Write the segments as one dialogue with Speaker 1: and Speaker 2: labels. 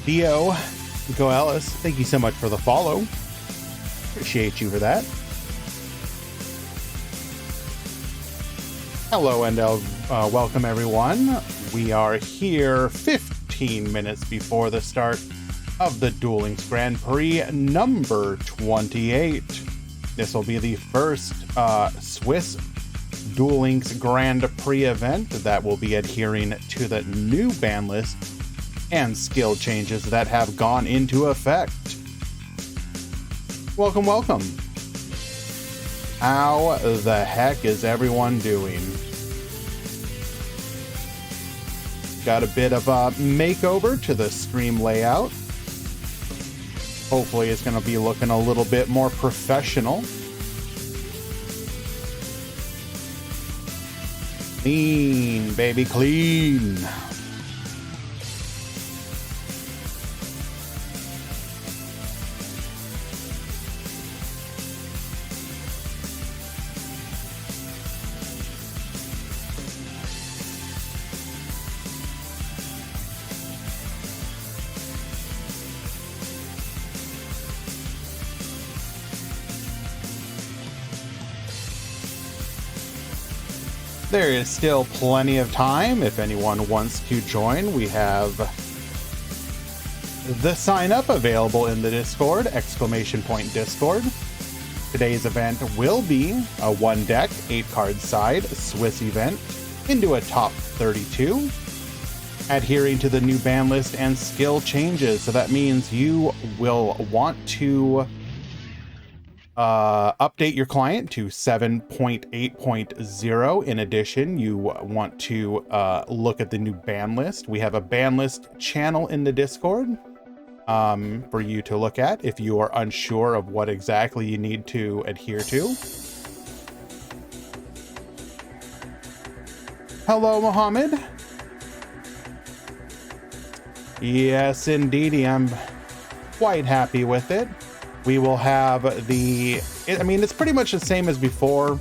Speaker 1: Theo Goellis, thank you so much for the follow. Appreciate you for that. Hello and welcome everyone. We are here 15 minutes before the start of the Duel Links Grand Prix number 28. This will be the first Swiss Duel Links Grand Prix event that will be adhering to the new ban list and skill changes that have gone into effect. Welcome, welcome. How the heck is everyone doing? Got a bit of a makeover to the stream layout. Hopefully it's going to be looking a little bit more professional. Clean, baby, clean. There is still plenty of time if anyone wants to join. We have the sign up available in the Discord, !Discord. Today's event will be a 1 deck, 8 card side Swiss event into a top 32, adhering to the new ban list and skill changes. So that means you will want to update your client to 7.8.0. In addition, you want to look at the new ban list. We have a ban list channel in the Discord for you to look at if you are unsure of what exactly you need to adhere to. Hello, Mohammed. Yes, indeedy. I'm quite happy with it. We will have it's pretty much the same as before.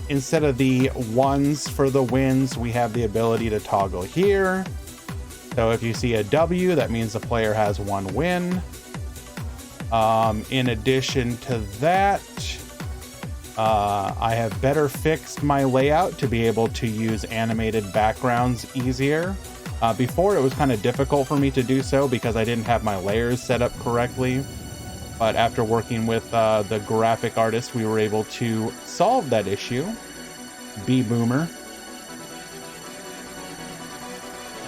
Speaker 1: Instead of the ones for the wins, we have the ability to toggle here. So if you see a W, that means the player has 1 win. In addition to that, I have better fixed my layout to be able to use animated backgrounds easier. Before it was kind of difficult for me to do so because I didn't have my layers set up correctly. But after working with the graphic artist, we were able to solve that issue. B-Boomer.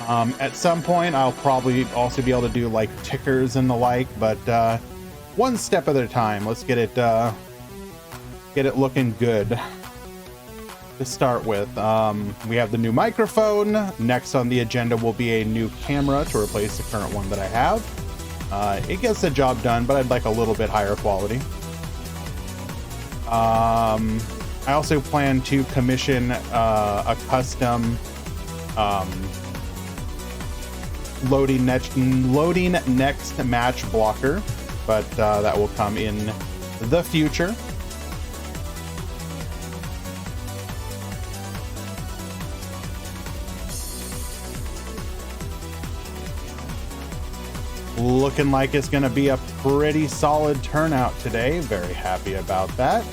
Speaker 1: At some point, I'll probably also be able to do like tickers and the like, but one step at a time. Let's get it looking good. To start with, we have the new microphone. Next on the agenda will be a new camera to replace the current one that I have. It gets the job done, but I'd like a little bit higher quality. I also plan to commission a custom loading next match blocker, but that will come in the future. Looking like it's going to be a pretty solid turnout today. Very happy about that.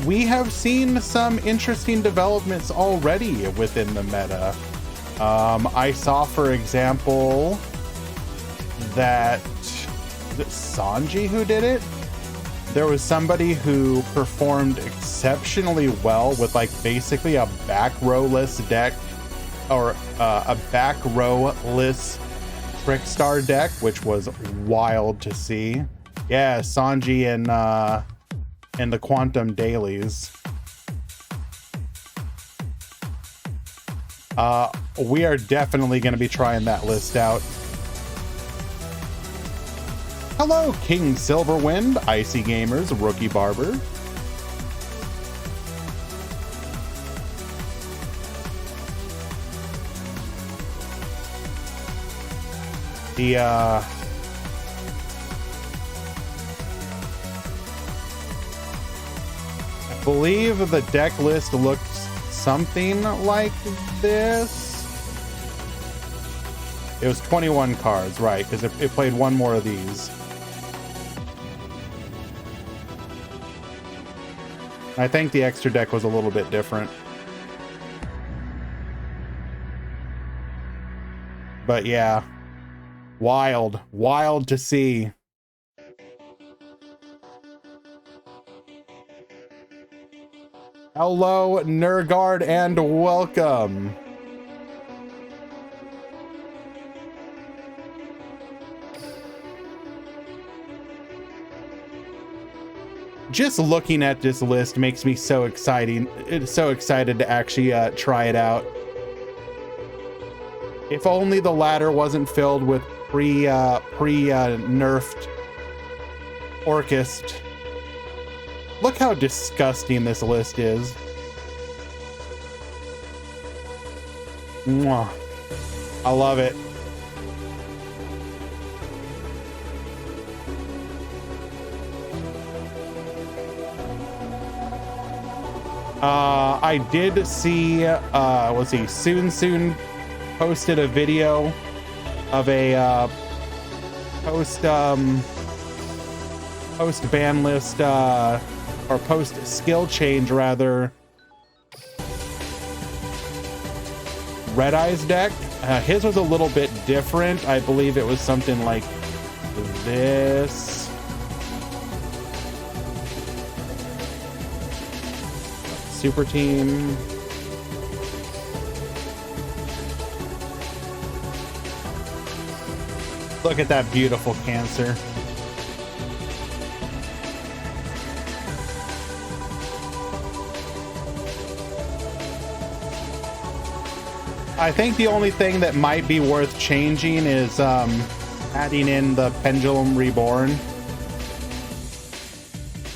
Speaker 1: We have seen some interesting developments already within the meta. I saw, for example, that was it Sanji who did it? There was somebody who performed exceptionally well with like basically a back row-less deck, or a back row-less Trickstar deck, which was wild to see. Yeah, Sanji and the Quantum Dailies. We are definitely going to be trying that list out. Hello, King Silverwind, Icy Gamers, Rookie Barber. I believe the deck list looks something like this. It was 21 cards, right, because it played one more of these. I think the extra deck was a little bit different. But yeah, wild to see. Hello, Nergard, and welcome. Just looking at this list makes me so exciting. It's so excited to actually try it out. If only the ladder wasn't filled with pre-nerfed Orchest. Look how disgusting this list is. Mwah. I love it. I did see, let's see, Soon posted a video of a post Banlist or post skill change rather Red Eyes deck. His was a little bit different. I believe it was something like this. Super team. Look at that beautiful Cancer. I think the only thing that might be worth changing is adding in the Pendulum Reborn.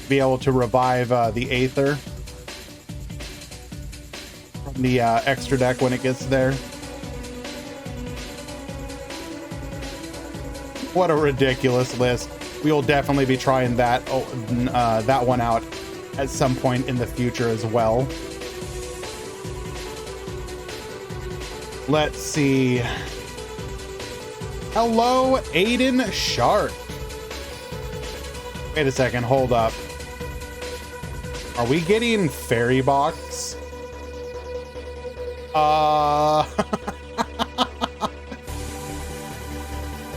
Speaker 1: Be able to revive the Aether from the extra deck when it gets there. What a ridiculous list. We will definitely be trying that that one out at some point in the future as well. Let's see. Hello, Aiden Shark. Wait a second, hold up. Are we getting Fairy Box? I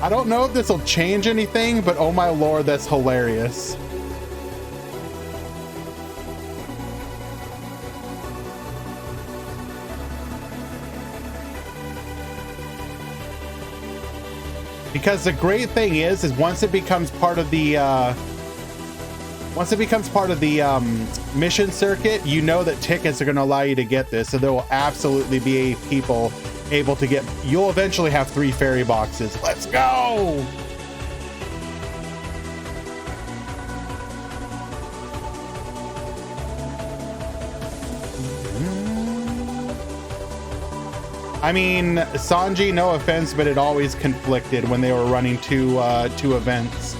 Speaker 1: don't know if this will change anything, but oh my lord, that's hilarious. Because the great thing is once it becomes part of the mission circuit, you know that tickets are going to allow you to get this, so there will absolutely be people able to get. You'll eventually have 3 fairy boxes. Let's go. I mean, Sanji, no offense, but it always conflicted when they were running two events.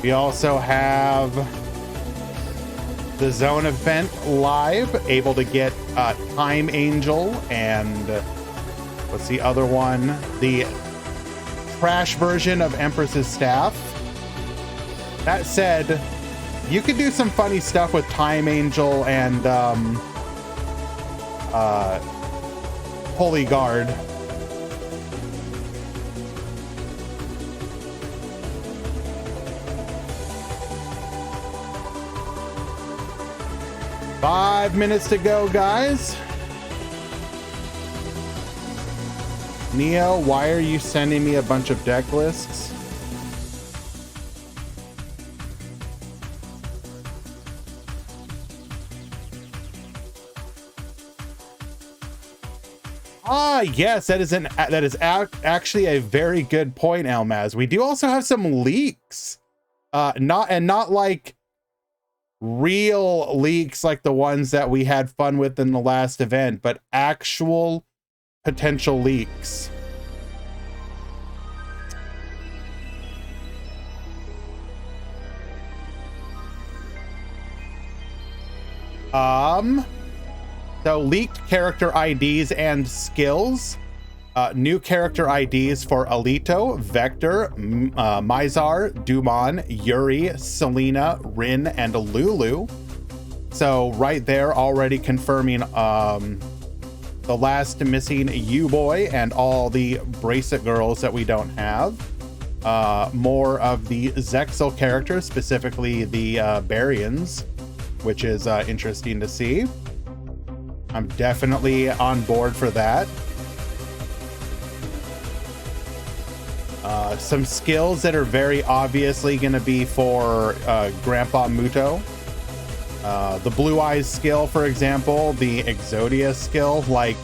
Speaker 1: We also have the Zone event live, able to get Time Angel and what's the other one? The trash version of Empress's Staff. That said, you could do some funny stuff with Time Angel and Holy Guard. Five minutes to go, guys. Neo, why are you sending me a bunch of deck lists? Ah, yes, that is actually a very good point, Elmaz. We do also have some leaks. Not like real leaks like the ones that we had fun with in the last event, but actual potential leaks. So leaked character IDs and skills. New character IDs for Alito, Vector, Mizar, Dumon, Yuri, Selena, Rin, and Lulu. So right there already confirming the last missing U-Boy and all the bracelet girls that we don't have. More of the Zexal characters, specifically the Barians, which is interesting to see. I'm definitely on board for that. Some skills that are very obviously going to be for Grandpa Muto. The Blue Eyes skill, for example, the Exodia skill, like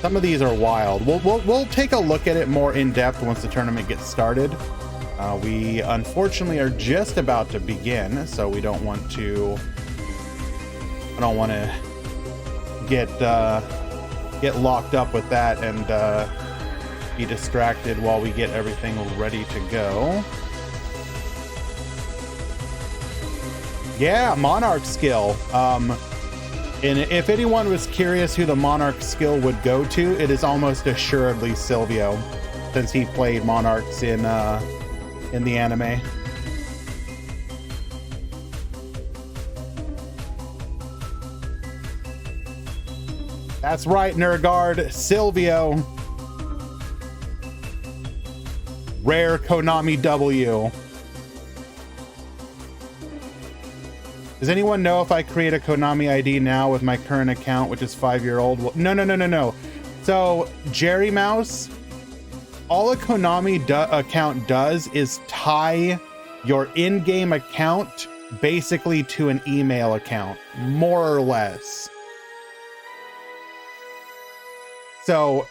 Speaker 1: some of these are wild. We'll take a look at it more in depth once the tournament gets started. We unfortunately are just about to begin, so we don't want to. I don't want to get locked up with that and be distracted while we get everything ready to go. Yeah, Monarch skill. And if anyone was curious who the Monarch skill would go to, it is almost assuredly Silvio, since he played Monarchs in the anime. That's right, Nerdguard, Silvio. Rare Konami W. Does anyone know if I create a Konami ID now with my current account, which is 5-year-old? Well, no. So, Jerry Mouse, all a Konami account does is tie your in-game account basically to an email account, more or less. So,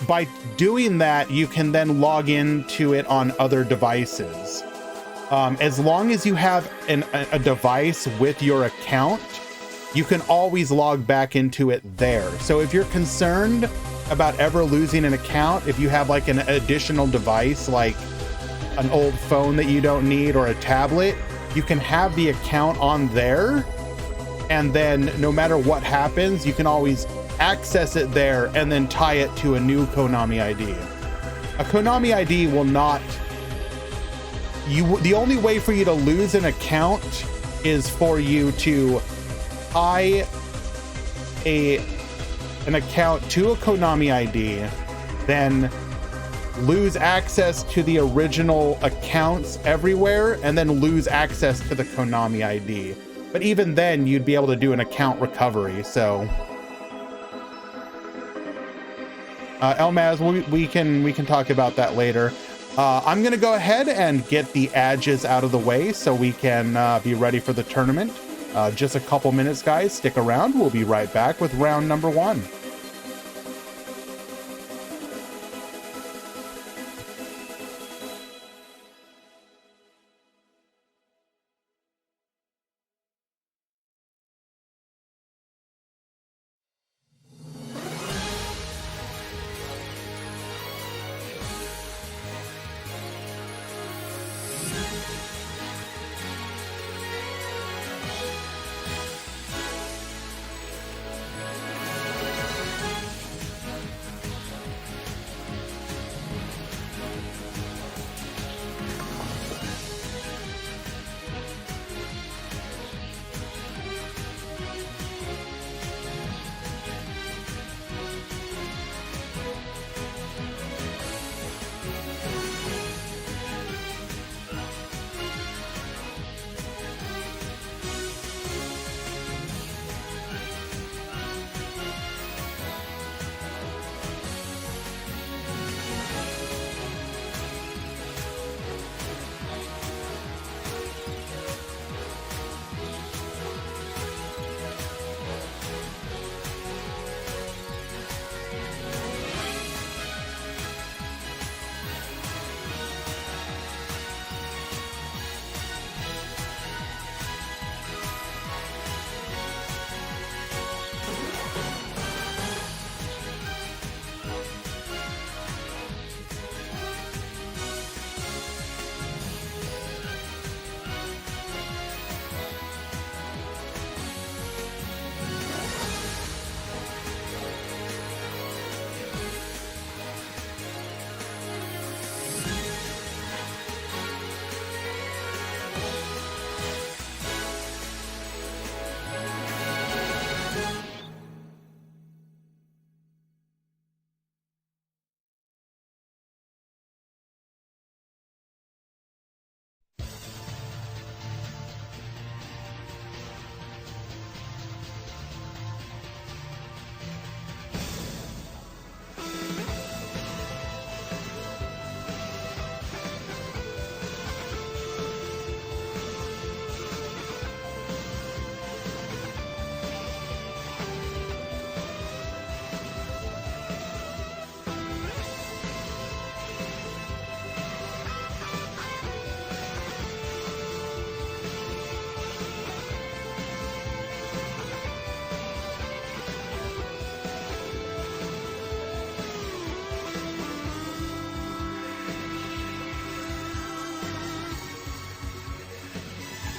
Speaker 1: by doing that, you can then log into it on other devices. As long as you have a device with your account, you can always log back into it there. So if you're concerned about ever losing an account, if you have like an additional device, like an old phone that you don't need or a tablet, you can have the account on there. And then no matter what happens, you can always access it there and then tie it to a new Konami ID. A Konami ID will not... the only way for you to lose an account is for you to tie an account to a Konami ID, then lose access to the original accounts everywhere, and then lose access to the Konami ID. But even then, you'd be able to do an account recovery, so... Elmaz, we can talk about that later. I'm gonna go ahead and get the adges out of the way so we can be ready for the tournament. Just a couple minutes, guys. Stick around. We'll be right back with round number 1.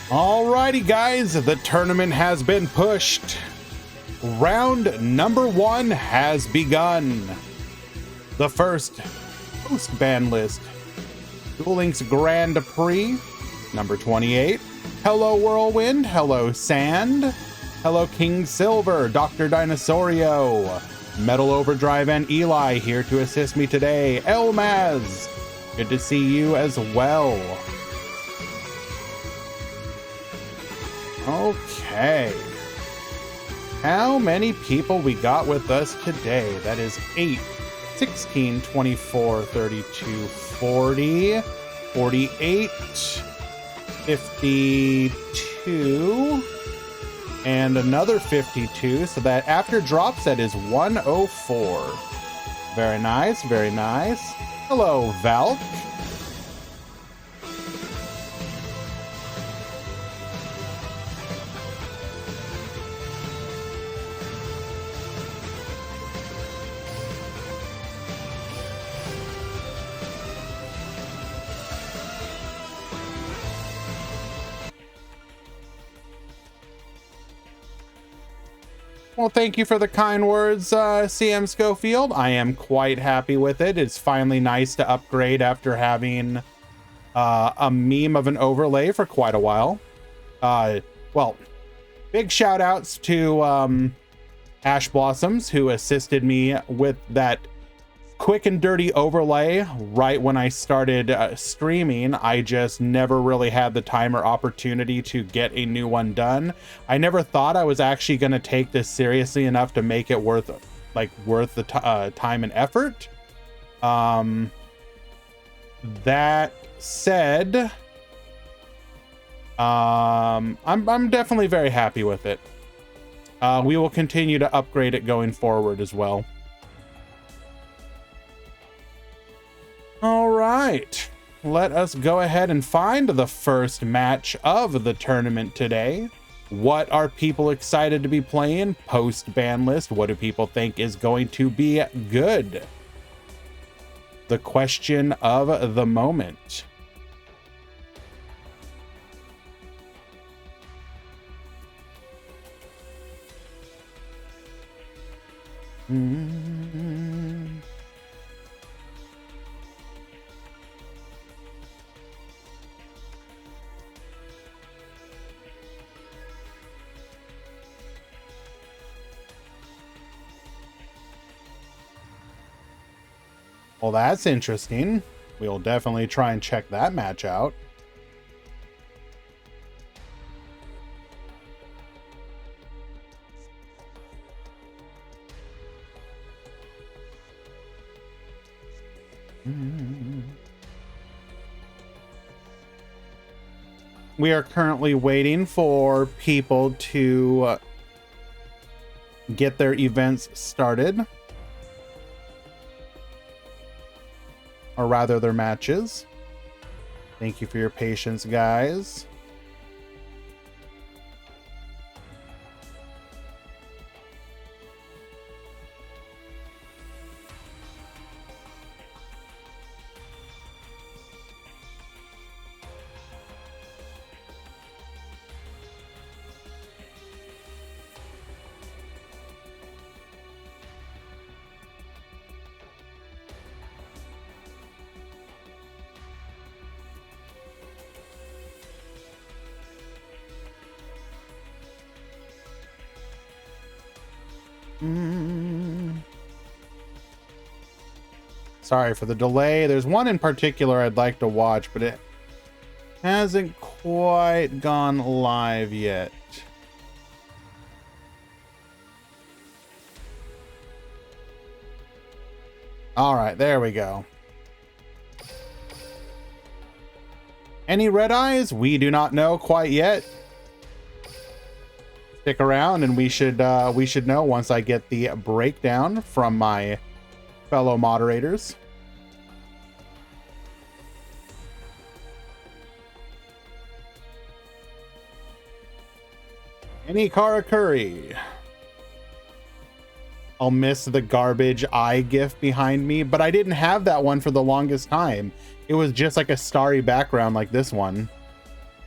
Speaker 1: Alrighty guys, the tournament has been pushed. Round number 1 has begun. The first post-Banlist Duel Links Grand Prix, number 28. Hello Whirlwind, hello Sand, hello King Silver, Dr. Dinosaurio, Metal Overdrive and Eli here to assist me today. Elmaz, good to see you as well. Okay. How many people we got with us today? That is 8, 16, 24, 32, 40, 48, 52, and another 52. So that after drops, that is 104. Very nice, very nice. Hello, Valk. Well, thank you for the kind words, CM Schofield. I am quite happy with it. It's finally nice to upgrade after having a meme of an overlay for quite a while. Well, big shout outs to Ash Blossoms, who assisted me with that quick and dirty overlay right when I started streaming. I just never really had the time or opportunity to get a new one done. I never thought I was actually going to take this seriously enough to make it worth the time and effort. That said, I'm definitely very happy with it. We will continue to upgrade it going forward as well. All right, let us go ahead and find the first match of the tournament today. What are people excited to be playing post-Banlist? What do people think is going to be good? The question of the moment. Well, that's interesting. We'll definitely try and check that match out. We are currently waiting for people to get their events started. Or rather, their matches. Thank you for your patience, guys. Sorry for the delay. There's one in particular I'd like to watch, but it hasn't quite gone live yet. All right, there we go. Any red eyes? We do not know quite yet. Stick around and we should know once I get the breakdown from my fellow moderators. Any Karakuri. I'll miss the garbage eye gif behind me, but I didn't have that one for the longest time. It was just like a starry background like this one.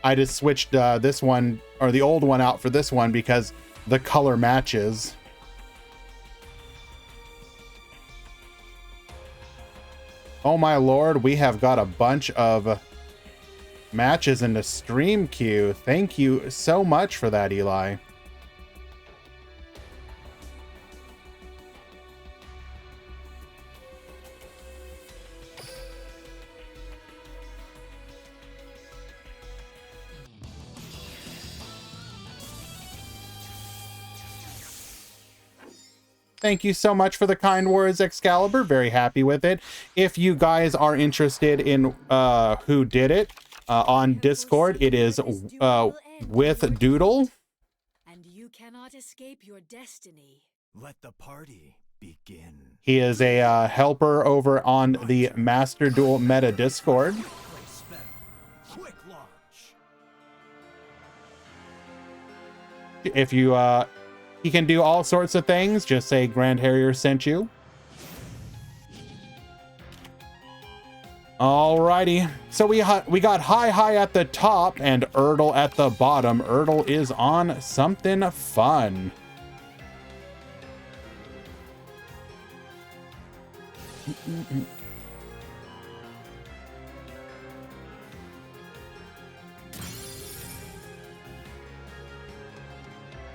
Speaker 1: I just switched this one, or the old one, out for this one because the color matches. Oh my lord, we have got a bunch of matches in the stream queue. Thank you so much for that, Eli. Thank you so much for the kind words, Excalibur. Very happy with it. If you guys are interested in who did it on Discord, it is with Doodle.
Speaker 2: And you cannot escape your destiny.
Speaker 3: Let the party begin.
Speaker 1: He is a helper over on the Master Duel Meta Discord.
Speaker 3: Quick launch.
Speaker 1: If you he can do all sorts of things. Just say GrandHarrier sent you. Alrighty. So we got high at the top and Erdl at the bottom. Erdl is on something fun.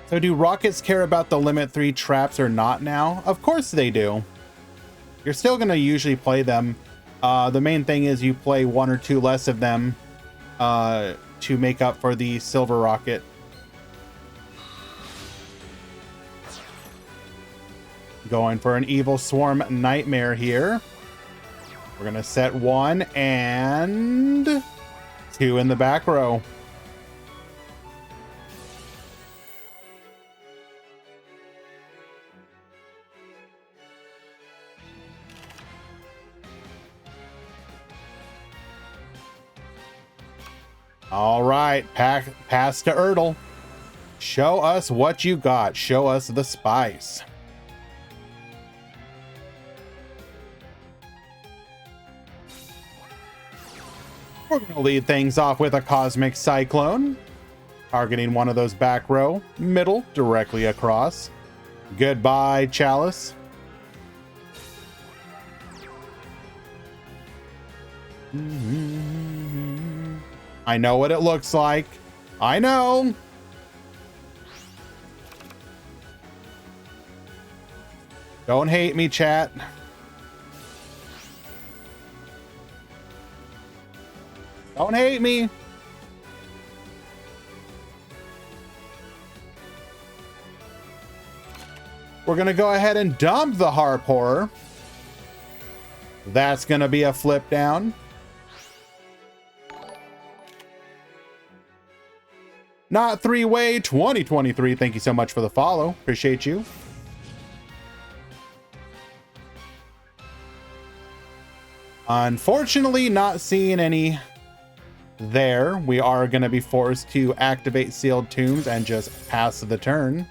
Speaker 1: So do rockets care about the limit 3 traps or not now? Of course they do. You're still going to usually play them. The main thing is you play 1 or 2 less of them to make up for the silver rocket. Going for an Evil Swarm Nightmare here. We're going to set 1 and 2 in the back row. All right, pass to Erdl. Show us what you got. Show us the spice. We're going to lead things off with a Cosmic Cyclone. Targeting one of those back row. Middle, directly across. Goodbye, Chalice. I know what it looks like. I know. Don't hate me, chat. Don't hate me. We're going to go ahead and dump the Harp Horror. That's going to be a flip down. Not three-way 2023. Thank you so much for the follow. Appreciate you. Unfortunately, not seeing any there. We are going to be forced to activate Sealed Tombs and just pass the turn.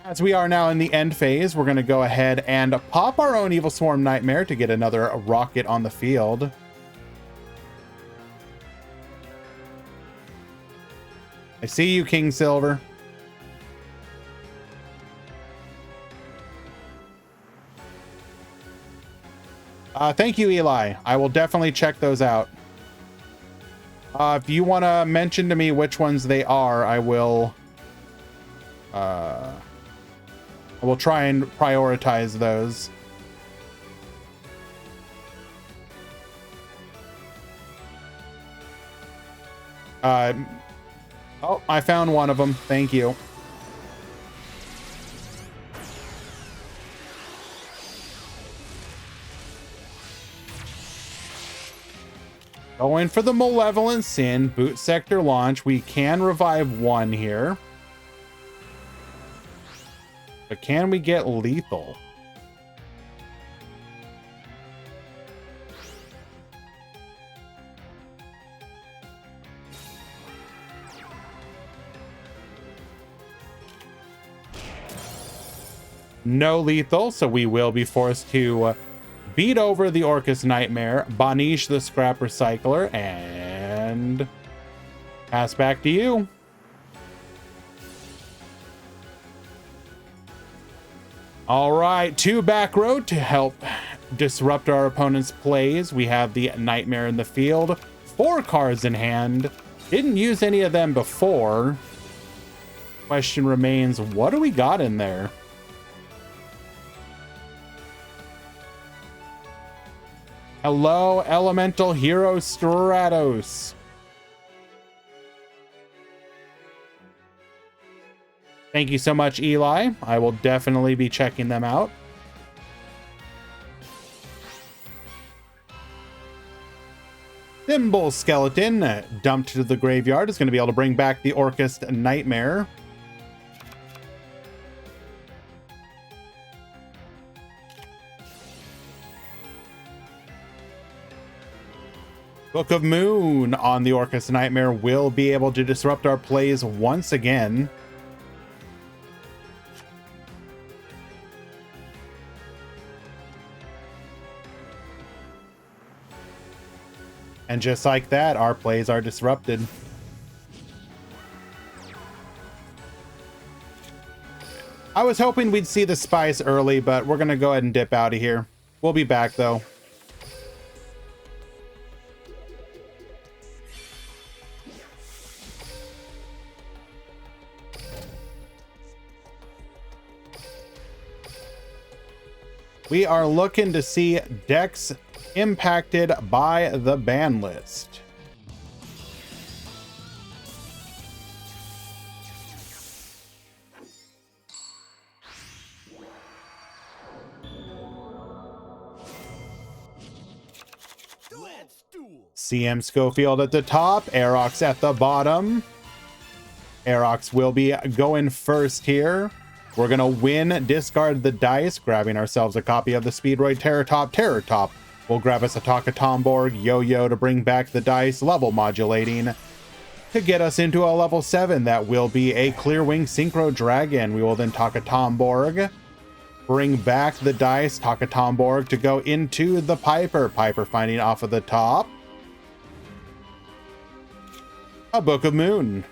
Speaker 1: As we are now in the end phase, we're going to go ahead and pop our own Evil Swarm Nightmare to get another rocket on the field. I see you, King Silver. Thank you, Eli. I will definitely check those out. If you want to mention to me which ones they are, I will try and prioritize those. Oh, I found one of them. Thank you. Going for the Malevolent Sin, boot sector launch. We can revive one here. But can we get lethal? No lethal, so we will be forced to beat over the Orcus Nightmare, banish the Scrap Recycler, and Pass back to you. All right, 2 back row to help disrupt our opponent's plays. We have the Nightmare in the field, 4 cards in hand. Didn't use any of them before. Question remains, what do we got in there? Hello, Elemental Hero Stratos. Thank you so much, Eli. I will definitely be checking them out. Thimble Skeleton, dumped to the graveyard, is going to be able to bring back the Orcust Nightmare. Book of Moon on the Orcust Nightmare will be able to disrupt our plays once again. And just like that, our plays are disrupted. I was hoping we'd see the spice early, but we're going to go ahead and dip out of here. We'll be back, though. We are looking to see decks impacted by the ban list.
Speaker 3: Let's duel.
Speaker 1: CM Schofield at the top, Aerox at the bottom. Aerox will be going first here. We're gonna win, discard the dice, grabbing ourselves a copy of the Speedroid Terror Top. We'll grab us a Taka Tomborg Yo-Yo to bring back the dice, level modulating to get us into a level 7. That will be a Clearwing Synchro Dragon. We will then Taka Tomborg, bring back the dice, Taka Tomborg to go into the Piper. Piper finding off of the top. A Book of Moon.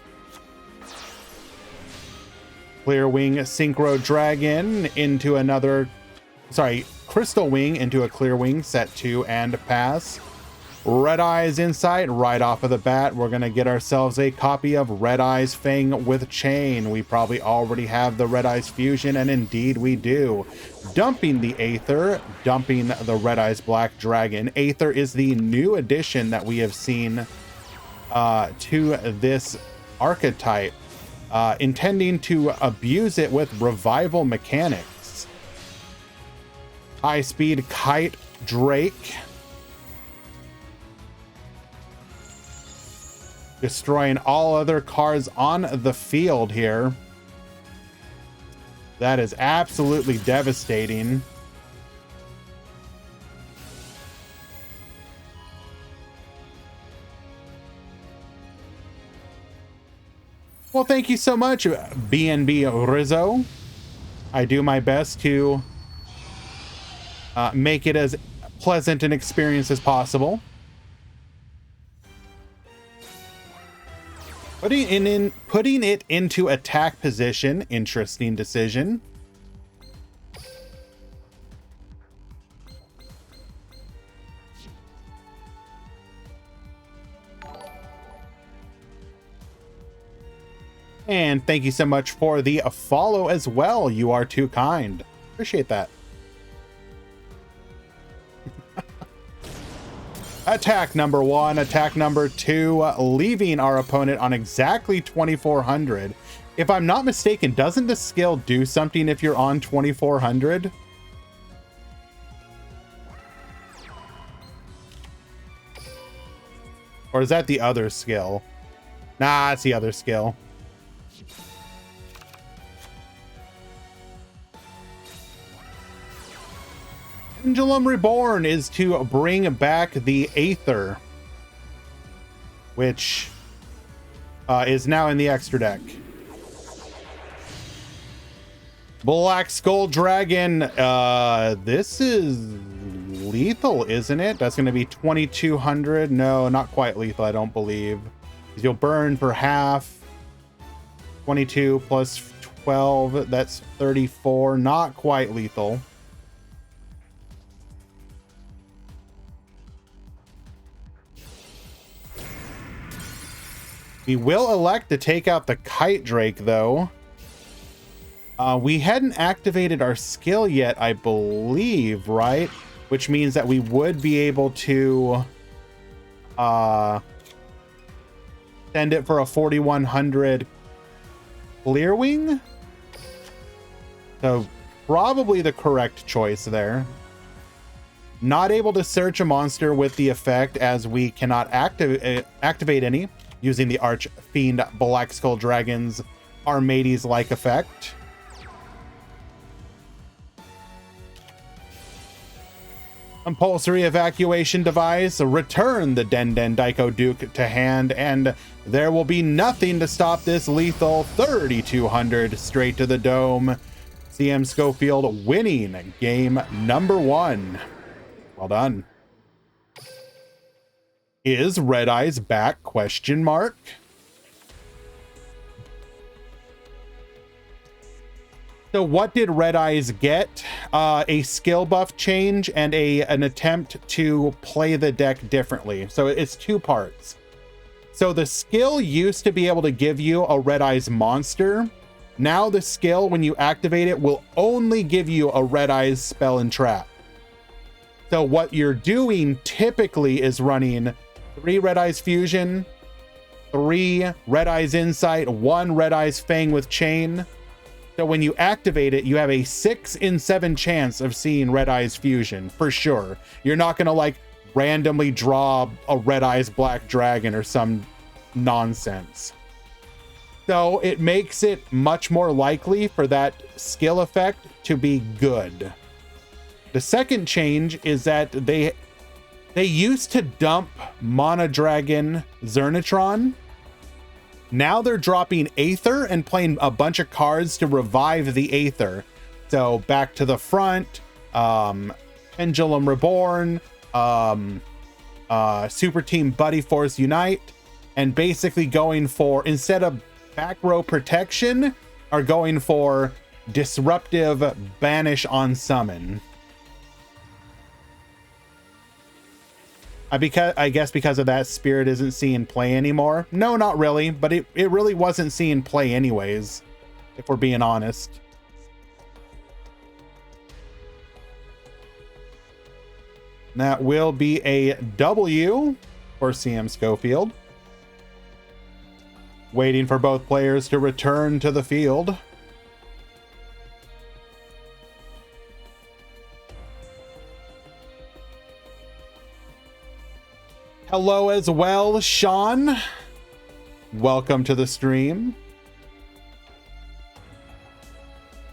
Speaker 1: Clearwing Synchro Dragon into another, Crystal Wing into a Clearwing, set 2 and pass. Red Eyes Insight right off of the bat. We're going to get ourselves a copy of Red Eyes Fang with Chain. We probably already have the Red Eyes Fusion, and indeed we do. Dumping the Aether, dumping the Red Eyes Black Dragon. Aether is the new addition that we have seen to this archetype, intending to abuse it with revival mechanics. High Speed Kite Drake. Destroying all other cards on the field here. That is absolutely devastating. Well, thank you so much, BNB Rizzo. I do my best to make it as pleasant an experience as possible. Putting it into attack position, interesting decision. And thank you so much for the follow as well. You are too kind. Appreciate that. Attack number 1, attack number 2, leaving our opponent on exactly 2400. If I'm not mistaken, doesn't the skill do something if you're on 2400? Or is that the other skill? Nah, it's the other skill. Pendulum Reborn is to bring back the Aether, which is now in the extra deck. Black Skull Dragon, this is lethal, isn't it? That's going to be 2200. No, not quite lethal, I don't believe. You'll burn for half. 22 plus 12, that's 34. Not quite lethal. We will elect to take out the Kite Drake, though. We hadn't activated our skill yet, I believe, right? Which means that we would be able to send it for a 4100 clear wing. So probably the correct choice there. Not able to search a monster with the effect, as we cannot activate any using the Archfiend Black Skull Dragon's Armades-like effect. Compulsory evacuation device. Return the Den Daiko Duke to hand, and there will be nothing to stop this lethal 3200 straight to the dome. CM Schofield winning game number 1. Well done. Is Red Eyes back? Question mark. So what did Red Eyes get? A skill buff change and an attempt to play the deck differently. So it's 2 parts. So the skill used to be able to give you a Red Eyes monster. Now the skill, when you activate it, will only give you a Red Eyes spell and trap. So what you're doing typically is running 3 Red Eyes Fusion, 3 Red Eyes Insight, 1 Red Eyes Fang with Chain. So when you activate it, you have a 6 in 7 chance of seeing Red Eyes Fusion, for sure. You're not going to like randomly draw a Red Eyes Black Dragon or some nonsense. So it makes it much more likely for that skill effect to be good. The second change is that they used to dump Mana Dragon Zernatron. Now they're dropping Aether and playing a bunch of cards to revive the Aether. So Back to the Front, Pendulum Reborn, Super Team Buddy Force Unite, and basically going for, instead of back row protection, are going for Disruptive Banish on Summon. I guess because of that, Spirit isn't seeing play anymore. No, not really, but it really wasn't seeing play anyways, if we're being honest. That will be a W for CM Schofield. Waiting for both players to return to the field. Hello as well, Sean. Welcome to the stream.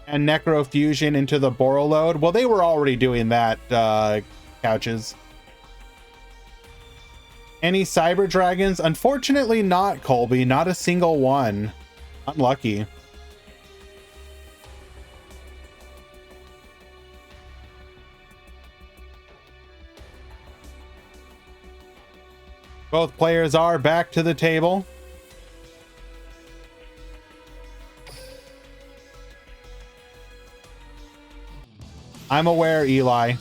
Speaker 1: And Necrofusion into the Borreload. Well, they were already doing that, Couches. Any Cyber Dragons? Unfortunately not, Colby. Not a single one. Unlucky. Both players are back to the table. I'm aware, Eli.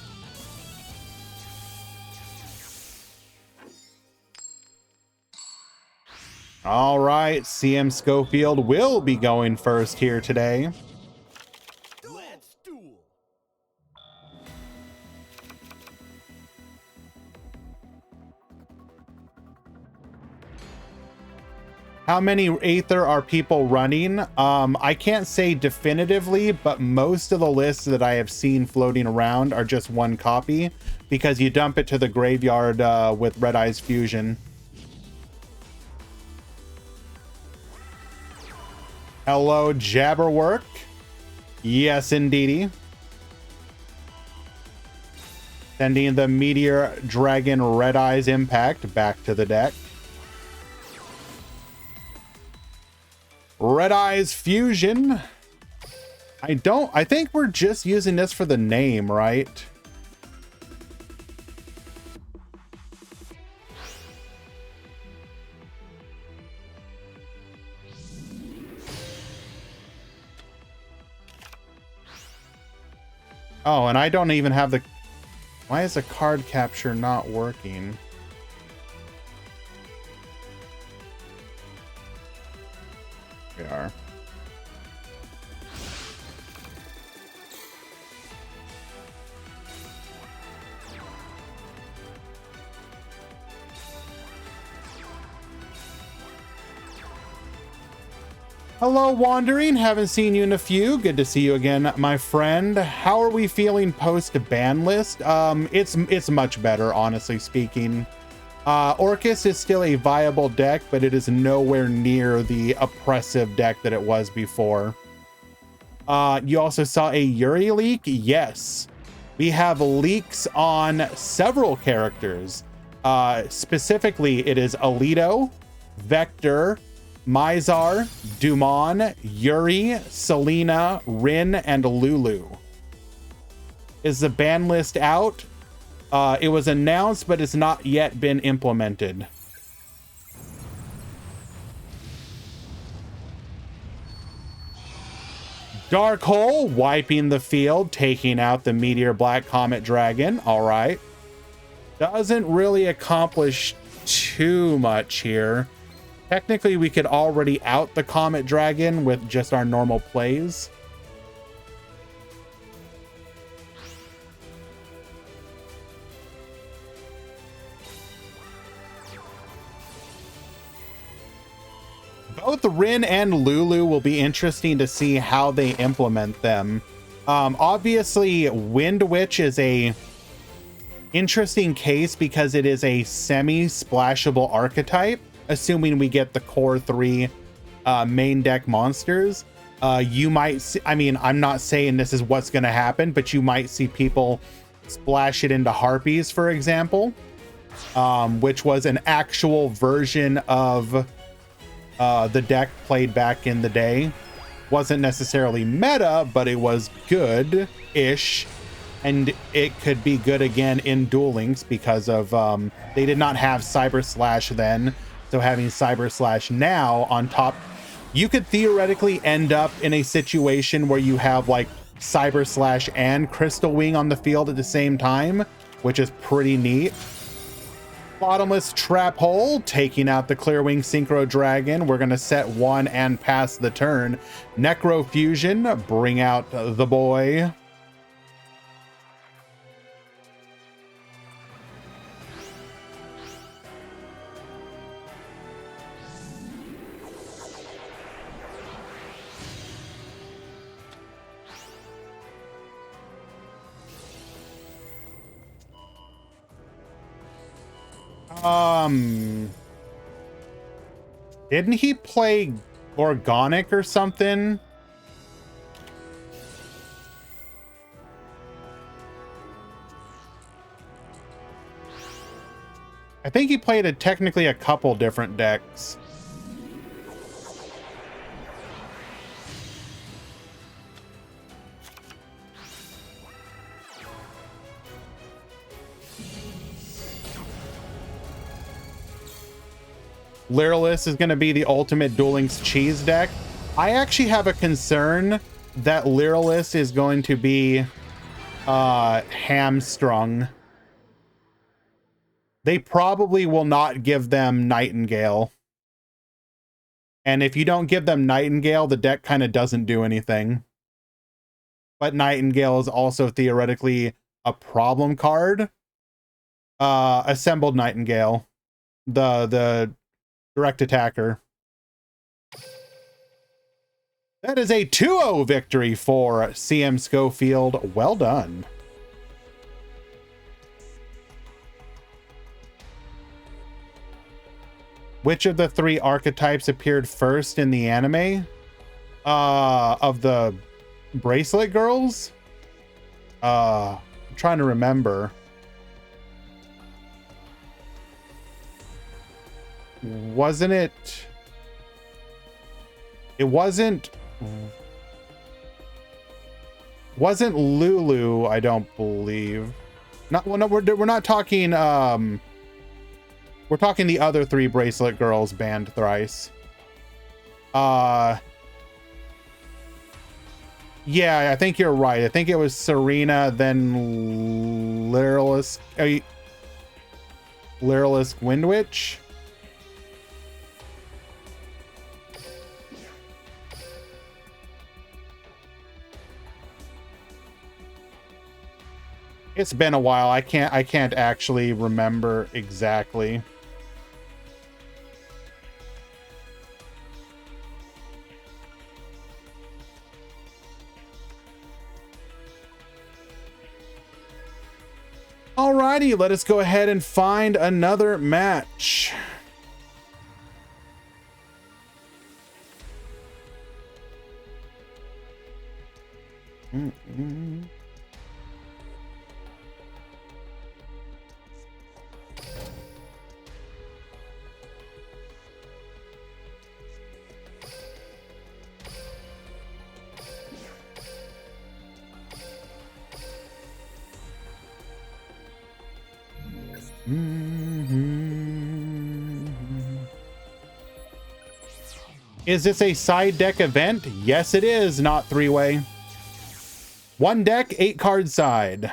Speaker 1: All right, CM Schofield will be going first here today.
Speaker 3: Let's duel.
Speaker 1: How many Aether are people running? I can't say definitively, but most of the lists that I have seen floating around are just 1 copy because you dump it to the graveyard with Red Eyes Fusion. Hello, Jabberwork. Yes, indeedy. Sending the Meteor Dragon Red Eyes Impact back to the deck. Red Eyes Fusion. I think we're just using this for the name, right? Oh, and I don't even have the... Why is the card capture not working? We are. Hello, Wandering. Haven't seen you in a few. Good to see you again, my friend. How are we feeling post Banlist? It's much better, honestly speaking. Orcus is still a viable deck, but it is nowhere near the oppressive deck that it was before. You also saw a Yuri leak? Yes. We have leaks on several characters. Specifically, it is Alito, Vector, Mizar, Dumon, Yuri, Selena, Rin, and Lulu. Is the ban list out? It was announced, but it's not yet been implemented. Dark Hole wiping the field, taking out the Meteor Black Comet Dragon. All right. Doesn't really accomplish too much here. Technically, we could already out the Comet Dragon with just our normal plays. Both Rin and Lulu will be interesting to see how they implement them. Obviously, Wind Witch is a interesting case because it is a semi-splashable archetype, assuming we get the core 3 main deck monsters. You might see, I mean, I'm not saying this is what's going to happen, but you might see people splash it into Harpies, for example, which was an actual version of the deck played back in the day. Wasn't necessarily meta, but it was good-ish. And it could be good again in Duel Links because of they did not have Cyber Slash then. So having Cyber Slash now on top, you could theoretically end up in a situation where you have like Cyber Slash and Crystal Wing on the field at the same time, which is pretty neat. Bottomless Trap Hole taking out the Clearwing Synchro Dragon. We're going to set one and pass the turn. Necro Fusion, bring out the boy. Didn't he play Organic or something? I think he played technically a couple different decks. Lyrillus is going to be the ultimate Duel Links cheese deck. I actually have a concern that Lyrillus is going to be hamstrung. They probably will not give them Nightingale. And if you don't give them Nightingale, the deck kind of doesn't do anything. But Nightingale is also theoretically a problem card. Assembled Nightingale. The direct attacker. That is a 2-0 victory for CM Schofield. Well done. Which of the 3 archetypes appeared first in the anime? Of the Bracelet Girls? I'm trying to remember. Wasn't it? It wasn't Lulu, I don't believe. Not, well, no, we're not talking. We're talking the other 3 Bracelet Girls banned thrice. Yeah, I think you're right. I think it was Serena, then Lyrilisk Windwitch. It's been a while. I can't actually remember exactly. Alrighty, let us go ahead and find another match. Is this a side deck event? Yes, it is, not three-way. One deck, 8 card side.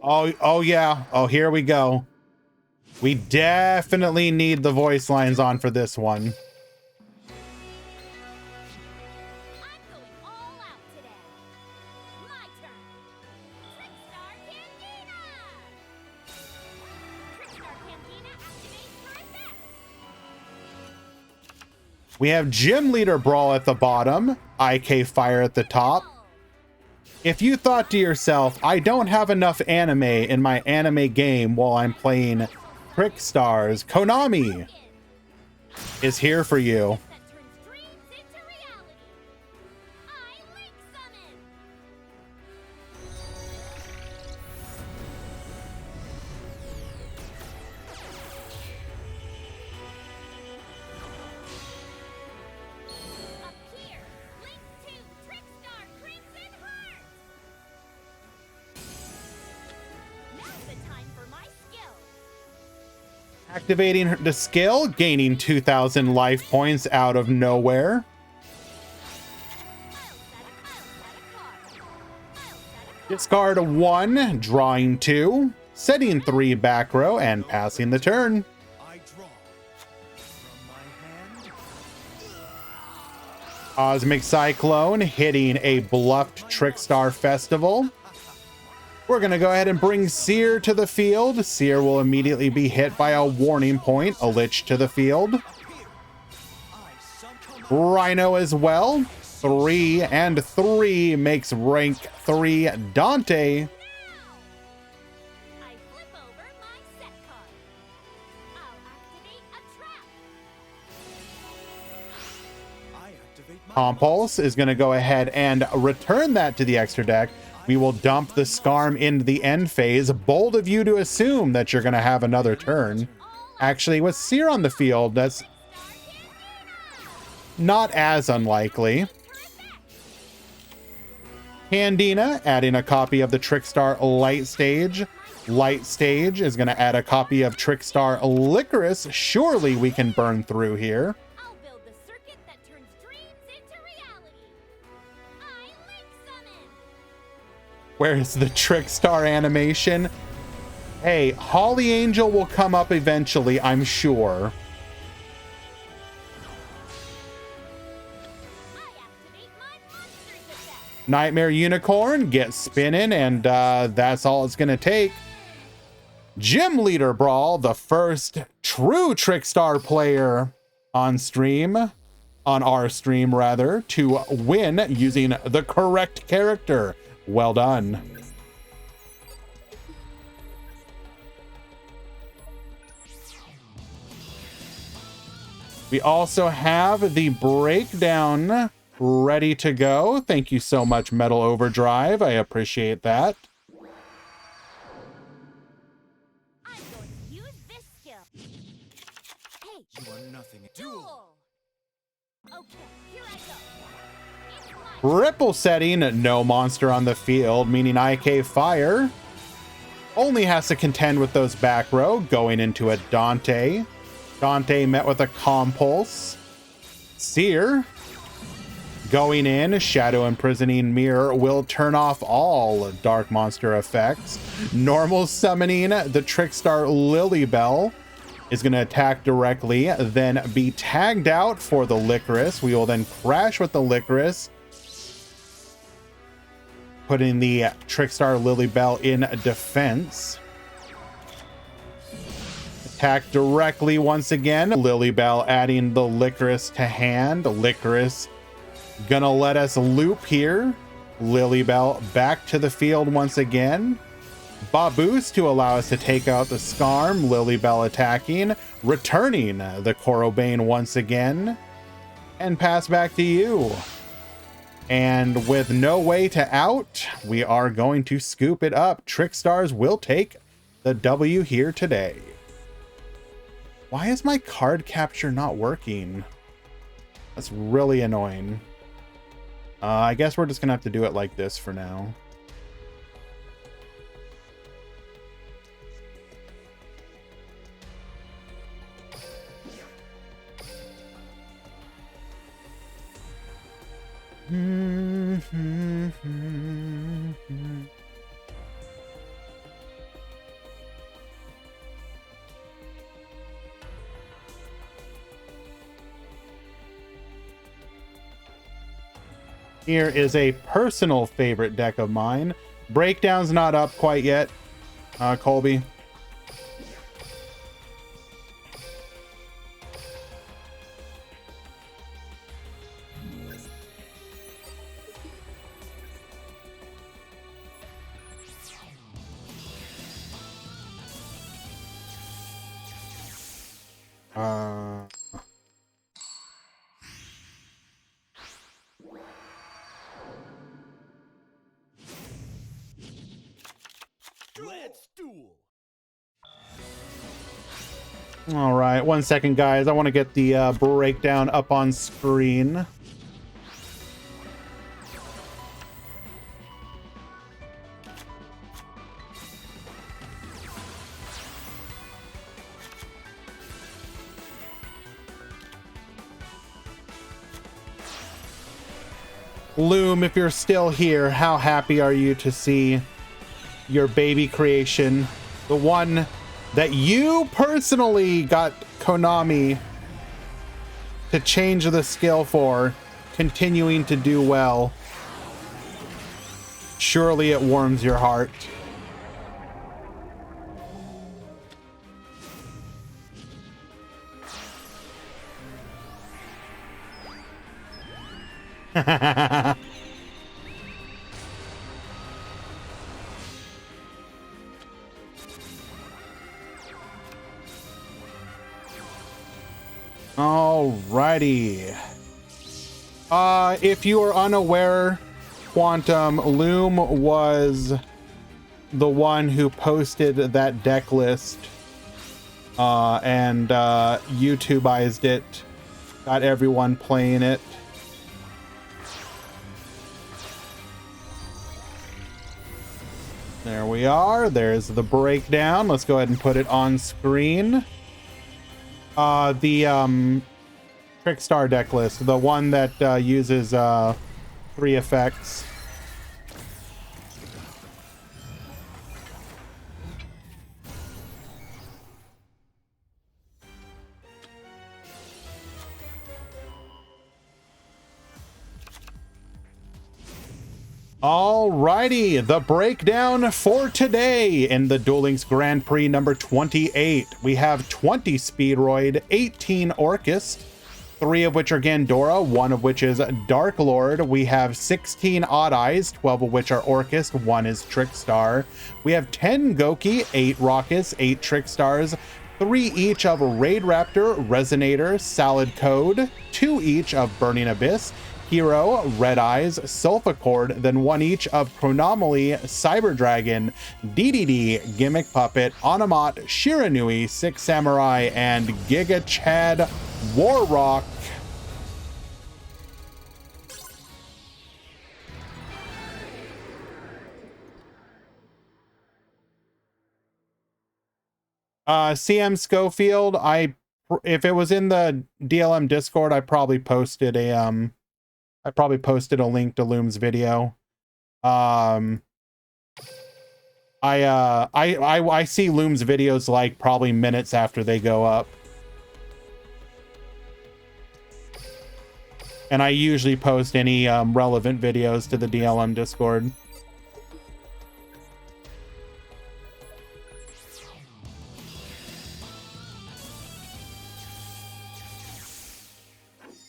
Speaker 1: Oh yeah. Oh, here we go. We definitely need the voice lines on for this one. We have Gym Leader Brawl at the bottom, IK Fire at the top. If you thought to yourself, I don't have enough anime in my anime game while I'm playing Trick Stars, Konami is here for you. Activating the skill, gaining 2,000 life points out of nowhere. Discard 1, drawing 2, setting 3 back row, and passing the turn.
Speaker 3: I draw from my hand.
Speaker 1: Cosmic Cyclone hitting a bluffed Trickstar Festival. We're going to go ahead and bring Seer to the field. Seer will immediately be hit by a warning point, a Lich to the field. Rhino as well. 3 and 3 makes rank 3 Dante. Compulse is going to go ahead and return that to the extra deck. We will dump the Skarm into the end phase. Bold of you to assume that you're going to have another turn. Actually, with Seer on the field, that's not as unlikely. Candina adding a copy of the Trickstar Light Stage. Light Stage is going to add a copy of Trickstar Licorice. Surely we can burn through here. Where's the Trickstar animation? Hey, Holly Angel will come up eventually, I'm sure. Nightmare Unicorn gets spinning, and that's all it's gonna take. Gym Leader Brawl, the first true Trickstar player on stream, on our stream rather, to win using the correct character. Well done. We also have the breakdown ready to go. Thank you so much, Metal Overdrive. I appreciate that.
Speaker 4: I'm going to use this skill. Hey,
Speaker 3: You are nothing.
Speaker 4: Duel. Okay, here I go.
Speaker 1: Ripple setting, no monster on the field, meaning IK Fire only has to contend with those back row, going into a Dante. Dante met with a Compulse. Seer Going in, Shadow Imprisoning Mirror will turn off all Dark Monster effects. Normal summoning the Trickstar Lilybell is going to attack directly, then be tagged out for the Licorice. We will then crash with the Licorice, putting the Trickstar Lilybell in defense. Attack directly once again. Lilybell adding the Licorice to hand. Licorice gonna let us loop here. Lilybell back to the field once again. Baboost to allow us to take out the Skarm. Lilybell attacking, returning the Korobane once again, and pass back to you. And with no way to out, we are going to scoop it up. Trickstars will take the W here today. Why is my card capture not working? That's really annoying. I guess we're just gonna have to do it like this for now. Here is a personal favorite deck of mine. Breakdown's not up quite yet, Colby.
Speaker 3: Let's duel.
Speaker 1: All right, 1 second, guys. I want to get the breakdown up on screen. Loom, if you're still here, how happy are you to see your baby creation, the one that you personally got Konami to change the skill for, continuing to do well? Surely it warms your heart. Alrighty. If you are unaware, Quantum, Loom was the one who posted that deck list and YouTubeized it, got everyone playing it. There we are. There's the breakdown. Let's go ahead and put it on screen. The Trickstar deck list, the one that uses 3 effects. Alrighty, the breakdown for today in the Duel Links Grand Prix number 28. We have 20 Speedroid, 18 Orcust, 3 of which are Gandora, 1 of which is Dark Lord. We have 16 Odd Eyes, 12 of which are Orcust, 1 is Trickstar. We have 10 Goki, 8 Rockets, 8 Trickstars, 3 each of Raid Raptor, Resonator, Salad Code, 2 each of Burning Abyss, Hero, Red Eyes, Sulfacord, then 1 each of Chronomaly, Cyber Dragon, DDD, Gimmick Puppet, Onamat, Shiranui, 6 Samurai, and Giga Chad Warrock. CM Schofield, if it was in the DLM Discord, I probably posted a I probably posted a link to Loom's video. I see Loom's videos like probably minutes after they go up. And I usually post any relevant videos to the DLM Discord.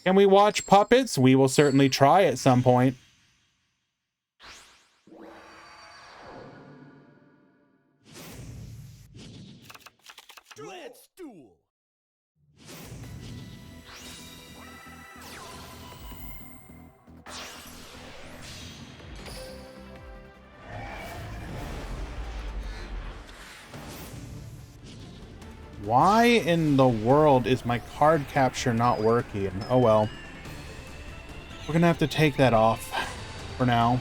Speaker 1: Can we watch puppets? We will certainly try at some point.
Speaker 3: Let's duel.
Speaker 1: Why in the world is my card capture not working? Oh well. We're gonna have to take that off for now.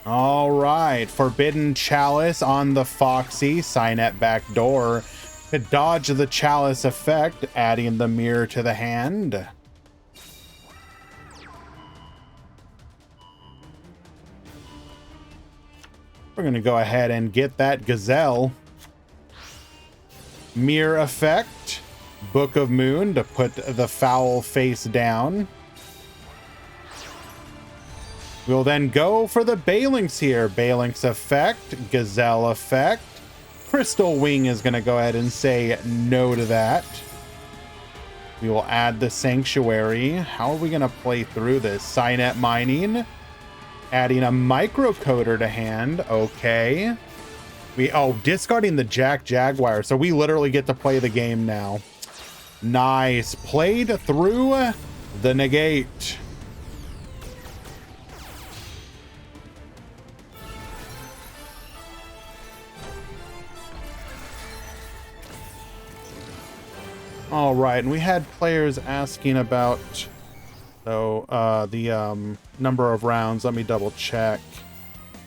Speaker 1: All right, Forbidden Chalice on the Foxy, Signet back door to dodge the Chalice effect, adding the mirror to the hand. We're gonna go ahead and get that Gazelle. Mirror effect, Book of Moon to put the foul face down. We'll then go for the Banlist here. Banlist effect, Gazelle effect. Crystal Wing is going to go ahead and say no to that. We will add the Sanctuary. How are we going to play through this? Signet Mining. Adding a Microcoder to hand. Okay. Discarding the Jaguar. So we literally get to play the game now. Nice. Played through the negate. All right, and we had players asking about the number of rounds. Let me double check.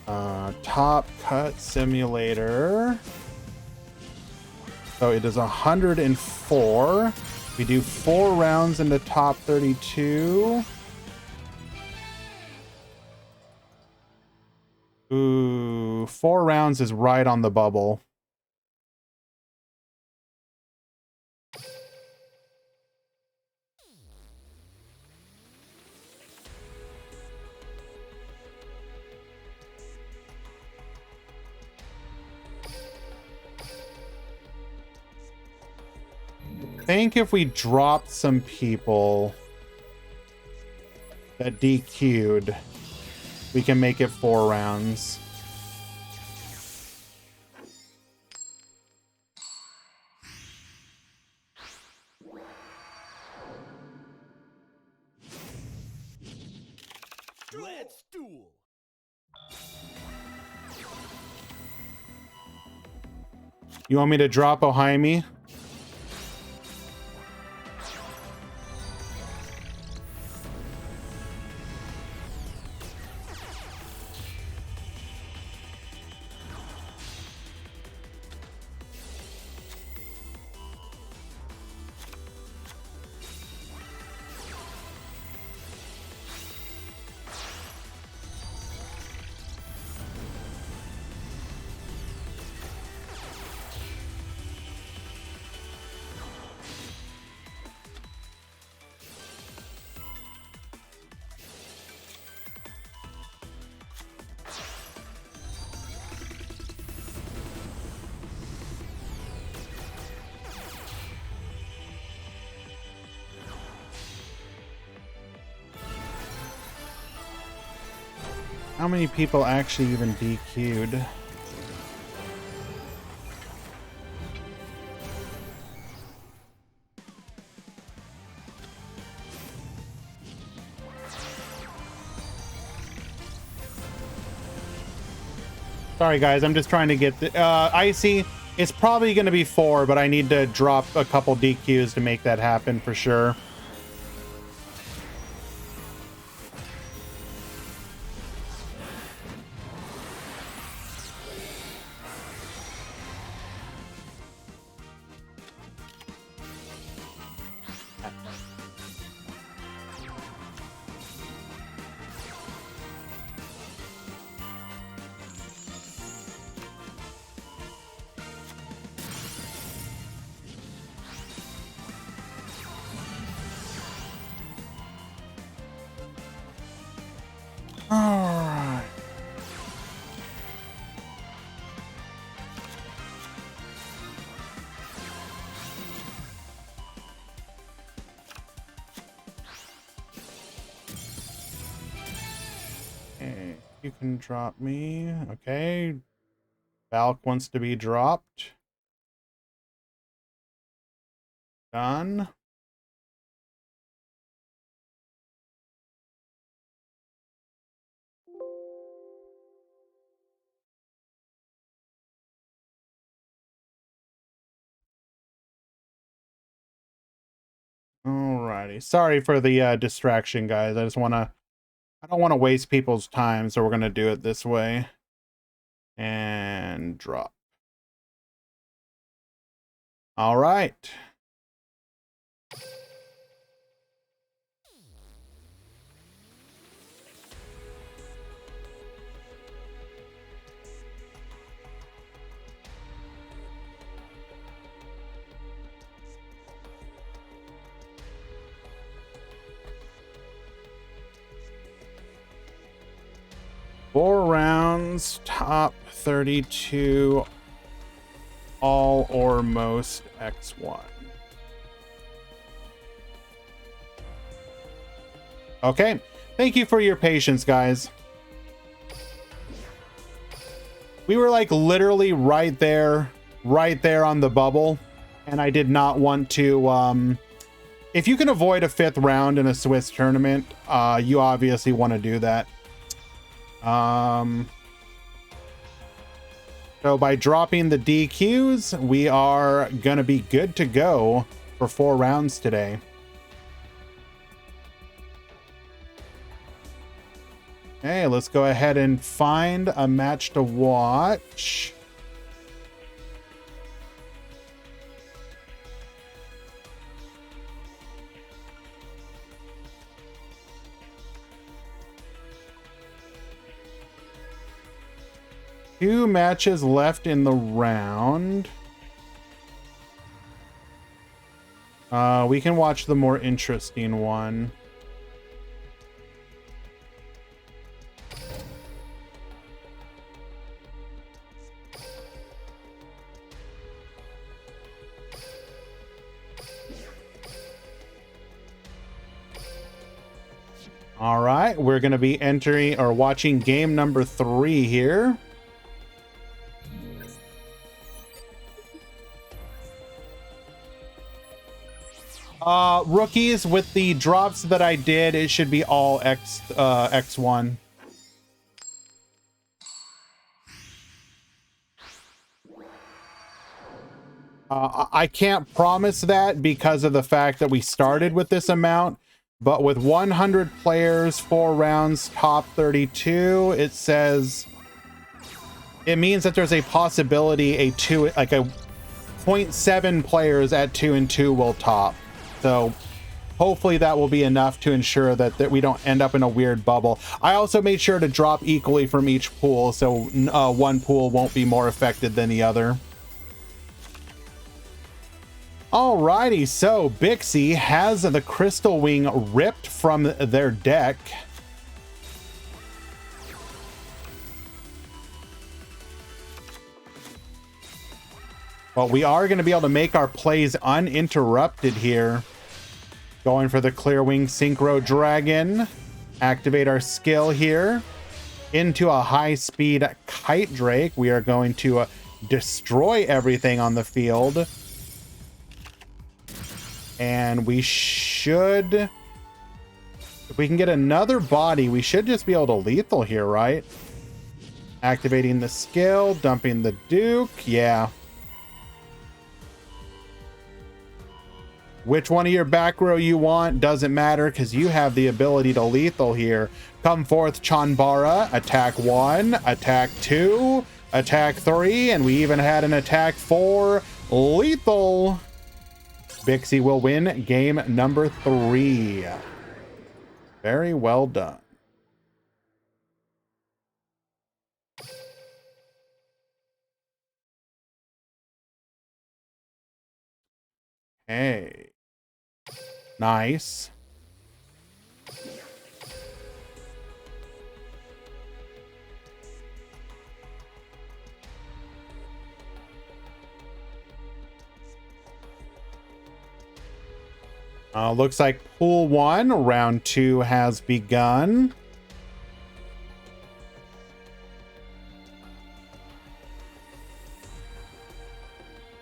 Speaker 1: Top Cut Simulator. So it is 104. We do 4 rounds in the top 32. Ooh, 4 rounds is right on the bubble. I think if we dropped some people that DQ'd, we can make it 4 rounds.
Speaker 3: Let's duel.
Speaker 1: You want me to drop Ohaimi? How many people actually even DQ'd? Sorry guys, I'm just trying to get the Icy. It's probably going to be 4, but I need to drop a couple DQs to make that happen for sure. All right. Okay, you can drop me. Okay. Valk wants to be dropped. Done. Alrighty. Sorry for the distraction, guys. I don't want to waste people's time, so we're gonna do it this way. And drop. All right. Four rounds, top 32, all or most X1. Okay, thank you for your patience, guys. We were like literally right there on the bubble, and I did not want to, if you can avoid a 5th round in a Swiss tournament, you obviously want to do that. So by dropping the DQs, we are gonna be good to go for 4 rounds today. Okay, let's go ahead and find a match to watch. Two matches left in the round. We can watch the more interesting one. All right, we're going to be entering or watching game number 3 here. Rookies, with the drops that I did, it should be all X1. I can't promise that because of the fact that we started with this amount, but with 100 players, 4 rounds, top 32, it says it means that there's a possibility a 0.7 players at 2 and 2 will top. So hopefully that will be enough to ensure that we don't end up in a weird bubble. I also made sure to drop equally from each pool, so one pool won't be more affected than the other. Alrighty, so Bixie has the Crystal Wing ripped from their deck. But we are going to be able to make our plays uninterrupted here. Going for the Clear Wing Synchro Dragon. Activate our skill here. Into a high-speed Kite Drake. We are going to destroy everything on the field. And we should... if we can get another body, we should just be able to lethal here, right? Activating the skill. Dumping the Duke. Yeah. Which one of your back row you want doesn't matter because you have the ability to lethal here. Come forth, Chanbara. Attack 1, attack 2, attack 3, and we even had an attack 4. Lethal. Bixie will win game number 3. Very well done. Hey. Nice. Looks like pool 1, round 2 has begun.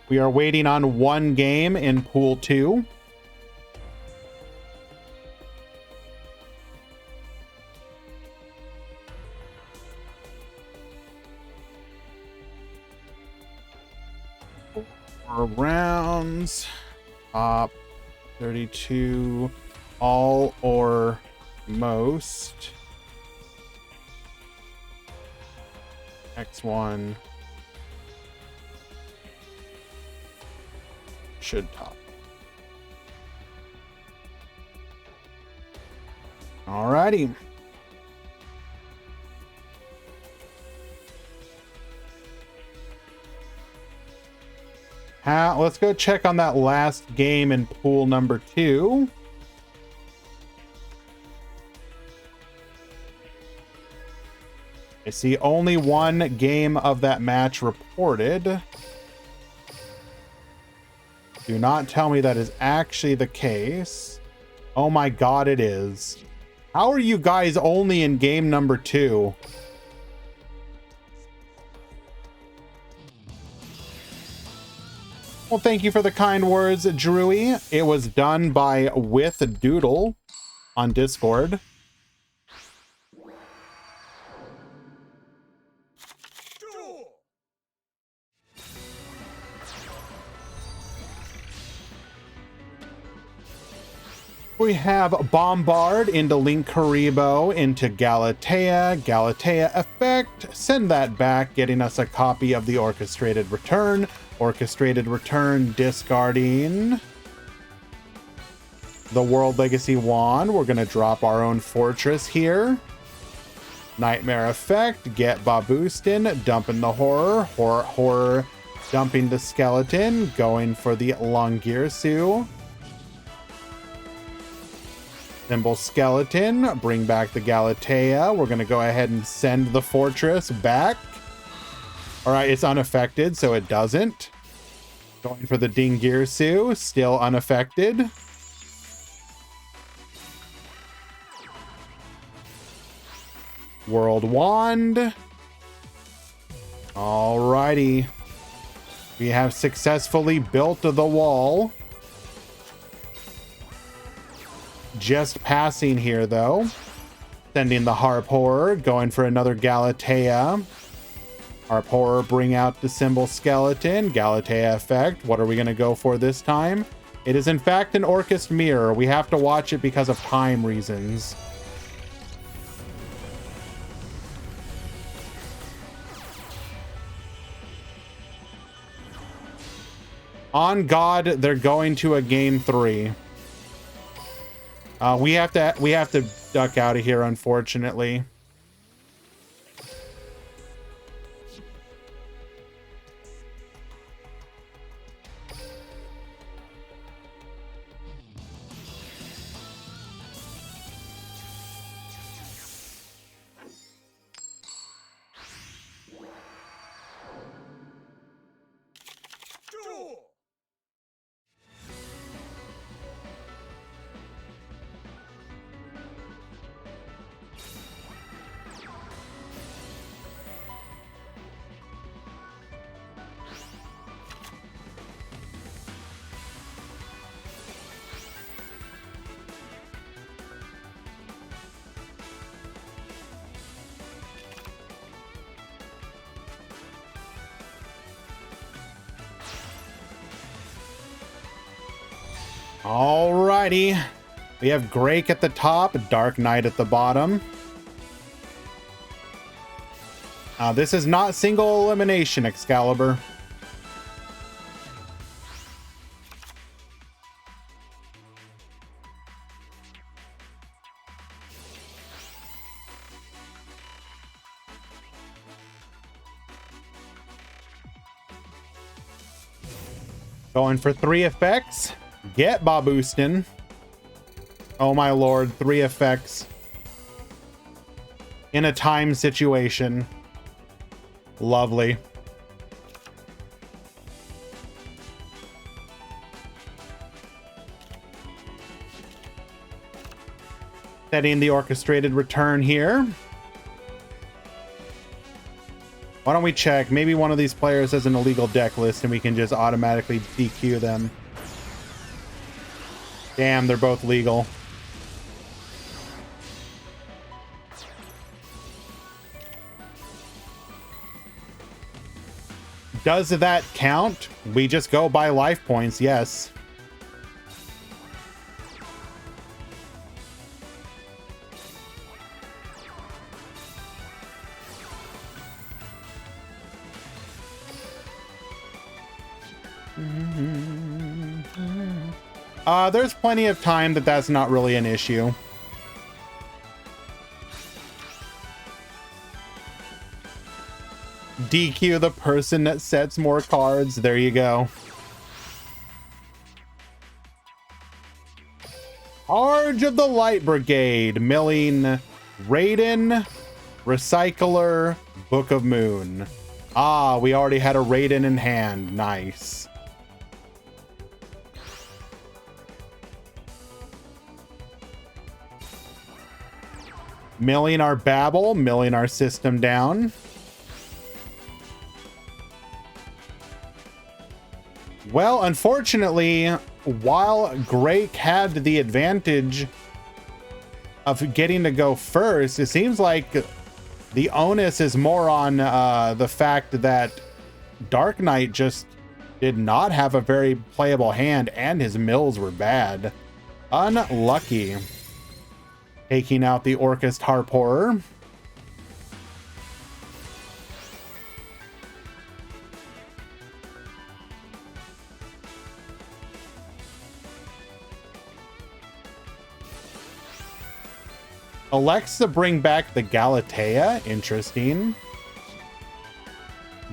Speaker 1: We are waiting on 1 game in pool 2. Rounds, top 32, all or most. X1 should top. Alrighty. Let's go check on that last game in pool number 2. I see only 1 game of that match reported. Do not tell me that is actually the case. Oh my god, it is. How are you guys only in game number 2? Well, thank you for the kind words, Drewy. It was done by With Doodle on Discord. We have Bombard into Link Karibo into Galatea. Galatea effect. Send that back, getting us a copy of the Orchestrated Return. Orchestrated Return, discarding the World Legacy Wand. We're going to drop our own fortress here. Nightmare effect. Get Babustin. Dumping the Horror. Horror. Dumping the Skeleton. Going for the Longirsu. Symbol Skeleton, bring back the Galatea. We're going to go ahead and send the fortress back. All right, it's unaffected, so it doesn't. Going for the Dingirsu, still unaffected. World Wand. All righty. We have successfully built the wall. Just passing here, though. Sending the Harp Horror, going for another Galatea. Harp Horror, bring out the Symbol Skeleton. Galatea effect. What are we going to go for this time? It is, in fact, an Orchest Mirror. We have to watch it because of time reasons. On God, they're going to a game 3. We have to duck out of here, unfortunately. Alrighty. We have Grake at the top, Dark Knight at the bottom. This is not single elimination, Excalibur. Going for 3 effects. Get Babustin. Oh my lord, 3 effects. In a time situation. Lovely. getting the orchestrated return here. Why don't we check? Maybe one of these players has an illegal deck list and we can just automatically DQ them. Damn, they're both legal. Does that count? We just go by life points, yes. There's plenty of time that's not really an issue. DQ the person that sets more cards. There you go. Charge of the Light Brigade, milling Raiden, Recycler, Book of Moon. Ah, we already had a Raiden in hand. Nice. Milling our Babel, milling our system down. Well, unfortunately, while Grake had the advantage of getting to go first, it seems like the onus is more on the fact that Dark Knight just did not have a very playable hand and his mills were bad. Unlucky. Taking out the Orchest Harp Horror. Alexa bring back the Galatea. Interesting.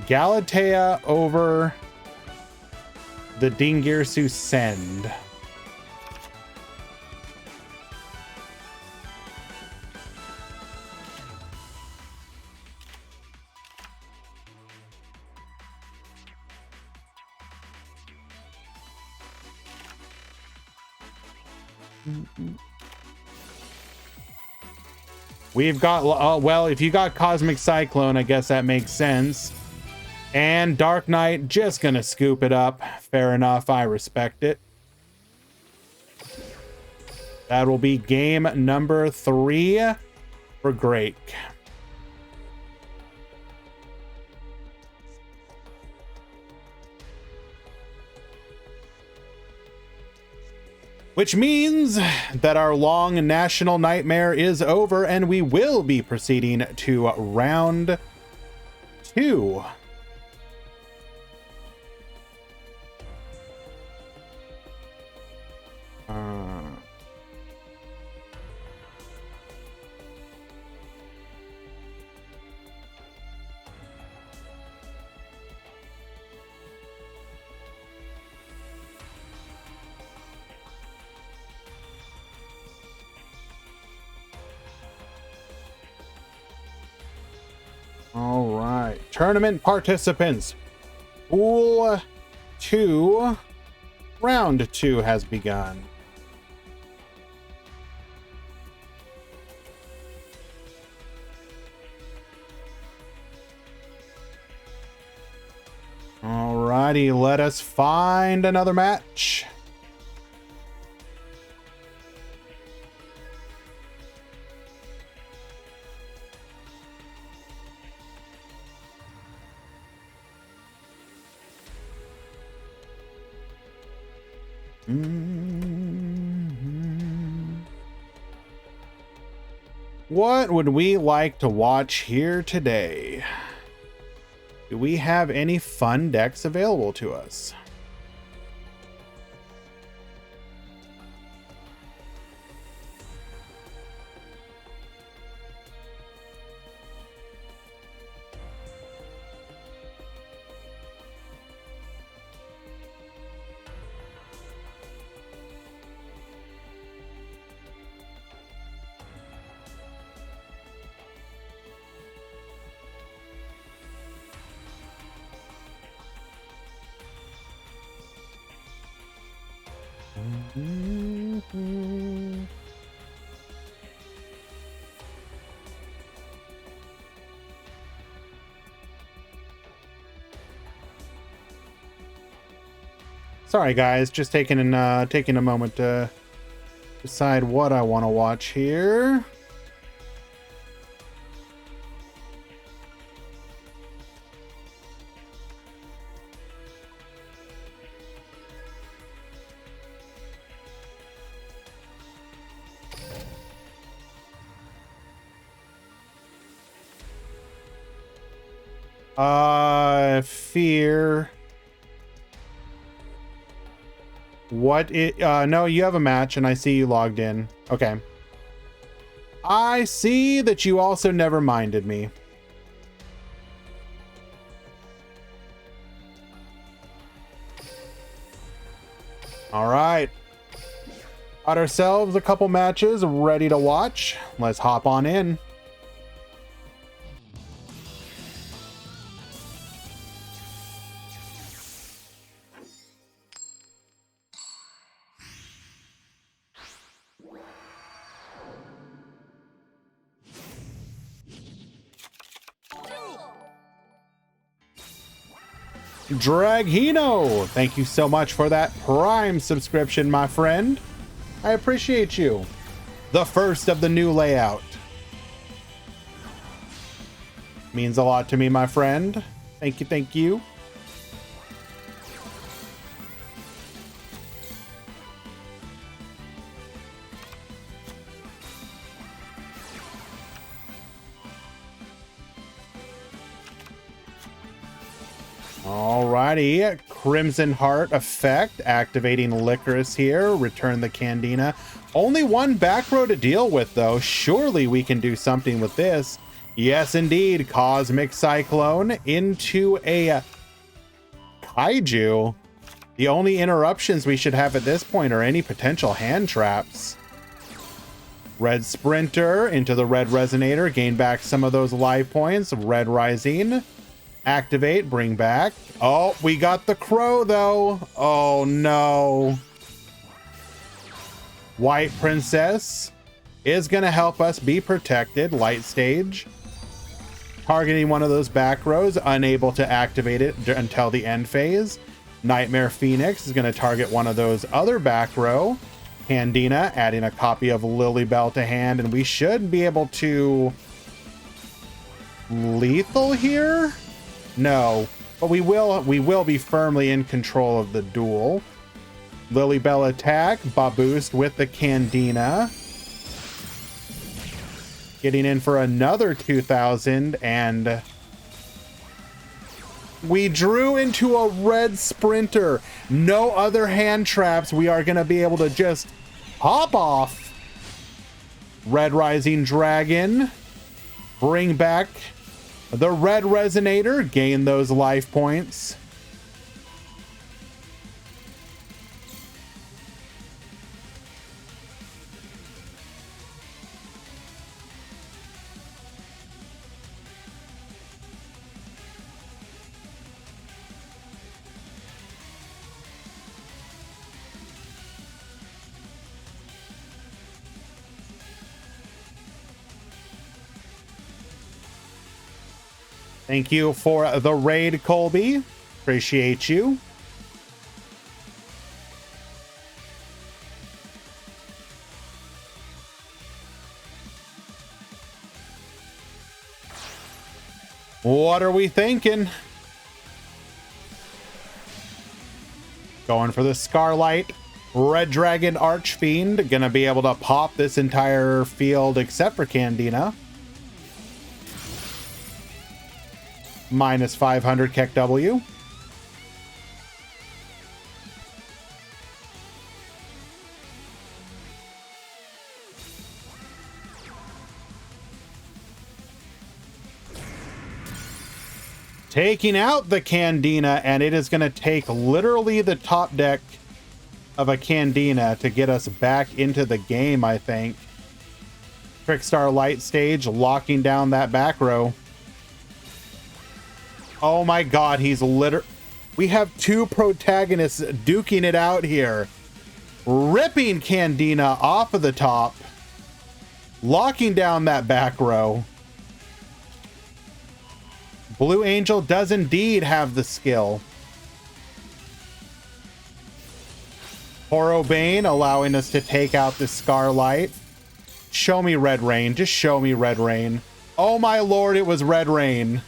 Speaker 1: Galatea over the Dingirsu Send. We've got, well, if you got Cosmic Cyclone, I guess that makes sense. And Dark Knight just gonna scoop it up. Fair enough, I respect it. That will be game number 3 for Grake. Which means that our long national nightmare is over and we will be proceeding to round 2. All right, tournament participants. Pool 2, round 2 has begun. Alrighty, let us find another match. What would we like to watch here today? Do we have any fun decks available to us? Sorry guys, just taking a moment to decide what I want to watch here. Fear. What it, no, you have a match and I see you logged in. Okay. I see that you also never minded me. All right. Got ourselves a couple matches ready to watch. Let's hop on in. Draghino, thank you so much for that Prime subscription, my friend. I appreciate you. The first of the new layout. Means a lot to me, my friend. Thank you, thank you. Alrighty, Crimson Heart effect, activating Licorice here, return the Candina. Only one back row to deal with though. Surely we can do something with this. Yes, indeed, Cosmic Cyclone into a Kaiju. The only interruptions we should have at this point are any potential hand traps. Red Sprinter into the Red Resonator, gain back some of those life points. Red Rising. Activate, bring back. Oh, we got the Crow though. Oh no. White Princess is going to help us be protected. Light Stage. Targeting one of those back rows, unable to activate it until the end phase. Nightmare Phoenix is going to target one of those other back row. Candina, adding a copy of Lilybell to hand, and we should be able to lethal here. No, but we will be firmly in control of the duel. Lilybell attack, Baboost with the Candina. Getting in for another 2,000, and we drew into a Red Sprinter. No other hand traps. We are going to be able to just hop off. Red Rising Dragon. Bring back the Red Resonator, gain those life points. Thank you for the raid, Colby. Appreciate you. What are we thinking? Going for the Scarlight. Red Dragon Archfiend. Gonna be able to pop this entire field except for Candina. Minus 500 Keck W. Taking out the Candina, and it is going to take literally the top deck of a Candina to get us back into the game, I think. Trickstar Light Stage locking down that back row. Oh my god, he's we have two protagonists duking it out here. Ripping Candina off of the top. Locking down that back row. Blue Angel does indeed have the skill. Horobane allowing us to take out the Scarlight. Show me Red Rain. Just show me Red Rain. Oh my lord, it was Red Rain.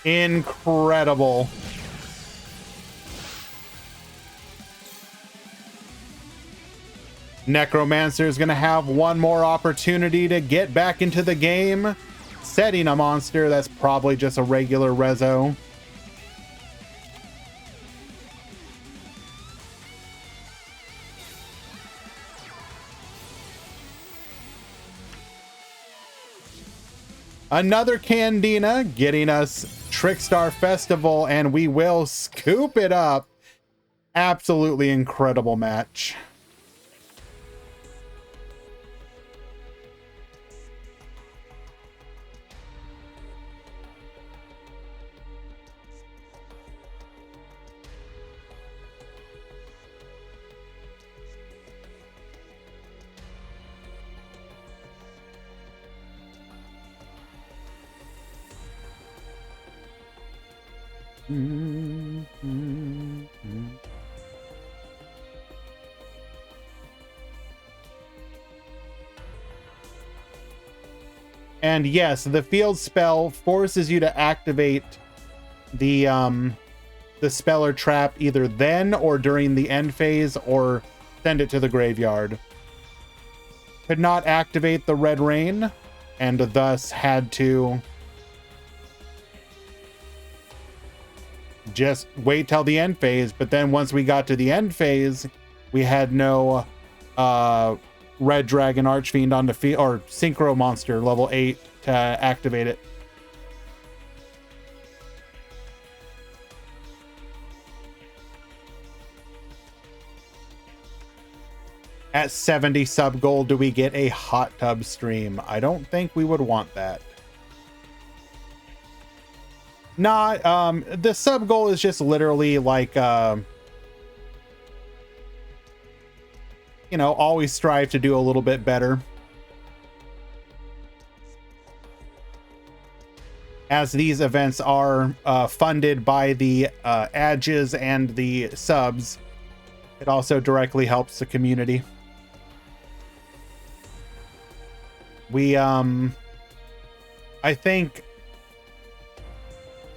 Speaker 1: Incredible. Necromancer is going to have one more opportunity to get back into the game. Setting a monster that's probably just a regular Rezo. Another Candina getting us Trickstar Festival, and we will scoop it up. Absolutely incredible match. And yes, the field spell forces you to activate the speller trap either then or during the end phase, or send it to the graveyard. Could not activate the Red Rain, and thus had to just wait till the end phase. But then once we got to the end phase, we had no Red Dragon Archfiend on the field, or Synchro Monster level 8 to activate it. At 70 sub gold, do we get a hot tub stream? I don't think we would want that. Not, the sub goal is just literally like, you know, always strive to do a little bit better. As these events are funded by the adges and the subs, it also directly helps the community. We, I think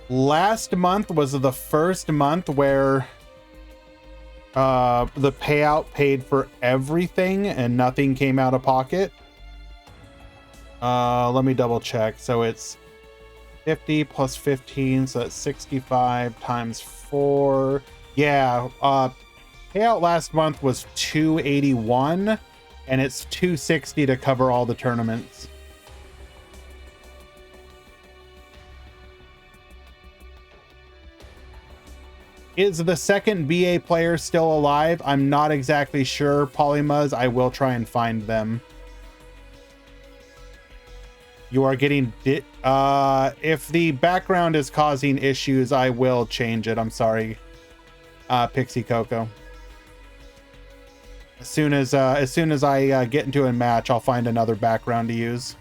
Speaker 1: last month was the first month where the payout paid for everything and nothing came out of pocket. Let me double check. So it's 50 plus 15, so that's 65 times 4. Yeah, payout last month was 281, and it's 260 to cover all the tournaments. Is the second BA player still alive? I'm not exactly sure, Polymuzz. I will try and find them. You are getting... if the background is causing issues, I will change it. I'm sorry, Pixie Coco. As soon as I get into a match, I'll find another background to use.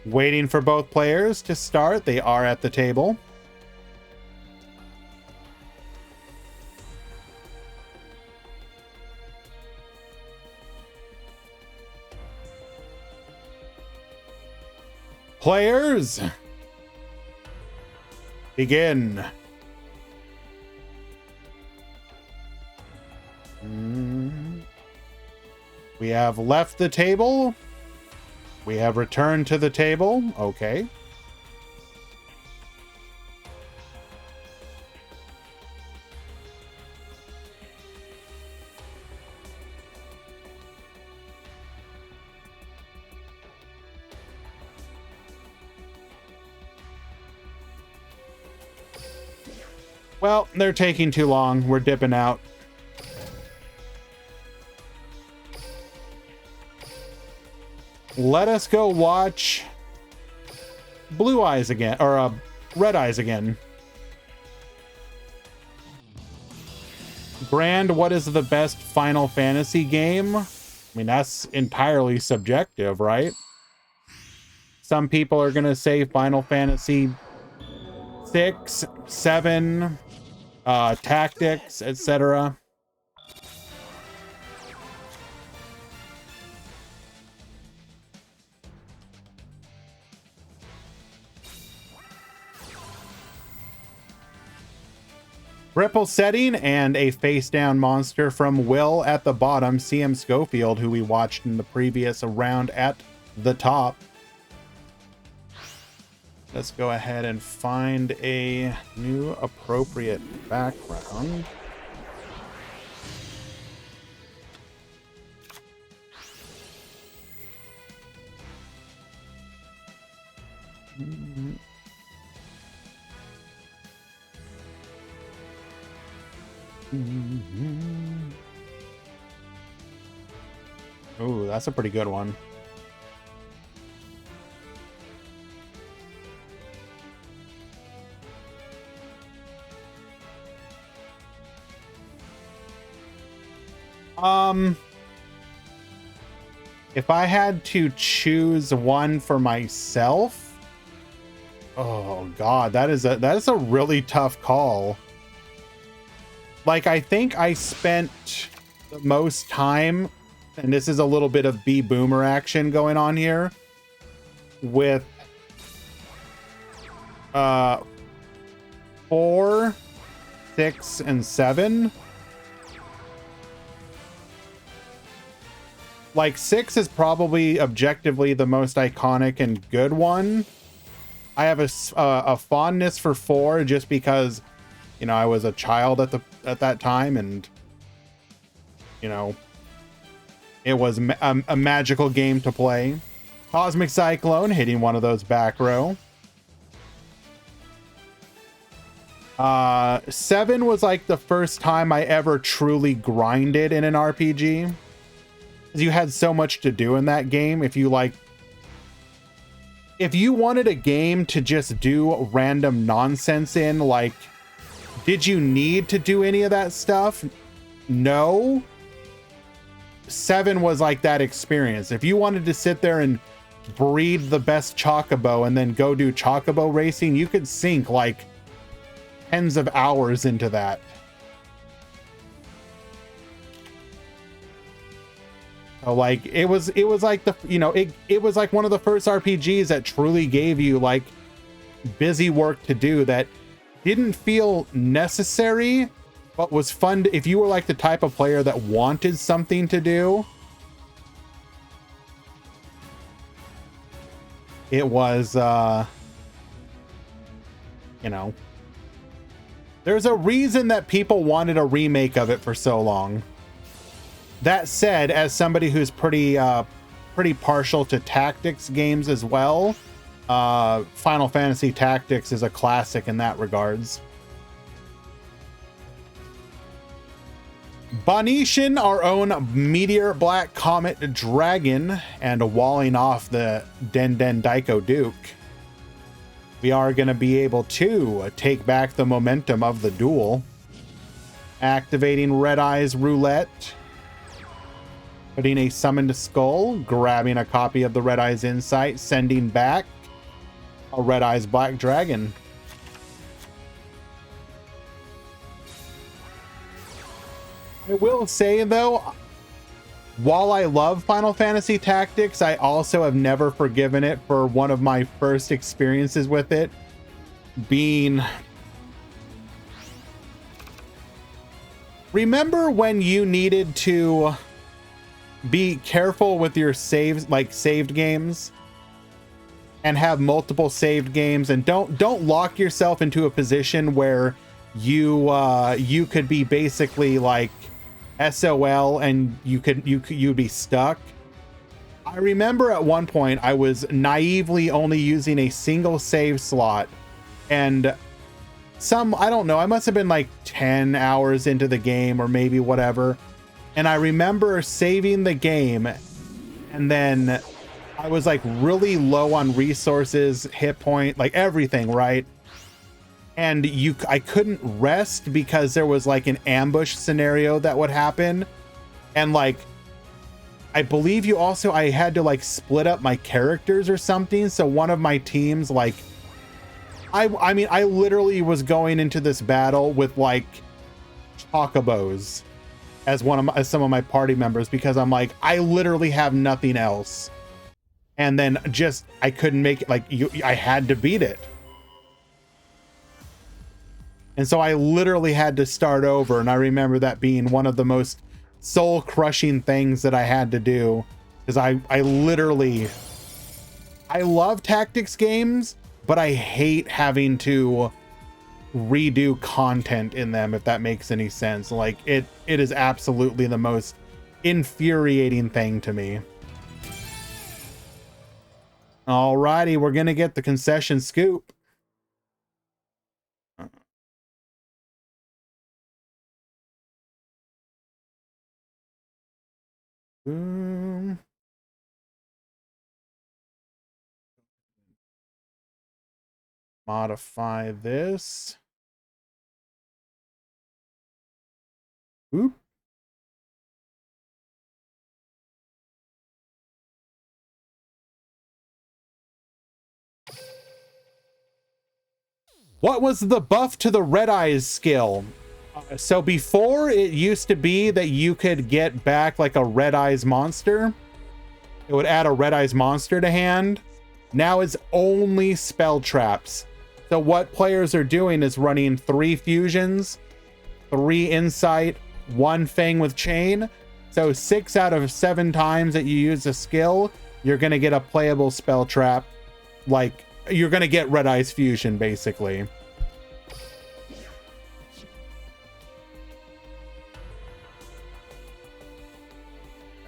Speaker 1: Waiting for both players to start. They are at the table. Players, begin. We have left the table. We have returned to the table. Okay. Well, they're taking too long. We're dipping out. let us go watch Blue Eyes again, or Red Eyes again. Grand, what is the best Final Fantasy game? I mean, that's entirely subjective, right? Some people are going to say Final Fantasy 6, 7, Tactics, etc. Ripple setting and a face down monster from Will at the bottom. CM Schofield, who we watched in the previous round at the top. Let's go ahead and find a new appropriate background. Ooh, that's a pretty good one. If I had to choose one for myself, oh God, that is a really tough call. Like, I think I spent the most time, and this is a little bit of B Boomer action going on here, with 4, 6, and 7. Like, 6 is probably objectively the most iconic and good one. I have a fondness for 4 just because, you know, I was a child at that time, and you know, it was a magical game to play. Cosmic Cyclone hitting one of those back row. 7 was like the first time I ever truly grinded in an RPG. You had so much to do in that game. If you wanted a game to just do random nonsense in, like, did you need to do any of that stuff? No. 7 was like that experience. If you wanted to sit there and breed the best Chocobo and then go do Chocobo racing, you could sink like tens of hours into that. So like it was like the, you know, it was like one of the first RPGs that truly gave you like busy work to do that didn't feel necessary, but was fun if you were like the type of player that wanted something to do. It was, you know, there's a reason that people wanted a remake of it for so long. That said, as somebody who's pretty partial to tactics games as well, Final Fantasy Tactics is a classic in that regards. Bonishin, our own Meteor Black Comet Dragon, and walling off the Den Den Daiko Duke. We are going to be able to take back the momentum of the duel. Activating Red Eyes Roulette. Putting a summoned skull, grabbing a copy of the Red Eyes Insight, sending back a Red Eyes Black Dragon. I will say though, while I love Final Fantasy Tactics, I also have never forgiven it for one of my first experiences with it being... Remember when you needed to be careful with your saves, like saved games, and have multiple saved games, and don't lock yourself into a position where you could be basically like SOL and you'd be stuck. I remember at one point I was naively only using a single save slot, and I don't know, I must have been like 10 hours into the game or maybe whatever. And I remember saving the game and then I was like really low on resources, hit point, like everything, right? And I couldn't rest because there was like an ambush scenario that would happen. And like, I believe I had to like split up my characters or something. So one of my teams, like, I mean, I literally was going into this battle with like chocobos as some of my party members, because I'm like, I literally have nothing else. And then just, I couldn't make it, like, I had to beat it. And so I literally had to start over. And I remember that being one of the most soul crushing things that I had to do, because I literally, I love tactics games, but I hate having to redo content in them, if that makes any sense. Like it is absolutely the most infuriating thing to me. Alrighty, we're gonna get the concession scoop. Modify this. Oop. What was the buff to the Red Eyes skill? So before, it used to be that you could get back like a Red Eyes monster. It would add a Red Eyes monster to hand. Now it's only spell traps. So what players are doing is running 3 fusions, 3 insight, 1 Fang with chain. So 6 out of 7 times that you use a skill, you're going to get a playable spell trap. Like, you're going to get Red Eyes fusion, basically.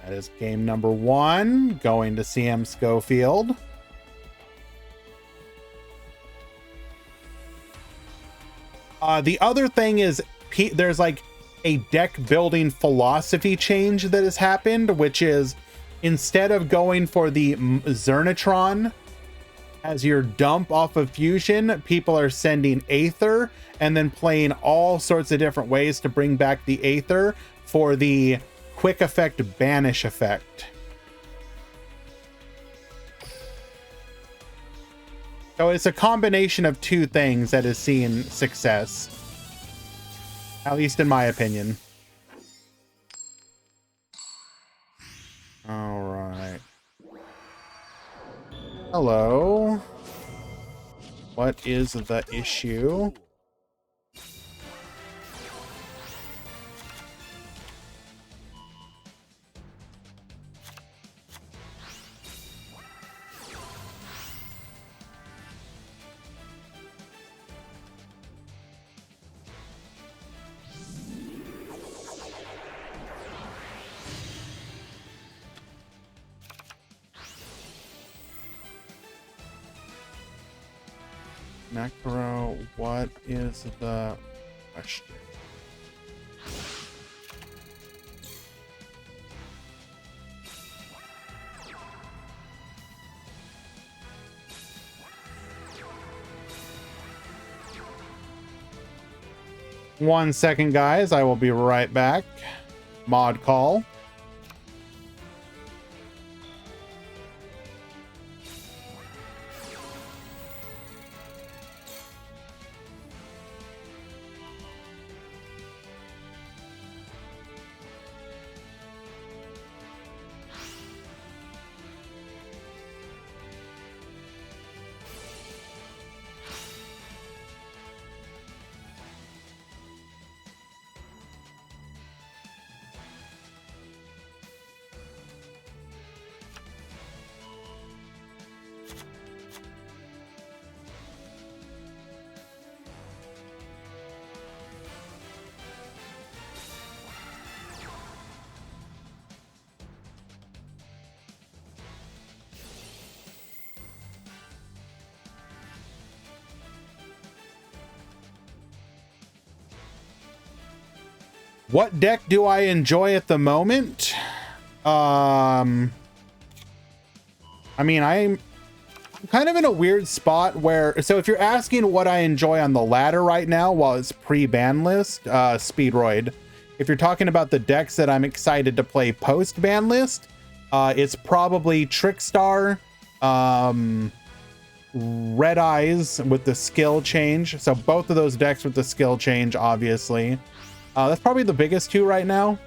Speaker 1: That is game number 1, going to CM Schofield. The other thing is, there's like a deck building philosophy change that has happened, which is instead of going for the Zernatron as your dump off of fusion, people are sending Aether and then playing all sorts of different ways to bring back the Aether for the quick effect banish effect. So it's a combination of 2 things that is seeing success, at least in my opinion. All right. Hello. What is the issue? Necro, what is the question? One second, guys. I will be right back. Mod call. What deck do I enjoy at the moment? I mean, I'm kind of in a weird spot where, so if you're asking what I enjoy on the ladder right now while it's pre-ban list, Speedroid. If you're talking about the decks that I'm excited to play post-ban list, it's probably Trickstar, Red Eyes with the skill change. So both of those decks with the skill change, obviously. That's probably the biggest two right now.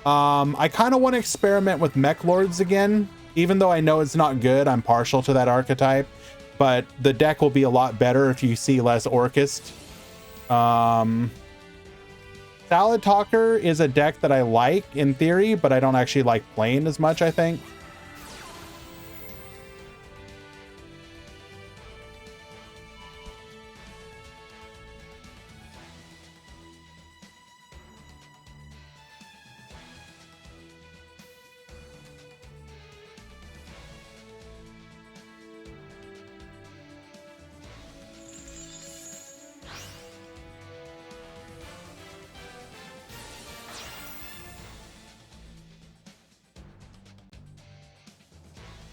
Speaker 1: I kind of want to experiment with Mech Lords again. Even though I know it's not good, I'm partial to that archetype. But the deck will be a lot better if you see less Orchist. Salad Talker is a deck that I like in theory, but I don't actually like playing as much, I think.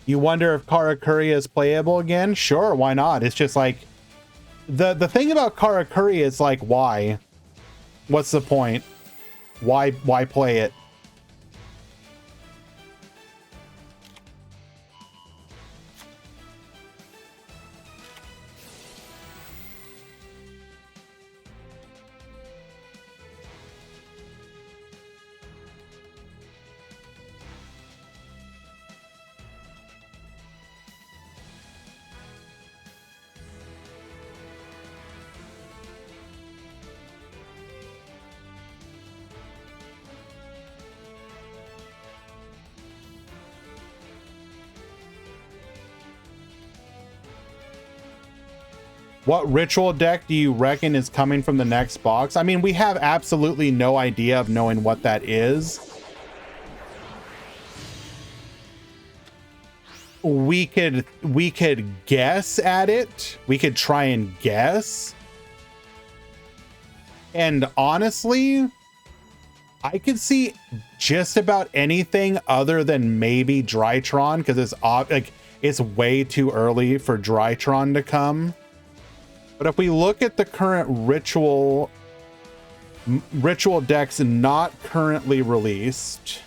Speaker 1: You wonder if Karakuri is playable again? Sure, why not? It's just like the thing about Karakuri is like, why? What's the point? Why play it? What ritual deck do you reckon is coming from the next box? I mean, we have absolutely no idea of knowing what that is. We could guess at it. We could try and guess. And honestly, I could see just about anything other than maybe Drytron, because it's way too early for Drytron to come. But if we look at the current ritual decks not currently released,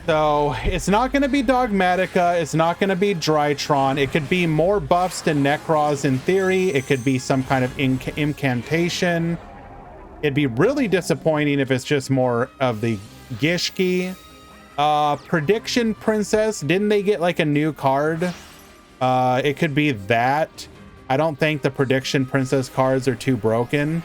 Speaker 1: so it's not going to be Dogmatica. It's not going to be Drytron. It could be more buffs to Nekroz in theory. It could be some kind of incantation. It'd be really disappointing if it's just more of the Gishki. Prediction Princess. Didn't they get like a new card? It could be that. I don't think the Prediction Princess cards are too broken.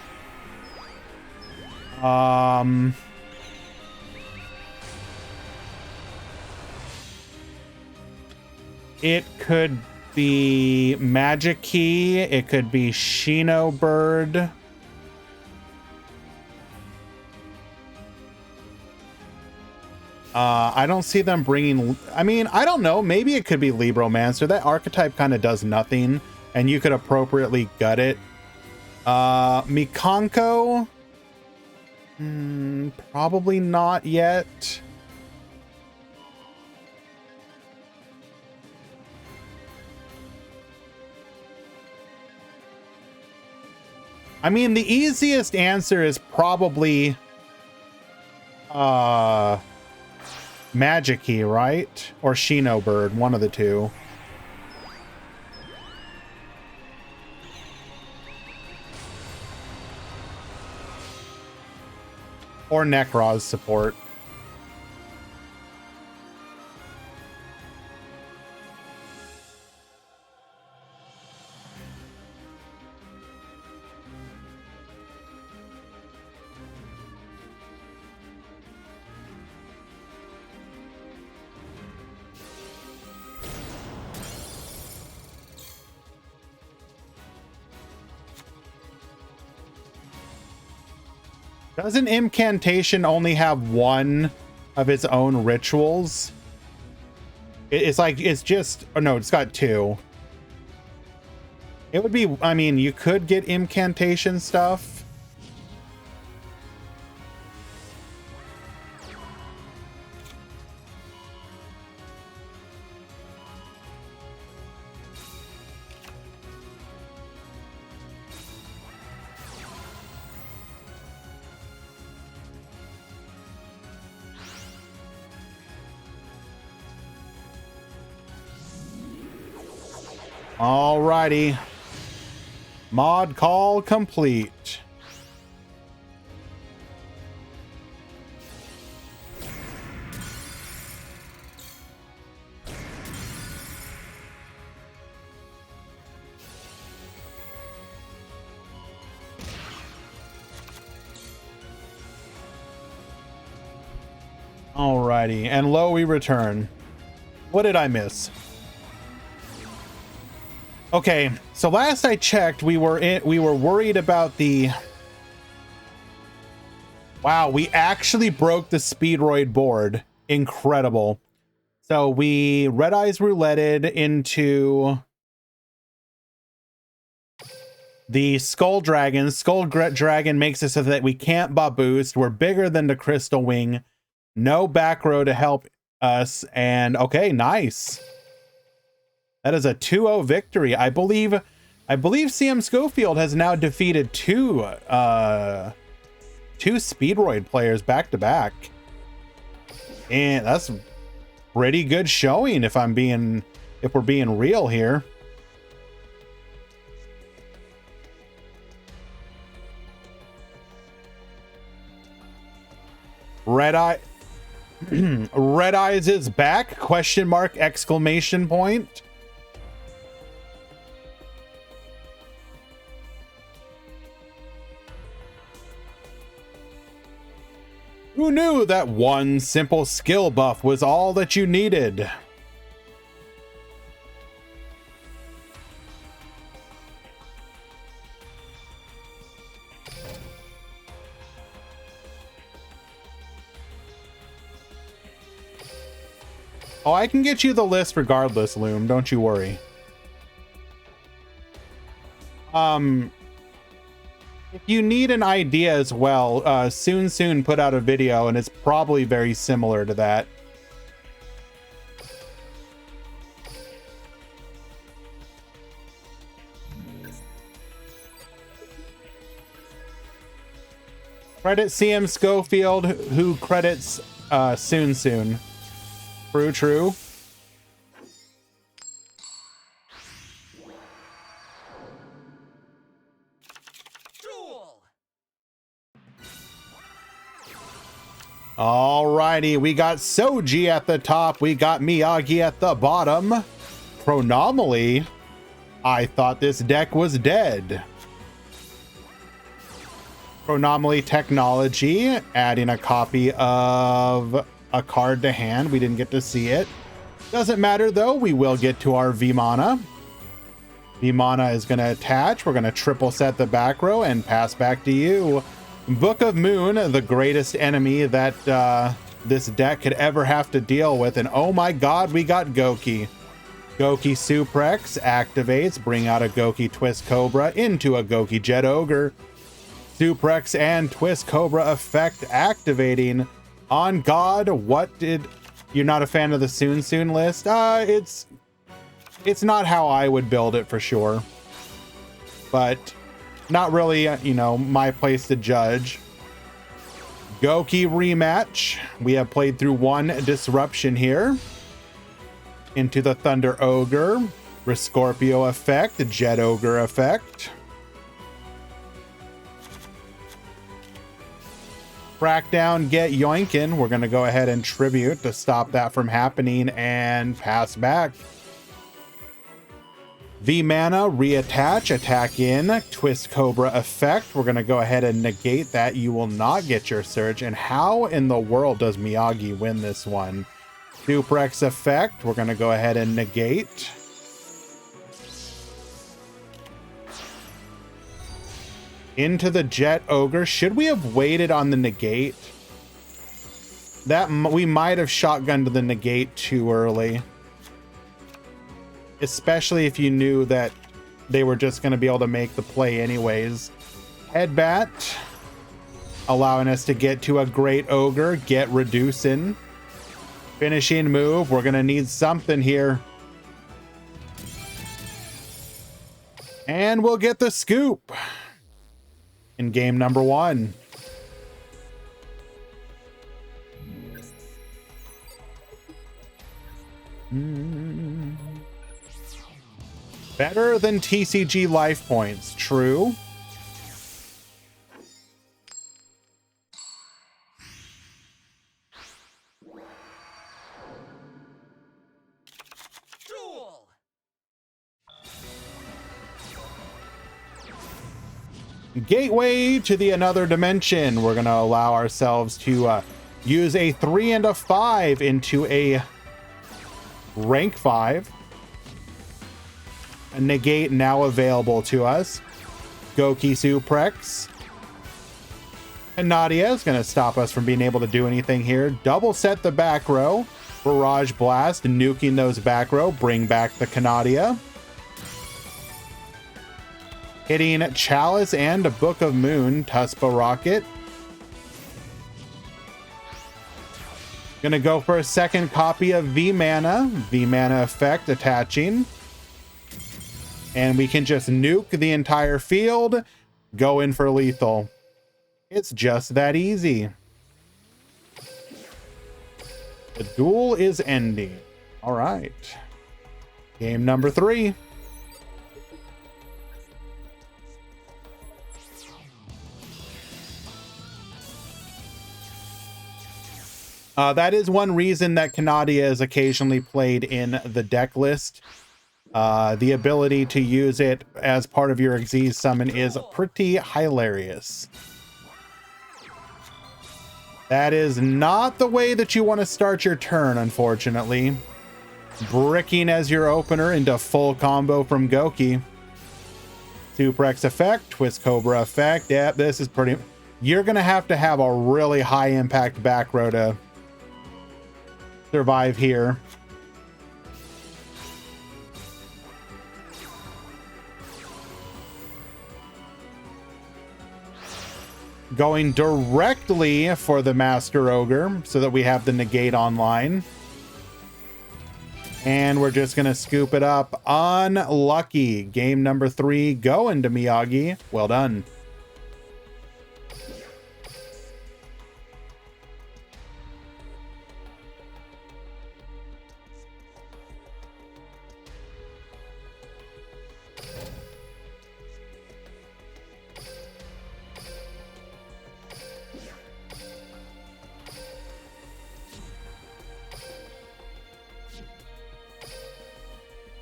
Speaker 1: It could be Magic Key. It could be Shino Bird. I don't see them bringing... I mean, I don't know. Maybe it could be Libromancer. That archetype kind of does nothing, and you could appropriately gut it. Mikanko? Probably not yet. I mean, the easiest answer is probably Magic Key, right? Or Shino Bird, one of the two. Or Nekroz support. Doesn't Incantation only have one of its own rituals? It's like, it's just, oh no, it's got 2. It would be, I mean, you could get incantation stuff. Alrighty. Mod call complete. Alrighty, and lo we return. What did I miss? Okay, so last I checked, we were worried about the... Wow, we actually broke the Speedroid board. Incredible. So we Red Eyes rouletted into the Skull Dragon. Skull Dragon makes it so that we can't boost. We're bigger than the Crystal Wing. No back row to help us. And okay, nice. That is a 2-0 victory. I believe CM Schofield has now defeated two Speedroid players back to back. And that's pretty good showing if we're being real here. Red Eyes is back? Question mark, exclamation point. Who knew that one simple skill buff was all that you needed? Oh, I can get you the list regardless, Loom. Don't you worry. If you need an idea as well, soon put out a video, and it's probably very similar to that. Credit CM Schofield, who credits soon. True. Alrighty, we got Soji at the top, we got Miyagi at the bottom. Chronomaly, I thought this deck was dead. Chronomaly technology, adding a copy of a card to hand. We didn't get to see it. Doesn't matter though, we will get to our V-Mana. V-Mana is going to attach. We're going to triple set the back row and pass back to you. Book of Moon, the greatest enemy that this deck could ever have to deal with. And oh my god, we got Goki. Goki Suprex activates, bring out a Goki Twist Cobra into a Goki Jet Ogre. Suprex and Twist Cobra effect activating. On God, what did... You're not a fan of the soon list? It's not how I would build it for sure. But... not really, you know, my place to judge. Goki rematch. We have played through one disruption here. Into the Thunder Ogre. Rescorpio effect. Jet Ogre effect. Crackdown, get yoinkin'. We're going to go ahead and tribute to stop that from happening and pass back. V-Mana, reattach, attack in, Twist Cobra effect. We're going to go ahead and negate that. You will not get your search. And how in the world does Miyagi win this one? Suprex effect. We're going to go ahead and negate. Into the Jet Ogre. Should we have waited on the negate? That we might have shotgunned the negate too early. especially if you knew that they were just going to be able to make the play anyways. Headbat, allowing us to get to a great ogre, get reducing. Finishing move, we're going to need something here. And we'll get the scoop in game number 1. Better than TCG life points, true.
Speaker 3: Duel!
Speaker 1: Gateway to the another dimension. We're going to allow ourselves to use a 3 and a 5 into a rank 5. A negate now available to us. Goki Suprex. And Nadia is going to stop us from being able to do anything here. Double set the back row. Barrage Blast, nuking those back row. Bring back the Canadia. Hitting Chalice and a Book of Moon. Tuspa Rocket. Gonna go for a second copy of V-Mana. V-Mana effect attaching. And we can just nuke the entire field. Go in for lethal. It's just that easy. The duel is ending. All right. Game number 3. That is one reason that Canadia is occasionally played in the deck list. The ability to use it as part of your Xyz summon is pretty hilarious. That is not the way that you want to start your turn, unfortunately. Bricking as your opener into full combo from Goki. Suprex effect, Twist Cobra effect. Yeah, this is pretty... You're going to have a really high impact back row to survive here. Going directly for the Master Ogre so that we have the negate online. And we're just going to scoop it up. Unlucky. Game number 3 going to Miyagi. Well done.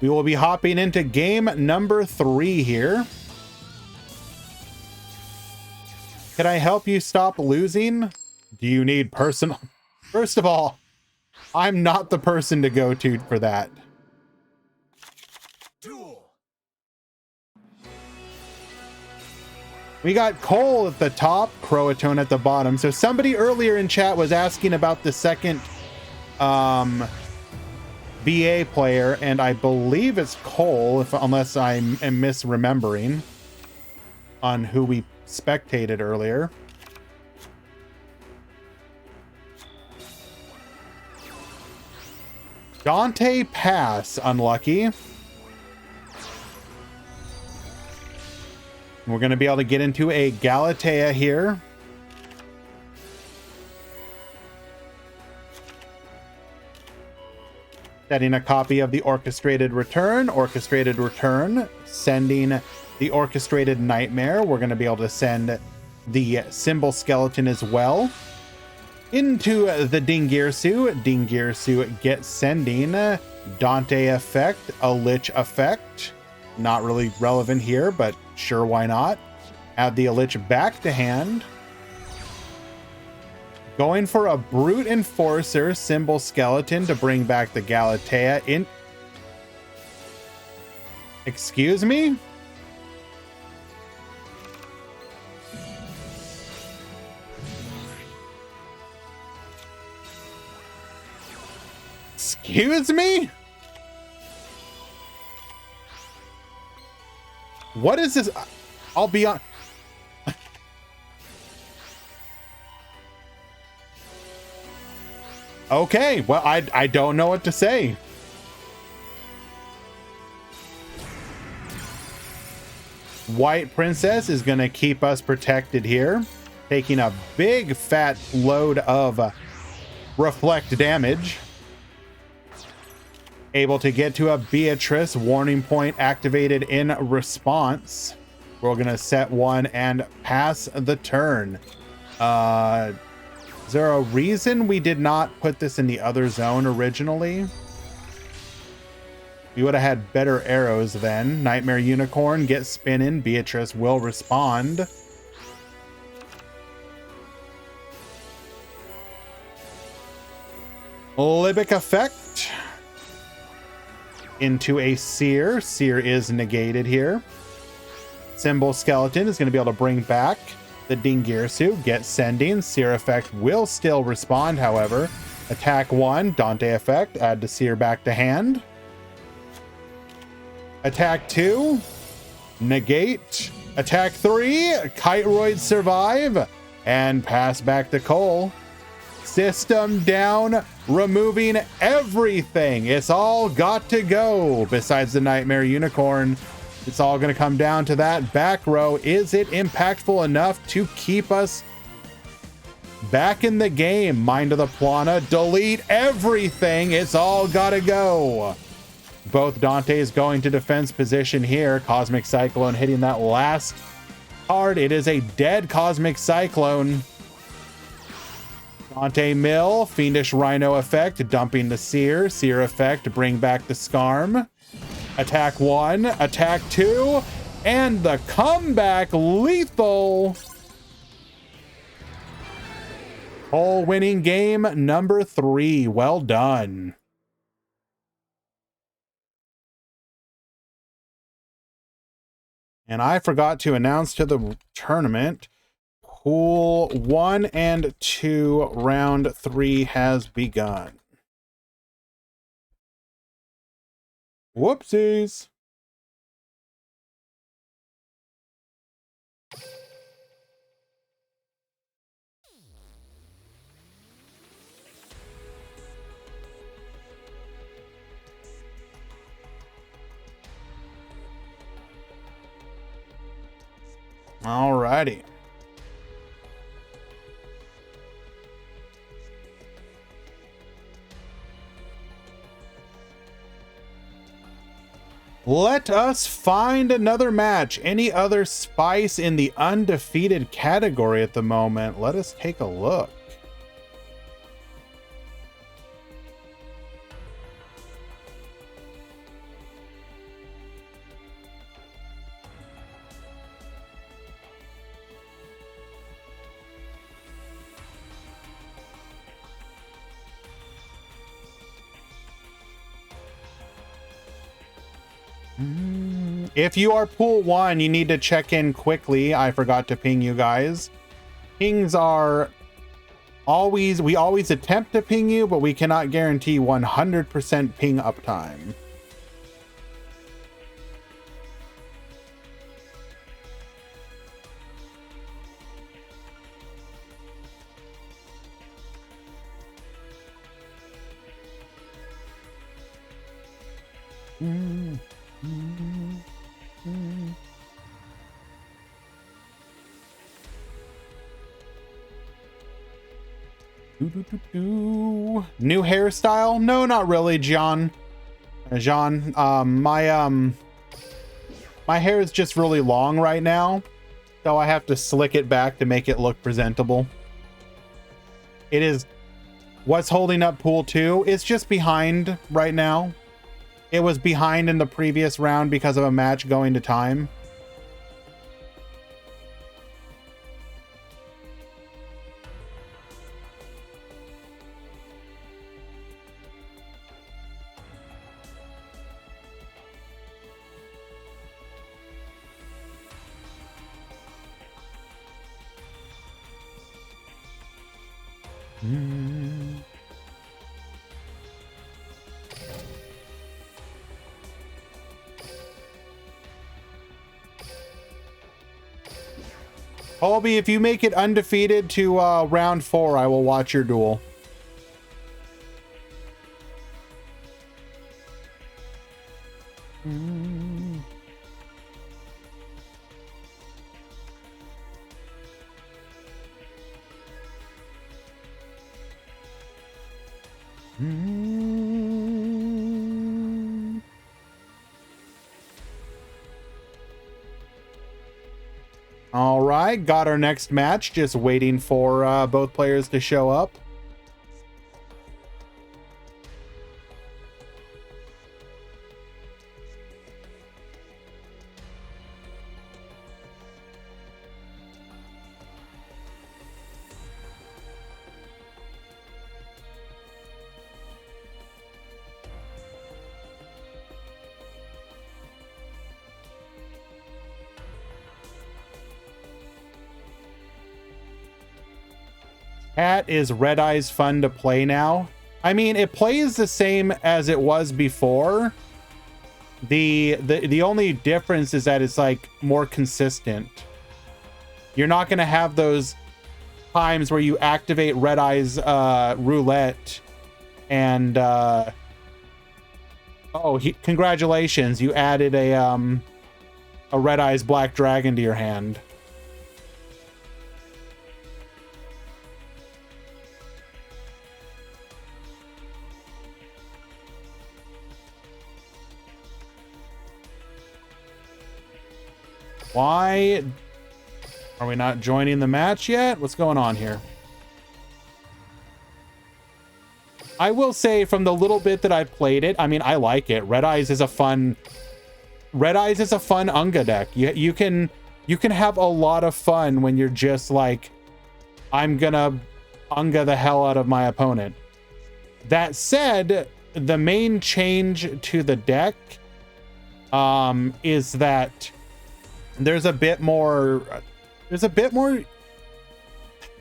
Speaker 1: We will be hopping into game number 3 here. Can I help you stop losing? Do you need personal? First of all, I'm not the person to go to for that.
Speaker 3: Duel!
Speaker 1: We got Cole at the top, Croatone at the bottom. So somebody earlier in chat was asking about the second BA player, and I believe it's Cole, unless I'm misremembering on who we spectated earlier. Dante pass, unlucky. We're going to be able to get into a Galatea here. Setting a copy of the Orchestrated Return. Orchestrated Return, sending the Orchestrated Nightmare. We're going to be able to send the Symbol Skeleton as well. Into the Dingirsu. Dingirsu gets sending Dante effect, a Lich effect. Not really relevant here, but sure, why not? Add the Lich back to hand. Going for a Brute Enforcer, Symbol Skeleton to bring back the Galatea in. Excuse me? Excuse me? What is this? I'll be on. Okay, well, I don't know what to say. White Princess is going to keep us protected here, taking a big fat load of reflect damage. Able to get to a Beatrice, warning point activated in response. We're going to set one and pass the turn. Is there a reason we did not put this in the other zone originally? We would have had better arrows then. Nightmare Unicorn, get spinning. Beatrice will respond. Libic effect into a Seer. Seer is negated here. Symbol Skeleton is going to be able to bring back the Dingirsu. Get sending. Seer effect will still respond, however. Attack 1, Dante effect. Add the Seer back to hand. Attack 2, negate. Attack 3, Kiteroid survive. And pass back to Cole. System down, removing everything. It's all got to go. Besides the Nightmare Unicorn, it's all going to come down to that back row. Is it impactful enough to keep us back in the game? Mind of the Plana, delete everything. It's all got to go. Both Dante's going to defense position here. Cosmic Cyclone hitting that last card. It is a dead Cosmic Cyclone. Dante Mill, Fiendish Rhino effect, dumping the Seer. Seer effect, bring back the Scarm. Attack 1, attack 2, and the comeback lethal. Whole winning game number 3. Well done. And I forgot to announce to the tournament, Pool 1 and 2, round 3 has begun. Whoopsies. Alrighty. Let us find another match. Any other spice in the undefeated category at the moment? Let us take a look. If you are pool 1, you need to check in quickly. I forgot to ping you guys. Pings are always, we always attempt to ping you, but we cannot guarantee 100% ping uptime. New hairstyle? No, not really, John. My hair is just really long right now, so I have to slick it back to make it look presentable. It is what's holding up pool 2. It's just behind right now. It was behind in the previous round because of a match going to time. Colby, if you make it undefeated to round 4, I will watch your duel. All right, got our next match. Just waiting for both players to show up. Cat, is Red Eyes fun to play now? I mean, it plays the same as it was before. The only difference is that it's like more consistent. You're not going to have those times where you activate Red Eyes roulette and congratulations, you added a Red Eyes Black Dragon to your hand. Why are we not joining the match yet? What's going on here? I will say, from the little bit that I played it, I mean, I like it. Red Eyes is a fun Unga deck. You can have a lot of fun when you're just like, I'm gonna Unga the hell out of my opponent. That said, the main change to the deck is that there's a bit more.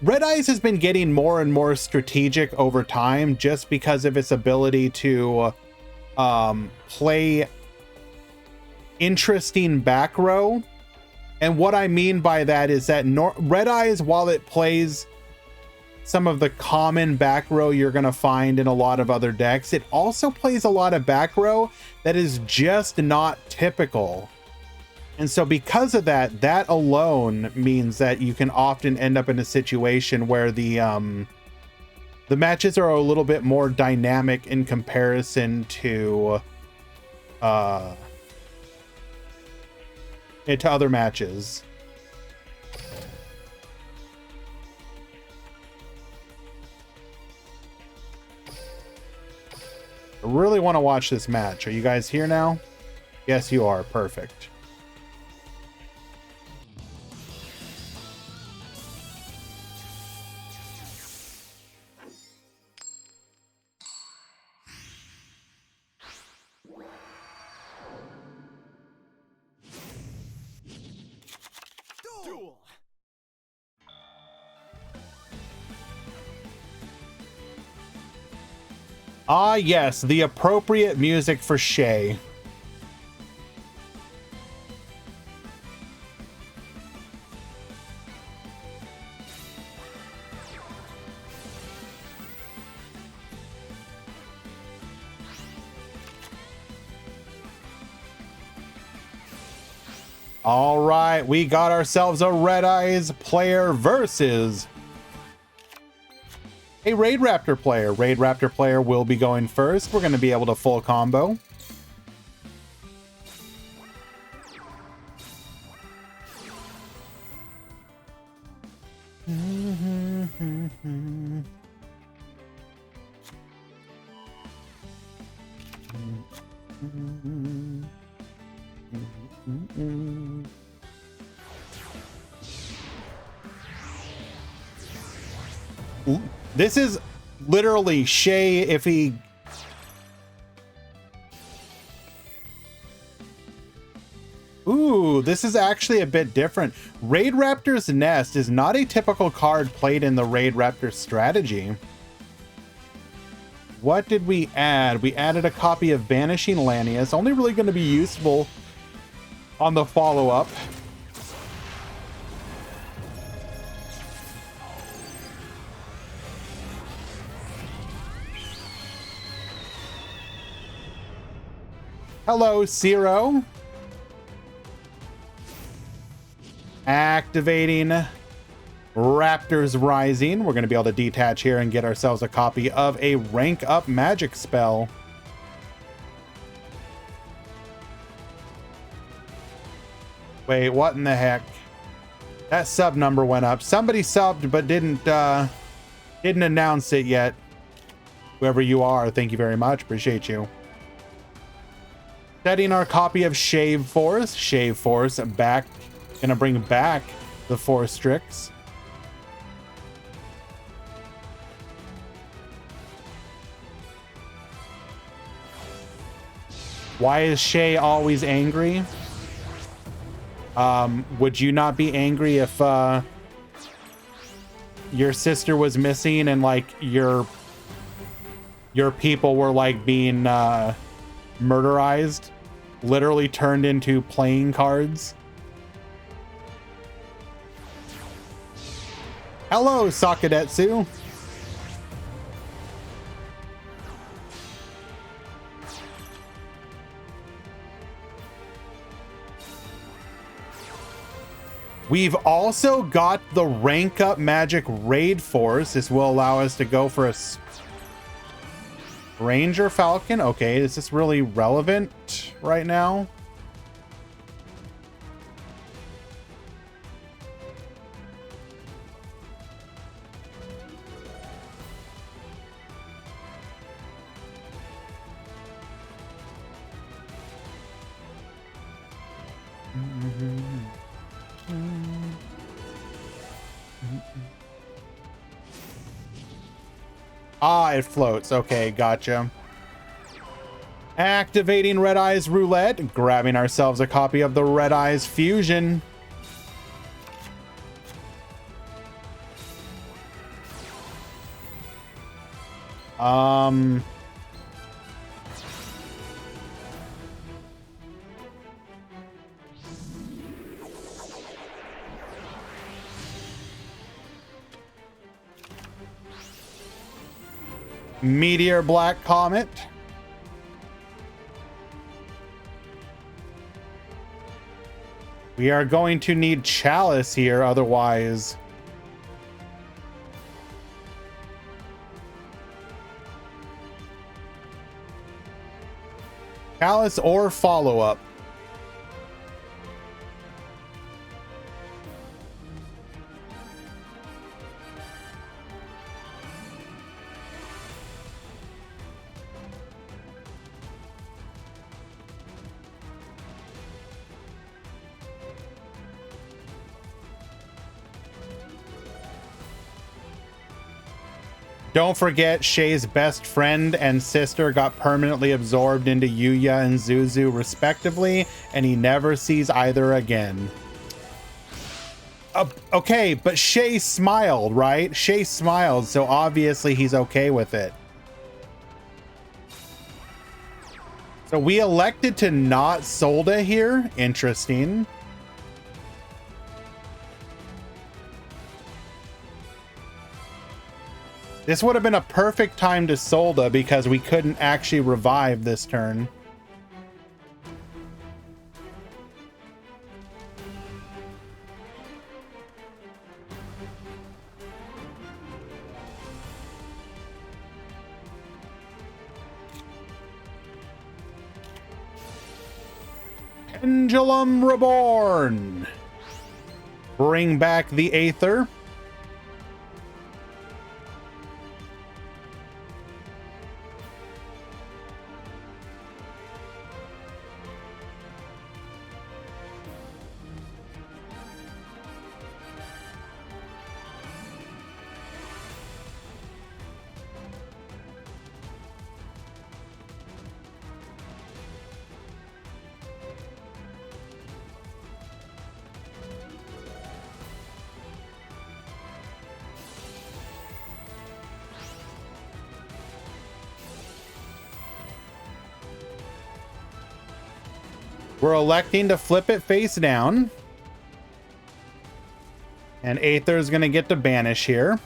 Speaker 1: Red Eyes has been getting more and more strategic over time, just because of its ability to play interesting back row. And what I mean by that is that Red Eyes, while it plays some of the common back row you're going to find in a lot of other decks, it also plays a lot of back row that is just not typical. And so because of that, that alone means that you can often end up in a situation where the matches are a little bit more dynamic in comparison to other matches. I really want to watch this match. Are you guys here now? Yes, you are. Perfect.
Speaker 3: Duel.
Speaker 1: Ah, yes, the appropriate music for Shay. All right, we got ourselves a Red Eyes player versus a Raid Raptor player. Raid Raptor player will be going first. We're going to be able to full combo. Ooh, this is literally Shay if he... Ooh, this is actually a bit different. Raid Raptor's Nest is not a typical card played in the Raid Raptor strategy. What did we add? We added a copy of Banishing Lanius, only really going to be useful on the follow-up. Hello, Zero. Activating Raptors Rising. We're going to be able to detach here and get ourselves a copy of a rank up magic spell. Wait, what in the heck? That sub number went up. Somebody subbed but didn't announce it yet. Whoever you are, thank you very much. Appreciate you. Setting our copy of Shave Force. Shave Force back. Gonna bring back the Force Strix. Why is Shay always angry? Would you not be angry if your sister was missing and like your people were like being murderized, literally turned into playing cards? Hello, Sakadetsu. We've also got the rank up magic raid force. This will allow us to go for a Ranger Falcon. Okay, is this really relevant right now? Ah, it floats. Okay, gotcha. Activating Red Eyes Roulette, grabbing ourselves a copy of the Red Eyes Fusion. Meteor Black Comet. We are going to need Chalice here, otherwise. Chalice or follow-up. Don't forget, Shay's best friend and sister got permanently absorbed into Yuya and Zuzu, respectively, and he never sees either again. Okay, but Shay smiled, right? Shay smiled, so obviously he's okay with it. So we elected to not Solda here. Interesting. This would have been a perfect time to Solda because we couldn't actually revive this turn. Pendulum Reborn. Bring back the Aether. We're electing to flip it face down. And Aether is going to get to banish here.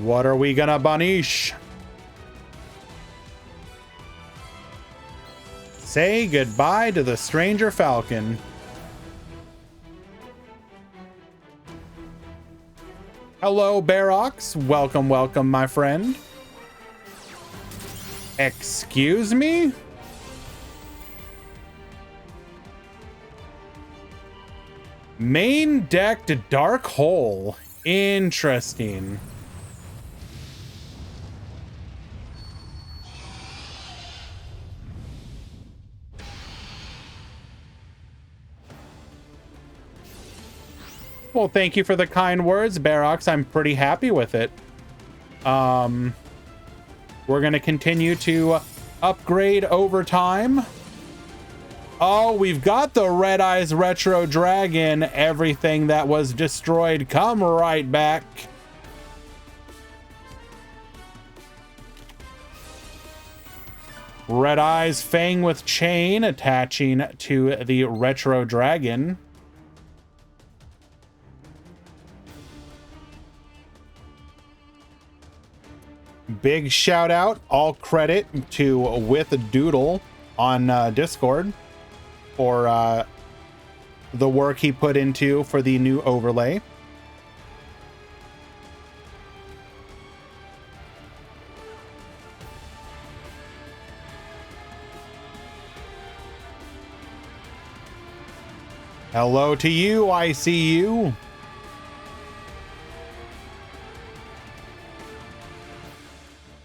Speaker 1: What are we gonna banish? Say goodbye to the Stranger Falcon. Hello, Barox. Welcome, welcome, my friend. Excuse me? Main decked Dark Hole. Interesting. Well, thank you for the kind words, Barox. I'm pretty happy with it. We're going to continue to upgrade over time. Oh, we've got the Red Eyes Retro Dragon. Everything that was destroyed, come right back. Red Eyes Fang with Chain attaching to the Retro Dragon. Big shout out, all credit to With Doodle on Discord for the work he put into for the new overlay. Hello to you, I see you.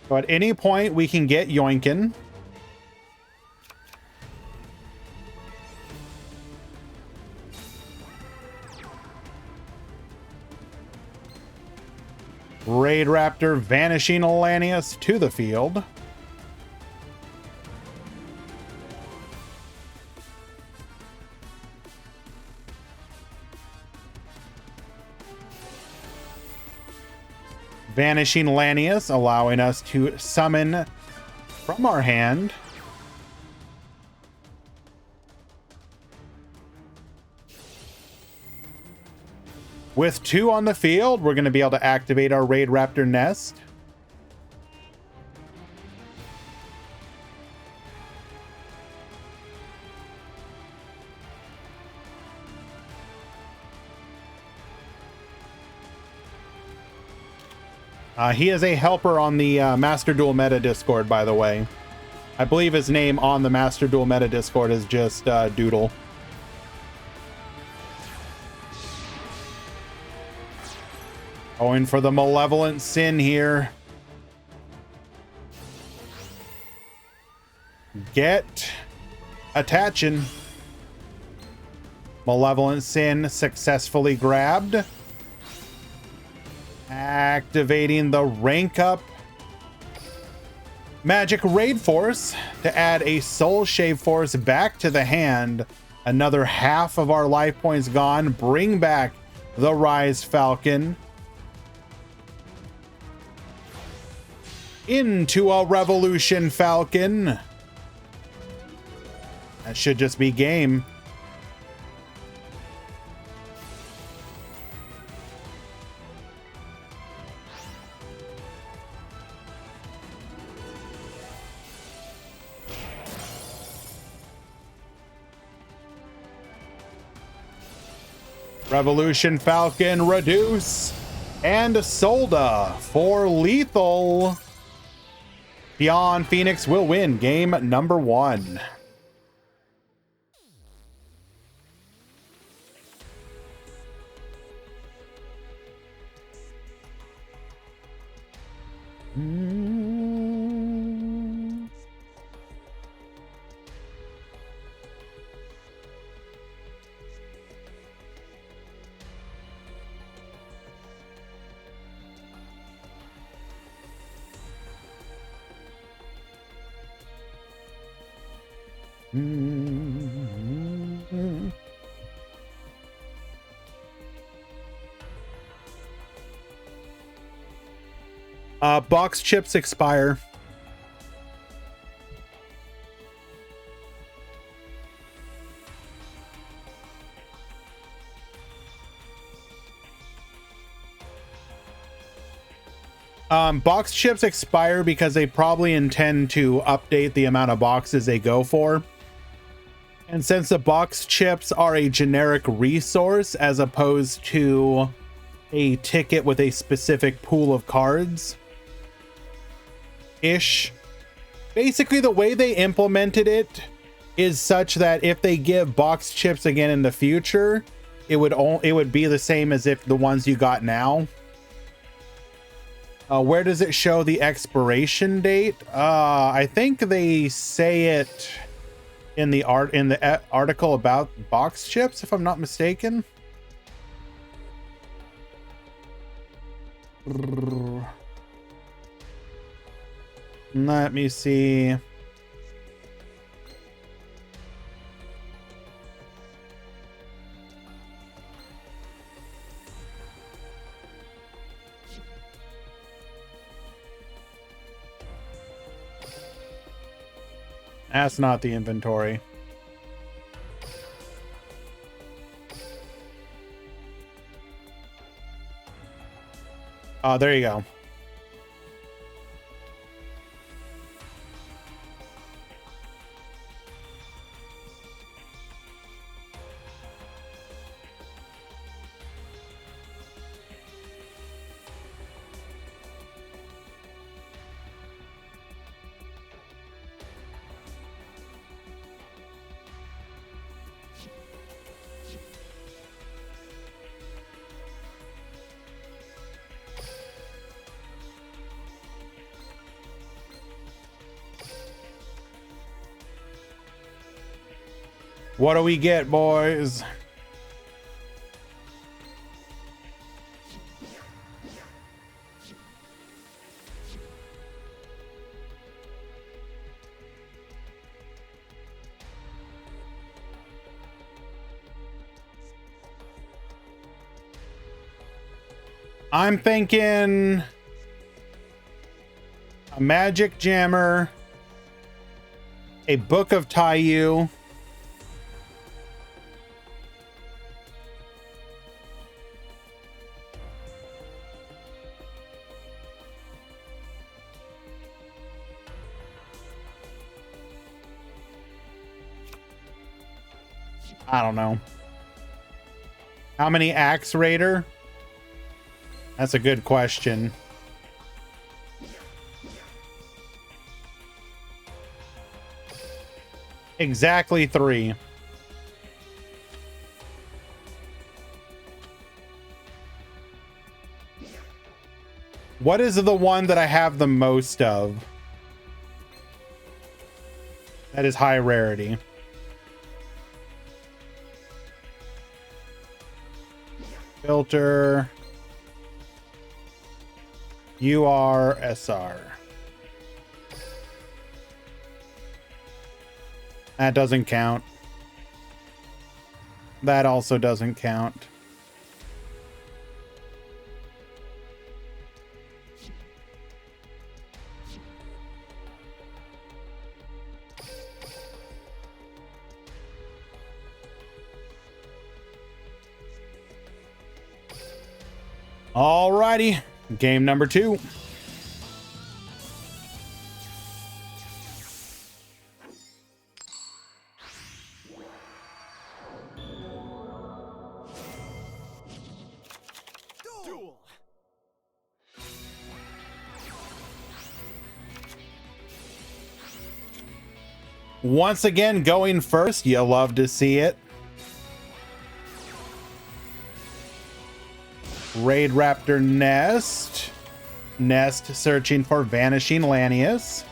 Speaker 1: So at any point we can get Yoinkin. Raid Raptor vanishing Alanius to the field. Vanishing Lanius, allowing us to summon from our hand. With 2 on the field, we're going to be able to activate our Raid Raptor Nest. He is a helper on the Master Duel Meta Discord, by the way. I believe his name on the Master Duel Meta Discord is just Doodle. Going for the Malevolent Sin here. Get attaching. Malevolent Sin successfully grabbed. Activating the rank up Magic Raid Force to add a Soul Shave Force back to the hand. Another half of our life points gone. Bring back the Rise Falcon. Into a Revolution Falcon. That should just be game. Revolution Falcon reduce and Solda for lethal. Beyond Phoenix will win game number 1. Box chips expire. Box chips expire because they probably intend to update the amount of boxes they go for. And since the box chips are a generic resource as opposed to a ticket with a specific pool of cards, basically the way they implemented it is such that if they give box chips again in the future, it would be the same as if the ones you got now. Where does it show the expiration date? I think they say it in the article about box chips, if I'm not mistaken. Let me see. That's not the inventory. Oh, there you go. What do we get, boys? I'm thinking a magic jammer, a book of Taiyu, I don't know. How many Axe Raider? That's a good question. Exactly 3. What is the one that I have the most of? That is high rarity. Filter. URSR. That doesn't count. That also doesn't count. Alrighty, game number 2.
Speaker 3: Duel.
Speaker 1: Once again, going first. You love to see it. Raid Raptor Nest. Nest searching for Vanishing Lanius.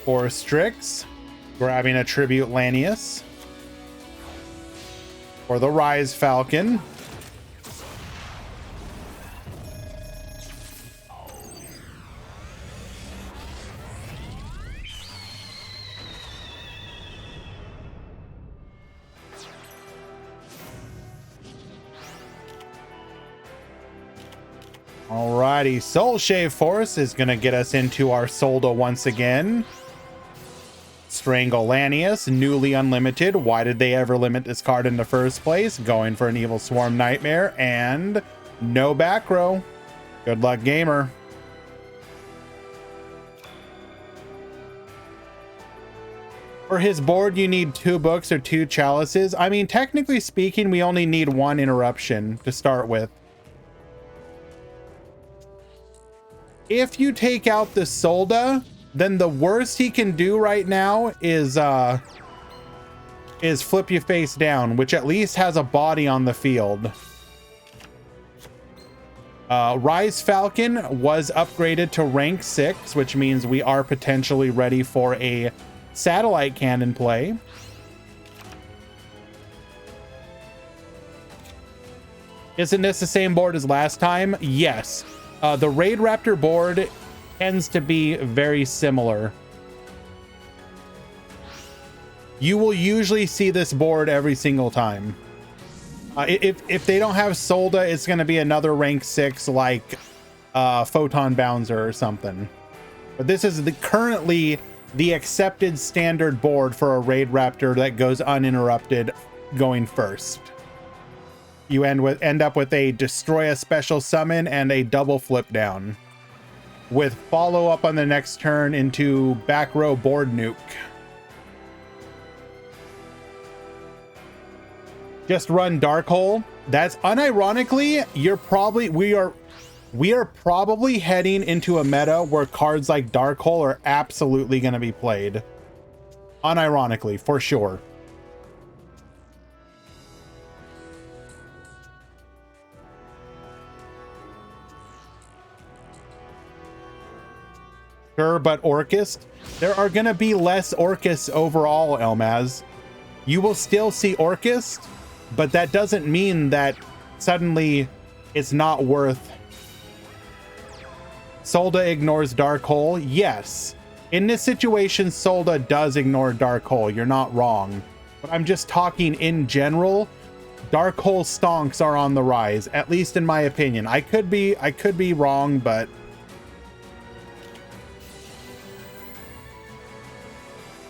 Speaker 1: For Strix, grabbing a Tribute Lanius. For the Rise Falcon. Alrighty, Soul Shave Force is going to get us into our Solda once again. Strangle Lanius, newly unlimited. Why did they ever limit this card in the first place? Going for an Evil Swarm Nightmare, and no back row. Good luck, gamer. For his board, you need 2 books or 2 chalices. I mean, technically speaking, we only need 1 interruption to start with. If you take out the Solda, then the worst he can do right now is flip you face down, which at least has a body on the field. Rise Falcon was upgraded to rank 6, which means we are potentially ready for a satellite cannon play. Isn't this the same board as last time? Yes. The Raid Raptor board tends to be very similar. You will usually see this board every single time. If they don't have Solda, it's going to be another rank 6 like Photon Bouncer or something. But this is currently the accepted standard board for a Raid Raptor that goes uninterrupted going first. You end up with a destroy a special summon and a double flip down, with follow up on the next turn into back row board nuke. Just run Dark Hole. That's unironically, we are probably heading into a meta where cards like Dark Hole are absolutely going to be played. Unironically, for sure. Sure, but Orcust, there are going to be less Orcusts overall, Elmaz. You will still see Orcust, but that doesn't mean that suddenly it's not worth. Solda ignores Dark Hole. Yes, in this situation, Solda does ignore Dark Hole. You're not wrong, but I'm just talking in general. Dark Hole stonks are on the rise, at least in my opinion. I could be wrong, but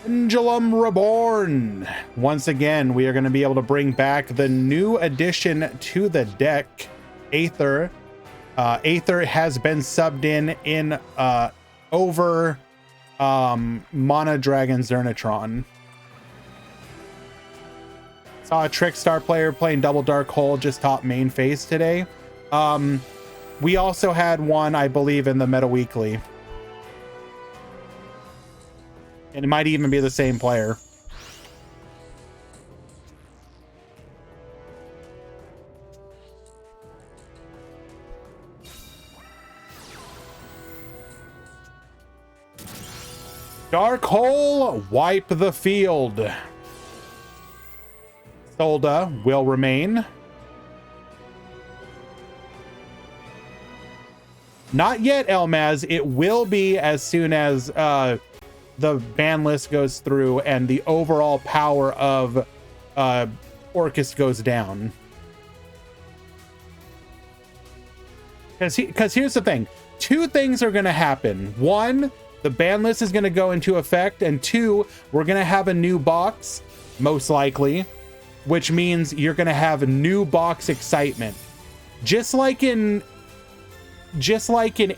Speaker 1: Pendulum Reborn. Once again, we are going to be able to bring back the new addition to the deck, Aether. Aether has been subbed in over Mana Dragon Zernatron. Saw a Trickstar player playing Double Dark Hole just top main phase today. We also had one, I believe, in the Meta Weekly. And it might even be the same player. Dark Hole, wipe the field. Solda will remain. Not yet, Elmaz. It will be as soon as the ban list goes through and the overall power of Orcust goes down. Because here's the thing. 2 things are going to happen. 1, the ban list is going to go into effect, and 2, we're going to have a new box, most likely, which means you're going to have new box excitement. Just like in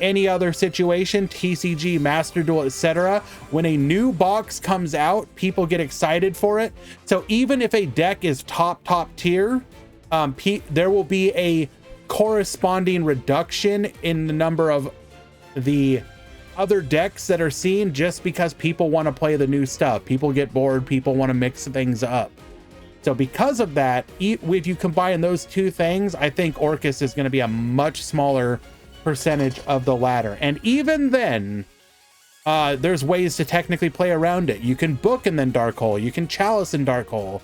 Speaker 1: any other situation, TCG, Master Duel, etc., when a new box comes out, people get excited for it. So even if a deck is top tier, there will be a corresponding reduction in the number of the other decks that are seen, just because people want to play the new stuff. People get bored. People want to mix things up. So because of that, if you combine those 2 things, I think Orcust is going to be a much smaller percentage of the latter. And even then, there's ways to technically play around it. You can book and then Dark Hole. You can chalice in Dark Hole.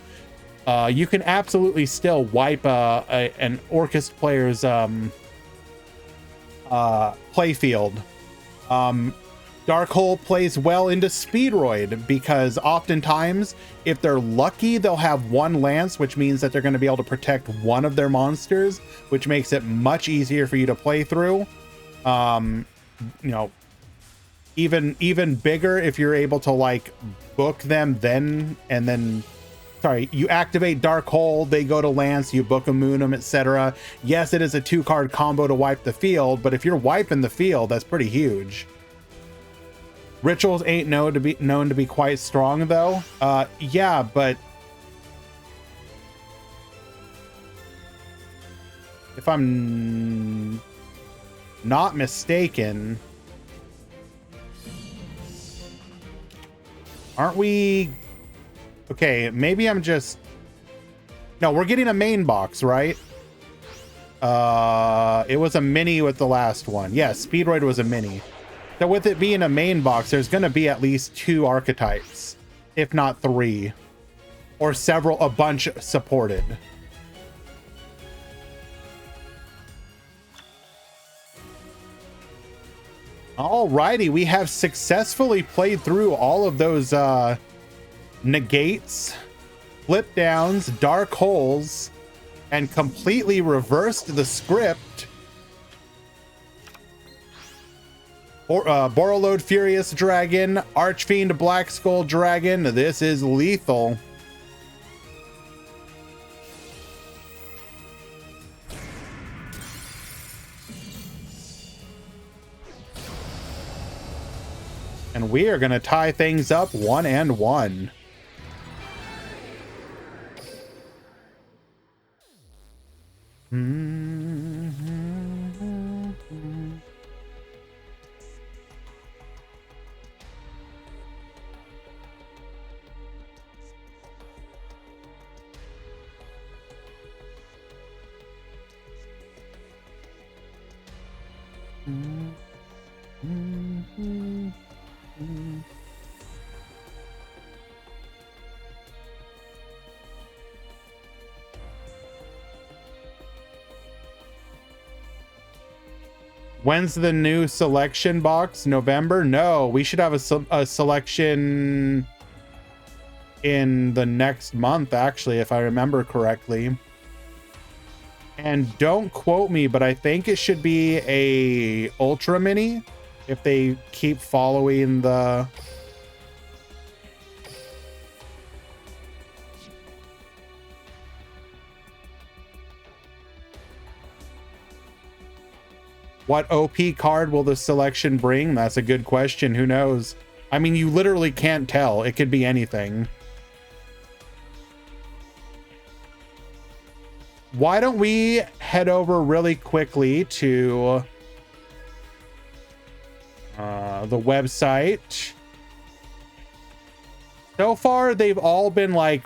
Speaker 1: You can absolutely still wipe an Orcust player's playfield. Dark Hole plays well into Speedroid, because oftentimes, if they're lucky, they'll have 1 lance, which means that they're going to be able to protect one of their monsters, which makes it much easier for you to play through. You know, even bigger if you're able to like book them then, and then sorry, you activate Dark Hole, they go to Lance, you book a Moonum, etc. Yes, it is a 2-card combo to wipe the field, but if you're wiping the field, that's pretty huge. Rituals ain't known to be quite strong though. Yeah, but if I'm not mistaken, aren't we? Okay, maybe I'm just... No, we're getting a main box, right? It was a mini with the last one. Yes, Speedroid was a mini. So with it being a main box, there's going to be at least 2 archetypes, if not 3, or a bunch supported. Alrighty, we have successfully played through all of those negates, flip downs, dark holes, and completely reversed the script. Borreload Furious Dragon, Archfiend Black Skull Dragon. This is lethal. And we are going to tie things up 1-1. When's the new selection box? November? No, we should have a selection in the next month, actually, if I remember correctly. And don't quote me, but I think it should be a Ultra Mini if they keep following the... What OP card will the selection bring? That's a good question. Who knows? I mean, you literally can't tell. It could be anything. Why don't we head over really quickly to the website. So far, they've all been like...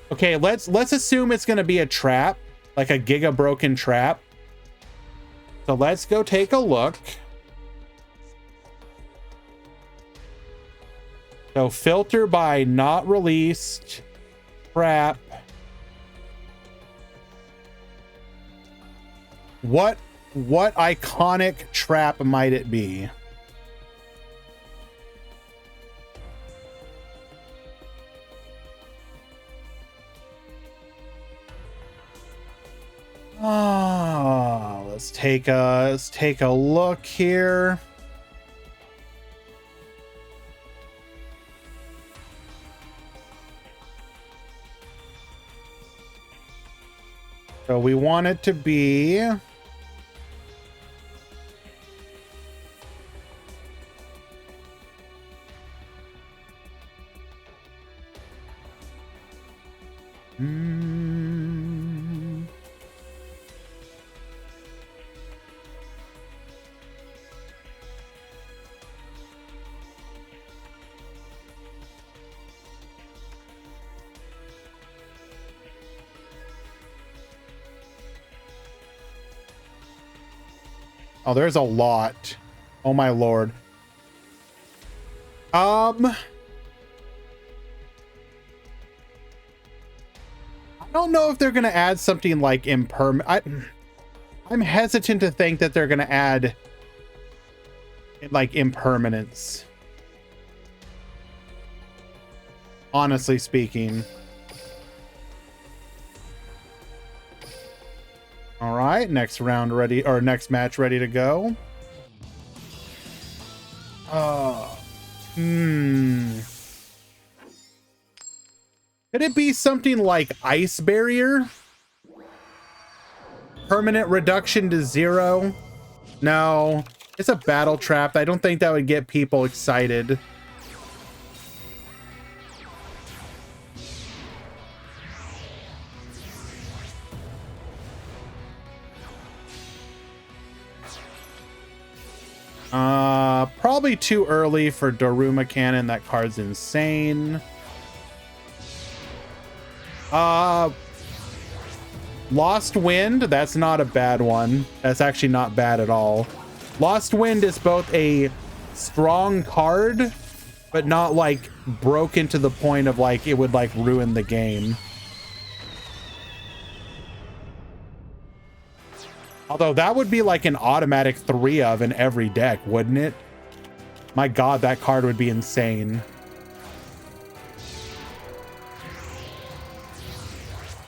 Speaker 1: Okay, let's assume it's going to be a trap, like a Giga Broken trap. So let's go take a look. So filter by not released, trap. What iconic trap might it be? Let's take a look here. So we want it to be oh, there's a lot. Oh my lord. I don't know if they're going to add something like I'm hesitant to think that they're going to add like impermanence. Honestly speaking. All right, next round ready, or next match ready to go. Could it be something like Ice Barrier? Permanent reduction to 0? No, it's a battle trap. I don't think that would get people excited. Probably too early for Daruma Cannon. That card's insane. Lost Wind, that's not a bad one. That's actually not bad at all. Lost Wind is both a strong card, but not like broken to the point of like it would like ruin the game. Although that would be like an automatic 3 of in every deck, wouldn't it? My God, that card would be insane.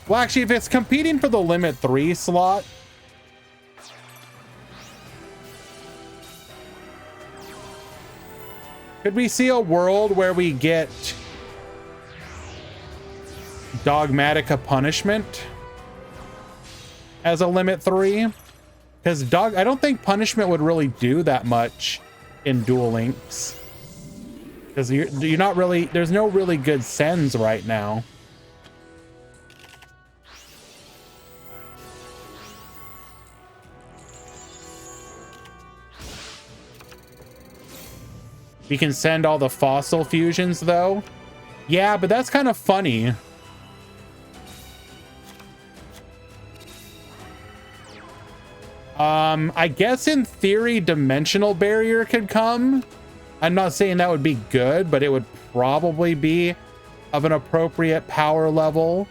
Speaker 1: Well, actually, if it's competing for the limit 3 slot, could we see a world where we get Dogmatica Punishment as a limit 3? Because I don't think Punishment would really do that much in Duel Links. Because you're not really, there's no really good sends right now. We can send all the fossil fusions though. Yeah, but that's kind of funny. I guess in theory, Dimensional Barrier could come. I'm not saying that would be good, but it would probably be of an appropriate power level.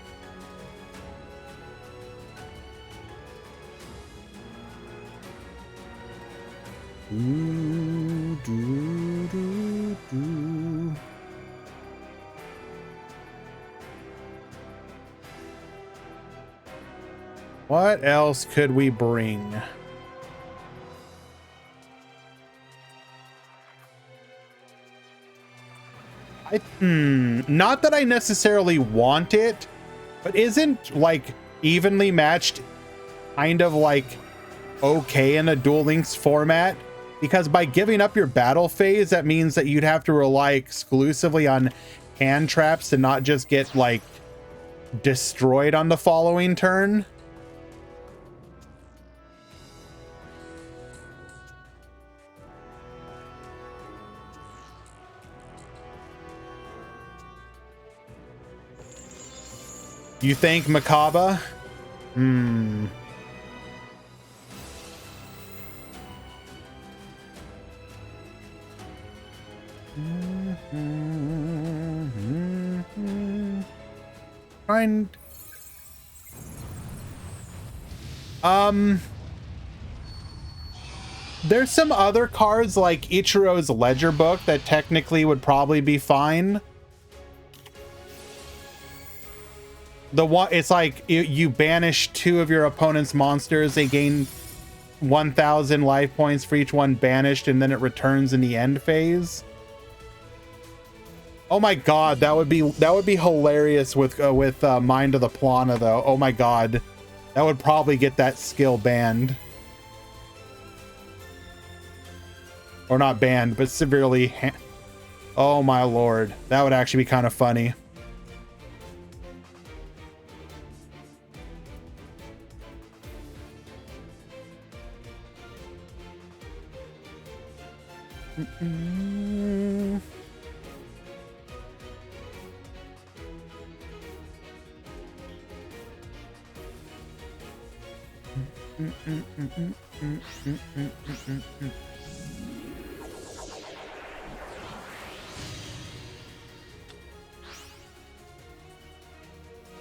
Speaker 1: What else could we bring? Not that I necessarily want it, but isn't like evenly matched kind of like okay in a Duel Links format? Because by giving up your battle phase, that means that you'd have to rely exclusively on hand traps to not just get like destroyed on the following turn. You think Makaba? Find. There's some other cards like Ichiro's Ledger Book that technically would probably be fine. The one, it's like you banish 2 of your opponent's monsters. They gain 1,000 life points for each one banished, and then it returns in the end phase. Oh my God, that would be hilarious with Mind of the Plana though. Oh my God, that would probably get that skill banned, or not banned, but severely. Oh my Lord, that would actually be kind of funny.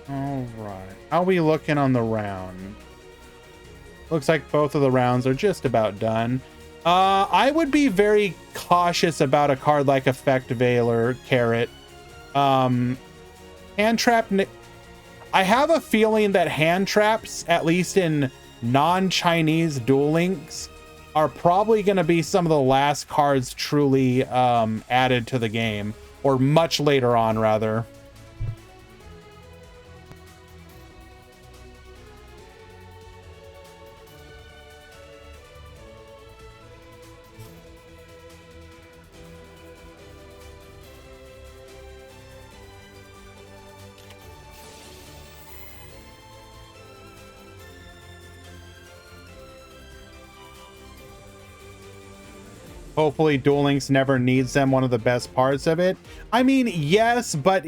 Speaker 1: All right, how are we looking on the round? Looks like both of the rounds are just about done. I would be very cautious about a card like Effect Veiler Carrot. Hand Trap. I have a feeling that hand traps, at least in non-Chinese Duel Links, are probably going to be some of the last cards truly added to the game, or much later on, rather. Hopefully Duel Links never needs them, one of the best parts of it. I mean, yes, but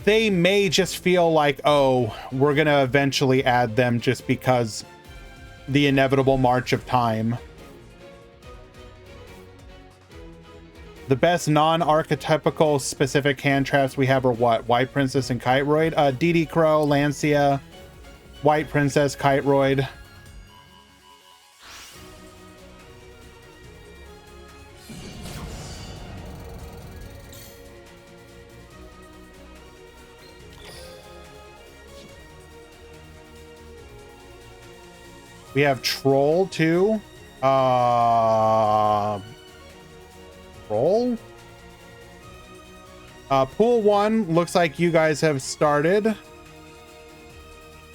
Speaker 1: they may just feel like, oh, we're going to eventually add them just because the inevitable march of time. The best non-archetypical specific hand traps we have are what? White Princess and Kiteroid? DD Crow, Lancia, White Princess, Kiteroid. We have Troll too. Troll? Pool 1 looks like you guys have started.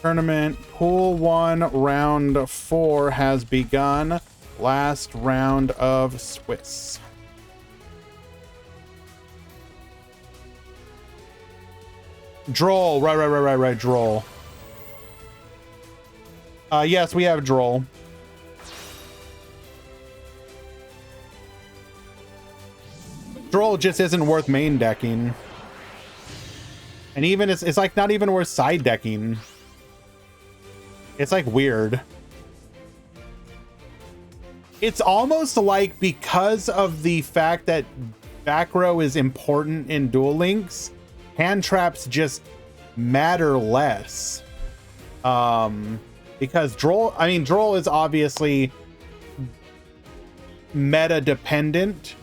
Speaker 1: Tournament Pool 1 round 4 has begun. Last round of Swiss. Droll, right, Droll. Yes, we have Droll. Droll just isn't worth main decking. And even it's like not even worth side decking. It's like weird. It's almost like because of the fact that back row is important in Duel Links, hand traps just matter less. Because Droll is obviously meta dependent,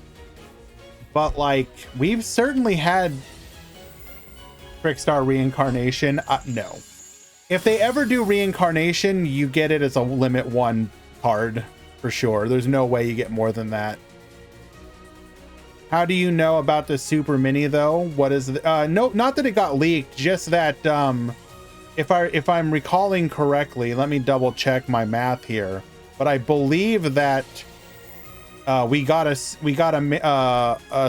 Speaker 1: but like we've certainly had Trickstar reincarnation. No, if they ever do reincarnation, you get it as a limit 1 card for sure. There's no way you get more than that. How do you know about the Super Mini though? What is no, not that it got leaked, just that if I'm recalling correctly, let me double check my math here, but I believe that we got a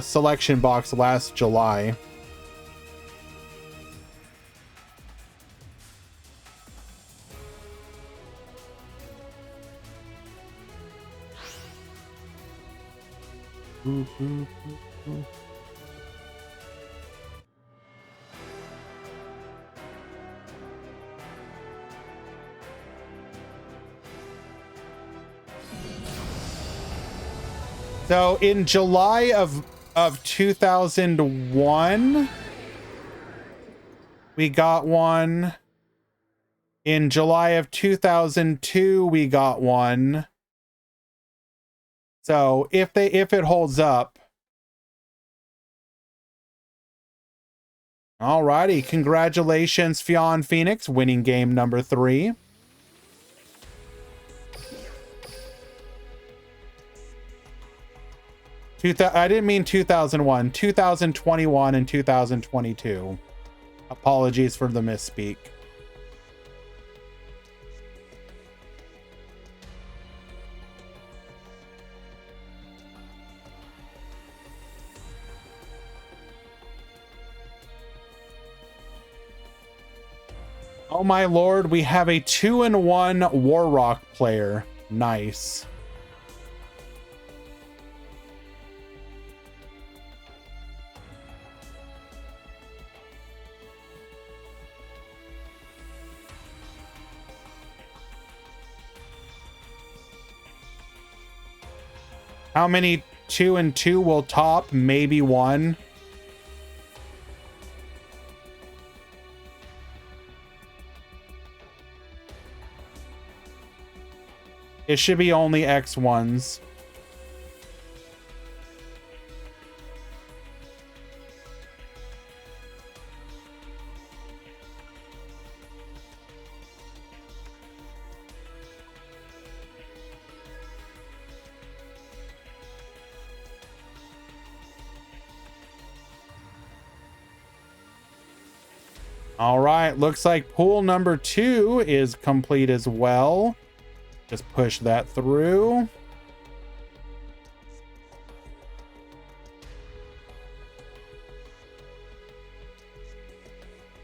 Speaker 1: selection box last July. So in July of 2001, we got one. In July of 2002, we got one. So if it holds up. Alrighty, congratulations, Fionn Phoenix, winning game number 3. I didn't mean 2001, 2021 and 2022. Apologies for the misspeak. Oh my lord, we have a 2-in-1 Warrock player. Nice. How many 2-in-2 will top? Maybe 1. It should be only X1s. All right, looks like pool number 2 is complete as well. Just push that through.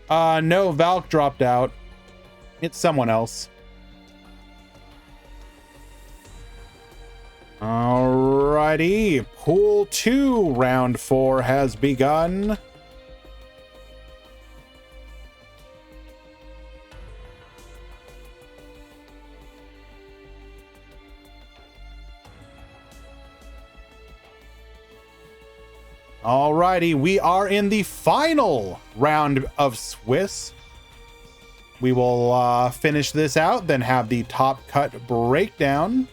Speaker 1: No, Valk dropped out. It's someone else. Alrighty, pool 2, round 4 has begun. Alrighty, we are in the final round of Swiss. We will finish this out, then have the top cut breakdown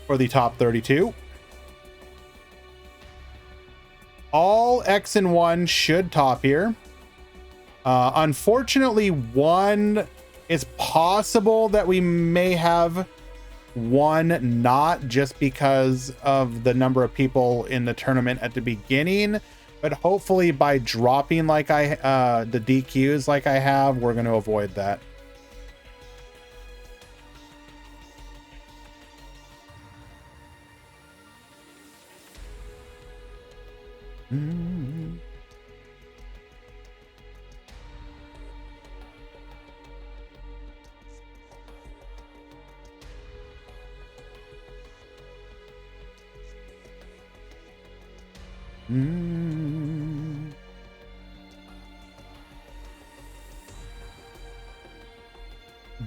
Speaker 1: for the top 32. All X and 1 should top here. Unfortunately, 1 is possible that we may have 1 not, just because of the number of people in the tournament at the beginning, but hopefully by dropping like the DQs like I have, we're going to avoid that.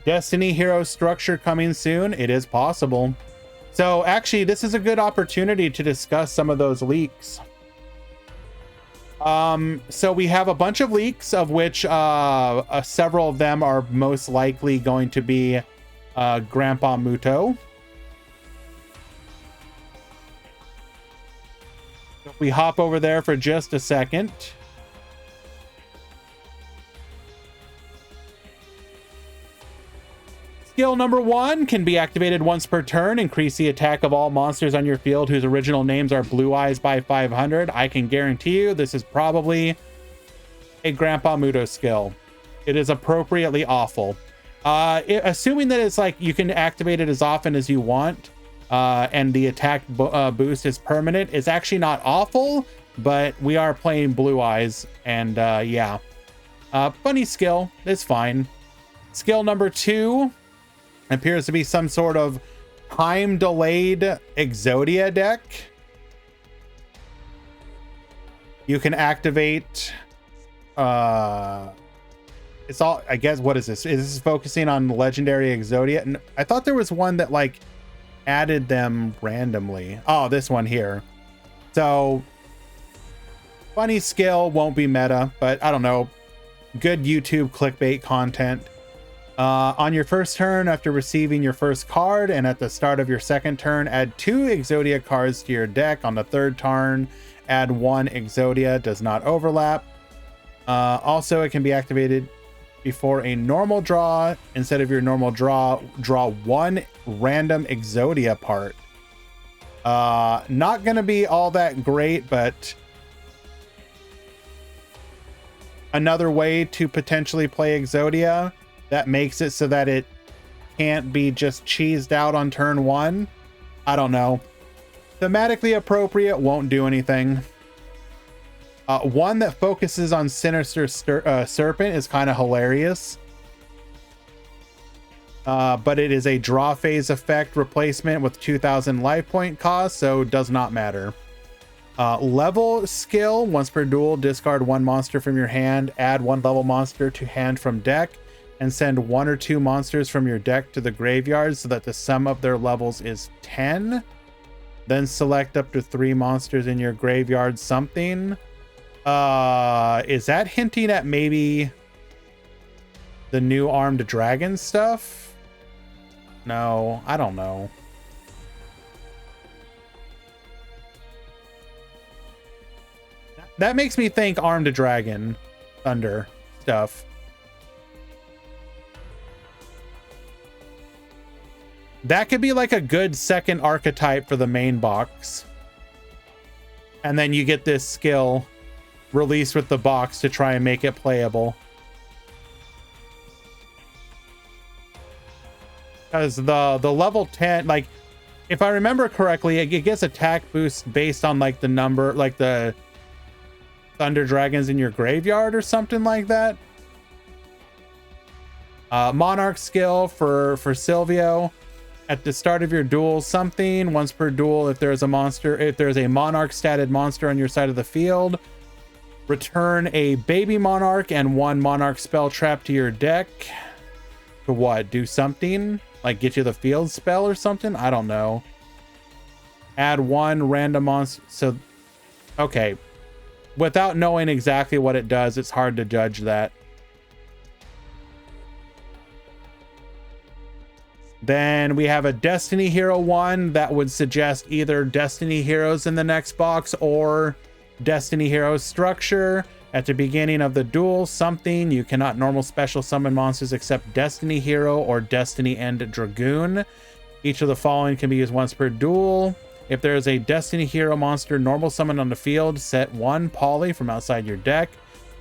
Speaker 1: Destiny hero structure coming soon. It is possible. So actually, this is a good opportunity to discuss some of those leaks. So we have a bunch of leaks, of which several of them are most likely going to be Grandpa Muto. If we hop over there for just a second. Skill number 1 can be activated once per turn. Increase the attack of all monsters on your field whose original names are Blue Eyes by 500. I can guarantee you this is probably a Grandpa Muto skill. It is appropriately awful. Assuming that it's like you can activate it as often as you want, and the attack boost is permanent, it's actually not awful, but we are playing Blue Eyes, and yeah. Funny skill. It's fine. Skill number 2 appears to be some sort of time delayed Exodia deck. You can activate it's all, I guess, what is this? Is this focusing on legendary Exodia? And I thought there was one that like added them randomly. Oh, this one here. So funny skill, won't be meta, but I don't know. Good YouTube clickbait content. On your first turn, after receiving your first card, and at the start of your second turn, add 2 Exodia cards to your deck. On the third turn, add 1 Exodia. Does not overlap. Also, it can be activated before a normal draw. Instead of your normal draw 1 random Exodia part. Not gonna be all that great, but another way to potentially play Exodia that makes it so that it can't be just cheesed out on turn 1. I don't know. Thematically appropriate, won't do anything. One that focuses on Sinister Serpent is kind of hilarious. But it is a draw phase effect replacement with 2,000 life point cost, so does not matter. Level skill, once per duel, discard 1 monster from your hand, add 1 level monster to hand from deck, and send 1 or 2 monsters from your deck to the graveyard so that the sum of their levels is 10. Then select up to 3 monsters in your graveyard something. Is that hinting at maybe the new Armed Dragon stuff? No, I don't know. That makes me think Armed Dragon Thunder stuff. That could be like a good second archetype for the main box. And then you get this skill released with the box to try and make it playable. Because the level 10, like, if I remember correctly, it gets attack boost based on like the number, like the thunder dragons in your graveyard or something like that. Monarch skill for Silvio. At the start of your duel, something once per duel, if there's a monarch statted monster on your side of the field, return a baby monarch and one monarch spell trap to your deck. To what? Do something? Like get you the field spell or something? I don't know. Add one random monster. So, okay. Without knowing exactly what it does, it's hard to judge that. Then we have a Destiny Hero one that would suggest either Destiny Heroes in the next box or Destiny Heroes structure. At the beginning of the duel, something, you cannot normal special summon monsters except Destiny Hero or Destiny End Dragoon. Each of the following can be used once per duel. If there is a Destiny Hero monster normal summon on the field, set one Poly from outside your deck.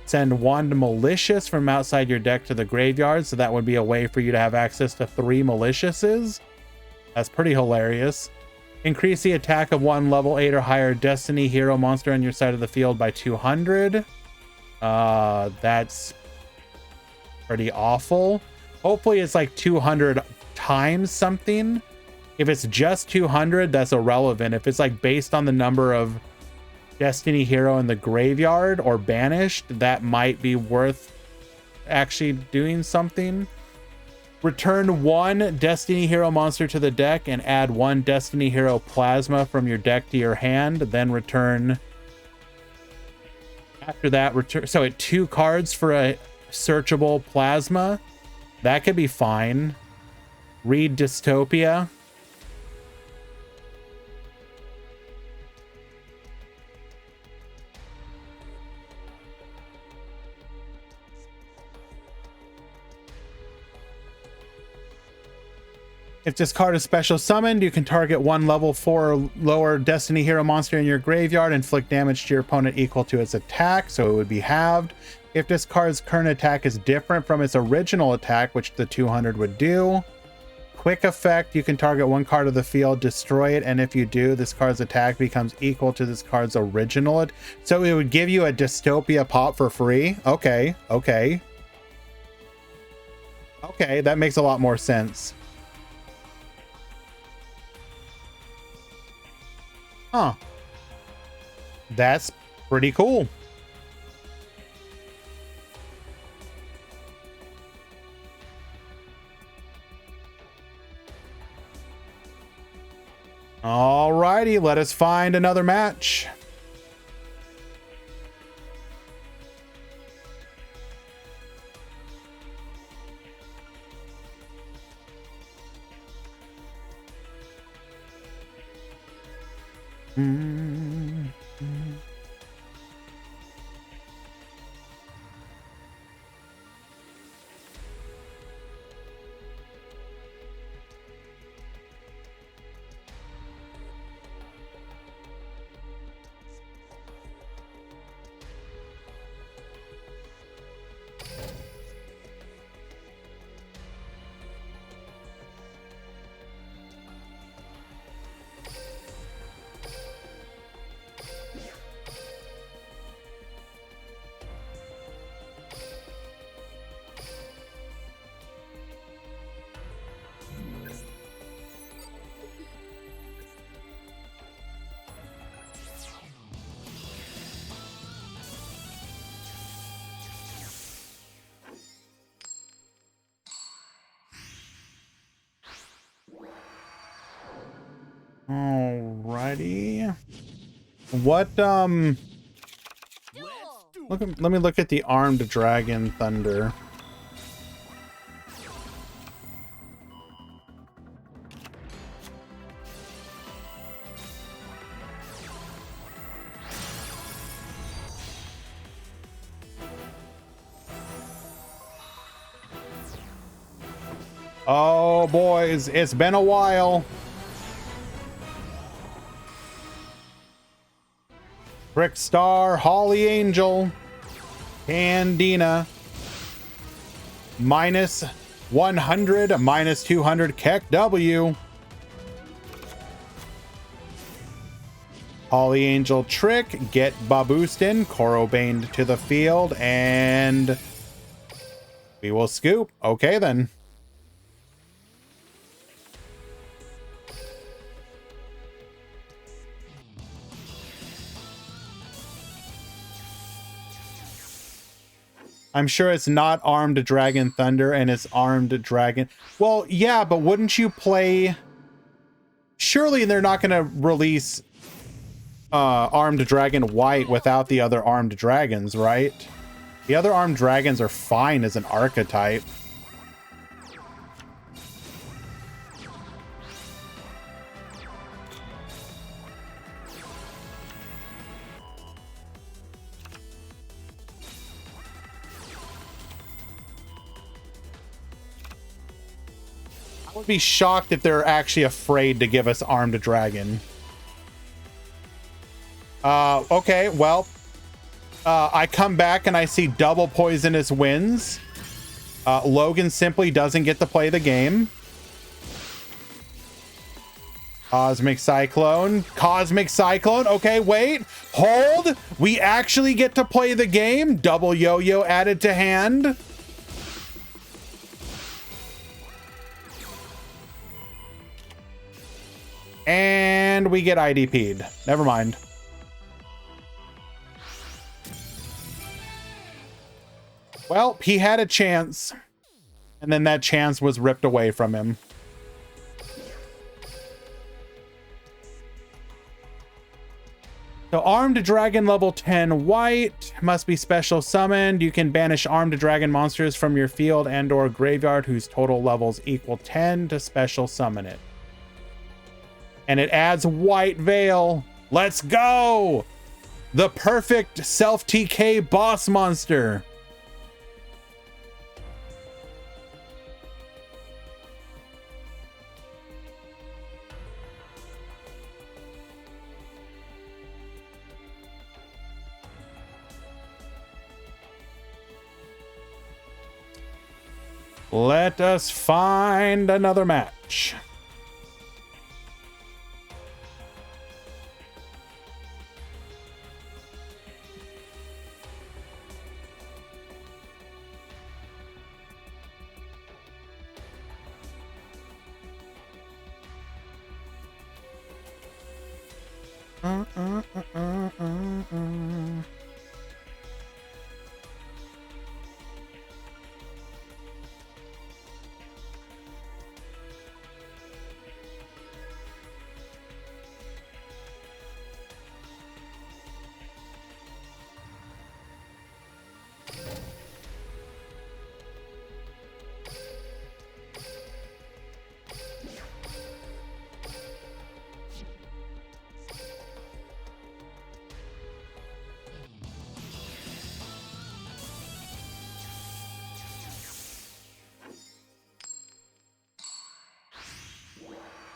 Speaker 1: Send one Malicious from outside your deck to the graveyard, so that would be a way for you to have access to 3 Maliciouses. That's pretty hilarious. Increase the attack of one level 8 or higher Destiny Hero monster on your side of the field by 200. That's pretty awful. Hopefully it's like 200 times something. If it's just 200, that's irrelevant. If it's like based on the number of Destiny Hero in the graveyard or banished, that might be worth actually doing something. Return one Destiny Hero monster to the deck and add one Destiny Hero plasma from your deck to your hand. Then return. After that, return. So at 2 cards for a searchable plasma. That could be fine. Read Dystopia. If this card is special summoned, you can target one level 4 or lower Destiny Hero monster in your graveyard, inflict damage to your opponent equal to its attack, so it would be halved. If this card's current attack is different from its original attack, which the 200 would do. Quick effect, you can target one card of the field, destroy it, and if you do, this card's attack becomes equal to this card's original. So it would give you a Dystopia pop for free? Okay, okay. Okay, that makes a lot more sense. Huh. That's pretty cool. Alrighty, let us find another match. Alrighty. What let me look at the armed dragon thunder. Oh boys, it's been a while. Brickstar, Holly Angel, Candina, minus 100, minus 200, Keck W. Holly Angel Trick, get Baboostin, Corobane to the field, and we will scoop. Okay, then. I'm sure it's not Armed Dragon Thunder and it's Armed Dragon. Well, yeah, but wouldn't you play... Surely they're not going to release Armed Dragon White without the other Armed Dragons, right? The other Armed Dragons are fine as an archetype. I would be shocked if they're actually afraid to give us Armed Dragon. Okay, well, I come back and I see double poisonous wins. Logan simply doesn't get to play the game. Cosmic Cyclone. Cosmic Cyclone. Okay, wait. Hold. We actually get to play the game. Double Yo-Yo added to hand. And we get IDP'd. Never mind. Well, he had a chance. And then that chance was ripped away from him. So Armed Dragon level 10 white must be special summoned. You can banish Armed Dragon monsters from your field and or graveyard whose total levels equal 10 to special summon it. And it adds White Veil. Let's go! The perfect self-TK boss monster. Let us find another match.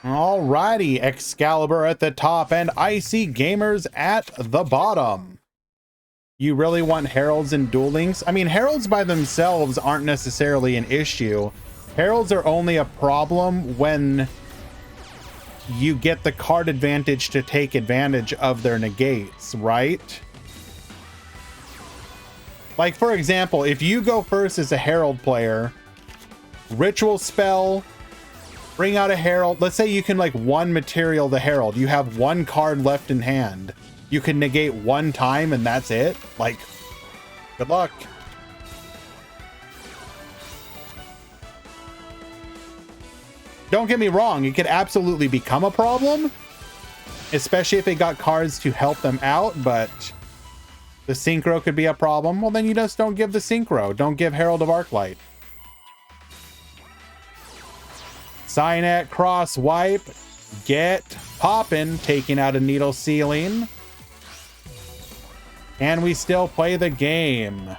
Speaker 1: Alrighty, Excalibur at the top and Icy Gamers at the bottom. You really want Heralds and Duel Links? I mean, Heralds by themselves aren't necessarily an issue. Heralds are only a problem when you get the card advantage to take advantage of their negates, right? Like, for example, if you go first as a Herald player, Ritual Spell, bring out a Herald. Let's say you can like one material the Herald. You have one card left in hand. You can negate one time and that's it. Like, good luck. Don't get me wrong. It could absolutely become a problem, especially if they got cards to help them out, but the Synchro could be a problem. Well, then you just don't give the Synchro. Don't give Herald of Arclight. Cynet Cross Wipe, get poppin', taking out a Needle Ceiling. And we still play the game.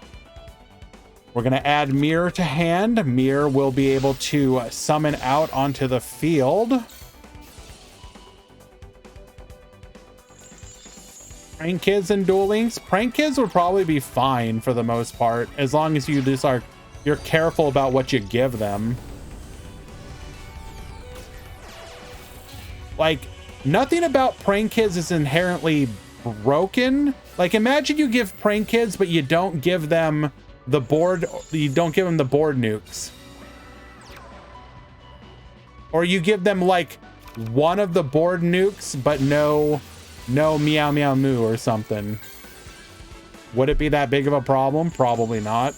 Speaker 1: We're going to add Mirror to hand. Mirror will be able to summon out onto the field. Prank Kids and Duel Links. Prank Kids would probably be fine for the most part, as long as you just are, you're careful about what you give them. Like, nothing about Prank Kids is inherently broken. Like, imagine you give Prank Kids, but you don't give them the board, you don't give them the board nukes. Or you give them like one of the board nukes, but no meow meow moo or something. Would it be that big of a problem? Probably not.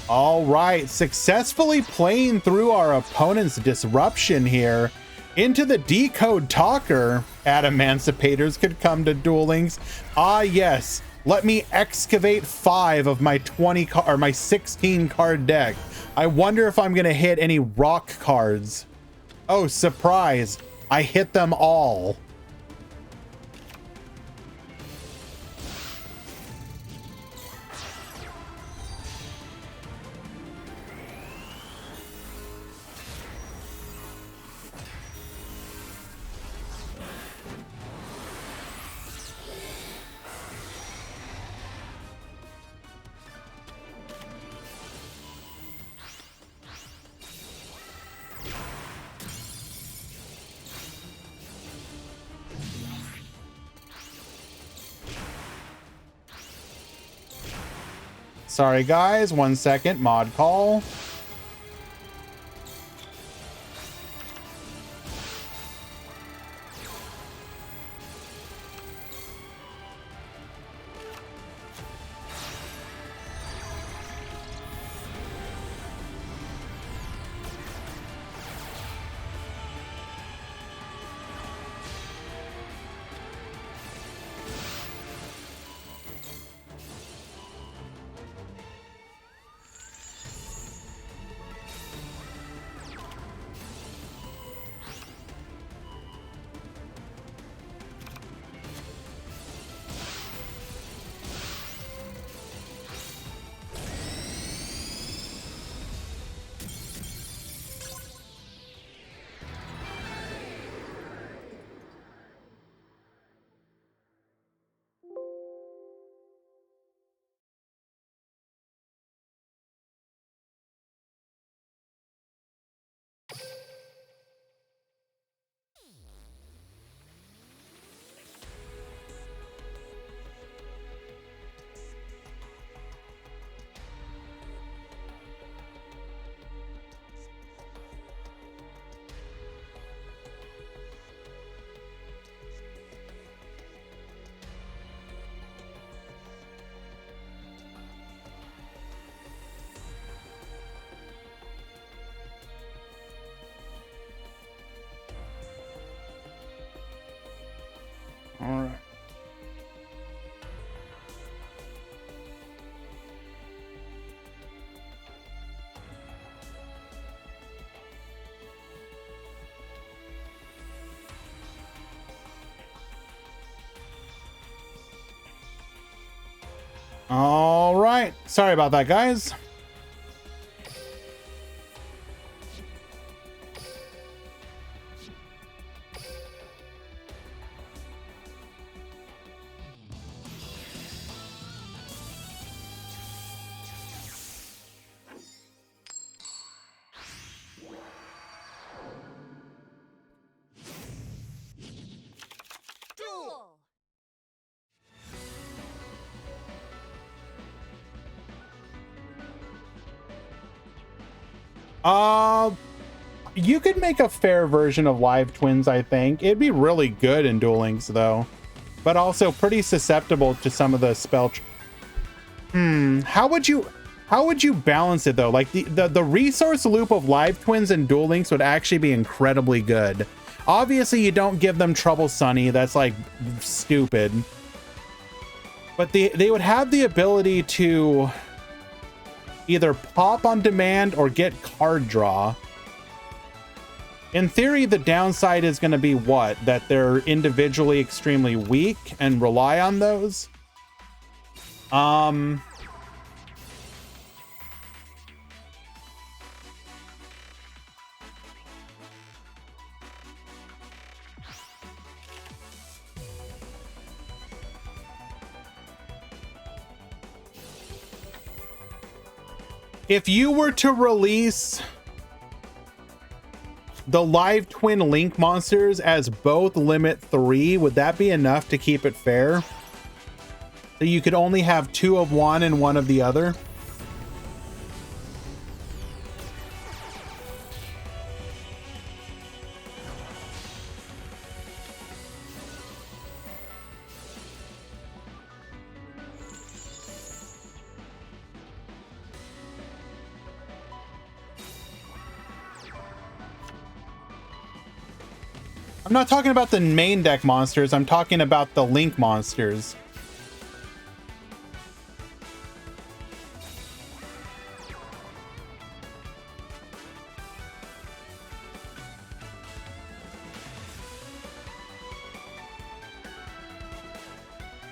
Speaker 1: All right, successfully playing through our opponent's disruption here into the decode talker. Adamancypators could come to Duel Links. Ah, yes. Let me excavate 5 of my 20 or my 16 card deck. I wonder if I'm gonna hit any rock cards. Oh, surprise. I hit them all. Sorry guys, 1 second, mod call. All right. All right. Sorry about that, guys.
Speaker 4: Duel!
Speaker 1: You could make a fair version of Live Twins, I think. It'd be really good in Duel Links, though, but also pretty susceptible to some of the spell. How would you balance it though? Like the resource loop of Live Twins and Duel Links would actually be incredibly good. Obviously, you don't give them Trouble Sunny. That's like stupid. But they would have the ability to either pop on demand or get card draw. In theory, the downside is going to be what? That they're individually extremely weak and rely on those. If you were to release the live twin link monsters as both limit 3, would that be enough to keep it fair? So you could only have 2 of one and 1 of the other? I'm not talking about the main deck monsters, I'm talking about the link monsters.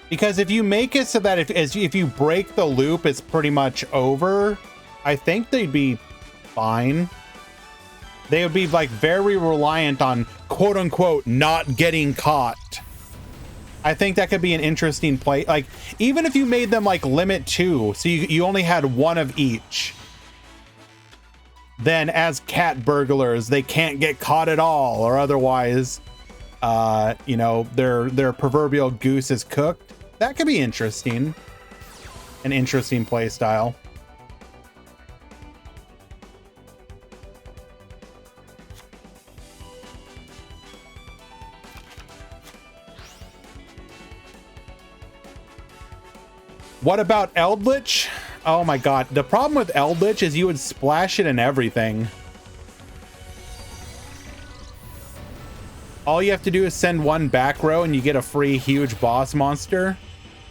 Speaker 1: Because if you make it so that if you break the loop, it's pretty much over, I think they'd be fine. They would be like very reliant on quote unquote not getting caught. I think that could be an interesting play. Like even if you made them like limit 2, so you only had 1 of each, then as cat burglars, they can't get caught at all, or otherwise, you know, their proverbial goose is cooked. That could be interesting. An interesting play style. What about Eldritch? Oh my god. The problem with Eldritch is you would splash it in everything. All you have to do is send 1 back row and you get a free huge boss monster.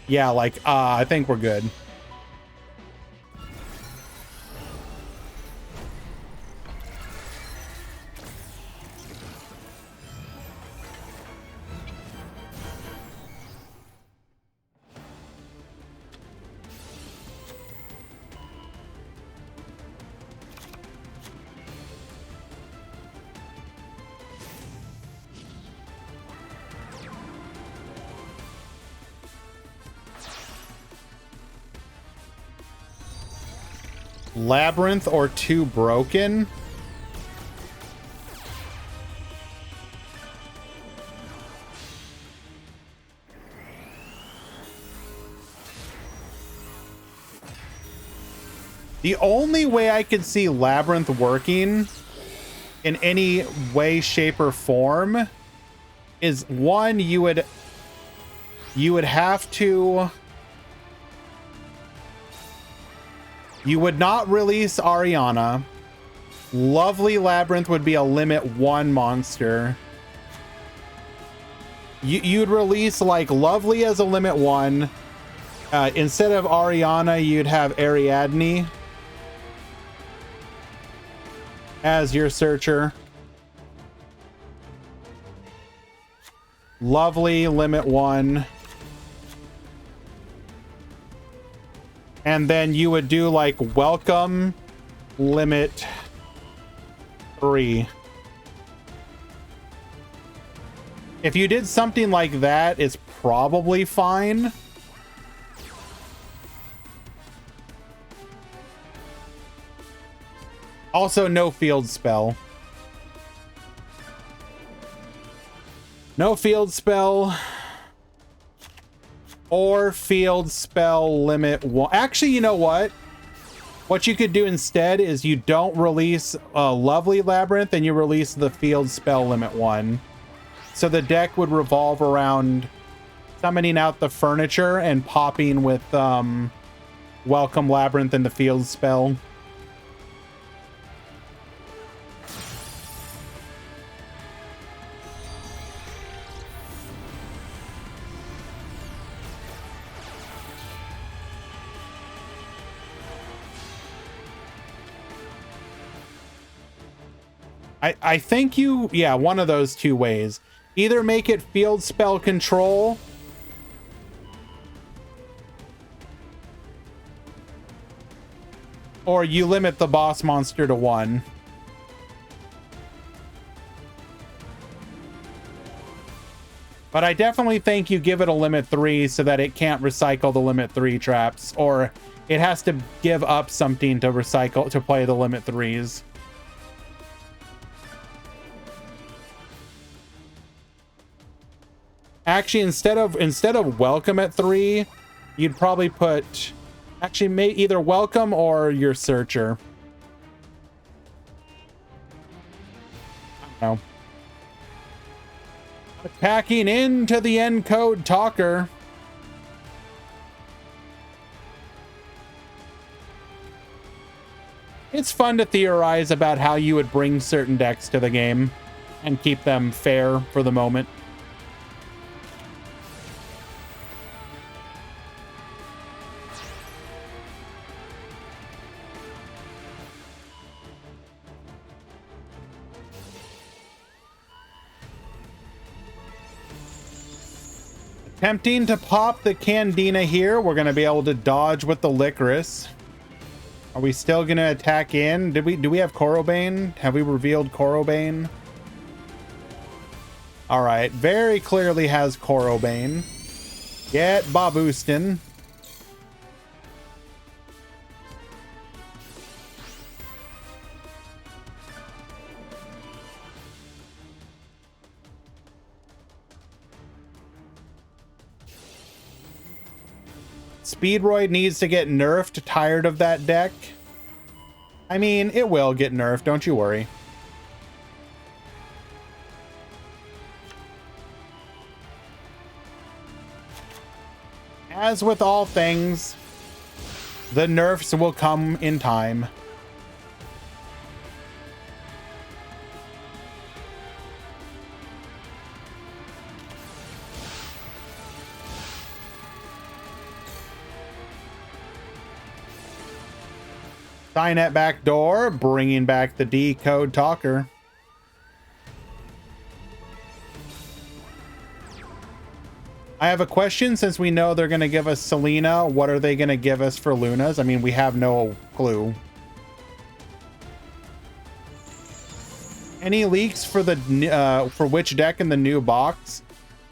Speaker 1: Yeah, like, I think we're good. Labyrinth or 2 broken? The only way I could see Labyrinth working in any way, shape, or form is 1, you would have to... You would not release Ariana. Lovely Labyrinth would be a limit 1 monster. You'd release like Lovely as a limit 1. Instead of Ariana, you'd have Ariadne as your searcher. Lovely limit 1. And then you would do like Welcome limit 3. If you did something like that, it's probably fine. Also, no field spell. No field spell. Or field spell limit 1. Actually, you know what? What you could do instead is you don't release Lovely Labyrinth and you release the field spell limit 1. So the deck would revolve around summoning out the furniture and popping with Welcome Labyrinth and the field spell. I think yeah, one of those 2 ways. Either make it field spell control, or you limit the boss monster to 1. But I definitely think you give it a limit 3 so that it can't recycle the limit 3 traps, or it has to give up something to recycle to play the limit 3s. Actually, instead of welcome at 3, you'd probably put either welcome or your searcher. I don't know. Attacking into the encode talker. It's fun to theorize about how you would bring certain decks to the game and keep them fair for the moment. Attempting to pop the Candina here. We're going to be able to dodge with the Licorice. Are we still going to attack in? Do we have Corobane? Have we revealed Corobane? All right. Very clearly has Corobane. Get Baboostin. Speedroid needs to get nerfed. Tired of that deck. I mean, it will get nerfed, don't you worry. As with all things, the nerfs will come in time. Signet back door, bringing back the decode talker. I have a question. Since we know they're going to give us Selena, what are they going to give us for Lunas? I mean, we have no clue. Any leaks for the for which deck in the new box?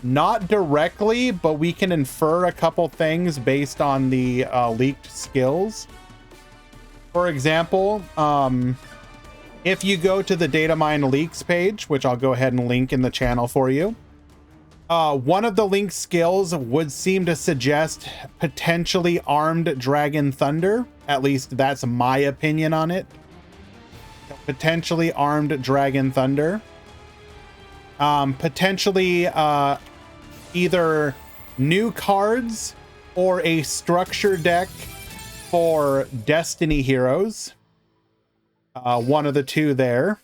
Speaker 1: Not directly, but we can infer a couple things based on the leaked skills. For example, if you go to the Datamine leaks page, which I'll go ahead and link in the channel for you, one of the link skills would seem to suggest potentially armed Dragon Thunder. At least that's my opinion on it. Potentially armed Dragon Thunder. Potentially either new cards or a structure deck for Destiny heroes. One of the two there.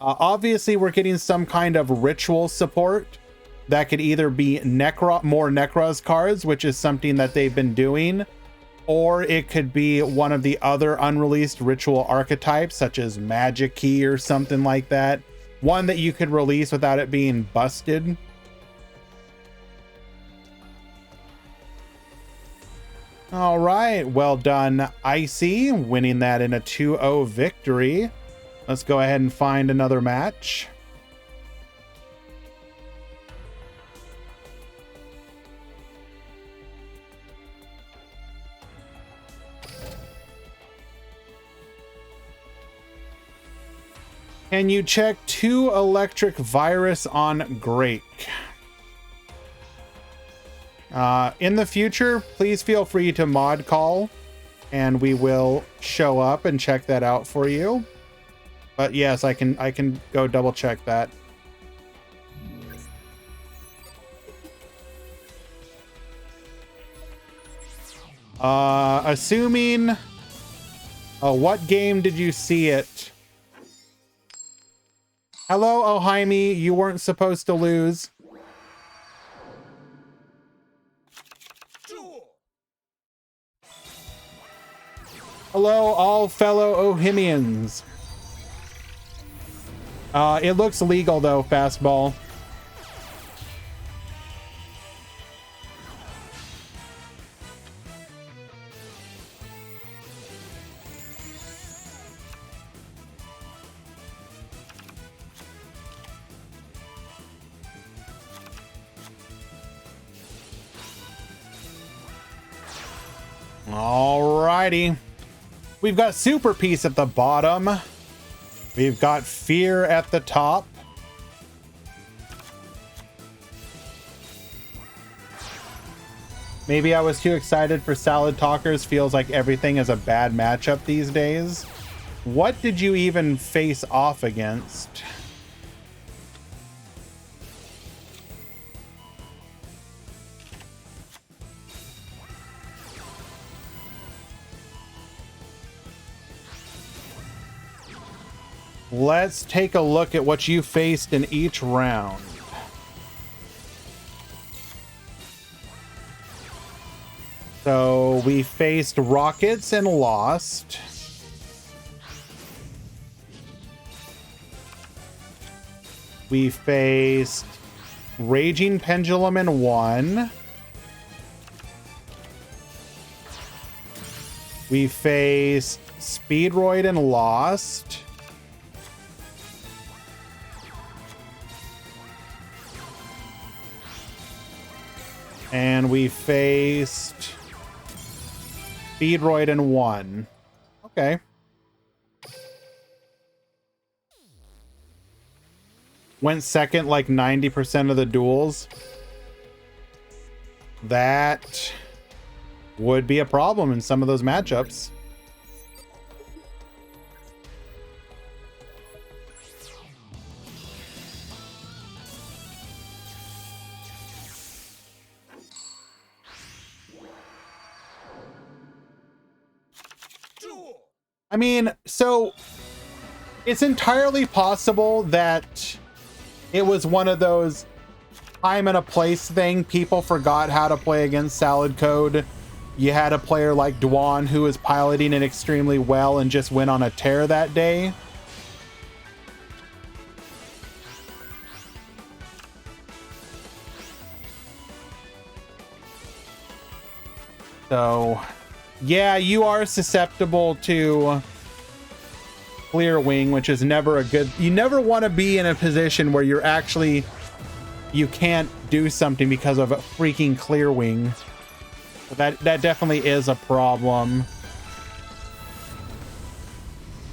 Speaker 1: Obviously, we're getting some kind of ritual support that could either be more Necros cards, which is something that they've been doing, or it could be one of the other unreleased ritual archetypes, such as Magic Key or something like that. One that you could release without it being busted. All right, well done, Icy, winning that in a 2-0 victory. Let's go ahead and find another match. Can you check 2 electric virus on Grake? In the future, please feel free to mod call and we will show up and check that out for you. But yes, I can go double check that. Assuming... Oh, what game did you see it? Hello, Ohaimi. You weren't supposed to lose. Hello, all fellow Ohimians. It looks legal, though, fastball. Alrighty. We've got Super Peace at the bottom. We've got Fear at the top. Maybe I was too excited for Salad Talkers. Feels like everything is a bad matchup these days. What did you even face off against? Let's take a look at what you faced in each round. So we faced Rockets and lost. We faced Raging Pendulum and won. We faced Speedroid and lost. And we faced Speedroid and won. Okay. Went second like 90% of the duels. That would be a problem in some of those matchups. I mean, so it's entirely possible that it was one of those time and a place thing. People forgot how to play against Salad Code. You had a player like Dwan who was piloting it extremely well and just went on a tear that day. So yeah, you are susceptible to clear wing, which is never a good. You never want to be in a position where you're actually, you can't do something because of a freaking clear wing. That definitely is a problem.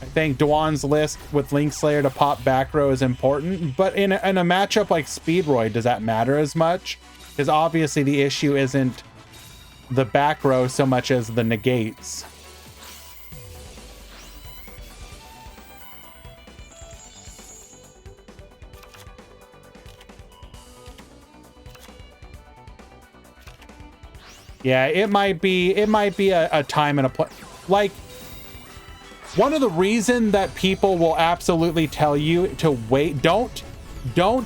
Speaker 1: I think Dwan's list with Link Slayer to pop back row is important, but in a matchup like Speedroid, does that matter as much? Because obviously the issue isn't the back row so much as the negates. Yeah, it might be a time and a place. Like, one of the reason that people will absolutely tell you to wait, don't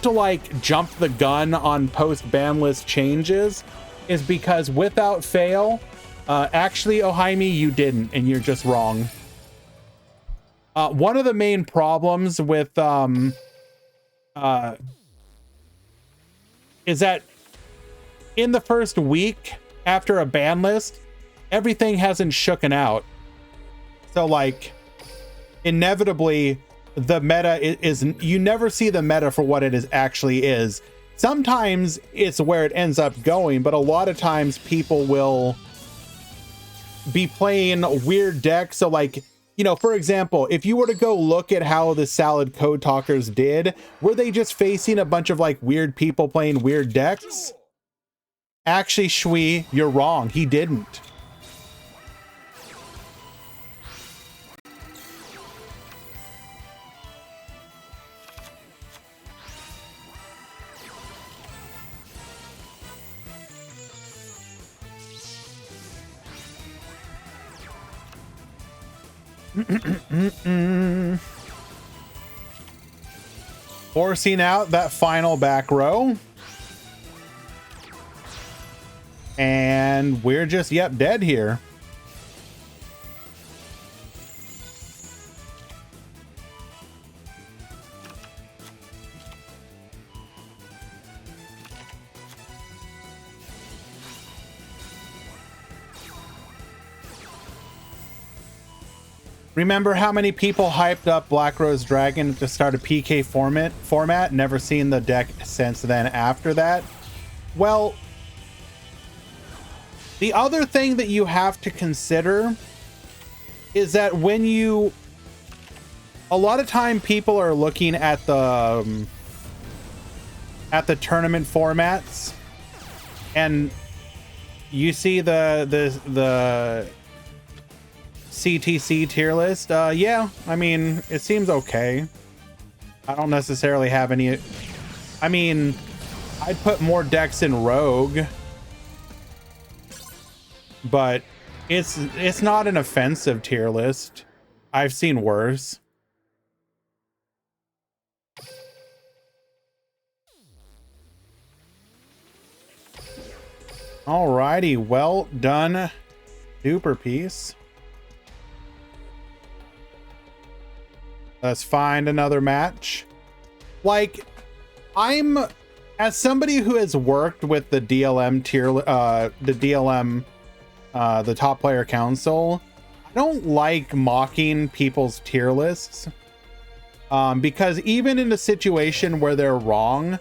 Speaker 1: like jump the gun on post Banlist changes, is because without fail, actually, Ohaimi, you didn't, and you're just wrong. One of the main problems with is that in the first week after a ban list, everything hasn't shooken out. So like, inevitably, the meta is you never see the meta for what it actually is. Sometimes it's where it ends up going, but a lot of times people will be playing weird decks. So like, you know, for example, if you were to go look at how the Salad Code Talkers did, were they just facing a bunch of like weird people playing weird decks? Actually, Shui, you're wrong. He didn't. Forcing out that final back row. And we're just, yep, dead here. Remember how many people hyped up Black Rose Dragon to start a PK format? Never seen the deck since then after that. Well, The other thing that you have to consider is that when you, a lot of time people are looking at the tournament formats, and you see the CTC tier list. Yeah, I mean, it seems okay. I don't necessarily have any. I mean, I'd put more decks in Rogue, but it's not an offensive tier list. I've seen worse. Alrighty, well done, super piece. Let's find another match. Like, as somebody who has worked with the DLM the top player council, I don't like mocking people's tier lists, because even in a situation where they're wrong,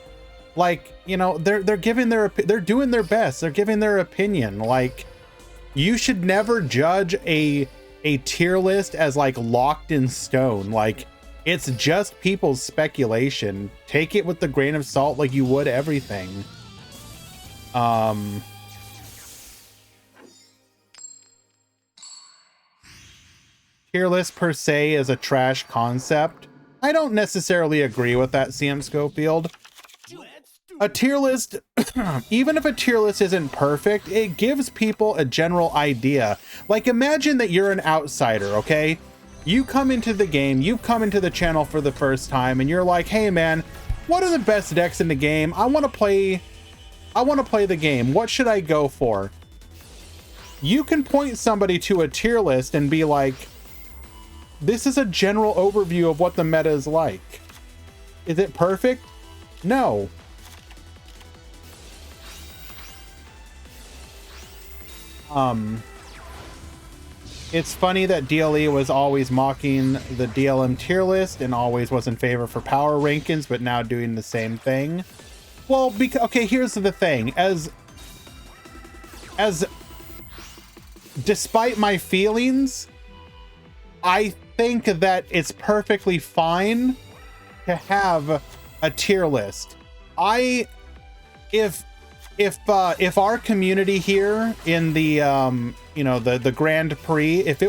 Speaker 1: like, you know, they're doing their best, they're giving their opinion. Like, you should never judge a tier list as like locked in stone. Like, it's just people's speculation. Take it with the grain of salt like you would everything. Tier list per se is a trash concept. I don't necessarily agree with that, CM Schofield. A tier list, even if a tier list isn't perfect, it gives people a general idea. Like, imagine that you're an outsider, okay? You come into the game, you've come into the channel for the first time, and you're like, hey man, what are the best decks in the game? I want to play the game. What should I go for? You can point somebody to a tier list and be like, this is a general overview of what the meta is like. Is it perfect? No. It's funny that DLE was always mocking the DLM tier list and always was in favor for power rankings, but now doing the same thing. Well, okay, here's the thing. As despite my feelings, I think that it's perfectly fine to have a tier list. If our community here in the you know, the Grand Prix, if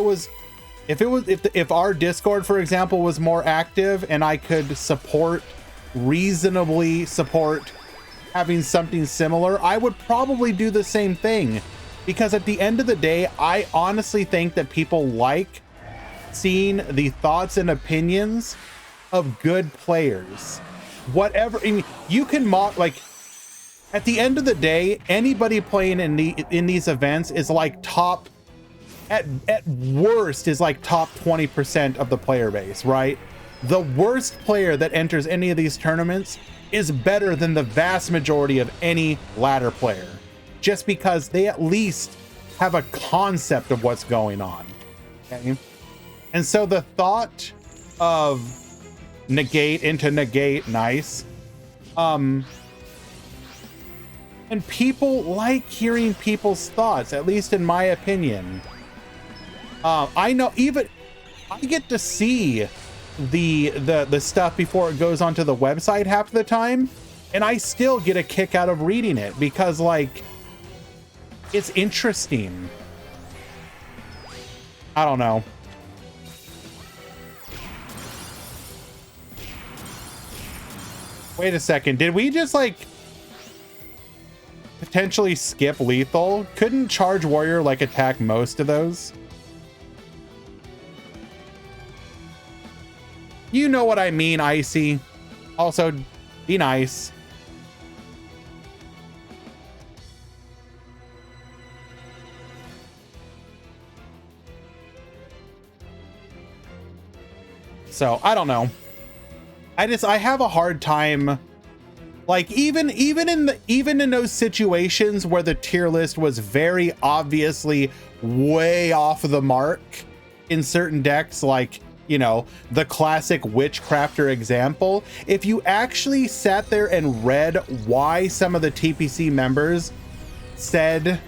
Speaker 1: our Discord, for example, was more active and I could reasonably support having something similar, I would probably do the same thing, because at the end of the day, I honestly think that people like seeing the thoughts and opinions of good players. Whatever, I mean, you can mock, like, at the end of the day, anybody playing in these events is like top, at worst, is like top 20% of the player base, right? The worst player that enters any of these tournaments is better than the vast majority of any ladder player, just because they at least have a concept of what's going on. Okay? And so the thought of negate into negate, nice. And people like hearing people's thoughts, at least in my opinion. I know, even I get to see the stuff before it goes onto the website half the time, and I still get a kick out of reading it because, like, it's interesting. I don't know. Wait a second, did we just like potentially skip lethal? Couldn't Charge Warrior like attack most of those? You know what I mean, Icy. Also, be nice. So, I don't know. I have a hard time, like, even in those situations where the tier list was very obviously way off the mark in certain decks, like, you know, the classic Witchcrafter example, if you actually sat there and read why some of the TPC members said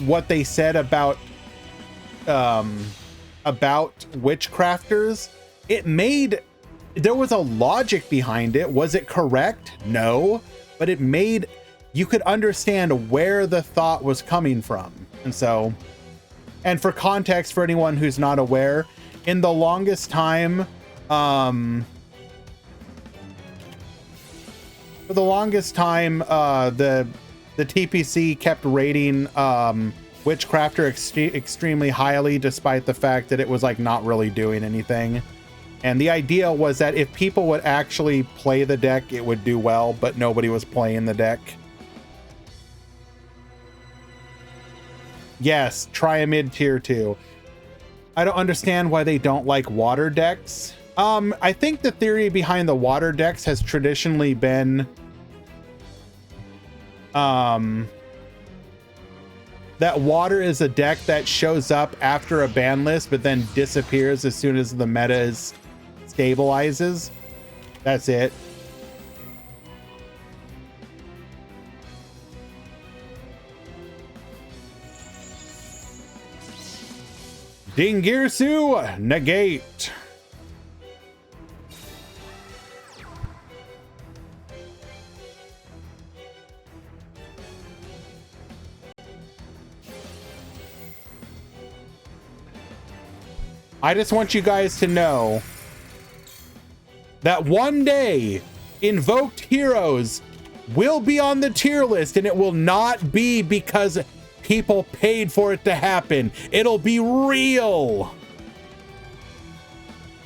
Speaker 1: what they said about witchcrafters, there was a logic behind it. Was it correct? No, but you could understand where the thought was coming from. And for context, for anyone who's not aware, in the longest time, the TPC kept rating Witchcrafter extremely highly, despite the fact that it was like not really doing anything. And the idea was that if people would actually play the deck, it would do well, but nobody was playing the deck. Yes, try a mid tier 2. I don't understand why they don't like water decks. I think the theory behind the water decks has traditionally been that water is a deck that shows up after a ban list, but then disappears as soon as the meta stabilizes. That's it. Dingirsu, negate. I just want you guys to know that one day invoked heroes will be on the tier list, and it will not be because people paid for it to happen. It'll be real.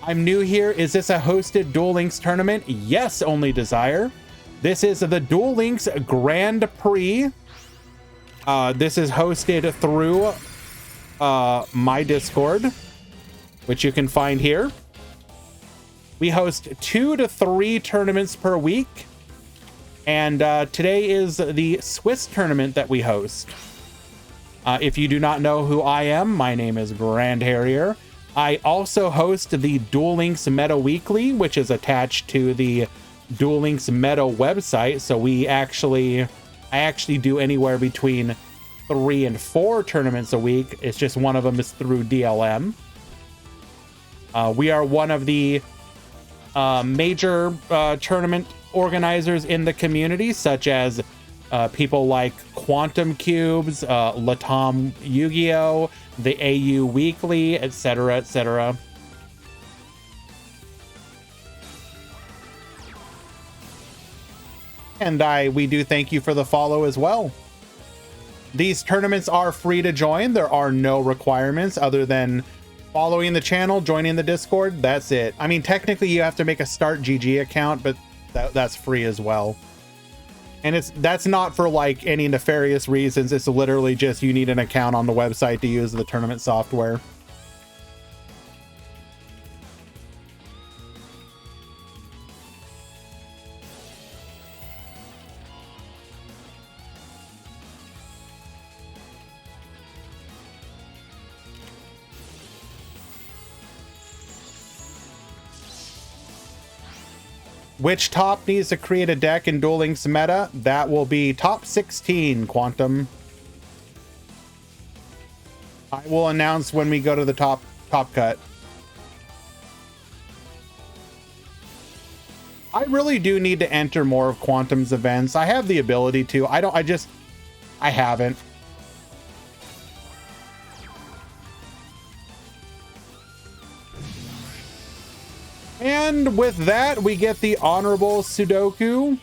Speaker 1: I'm new here. Is this a hosted Duel Links tournament? Yes, Only Desire. This is the Duel Links Grand Prix. This is hosted through my Discord, which you can find here. We host 2 to 3 tournaments per week. And today is the Swiss tournament that we host. If you do not know who I am, my name is GrandHarrier. I also host the Duel Links Meta Weekly, which is attached to the Duel Links Meta website. So I actually do anywhere between 3 and 4 tournaments a week. It's just one of them is through DLM. We are one of the major tournament organizers in the community, such as people like Quantum Cubes, Latam Yu-Gi-Oh!, the AU Weekly, etc., etc. And we do thank you for the follow as well. These tournaments are free to join. There are no requirements other than following the channel, joining the Discord. That's it. I mean, technically you have to make a Start GG account, but that's free as well. And that's not for like any nefarious reasons. It's literally just you need an account on the website to use the tournament software. Which top needs to create a deck in Duel Links Meta? That will be top 16, Quantum. I will announce when we go to the top cut. I really do need to enter more of Quantum's events. I have the ability to. I haven't. And with that, we get the honorable Sudoku.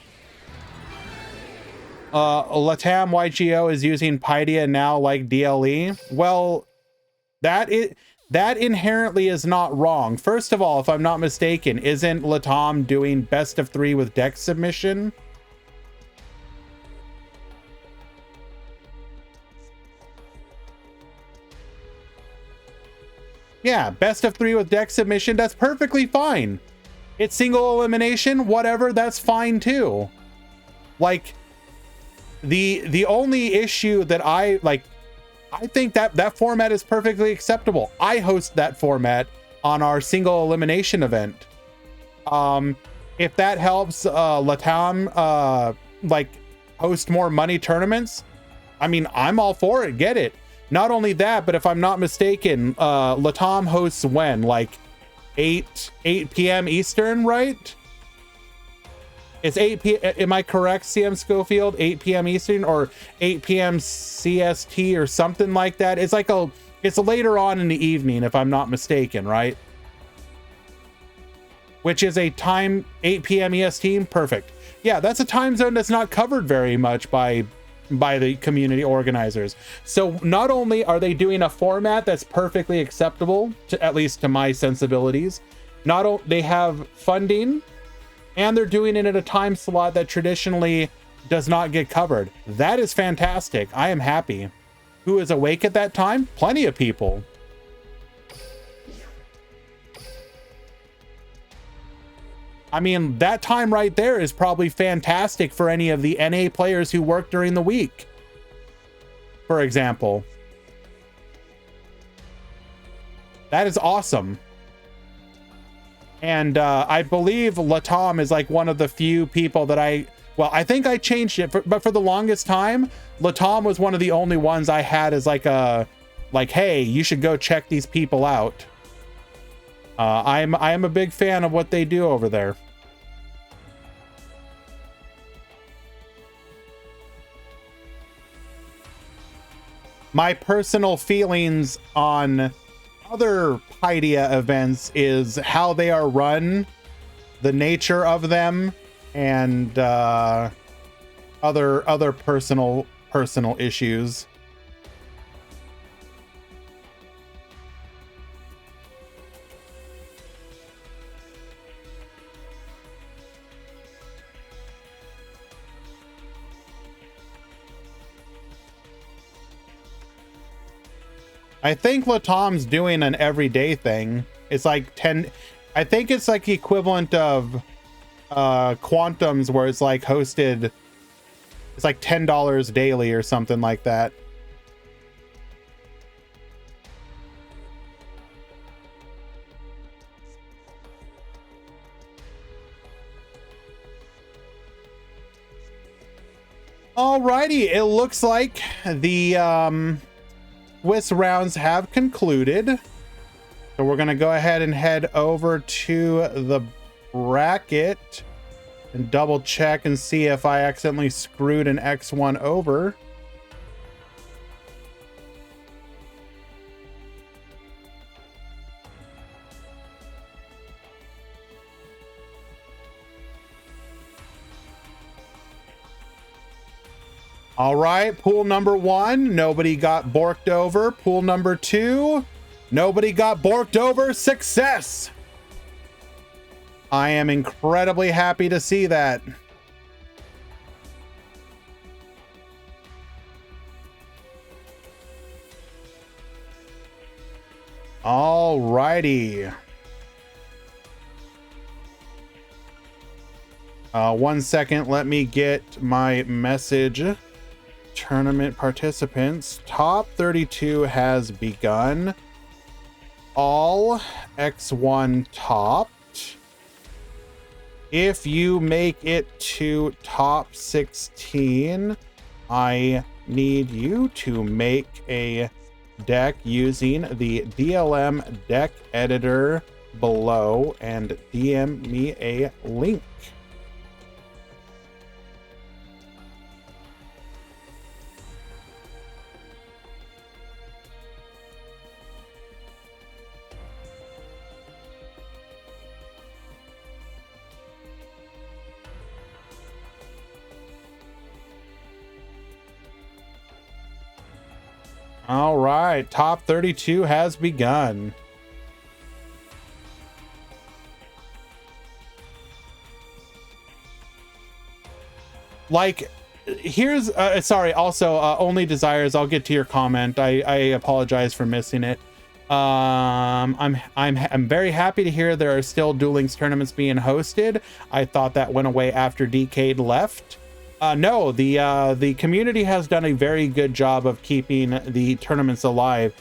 Speaker 1: Latam YGO is using Paideia now like DLE. Well, that inherently is not wrong. First of all, if I'm not mistaken, isn't Latam doing best of 3 with deck submission? Yeah, best of 3 with deck submission, that's perfectly fine. It's single elimination, whatever, that's fine too. Like, the only issue that I think that format is perfectly acceptable. I host that format on our single elimination event. If that helps Latam host more money tournaments, I mean, I'm all for it. Get it. Not only that, but if I'm not mistaken, Latam hosts when? Like 8 p.m. Eastern, right? It's 8 p.m. Am I correct, CM Schofield? 8 p.m. Eastern or 8 p.m. CST or something like that. It's like it's later on in the evening, if I'm not mistaken, right? Which is a time 8 p.m. EST. Perfect. Yeah, that's a time zone that's not covered very much by the community organizers. So not only are they doing a format that's perfectly acceptable to, at least to my sensibilities, they have funding, and they're doing it at a time slot that traditionally does not get covered. That is fantastic. I am happy. Who is awake at that time? Plenty of people. I mean, that time right there is probably fantastic for any of the NA players who work during the week, for example. That is awesome. And I believe Latam is like one of the few people that I think I changed it, but for the longest time, Latam was one of the only ones I had as like, hey, you should go check these people out. I am a big fan of what they do over there. My personal feelings on other Paideia events is how they are run, the nature of them, and other personal issues. I think Latam's doing an everyday thing. It's like 10. I think it's like the equivalent of Quantum's, where it's like hosted. It's like $10 daily or something like that. Alrighty, it looks like the Swiss rounds have concluded. So we're going to go ahead and head over to the bracket and double check and see if I accidentally screwed an X1 over. All right, pool number 1, nobody got borked over. Pool number 2, nobody got borked over. Success! I am incredibly happy to see that. All righty. 1 second, let me get my message. Tournament participants, top 32 has begun. All X1 topped. If you make it to top 16, I need you to make a deck using the DLM deck editor below and DM me a link. All right, top 32 has begun. Like, here's sorry, also only desires, I'll get to your comment. I apologize for missing it. I'm very happy to hear there are still Duel Links tournaments being hosted. I thought that went away after Decade left. No, the community has done a very good job of keeping the tournaments alive.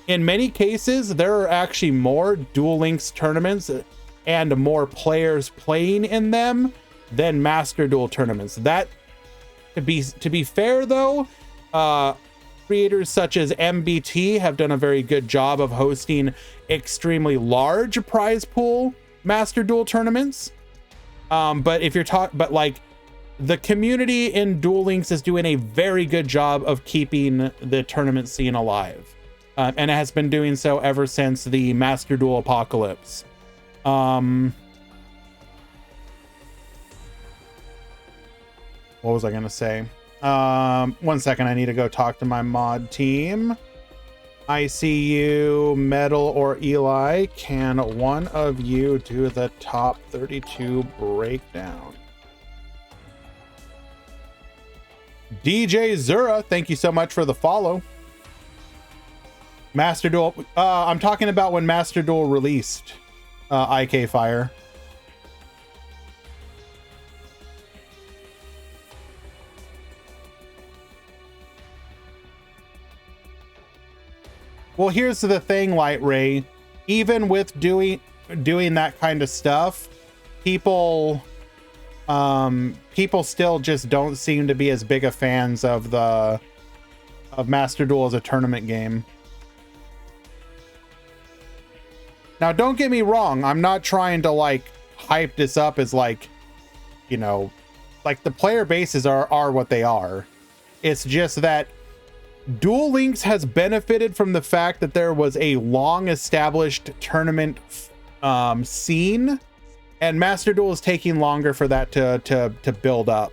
Speaker 1: In many cases, there are actually more Duel Links tournaments and more players playing in them than Master Duel tournaments. That, to be fair though, Creators such as MBT have done a very good job of hosting extremely large prize pool Master Duel tournaments. But if you're but like the community in Duel Links is doing a very good job of keeping the tournament scene alive. And it has been doing so ever since the Master Duel apocalypse. What was I gonna say? 1 second, I need to go talk to my mod team. I see you, Metal or Eli. Can one of you do the top 32 breakdown? DJ Zura, thank you so much for the follow. Master Duel, I'm talking about when Master Duel released IK Fire. Well, here's the thing, Light Ray. Even with doing that kind of stuff, people still just don't seem to be as big of fans of Master Duel as a tournament game. Now, don't get me wrong. I'm not trying to like hype this up as like, you know, like the player bases are what they are. It's just that Duel Links has benefited from the fact that there was a long established tournament scene, and Master Duel is taking longer for that to build up.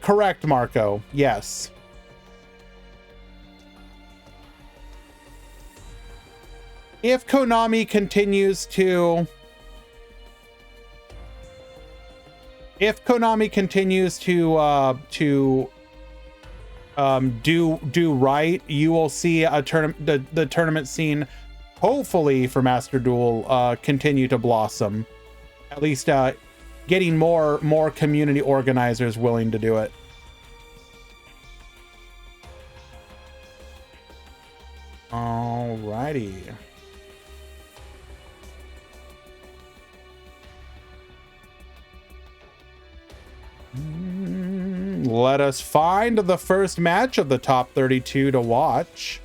Speaker 1: Correct, Marco. Yes. If Konami continues to do right, you will see the tournament scene, hopefully for Master Duel, continue to blossom. At least getting more community organizers willing to do it. Alrighty. Let us find the first match of the top 32 to watch.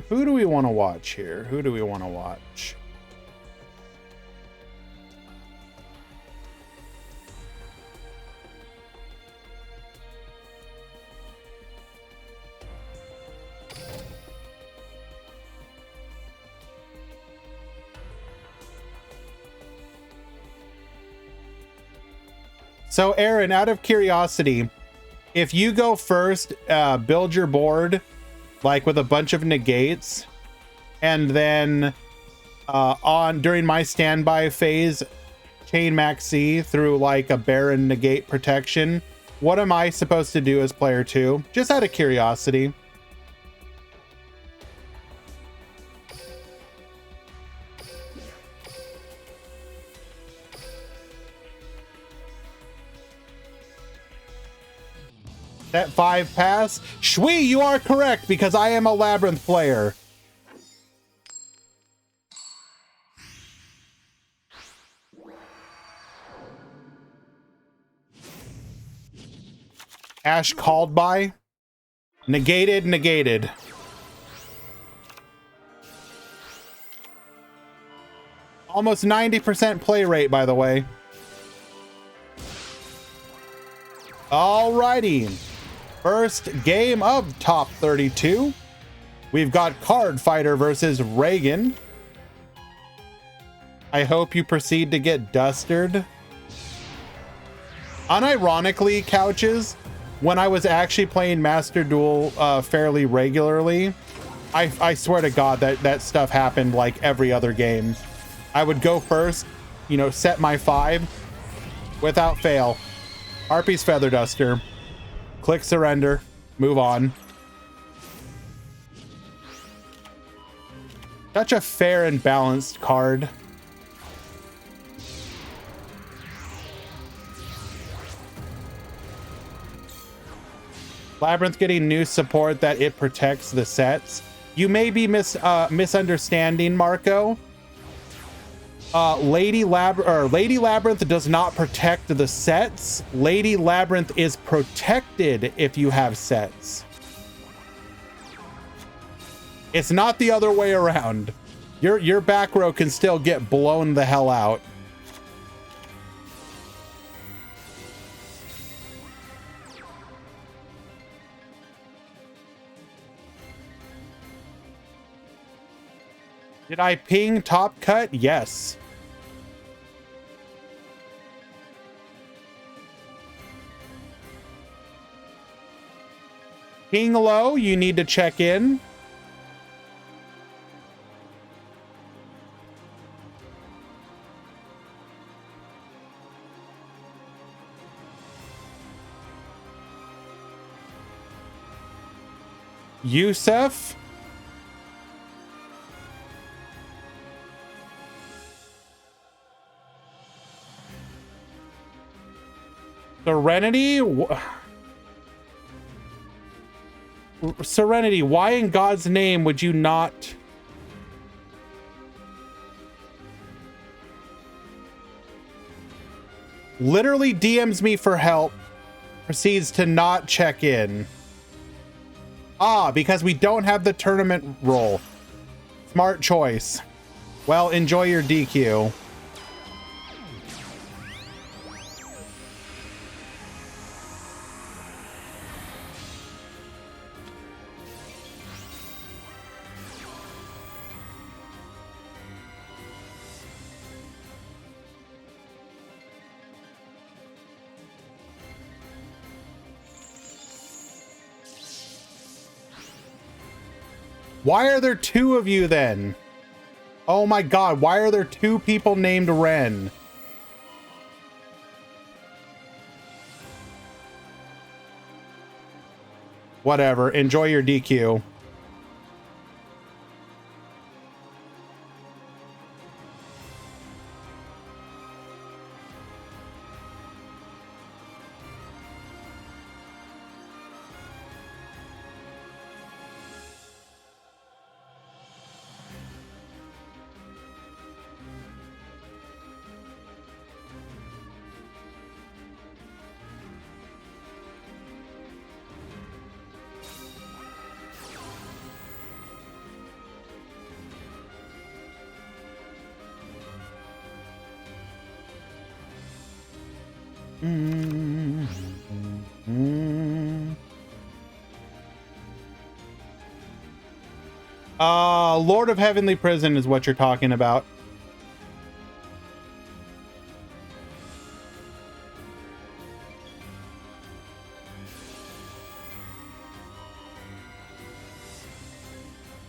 Speaker 1: Who do we want to watch here? Who do we want to watch? So, Aaron, out of curiosity, if you go first, build your board like with a bunch of negates, and then during my standby phase, chain max C through like a Baron negate protection. What am I supposed to do as player 2? Just out of curiosity. That 5 pass. Shui, you are correct because I am a Labyrinth player. Ash called by. Negated. Almost 90% play rate, by the way. Alrighty. First game of top 32. We've got Card Fighter versus Reagan. I hope you proceed to get dustered. Unironically, Couches, when I was actually playing Master Duel fairly regularly, I swear to God that stuff happened like every other game. I would go first, you know, set my 5, Without fail. Harpy's Feather Duster. Click surrender. Move on. Such a fair and balanced card. Labyrinth getting new support that it protects the sets. You may be misunderstanding, Marco. Lady Labyrinth does not protect the sets. Lady Labyrinth is protected if you have sets. It's not the other way around. Your back row can still get blown the hell out. Did I ping top cut? Yes. Ping low, you need to check in. Yusuf. Serenity? Serenity, why in God's name would you not? Literally DMs me for help, proceeds to not check in. Ah, because we don't have the tournament roll. Smart choice. Well, enjoy your DQ. Why are there two of you then? Oh my God, why are there two people named Ren? Whatever, enjoy your DQ. Lord of Heavenly Prison is what you're talking about.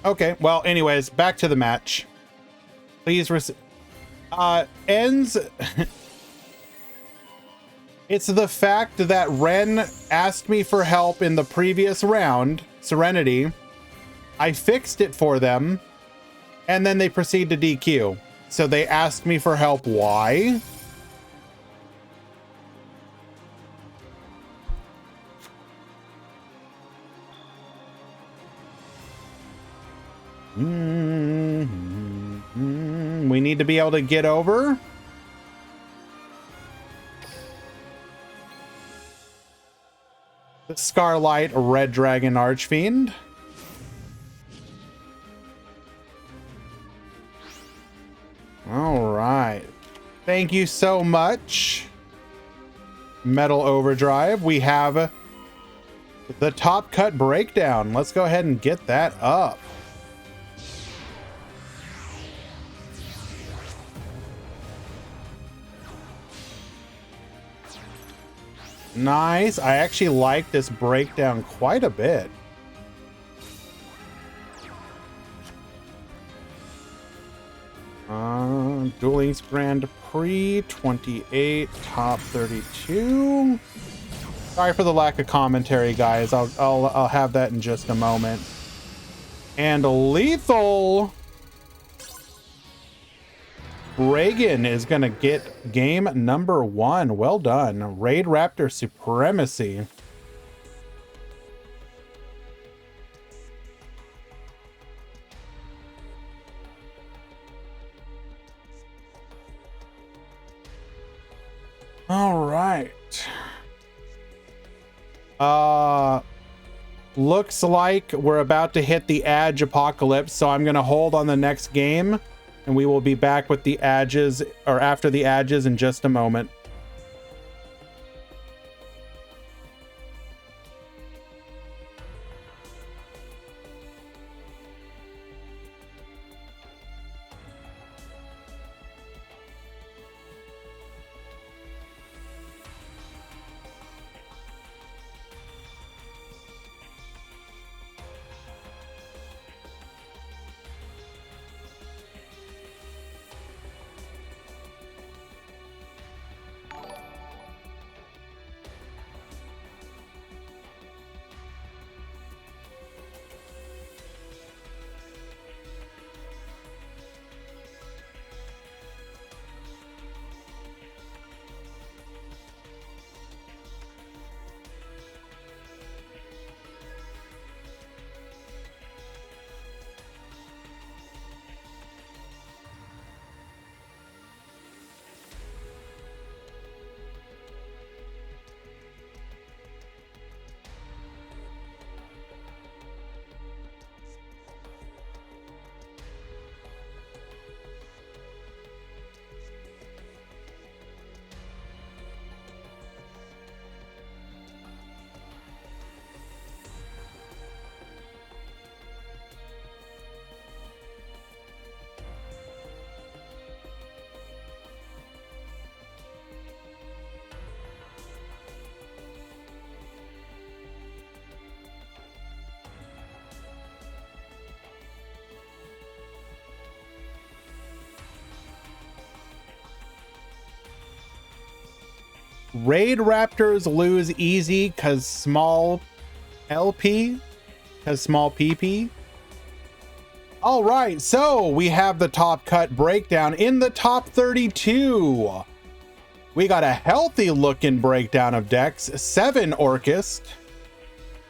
Speaker 1: Okay, well, anyways, back to the match. Please ends. It's the fact that Ren asked me for help in the previous round, Serenity. I fixed it for them, and then they proceed to DQ. So they asked me for help. Why? We need to be able to get over. The Scarlight Red Dragon Archfiend. All right. Thank you so much. Metal Overdrive. We have the top cut breakdown. Let's go ahead and get that up. Nice. I actually like this breakdown quite a bit. Duel Links Grand Prix 28, top 32. Sorry for the lack of commentary, guys. I'll have that in just a moment. And lethal. Reagan is gonna get game number 1. Well done. Raid Raptor Supremacy. All right. Looks like we're about to hit the Adge apocalypse, so I'm gonna hold on the next game, and we will be back with the Adges, or after the Adges, in just a moment. Raid Raptors lose easy because small LP, because small PP. All right, so we have the top cut breakdown. In the top 32, we got a healthy looking breakdown of decks. 7 Orchist,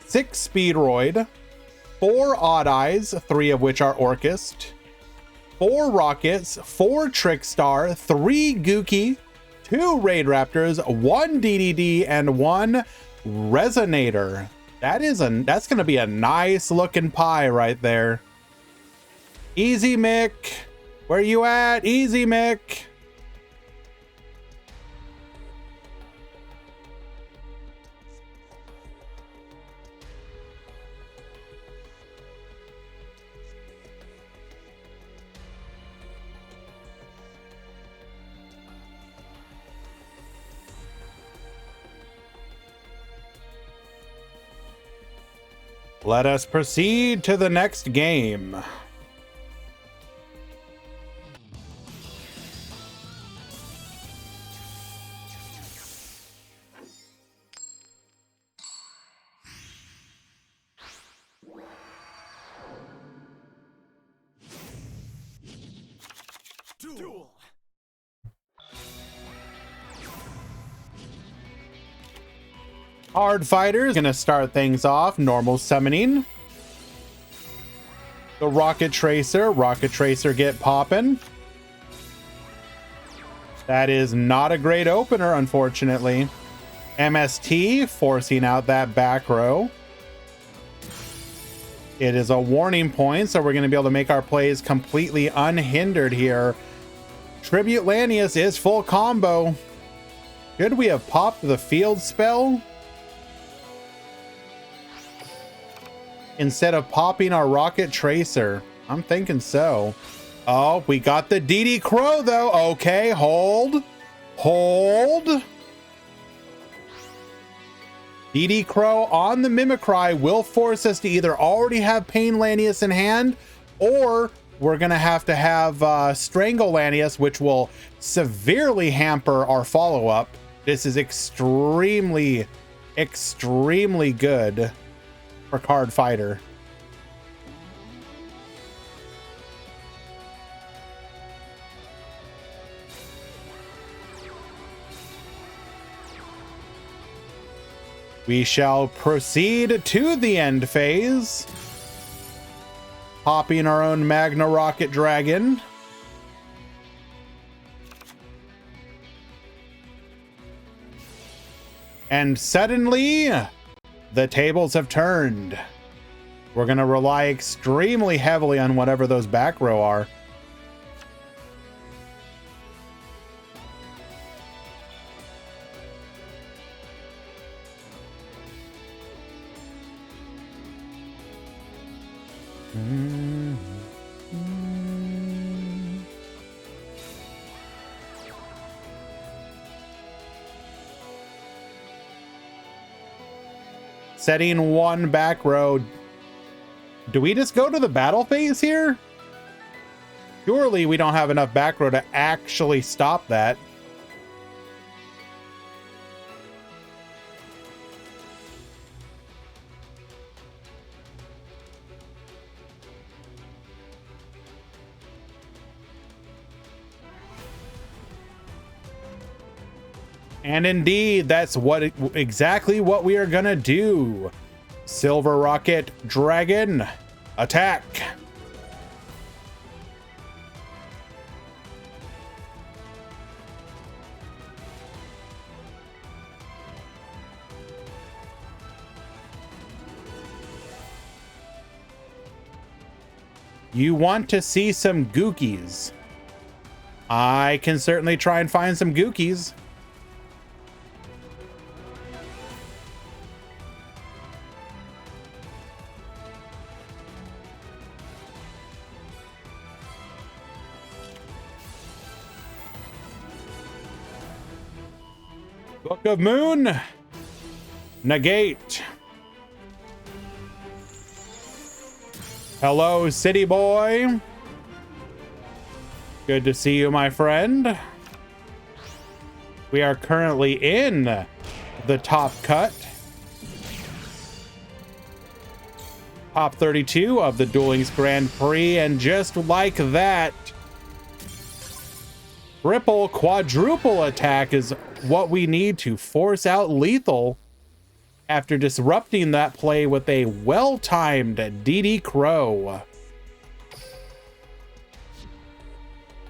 Speaker 1: 6 Speedroid, 4 Odd Eyes, 3 of which are Orchist, 4 Rockets, 4 Trickstar, 3 Gookie, 2 Raid Raptors, 1 DDD, and 1 Resonator. That's gonna be a nice looking pie right there. Easy Mick, where you at? Easy Mick. Let us proceed to the next game.
Speaker 3: Duel.
Speaker 1: Hard Fighters gonna start things off. Normal summoning. The Rocket Tracer get poppin'. That is not a great opener, unfortunately. MST forcing out that back row. It is a warning point, so we're going to be able to make our plays completely unhindered here. Tribute Lanius is full combo. Should we have popped the field spell instead of popping our Rocket Tracer? I'm thinking so. Oh, we got the DD Crow though. Okay, hold. DD Crow on the Mimicry will force us to either already have Pain Lanius in hand or we're going to have Strangle Lanius, which will severely hamper our follow-up. This is extremely, extremely good for Card Fighter. We shall proceed to the end phase. Popping our own Magna Rocket Dragon. And suddenly, the tables have turned. We're going to rely extremely heavily on whatever those back row are. Setting one back row. Do we just go to the battle phase here? Surely we don't have enough back row to actually stop that. And indeed, that's exactly what we are gonna do. Silver Rocket Dragon, attack. You want to see some gookies? I can certainly try and find some gookies. Book of Moon. Negate. Hello, City Boy. Good to see you, my friend. We are currently in the top cut. Top 32 of the Duel Links Grand Prix, and just like that, triple, quadruple attack is what we need to force out lethal after disrupting that play with a well-timed DD Crow.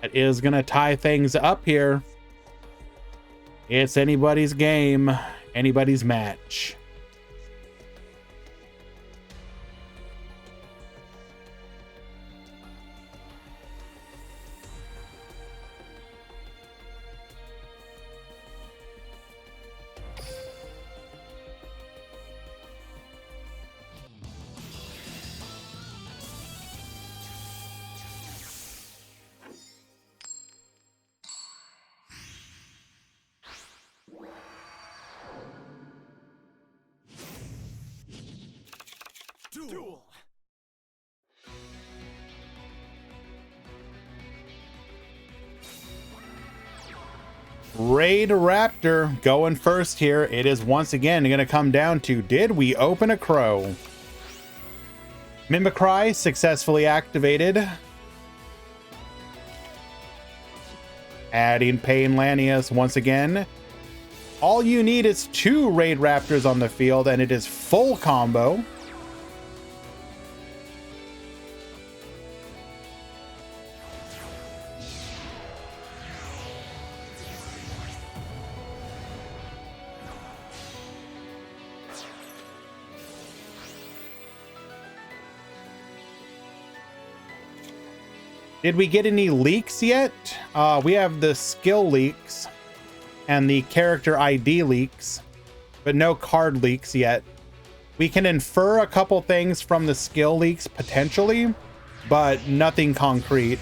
Speaker 1: That is going to tie things up here. It's anybody's game, anybody's match.
Speaker 3: Duel.
Speaker 1: Raid Raptor going first here. It is once again going to come down to, did we open a crow? Mimicry successfully activated. Adding Pain Lanius once again. All you need is 2 Raid Raptors on the field and it is full combo. Did we get any leaks yet? We have the skill leaks and the character ID leaks, but no card leaks yet. We can infer a couple things from the skill leaks potentially, but nothing concrete.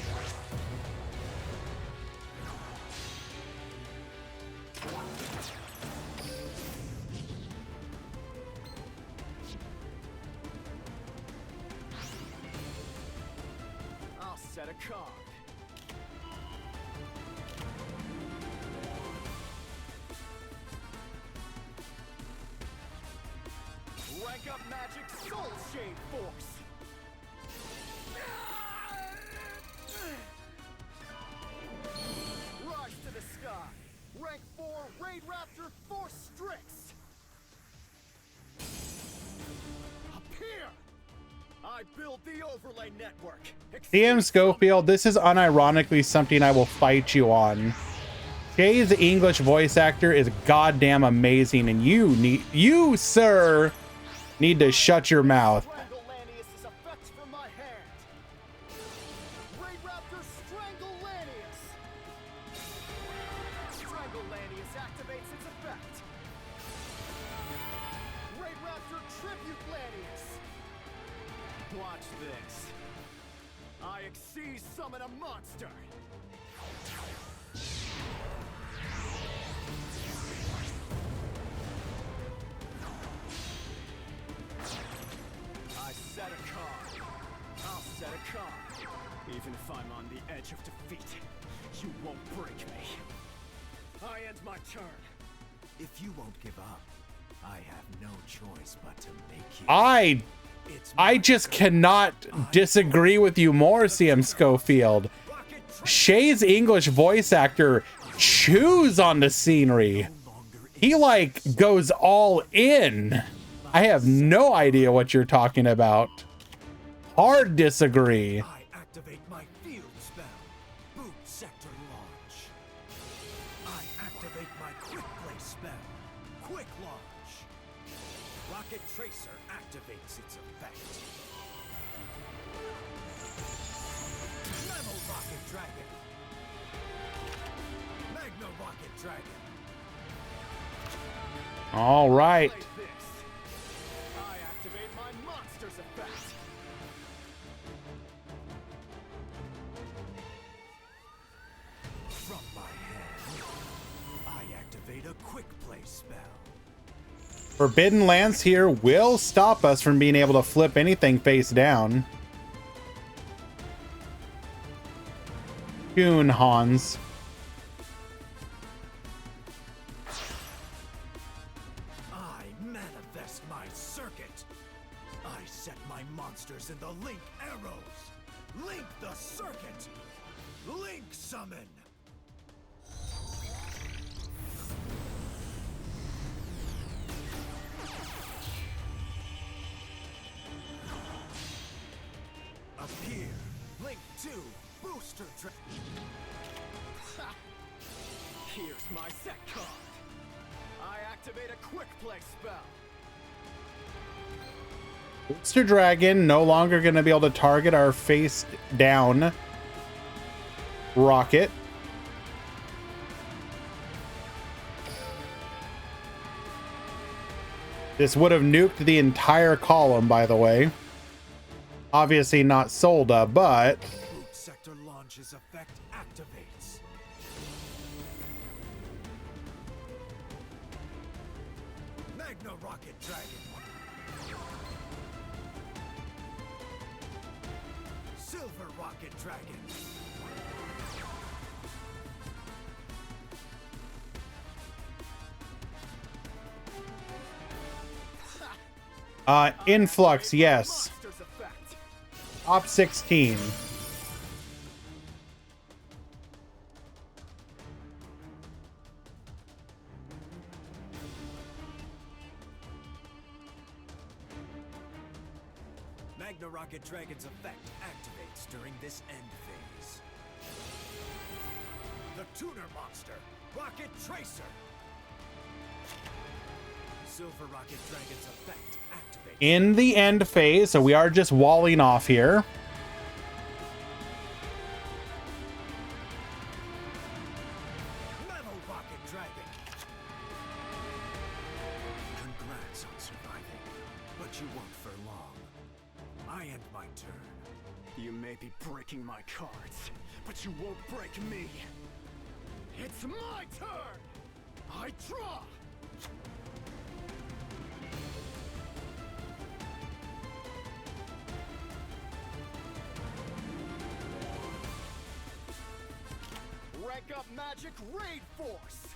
Speaker 3: I'll set a card. Rank up magic soul shade force. Rise to the sky. Rank 4 Raid Raptor Force Strix. Appear. I build the overlay network.
Speaker 1: CM Schofield, this is unironically something I will fight you on. Shay's English voice actor is goddamn amazing, and you, sir, need to shut your mouth.
Speaker 3: Strangle Lanius's effects from my hand. Raid Raptor Strangle Lanius. Strangle Lanius activates its effect. Raid Raptor Tribute Lanius. Watch this. I exceed summon a monster. I set a card. I'll set a card. Even if I'm on the edge of defeat, you won't break me. I end my turn.
Speaker 5: If you won't give up, I have no choice but to make you.
Speaker 1: I just cannot disagree with you more, CM Schofield. Shay's English voice actor chews on the scenery. He like goes all in. I have no idea what you're talking about. Hard disagree.
Speaker 5: I activate my field spell. Boot sector launch. I activate my quick play spell. Quick launch. Rocket Tracer activates its effect. Level Rocket Dragon. Magna Rocket Dragon.
Speaker 1: All right.
Speaker 3: Play this. I activate my monster's effect.
Speaker 5: From my hand, I activate a quick play spell.
Speaker 1: Forbidden Lance here will stop us from being able to flip anything face down. Tune, Hans.
Speaker 5: I manifest my circuit. I set my monsters in the Link arrows. Link the circuit. Link summon. Appear. Link 2 booster trap.
Speaker 3: Here's my set card. I activate a quick play spell.
Speaker 1: Booster Dragon no longer going to be able to target our face down rocket. This would have nuked the entire column, by the way. Obviously not Solda, but
Speaker 5: Boot sector launch's effect activates. Magna Rocket Dragon. Silver Rocket Dragon.
Speaker 1: Influx, yes.
Speaker 3: Monster's effect.
Speaker 1: Top 16.
Speaker 5: Magna Rocket Dragon's effect activates during this end phase. The Tuner Monster, Rocket Tracer. Silver Rocket Dragon's effect activates.
Speaker 1: In the end phase, so we are just walling off here.
Speaker 5: Metal Rocket Dragon. Congrats on surviving, but you won't for long. I end my turn.
Speaker 3: You may be breaking my cards, but you won't break me. It's my turn. I draw. got magic raid force.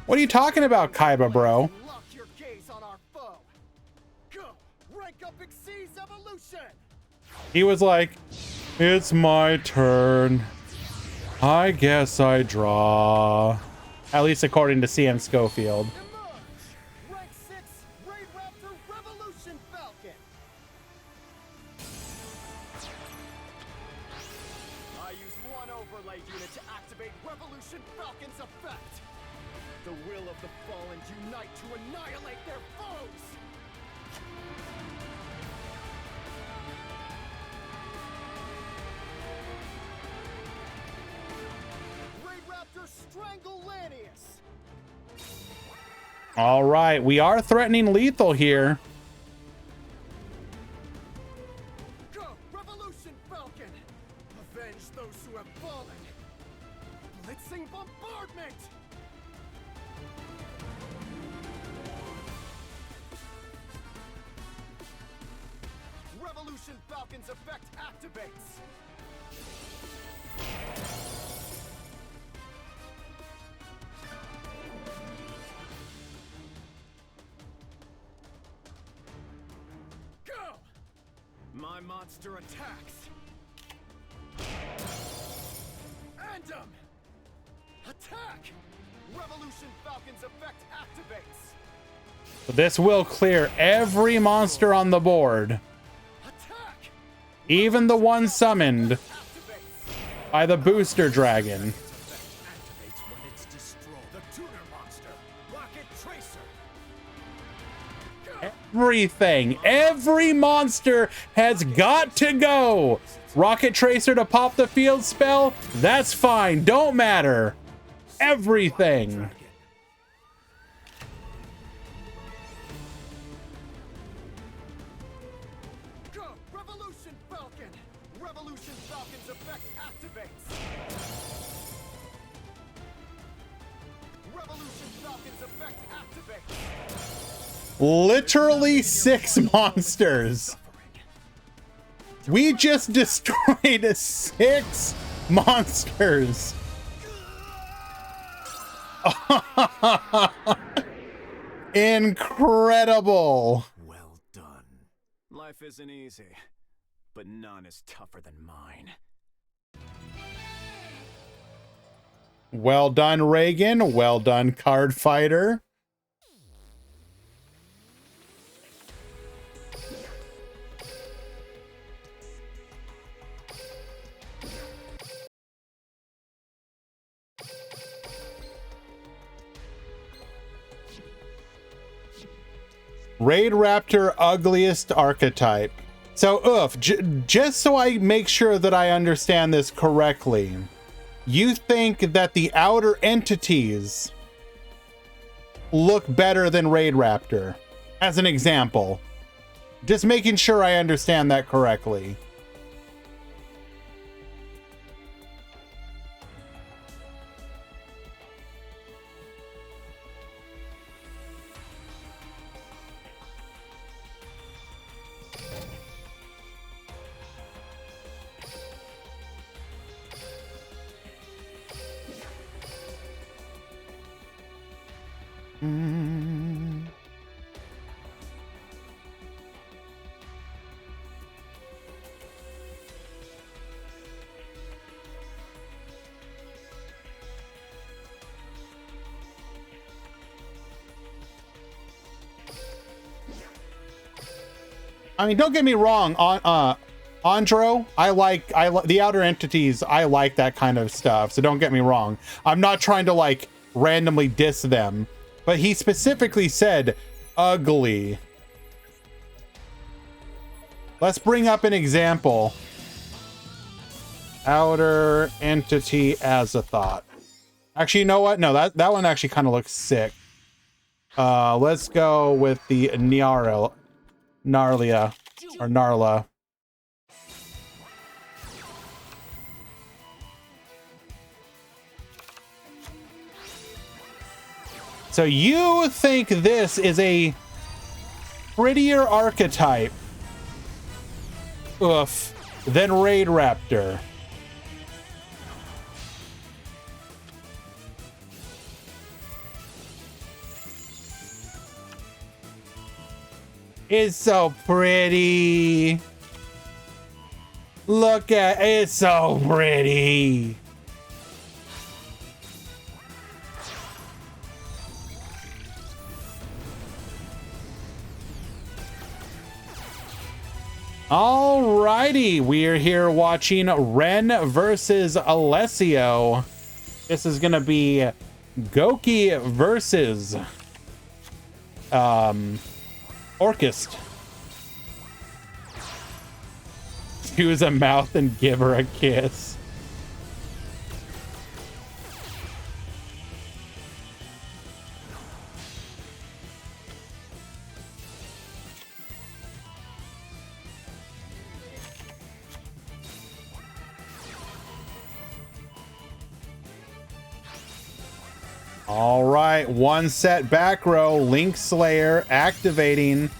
Speaker 1: What are you talking about, Kaiba, bro?
Speaker 3: Lock your gaze on our foe. Go, rank up Xyz's evolution.
Speaker 1: He was like, it's my turn. I guess I draw. At least according to CM Schofield.
Speaker 3: Emerge, rank 6, Raid Raptor Revolution Falcon. I use one overlay unit to activate Revolution Falcon's effect. The will of the fallen unite to annihilate their foes. Raid Raptor Strangle Lanius.
Speaker 1: All right, we are threatening lethal here.
Speaker 3: Go, Revolution Falcon! Avenge those who have fallen! Blitzing bombardment! Revolution Falcon's effect activates! Go! My monster attacks! And attack! Revolution Falcon's effect activates!
Speaker 1: This will clear every monster on the board,
Speaker 3: Attack!
Speaker 1: even the one summoned
Speaker 3: Activates!
Speaker 1: by the booster dragon.
Speaker 5: Activates when it's destroyed. The tuner monster, Rocket Tracer.
Speaker 1: Everything, every monster has got to go. Rocket Tracer to pop the field spell, that's fine, don't matter. Everything.
Speaker 3: Go! Revolution Falcon! Revolution Falcon's effect activates! Revolution Falcon's effect activates!
Speaker 1: Literally 6 monsters. We just destroyed 6 monsters. Incredible.
Speaker 5: Well done.
Speaker 3: Life isn't easy, but none is tougher than mine.
Speaker 1: Well done, Reagan. Well done, Card Fighter. Raid Raptor ugliest archetype. So, just so I make sure that I understand this correctly, you think that the outer entities look better than Raid Raptor, as an example. Just making sure I understand that correctly. I mean, don't get me wrong, Andro, I like the outer entities. I like that kind of stuff. So don't get me wrong. I'm not trying to like randomly diss them, but he specifically said ugly. Let's bring up an example. Outer entity Azathoth. Actually, you know what? No, that one actually kind of looks sick. Let's go with the Narlia or Narla. So you think this is a prettier archetype Oof. Then Raid Raptor. It's so pretty. Look at it. It's so pretty. Alrighty, we're here watching Ren versus Alessio. This is gonna be Goki versus Orchest. Use a mouth and give her a kiss. All right, one set back row, Link Slayer activating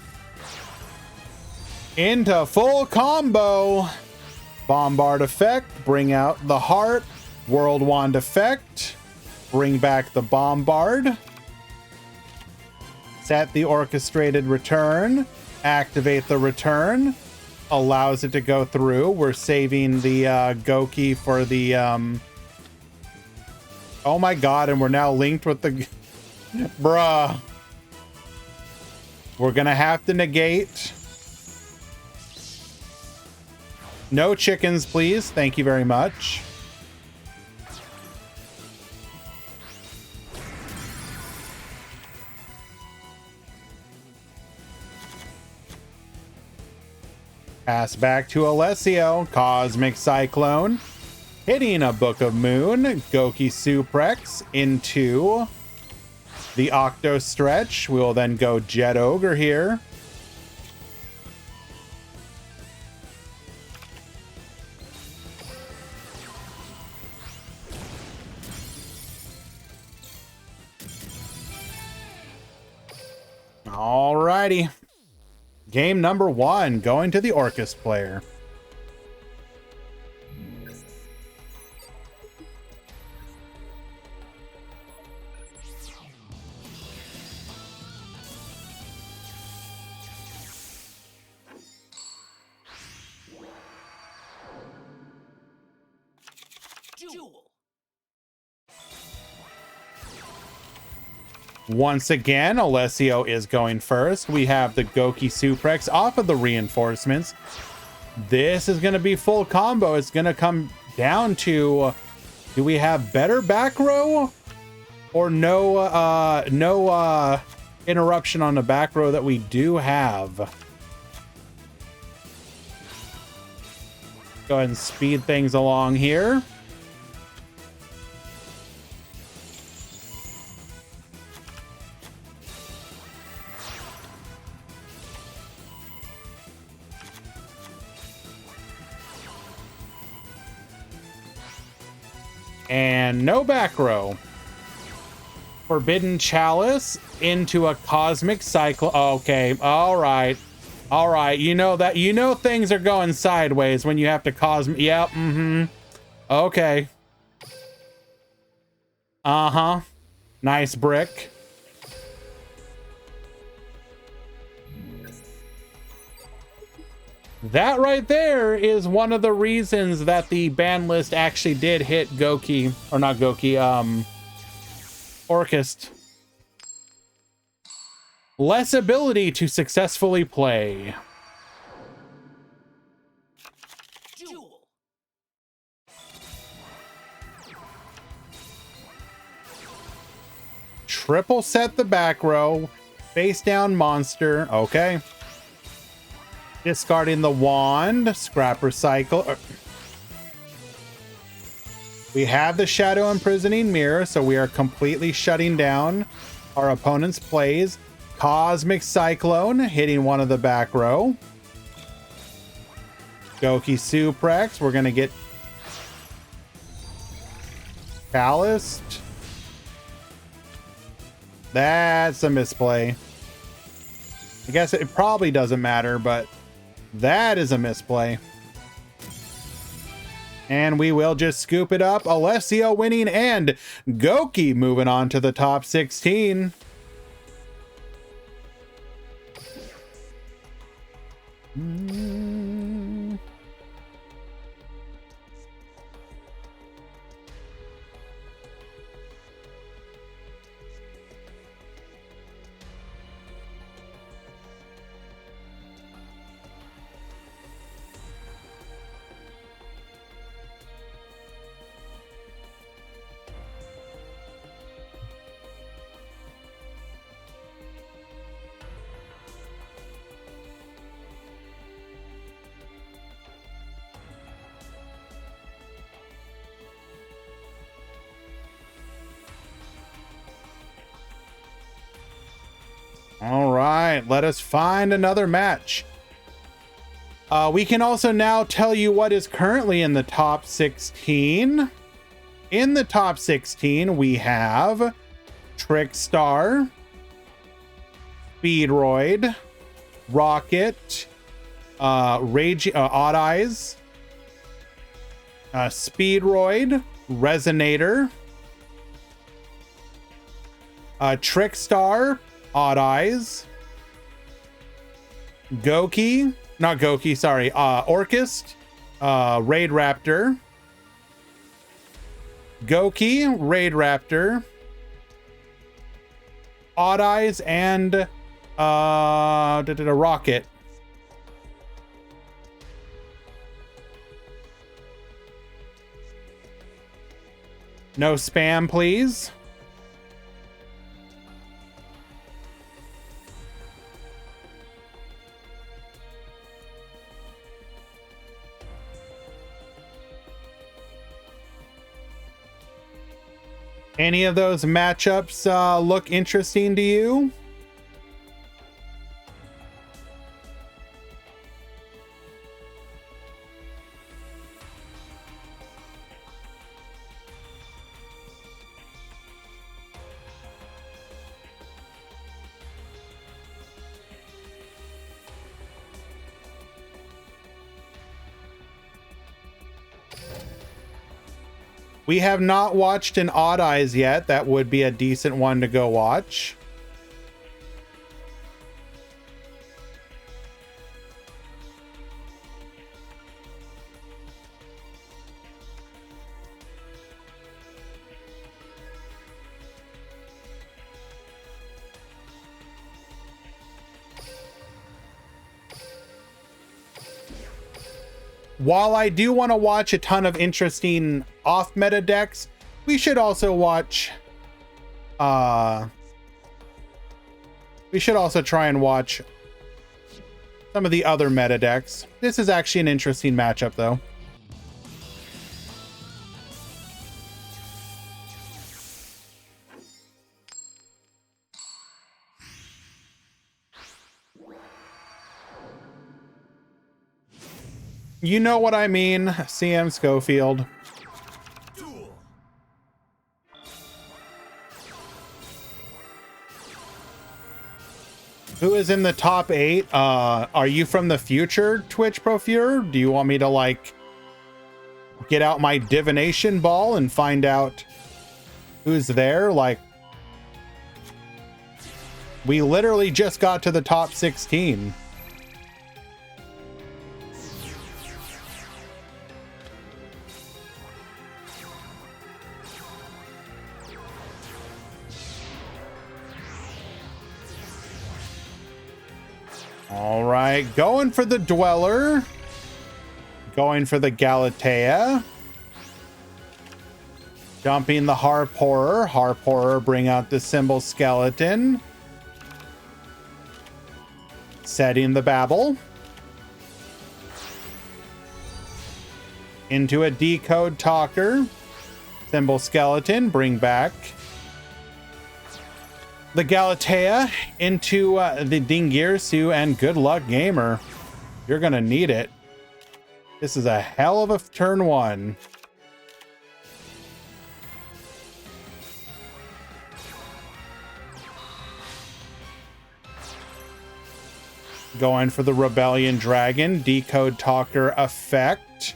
Speaker 1: into full combo. Bombard effect, bring out the heart. World Wand effect, bring back the Bombard. Set the orchestrated return, activate the return, allows it to go through. We're saving the Goki for the oh my god, and we're now linked with the bruh. We're gonna have to negate. No chickens, please. Thank you very much. Pass back to Alessio. Cosmic Cyclone. Hitting a Book of Moon, Goki Suprex into the Octo Stretch. We will then go Jet Ogre here. Alrighty. Game number 1, going to the Orchest player.
Speaker 5: Duel.
Speaker 1: Once again, Alessio is going first. We have the Goki Suprex off of the reinforcements. This is going to be full combo. It's going to come down to, do we have better back row or no interruption on the back row that we do have? Go ahead and speed things along here. And no back row. Forbidden Chalice into a Cosmic Cycle. Okay, all right. All right, you know that, you know things are going sideways when you have to Cosmic. Yep, okay. Uh-huh. Nice brick. That right there is one of the reasons that the ban list actually did hit Goki, or not Goki, Orchest. Less ability to successfully play.
Speaker 5: Duel.
Speaker 1: Triple set the back row. Face down monster. Okay. Discarding the wand. Scrap recycle. We have the Shadow Imprisoning Mirror, so we are completely shutting down our opponent's plays. Cosmic Cyclone, hitting one of the back row. Goki Suprex, we're going to get Calloused. That's a misplay. I guess it probably doesn't matter, but That is a misplay. And we will just scoop it up. Alessio winning and Goki moving on to the top 16. All right, let us find another match. We can also now tell you what is currently in the top 16. In the top 16, we have Trickstar, Speedroid, Rocket, Rage, Odd Eyes, Speedroid, Resonator, Trickstar, Odd Eyes, Goki, not Goki, sorry, Orchist, Raid Raptor, Goki, Raid Raptor, Odd Eyes, and Rocket. No spam, please. Any of those matchups look interesting to you? We have not watched an Odd Eyes yet. That would be a decent one to go watch. While I do want to watch a ton of interesting off-meta decks, we should also watch... we should also try and watch some of the other meta decks. This is actually an interesting matchup, though. You know what I mean, CM Schofield.
Speaker 5: Duel.
Speaker 1: Who is in the top 8? Are you from the future, Twitch Profure? Do you want me to, like, get out my divination ball and find out who's there? Like, we literally just got to the top 16. All right, going for the Dweller. Going for the Galatea. Dumping the Harp Horror. Harp Horror, bring out the Symbol Skeleton. Setting the Babel. Into a Decode Talker. Symbol Skeleton, bring back the Galatea into the Dingirsu, and good luck, gamer. You're gonna need it. This is a hell of a turn one. Going for the Rebellion Dragon, Decode Talker effect.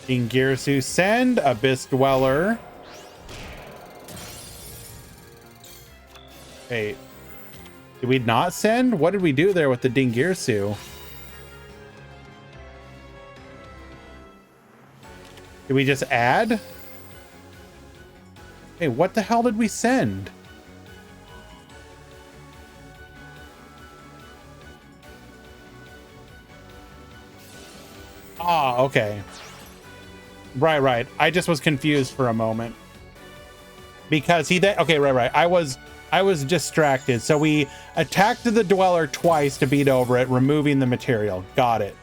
Speaker 1: Dingirsu send, Abyss Dweller. Wait. Did we not send? What did we do there with the Dingirsu? Did we just add? Hey, what the hell did we send? Ah, okay. Right. I just was confused for a moment. Because he then, okay, right. I was distracted. So we attacked the Dweller twice to beat over it, removing the material. Got it.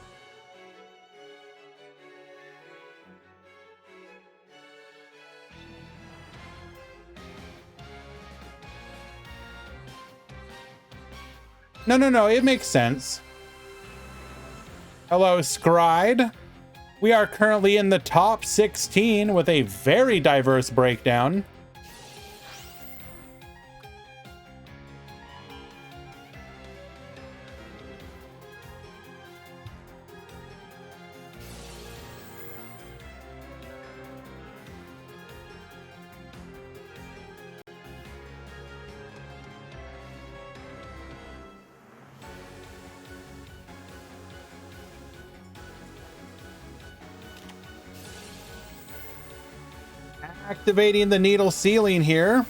Speaker 1: No, it makes sense. Hello, Scried. We are currently in the top 16 with a very diverse breakdown. Activating the needle ceiling here.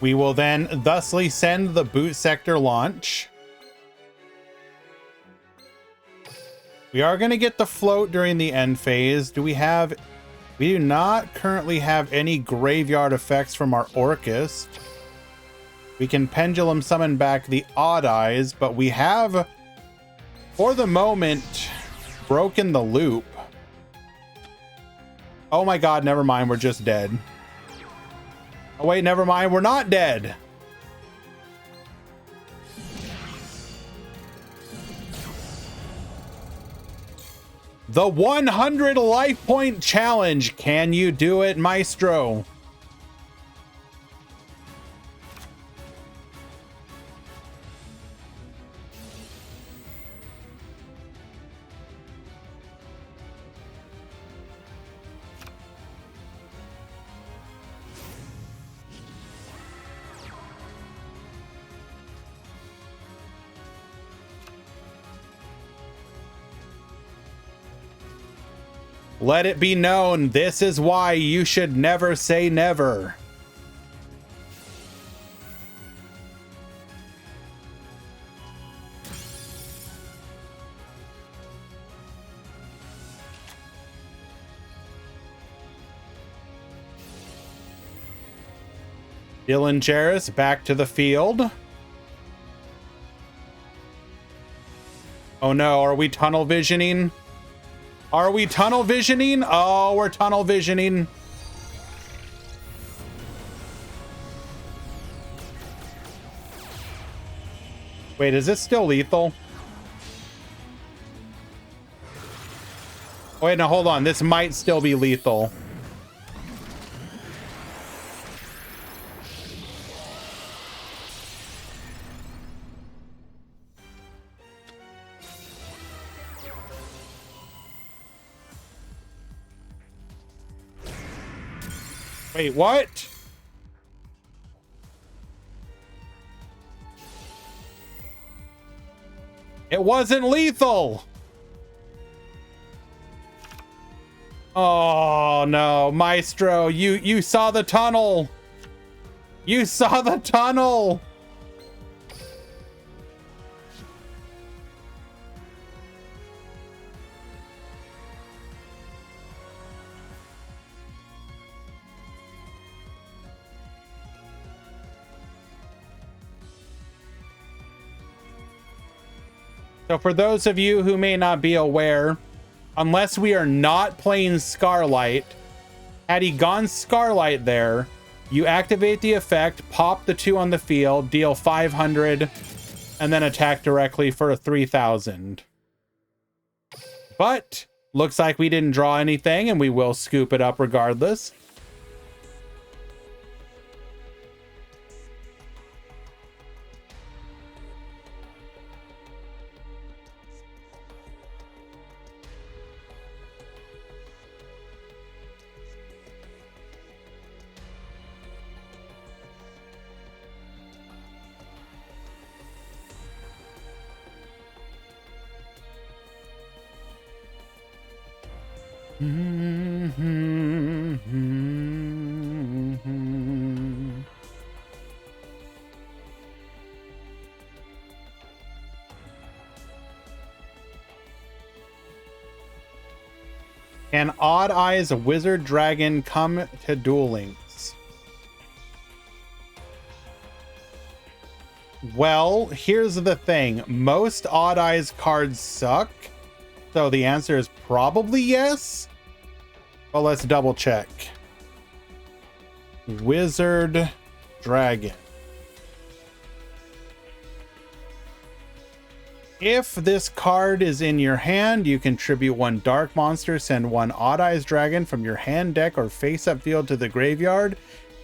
Speaker 1: We will then thusly send the boot sector launch. We are going to get the float during the end phase. We do not currently have any graveyard effects from our Orcus. We can pendulum summon back the Odd Eyes, but we have, for the moment, broken the loop. Oh my god, never mind, we're just dead. Oh wait, never mind, we're not dead. The 100 life point challenge. Can you do it, Maestro? Let it be known, this is why you should never say never. Dylan Jarris back to the field. Oh no, are we tunnel visioning? Are we tunnel visioning? Oh, we're tunnel visioning. Wait, is this still lethal? Wait, no, hold on. This might still be lethal. Wait, what? It wasn't lethal. Oh no, Maestro, you saw the tunnel. You saw the tunnel. So for those of you who may not be aware, unless we are not playing Scarlight, Had he gone Scarlight there, you activate the effect, pop the 2 on the field, deal 500, and then attack directly for a 3,000. But looks like we didn't draw anything, and we will scoop it up regardless. Can Odd Eyes Wizard Dragon come to Duel Links? Well, here's the thing. Most Odd Eyes cards suck. So the answer is probably yes. But let's double check. Wizard Dragon. If this card is in your hand, you contribute 1 dark monster, send 1 Odd Eyes Dragon from your hand, deck, or face-up field to the graveyard.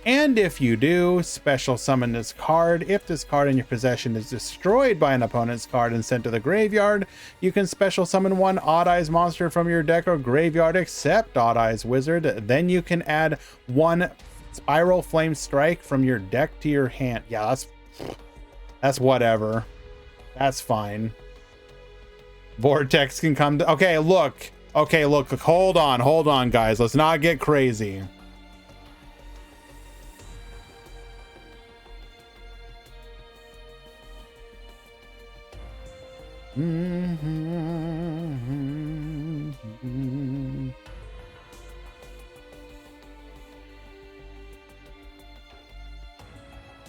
Speaker 1: And if you do, special summon this card. If this card in your possession is destroyed by an opponent's card and sent to the graveyard, you can special summon 1 Odd Eyes monster from your deck or graveyard except Odd Eyes Wizard. Then you can add 1 Spiral Flame Strike from your deck to your hand. Yeah, that's whatever. That's fine. Vortex can come to... Okay, look. Okay, look. Hold on, guys. Let's not get crazy.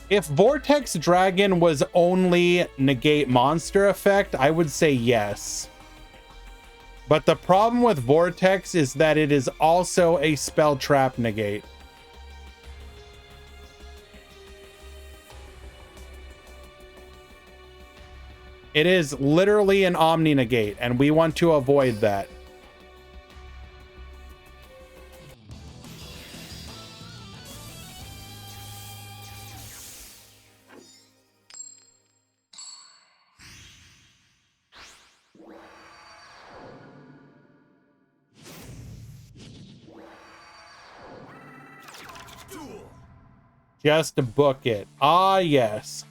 Speaker 1: If Vortex Dragon was only negate monster effect, I would say yes. But the problem with Vortex is that it is also a spell trap negate. It is literally an Omni negate, and we want to avoid that. Just to book it. Ah, yes.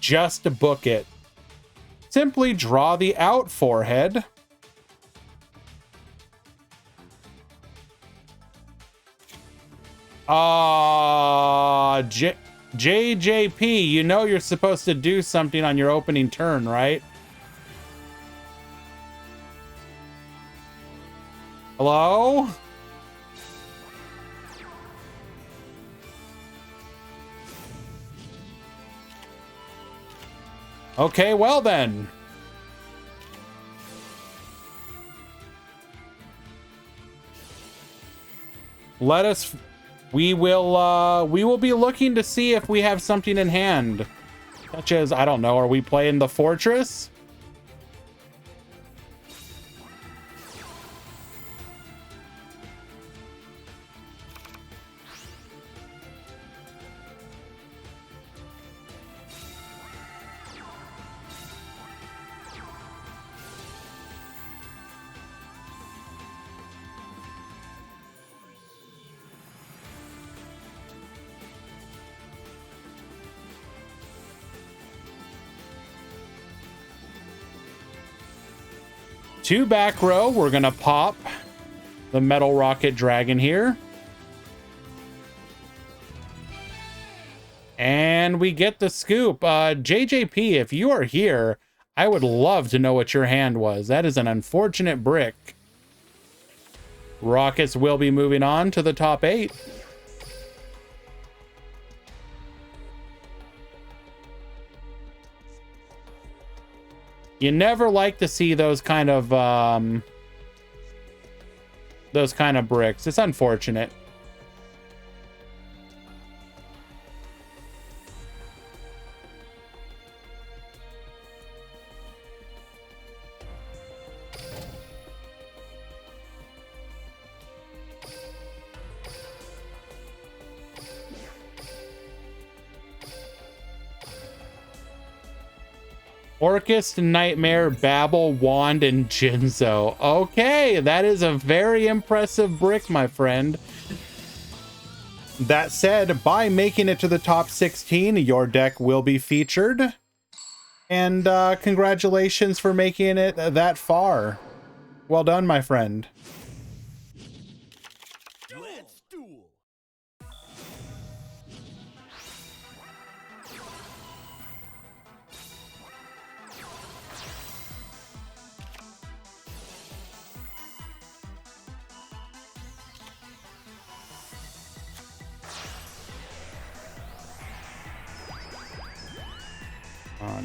Speaker 1: Just to book it. Simply draw the out forehead. JJP, you know you're supposed to do something on your opening turn, right? Hello? Okay, well then. We will be looking to see if we have something in hand. Such as, I don't know, are we playing the Fortress? Two back row, we're gonna pop the Metal Rocket Dragon here. And we get the scoop. JJP, if you are here, I would love to know what your hand was. That is an unfortunate brick. Rockets will be moving on to the top 8. You never like to see those kind of those kind of bricks. It's unfortunate. Orcust, Nightmare, Babel, Wand, and Jinzo. Okay, that is a very impressive brick, my friend. That said, by making it to the top 16, your deck will be featured. And congratulations for making it that far. Well done, my friend.
Speaker 3: Let's duel.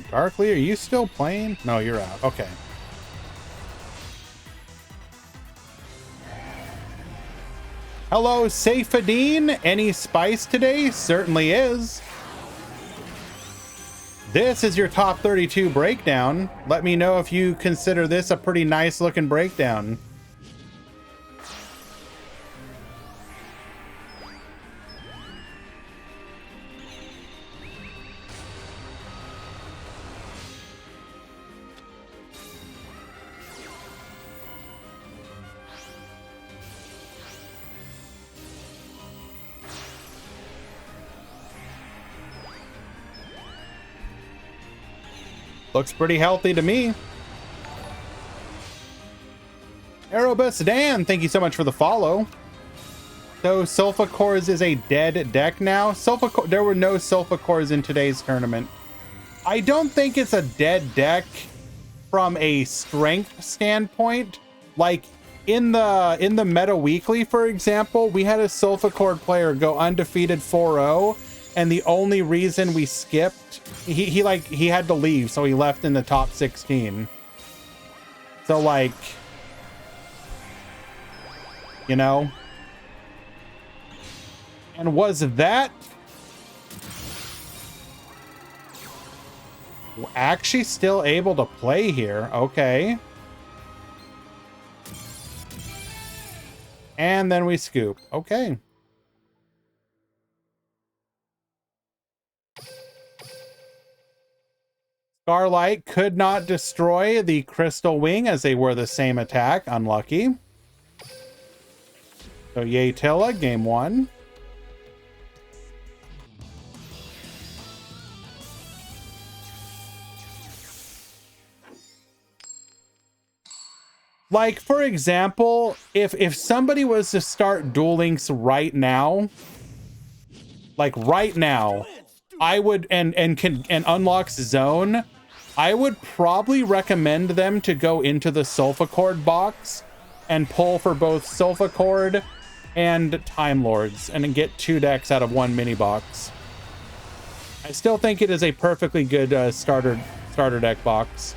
Speaker 1: Darkly, are you still playing? No, you're out. Okay. Hello, Saifadine. Any spice today? Certainly is. This is your top 32 breakdown. Let me know if you consider this a pretty nice looking breakdown. Looks pretty healthy to me. Aerobus Dan, thank you so much for the follow. So Sulfa Cores is a dead deck now. There were no Sulfa Cores in today's tournament. I don't think it's a dead deck from a strength standpoint. Like in the Meta Weekly, for example, we had a Sulfa Core player go undefeated 4-0. And the only reason we skipped, he had to leave, so he left in the top 16. So like, you know, and was that actually still able to play here? Okay. And then we scoop. Okay. Starlight could not destroy the Crystal Wing as they were the same attack. Unlucky. So yay Tilla, game 1. Like, for example, if somebody was to start Duel Links right now, like right now, I would and unlocks zone, I would probably recommend them to go into the Sulfa Cord box and pull for both Sulfa Cord and Time Lords and then get 2 decks out of 1 mini box. I still think it is a perfectly good starter deck box.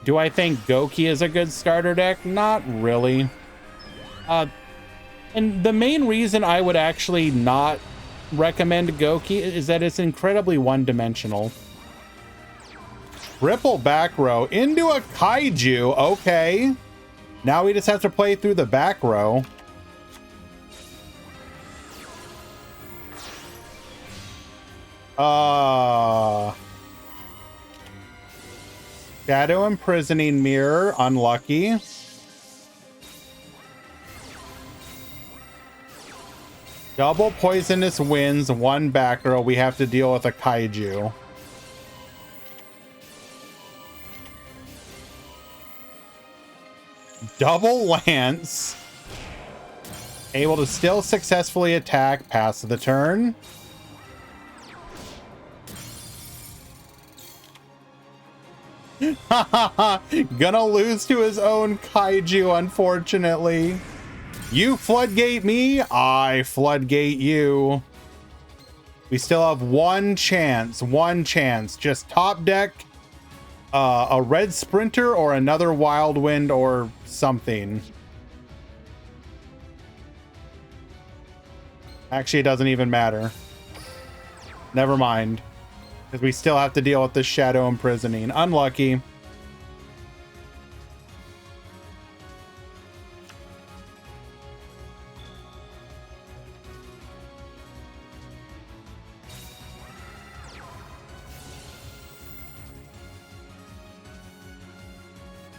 Speaker 1: Do I think Goki is a good starter deck? Not really. And the main reason I would actually not recommend Goki is that it's incredibly one-dimensional. Triple back row into a Kaiju. Okay. Now we just have to play through the back row. Shadow Imprisoning Mirror, unlucky. Double Poisonous Winds, 1 back row. We have to deal with a Kaiju. Double Lance. Able to still successfully attack past the turn. Gonna lose to his own kaiju, unfortunately. You floodgate me, I floodgate you. We still have one chance. Just top deck a red sprinter or another wild wind or something. Actually, it doesn't even matter. Never mind. Because we still have to deal with the shadow imprisoning. Unlucky.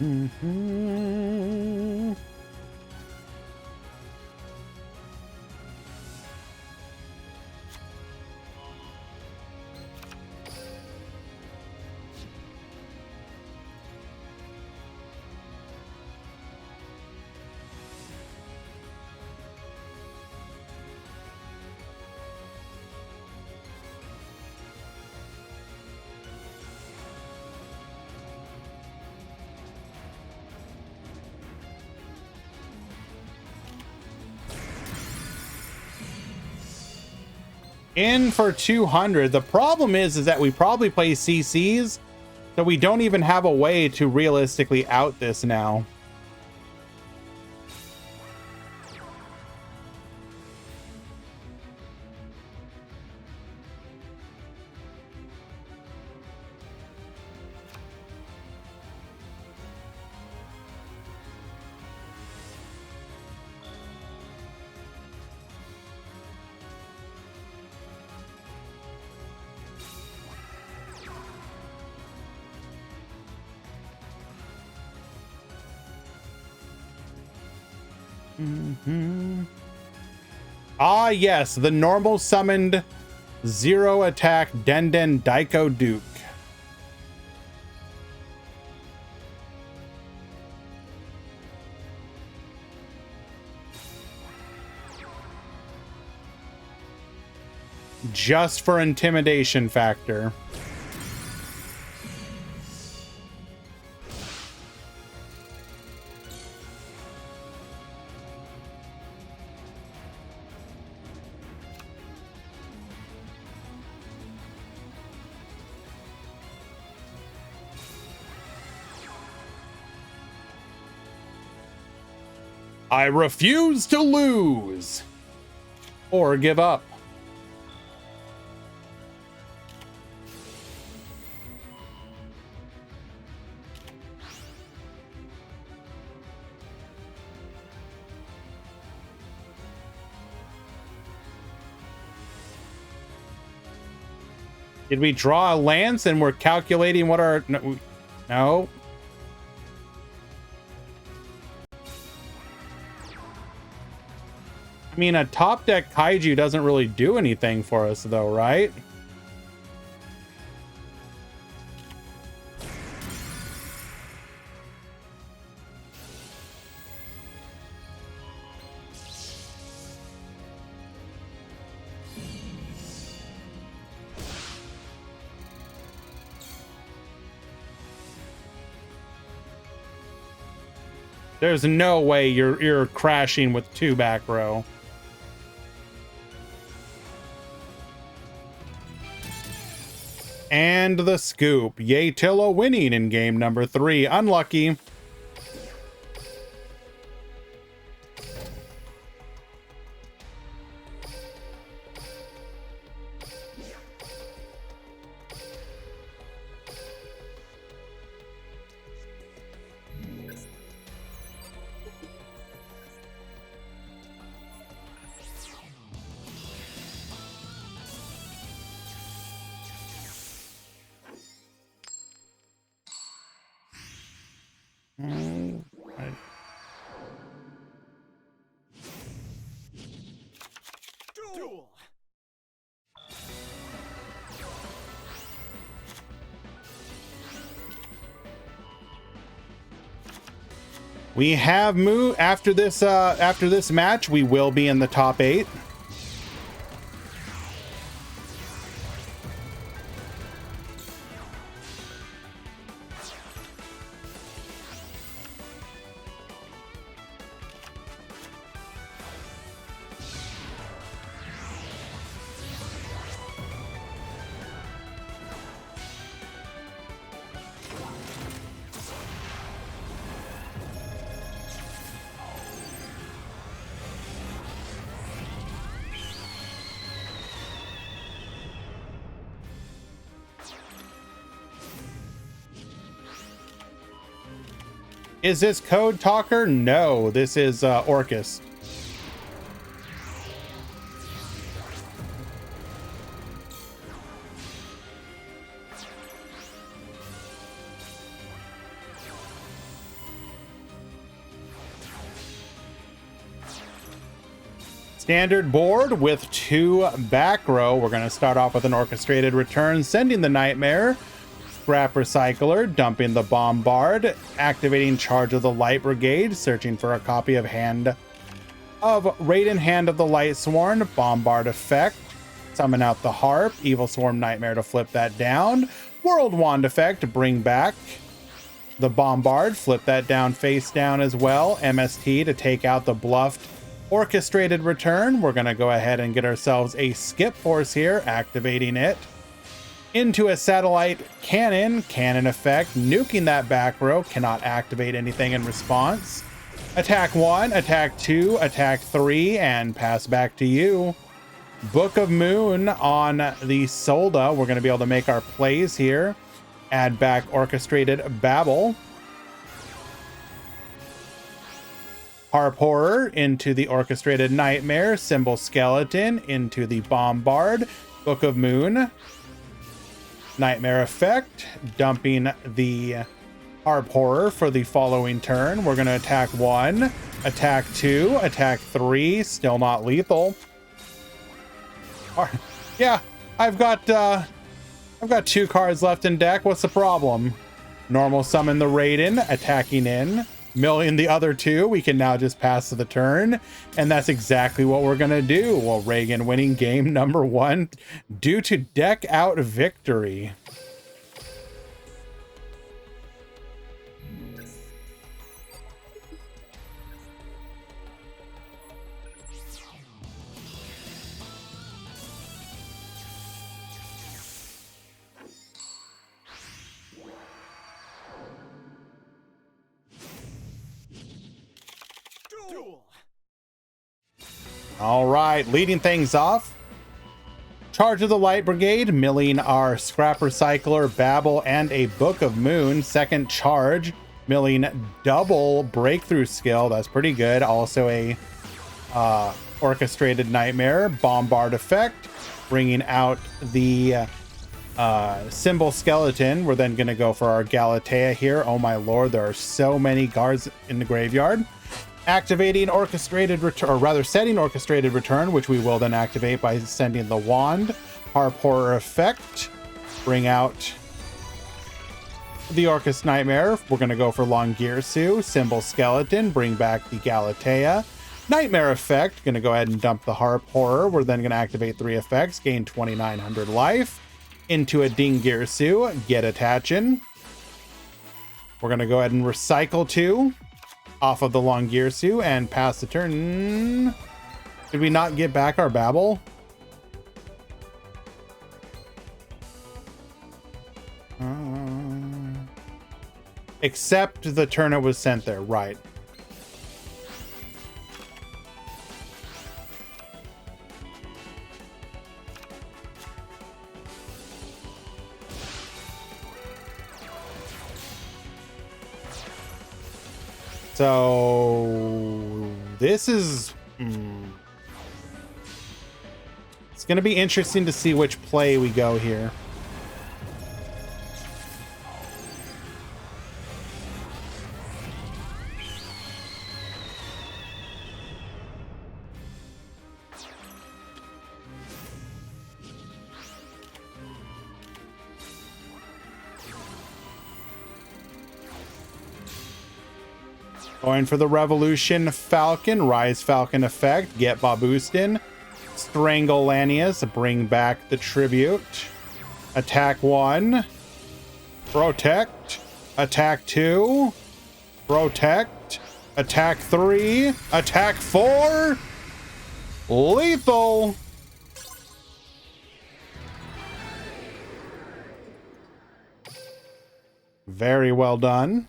Speaker 1: Mm-hmm. In for 200. The problem is that we probably play CCs, so we don't even have a way to realistically out this now. Ah, yes, the normal summoned 0 attack Denden Daiko Duke. Just for intimidation factor. I refuse to lose or give up. Did we draw a lance and we're calculating what our... No. I mean, a top deck kaiju doesn't really do anything for us though, right? There's no way you're crashing with 2 back row. And the scoop. Yatilla winning in game number 3. Unlucky.
Speaker 3: Duel.
Speaker 1: We have moved after this match. We will be in the top 8. Is this Code Talker? No, this is Orcus. Standard board with 2 back row. We're going to start off with an orchestrated return, sending the Nightmare, Scrap Recycler, dumping the Bombard, activating Charge of the Light Brigade, searching for a copy of Raiden Hand of the Light Sworn, Bombard effect, summon out the Harp, Evil Swarm Nightmare to flip that down, World Wand effect to bring back the Bombard, flip that down face down as well, MST to take out the bluffed orchestrated return. We're going to go ahead and get ourselves a skip force here, activating it into a satellite cannon effect, nuking that back row, cannot activate anything in response. Attack 1, attack 2, attack 3, and pass back to you. Book of Moon on the Solda. We're going to be able to make our plays here. Add back orchestrated Babel. Harp Horror into the Orchestrated Nightmare, Symbol Skeleton into the Bombard, Book of Moon, Nightmare effect, dumping the Harp Horror for the following turn. We're going to attack 1, attack 2, attack 3, still not lethal. Yeah, I've got 2 cards left in deck. What's the problem? Normal summon the Raiden, attacking in. Milling the other 2, we can now just pass to the turn, and that's exactly what we're gonna do. Well, Reagan winning game number 1 due to deck out victory.
Speaker 3: Duel.
Speaker 1: All right, leading things off, Charge of the Light Brigade, milling our Scrap Recycler, Babel, and a Book of Moon. Second charge, milling double Breakthrough Skill. That's pretty good. Also a Orchestrated Nightmare, Bombard effect, bringing out the Symbol Skeleton. We're then going to go for our Galatea here. Oh my lord, there are so many guards in the graveyard. Activating Orchestrated Return, or rather setting Orchestrated Return, which we will then activate by sending the Wand. Harp Horror effect, bring out the Orcus Nightmare. We're going to go for Longirsu. Symbol Skeleton, bring back the Galatea. Nightmare effect, going to go ahead and dump the Harp Horror. We're then going to activate 3 effects, gain 2,900 life. Into a Dingirsu, get attaching. We're going to go ahead and recycle 2 off of the Longirsu and pass the turn. Did we not get back our Babel? Except the turn it was sent there, right. So this is it's going to be interesting to see which play we go here. Going for the Revolution Falcon, Rise Falcon effect, get Babustin, Strangle Lanius, bring back the Tribute, attack 1, protect, attack 2, protect, attack 3, attack 4, lethal. Very well done.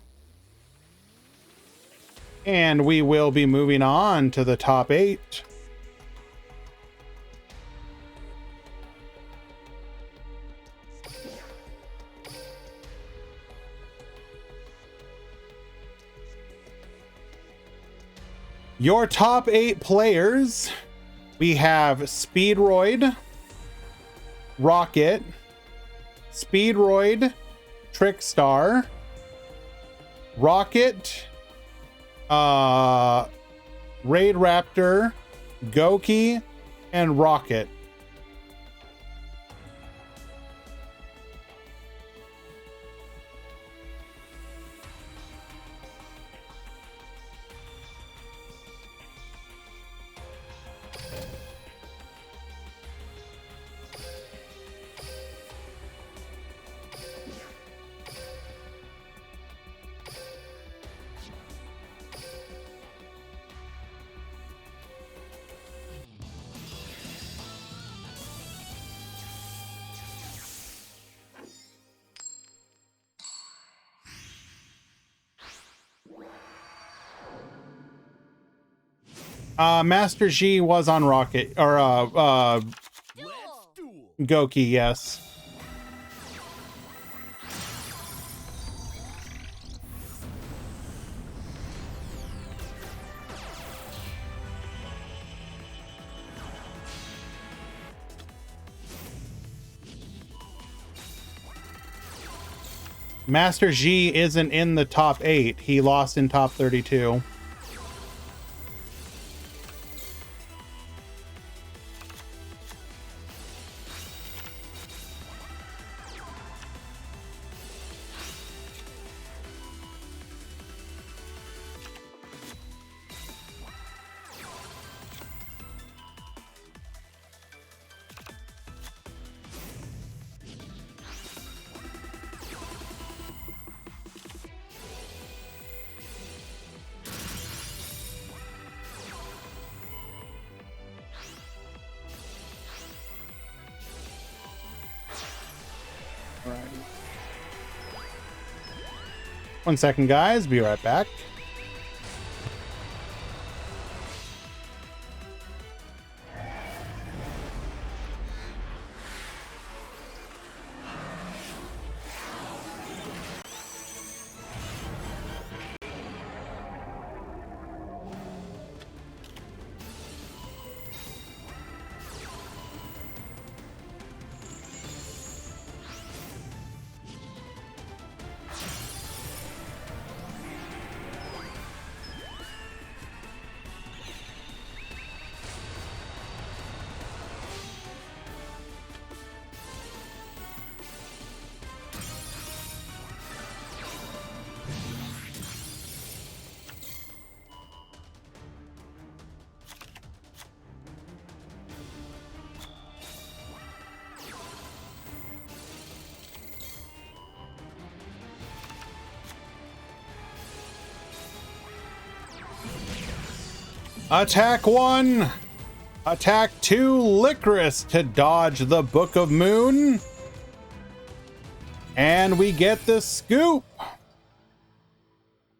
Speaker 1: And we will be moving on to the top 8. Your top 8 players, we have Speedroid, Rocket, Speedroid, Trickstar, Rocket, Raid Raptor, Goki, and Rocket. Master G was on Rocket, or
Speaker 4: Duel.
Speaker 1: Goki, yes. Master G isn't in the top 8. He lost in top 32. One second, guys. Be right back. Attack 1, attack 2, Licorice to dodge the Book of Moon. And we get the scoop.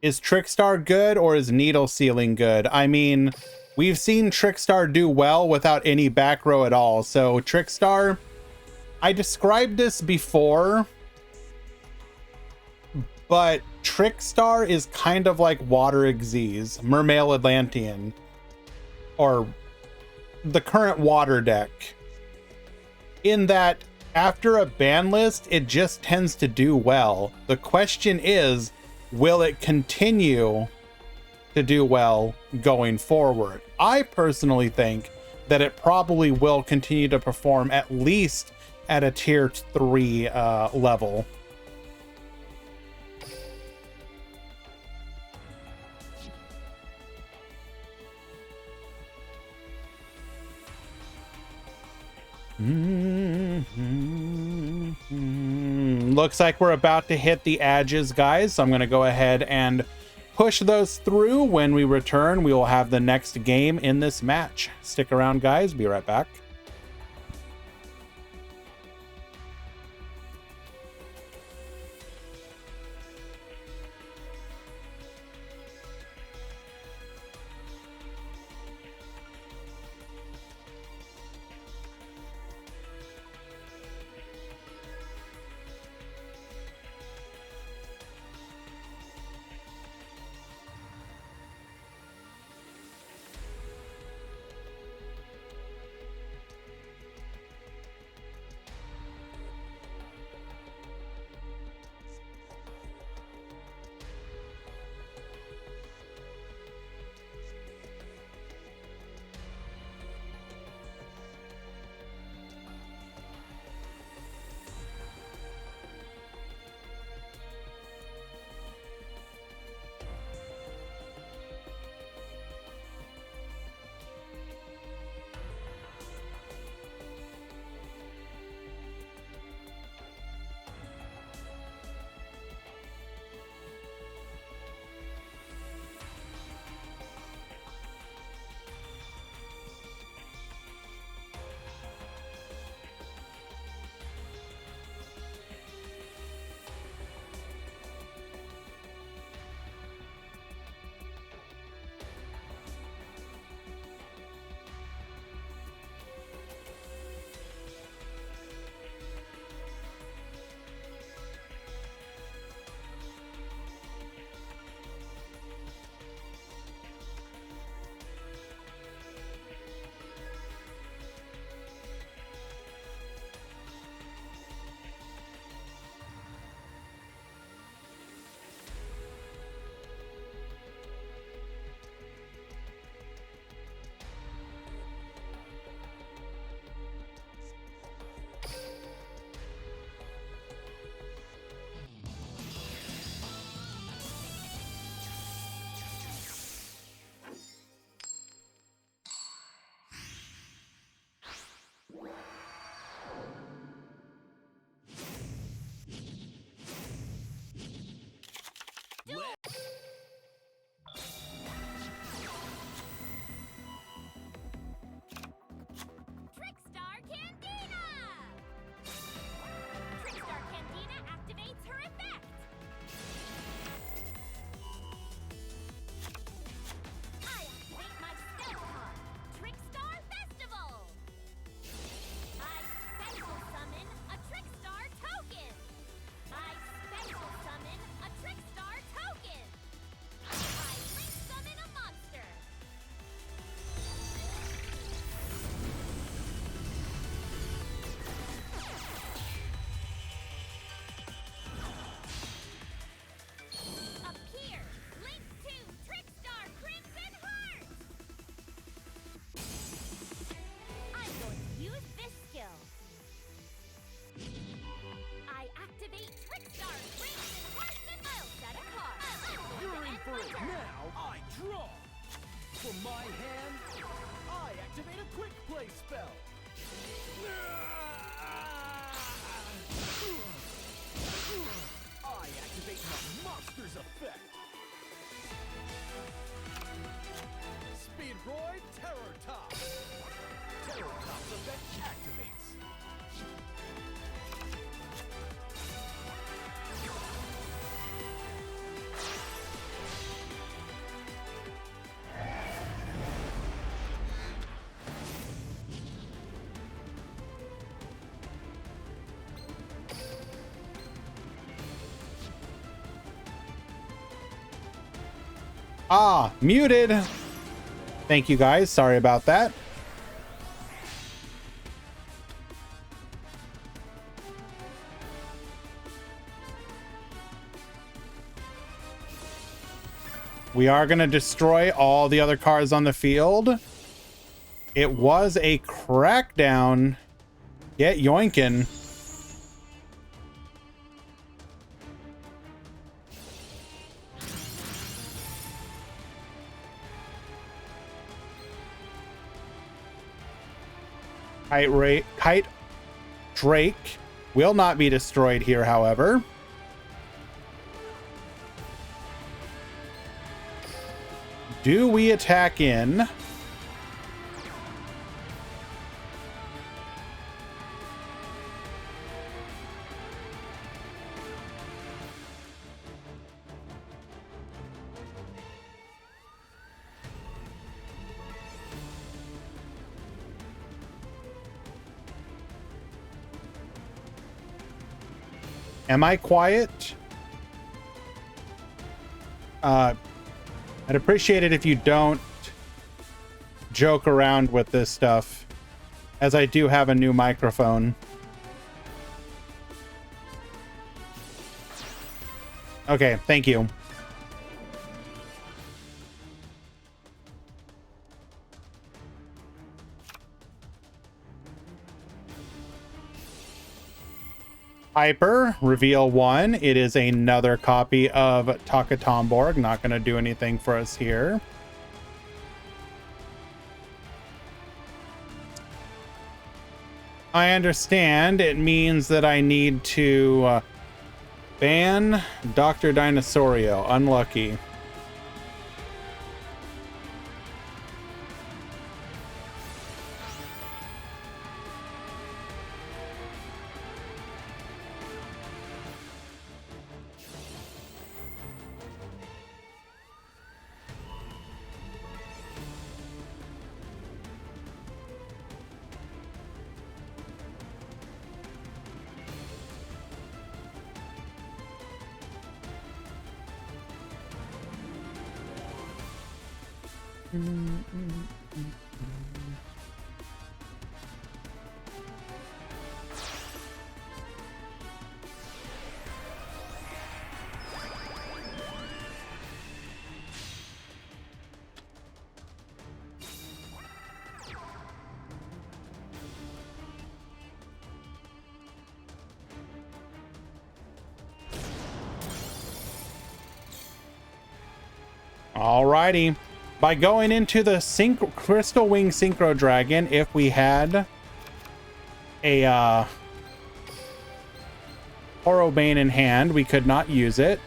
Speaker 1: Is Trickstar good or is Needle Sealing good? I mean, we've seen Trickstar do well without any back row at all. So Trickstar, I described this before, but Trickstar is kind of like Water Xyz, Mermail Atlantean, or the current Water deck, in that after a ban list, it just tends to do well. The question is, will it continue to do well going forward? I personally think that it probably will continue to perform at least at a tier 3 level. Looks like we're about to hit the edges, guys. So I'm going to go ahead and push those through. When we return, we will have the next game in this match. Stick around, guys. Be right back.
Speaker 3: From my hand, I activate a quick play spell. I activate my monster's effect. Speedroid Terror Top. Terror Top's effect activates.
Speaker 1: Ah, muted. Thank you guys. Sorry about that. We are going to destroy all the other cards on the field. It was a crackdown. Get yoinkin'. Kite Drake will not be destroyed here, however. Do we attack in? Am I quiet? I'd appreciate it if you don't joke around with this stuff, as I do have a new microphone. Okay, thank you. Hyper, reveal 1. It is another copy of Takatomborg. Not going to do anything for us here. I understand it means that I need to ban Dr. Dinosaurio. Unlucky. Alrighty. By going into the Crystal Wing Synchro Dragon, if we had a Horobane in hand, we could not use it.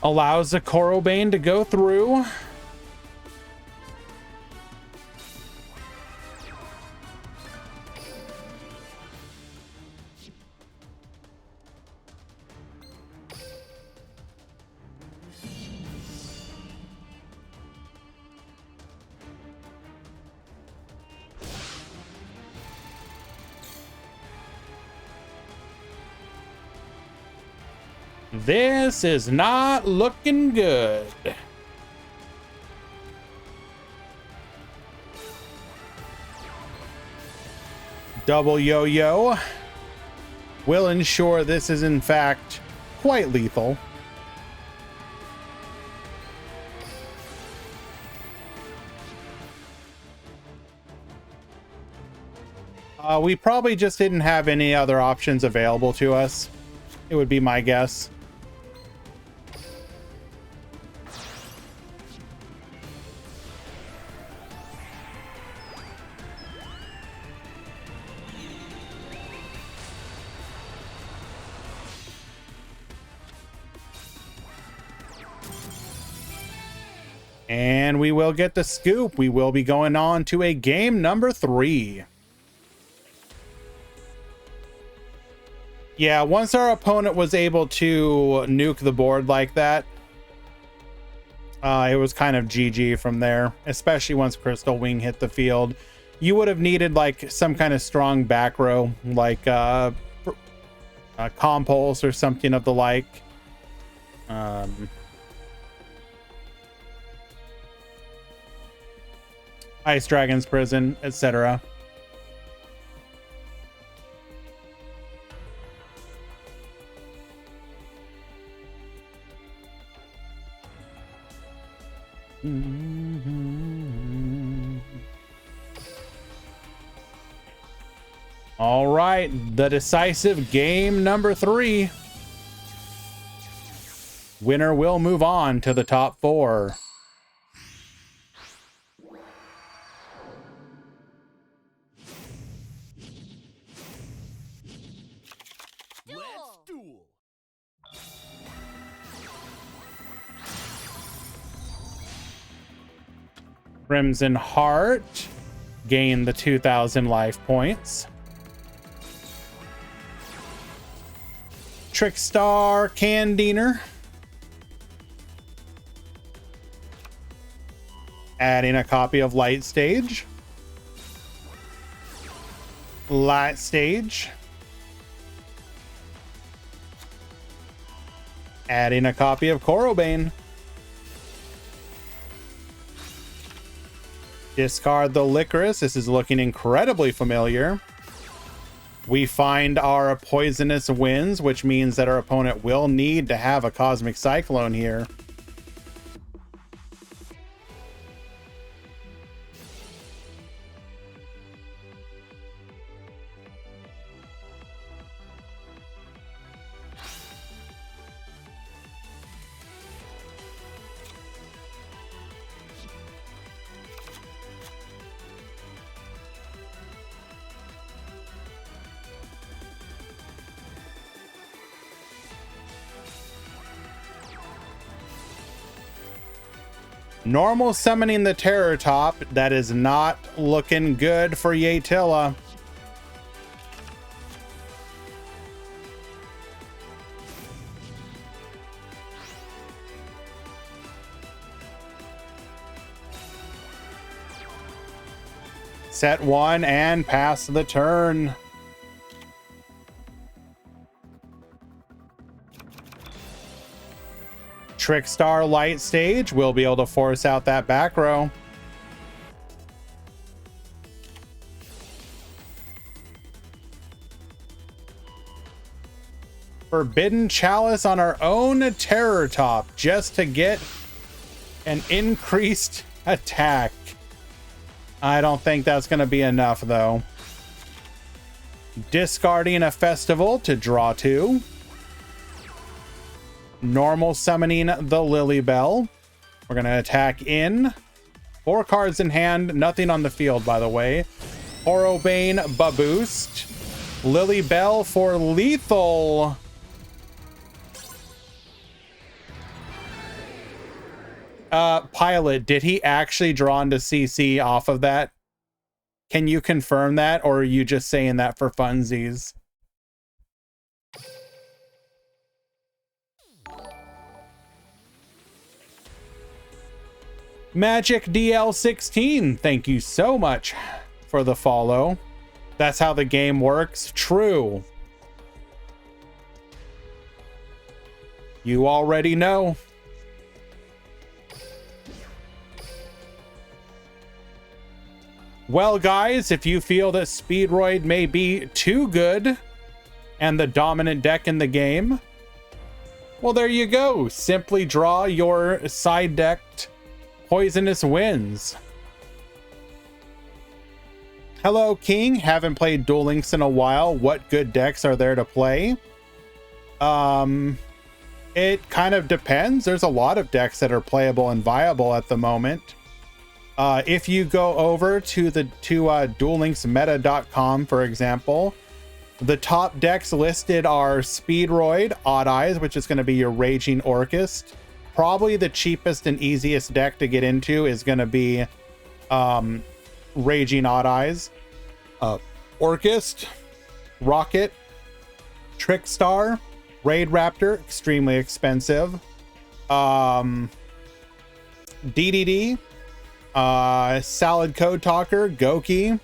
Speaker 1: Allows the Korobane to go through. This is not looking good. Double yo-yo will ensure this is in fact quite lethal. We probably just didn't have any other options available to us. It would be my guess. And we will get the scoop. We will be going on to a game number 3. Yeah, once our opponent was able to nuke the board like that, it was kind of GG from there, especially once Crystal Wing hit the field. You would have needed like some kind of strong back row, like Compulse or something of the like. Ice Dragon's Prison, etc. All right, the decisive game number 3. Winner will move on to the top 4.
Speaker 3: Let's duel.
Speaker 1: Crimson Heart gain the 2,000 life points. Trickstar Candiner adding a copy of Light Stage. Light Stage adding a copy of Corobane. Discard the Licorice. This is looking incredibly familiar. We find our Poisonous Winds, which means that our opponent will need to have a Cosmic Cyclone here. Normal summoning the Terror Top. That is not looking good for Yatilla. Set 1 and pass the turn. Trickstar Light Stage will be able to force out that back row. Forbidden Chalice on our own Terror Top just to get an increased attack. I don't think that's going to be enough though. Discarding a Festival to draw 2. Normal summoning the Lily Bell. We're going to attack in. 4 cards in hand. Nothing on the field, by the way. Corobane Baboost. Lily Bell for lethal. Pilot, did he actually draw into CC off of that? Can you confirm that, or are you just saying that for funsies? Magic DL16, thank you so much for the follow. That's how the game works. True. You already know. Well, guys, if you feel that Speedroid may be too good and the dominant deck in the game, well, there you go. Simply draw your side-decked Poisonous Winds. Hello, King. Haven't played Duel Links in a while. What good decks are there to play? It kind of depends. There's a lot of decks that are playable and viable at the moment. If you go over to duellinksmeta.com, for example, the top decks listed are Speedroid, Odd Eyes, which is going to be your Raging Orchist. Probably the cheapest and easiest deck to get into is going to be Raging Odd Eyes, Orchist, Rocket, Trickstar, Raid Raptor, extremely expensive, DDD, Salad Code Talker, Goki.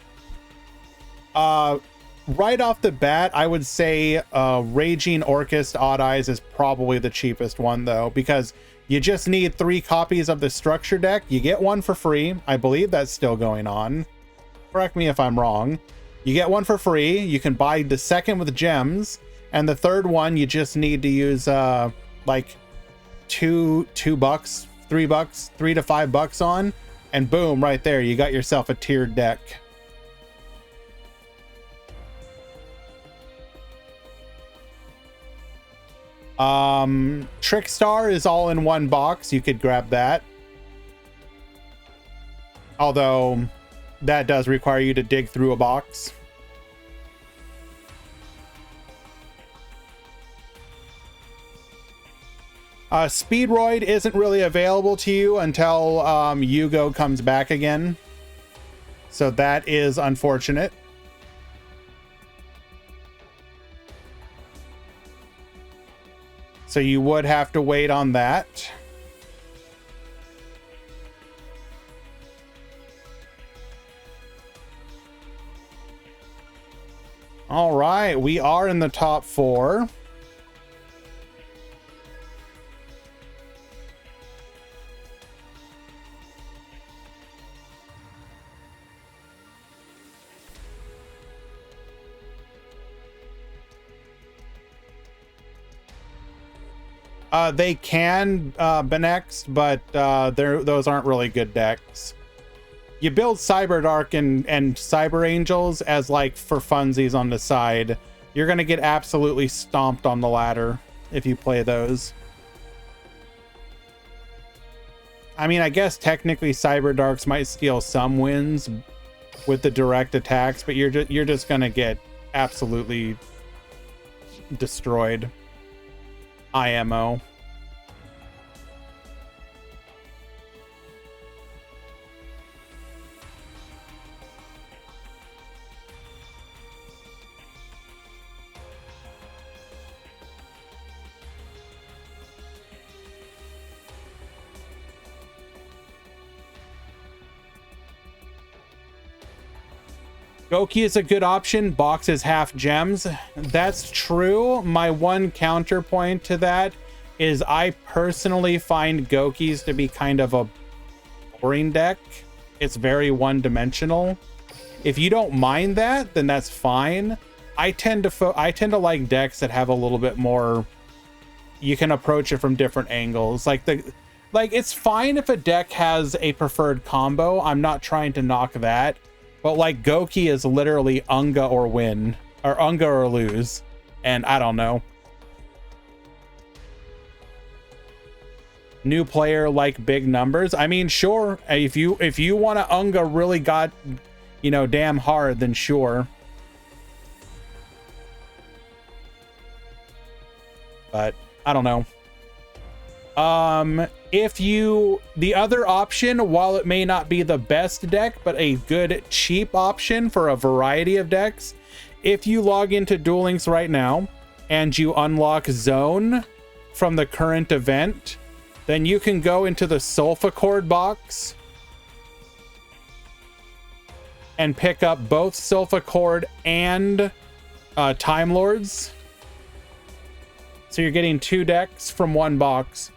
Speaker 1: Right off the bat, I would say Raging Orchist Odd Eyes is probably the cheapest one, though, because you just need 3 copies of the structure deck. You get one for free. I believe that's still going on. Correct me if I'm wrong. You get one for free. You can buy the second with gems, and the third one you just need to use like $2, $3, $3 to $5 on, and boom, right there, you got yourself a tiered deck. Trickstar is all in one box. You could grab that. Although that does require you to dig through a box. Speedroid isn't really available to you until Yugo comes back again. So that is unfortunate. So you would have to wait on that. All right, we are in the top 4. They can be next, but those aren't really good decks. You build Cyberdark and Cyber Angels as like for funsies on the side. You're gonna get absolutely stomped on the ladder if you play those. I mean, I guess technically Cyberdarks might steal some wins with the direct attacks, but you're just gonna get absolutely destroyed. IMO. Goki is a good option. Box is half gems. That's true. My one counterpoint to that is I personally find Gokis to be kind of a boring deck. It's very one-dimensional. If you don't mind that, then that's fine. I tend to like decks that have a little bit more. You can approach it from different angles. Like it's fine if a deck has a preferred combo. I'm not trying to knock that. But like Goki is literally Unga or win, or Unga or lose, and I don't know. New player like big numbers. I mean, sure. If you want to Unga really got, damn hard, then sure. But I don't know. The other option, while it may not be the best deck, but a good cheap option for a variety of decks, if you log into Duel Links right now and you unlock Zone from the current event, then you can go into the Sulfachord box and pick up both Sulfachord and Time Lords. So you're getting 2 decks from 1 box.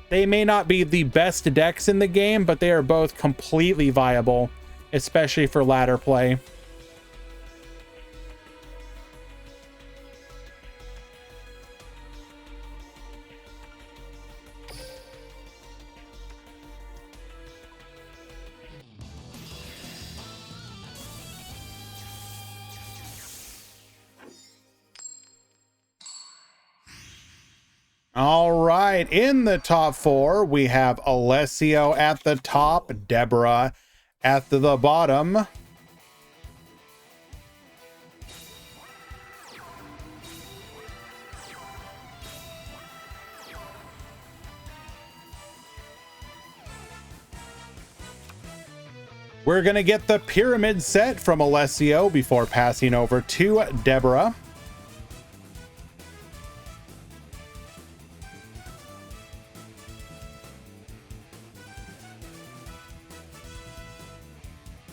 Speaker 1: They may not be the best decks in the game, but they are both completely viable, especially for ladder play. All right, in the top 4, we have Alessio at the top, Deborah at the bottom. We're going to get the pyramid set from Alessio before passing over to Deborah.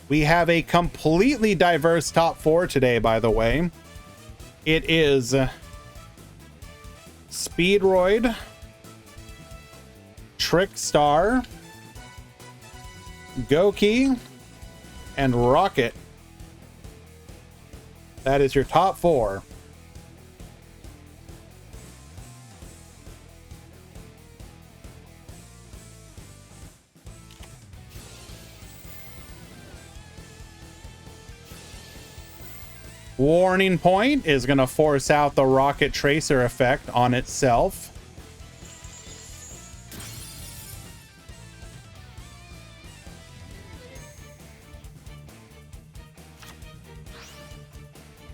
Speaker 1: We have a completely diverse top 4 today, by the way. It is Speedroid, Trickstar, Goki, and Rocket. That is your top 4. Warning Point is going to force out the Rocket Tracer effect on itself.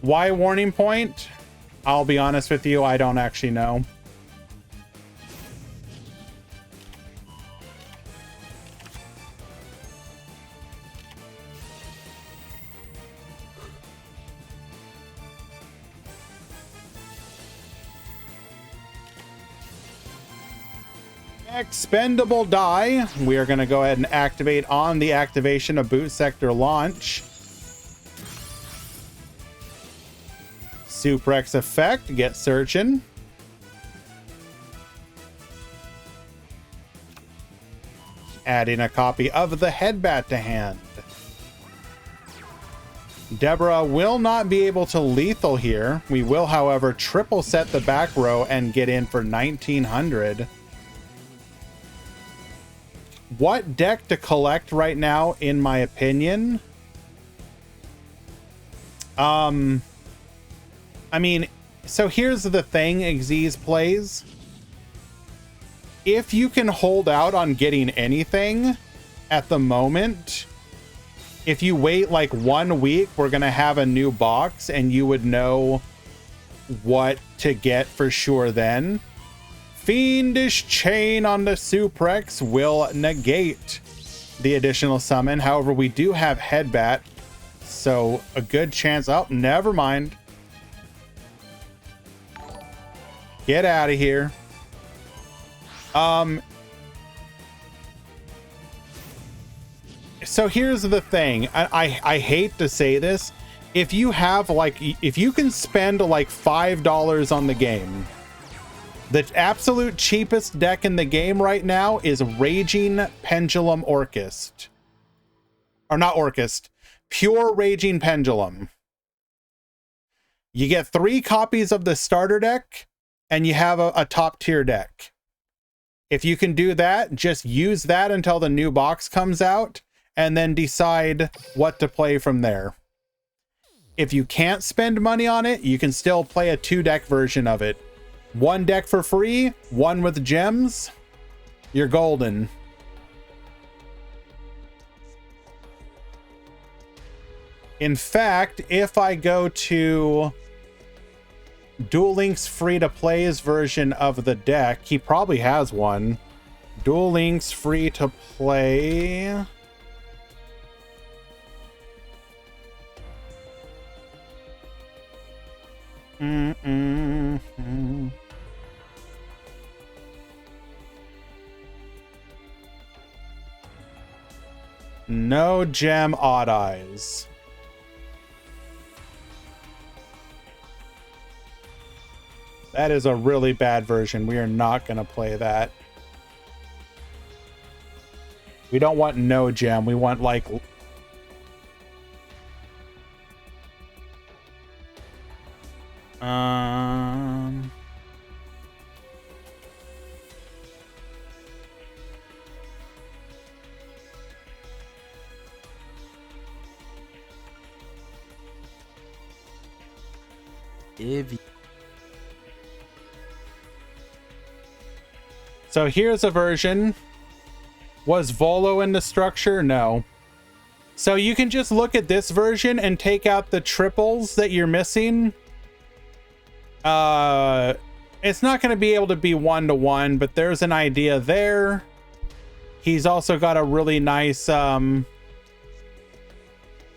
Speaker 1: Why Warning Point? I'll be honest with you, I don't actually know. Expendable die. We are going to go ahead and activate on the activation of boot sector launch. Suprex effect, get searching. Adding a copy of the headbat to hand. Deborah will not be able to lethal here. We will, however, triple set the back row and get in for 1900. What deck to collect right now, in my opinion? I mean, so here's the thing, Xyz plays. If you can hold out on getting anything at the moment, if you wait like 1 week, we're going to have a new box and you would know what to get for sure then. Fiendish Chain on the Suprex will negate the additional summon. However, we do have Headbat, so a good chance. Oh, never mind. Get out of here. So here's the thing. I hate to say this. If you have like, if you can spend like $5 on the game, the absolute cheapest deck in the game right now is Raging Pendulum Orchest. Or not Orchest. Pure Raging Pendulum. You get 3 copies of the starter deck, and you have a top tier deck. If you can do that, just use that until the new box comes out, and then decide what to play from there. If you can't spend money on it, you can still play a 2-deck version of it. 1 deck for free, 1 with gems. You're golden. In fact, if I go to Duel Links free-to-play's version of the deck, he probably has one. Duel Links free-to-play. No gem odd eyes. That is a really bad version. We are not going to play that. We don't want no gem. We want like... So here's a version. Was Volo in the structure? No. So you can just look at this version and take out the triples that you're missing. It's not going to be able to be 1-to-1, but there's an idea there. He's also got a really nice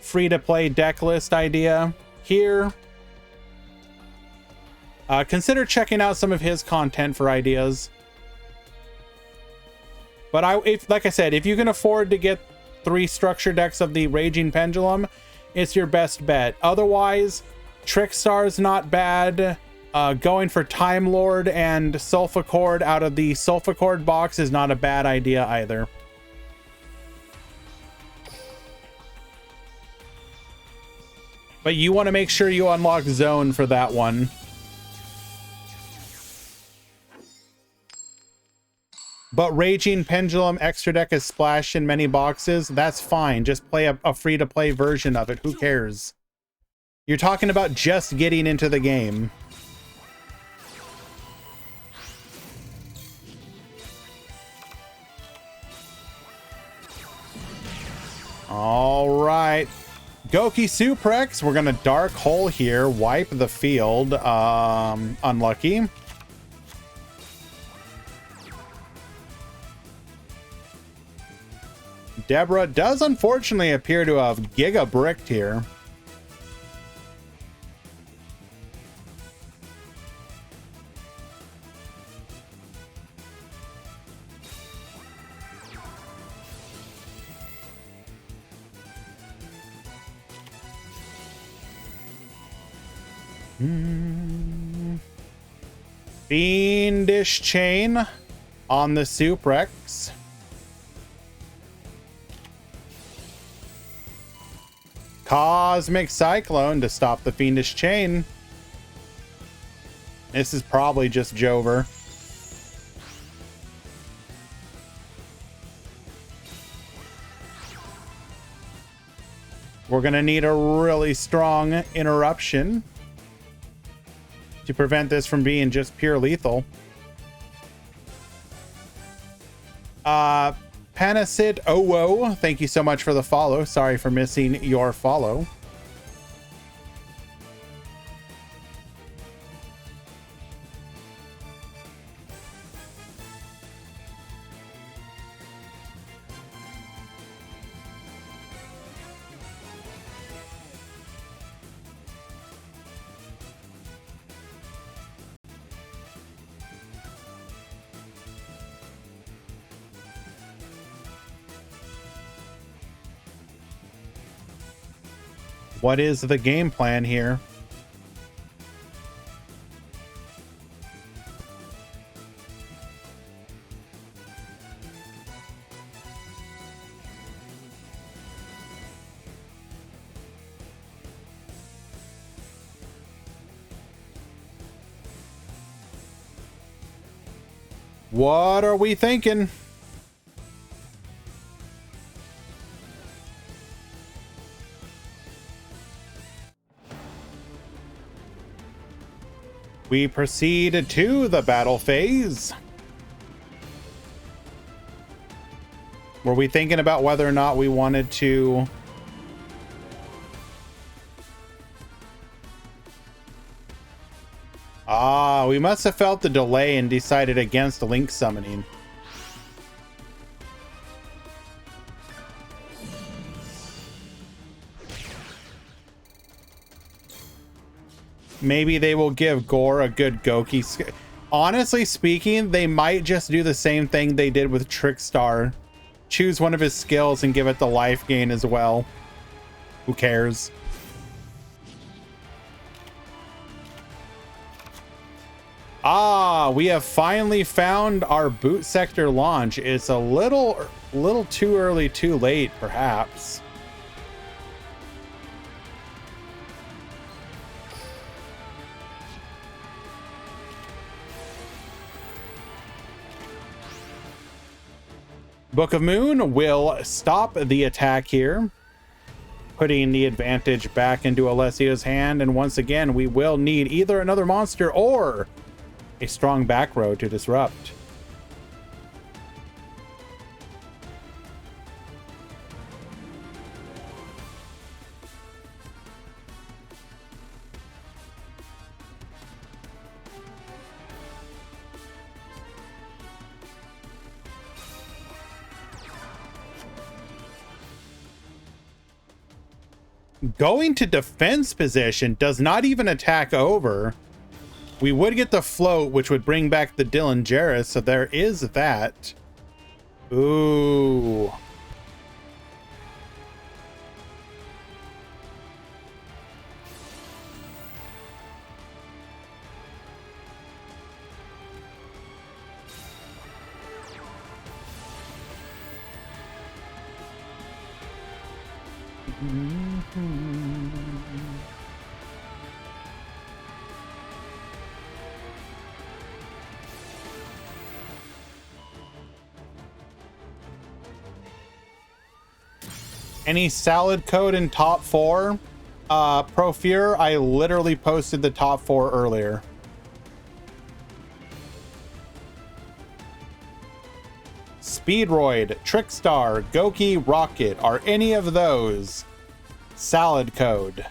Speaker 1: free-to-play deck list idea here. Consider checking out some of his content for ideas. But like I said, if you can afford to get 3 structure decks of the Raging Pendulum, it's your best bet. Otherwise, Trickstar's not bad. Going for Time Lord and Sulfachord out of the Sulfachord box is not a bad idea either. But you want to make sure you unlock Zone for that one. But Raging Pendulum extra deck is splashed in many boxes. That's fine. Just play a free-to-play version of it. Who cares? You're talking about just getting into the game. All right. Goki Suprex. We're going to Dark Hole here. Wipe the field. Unlucky. Deborah does unfortunately appear to have Giga Bricked here. Fiendish Chain on the Suprex. Cosmic Cyclone to stop the Fiendish Chain. This is probably just Jover. We're going to need a really strong interruption to prevent this from being just pure lethal. Panasit Owo, thank you so much for the follow. Sorry for missing your follow. What is the game plan here? What are we thinking? We proceed to the battle phase. Were we thinking about whether or not we wanted to... we must have felt the delay and decided against Link summoning. Maybe they will give Gore a good Goki. Honestly speaking, they might just do the same thing they did with Trickstar. Choose one of his skills and give it the life gain as well. Who cares? Ah, we have finally found our boot sector launch. It's a little too early, too late, perhaps. Book of Moon will stop the attack here, putting the advantage back into Alessio's hand. And once again, we will need either another monster or a strong back row to disrupt. Going to defense position does not even attack over. We would get the float, which would bring back the Dylan Jarrus, so there is that. Ooh. Any salad code in top 4? Profure, I literally posted the top 4 earlier. Speedroid, Trickstar, Goki, Rocket, are any of those salad code?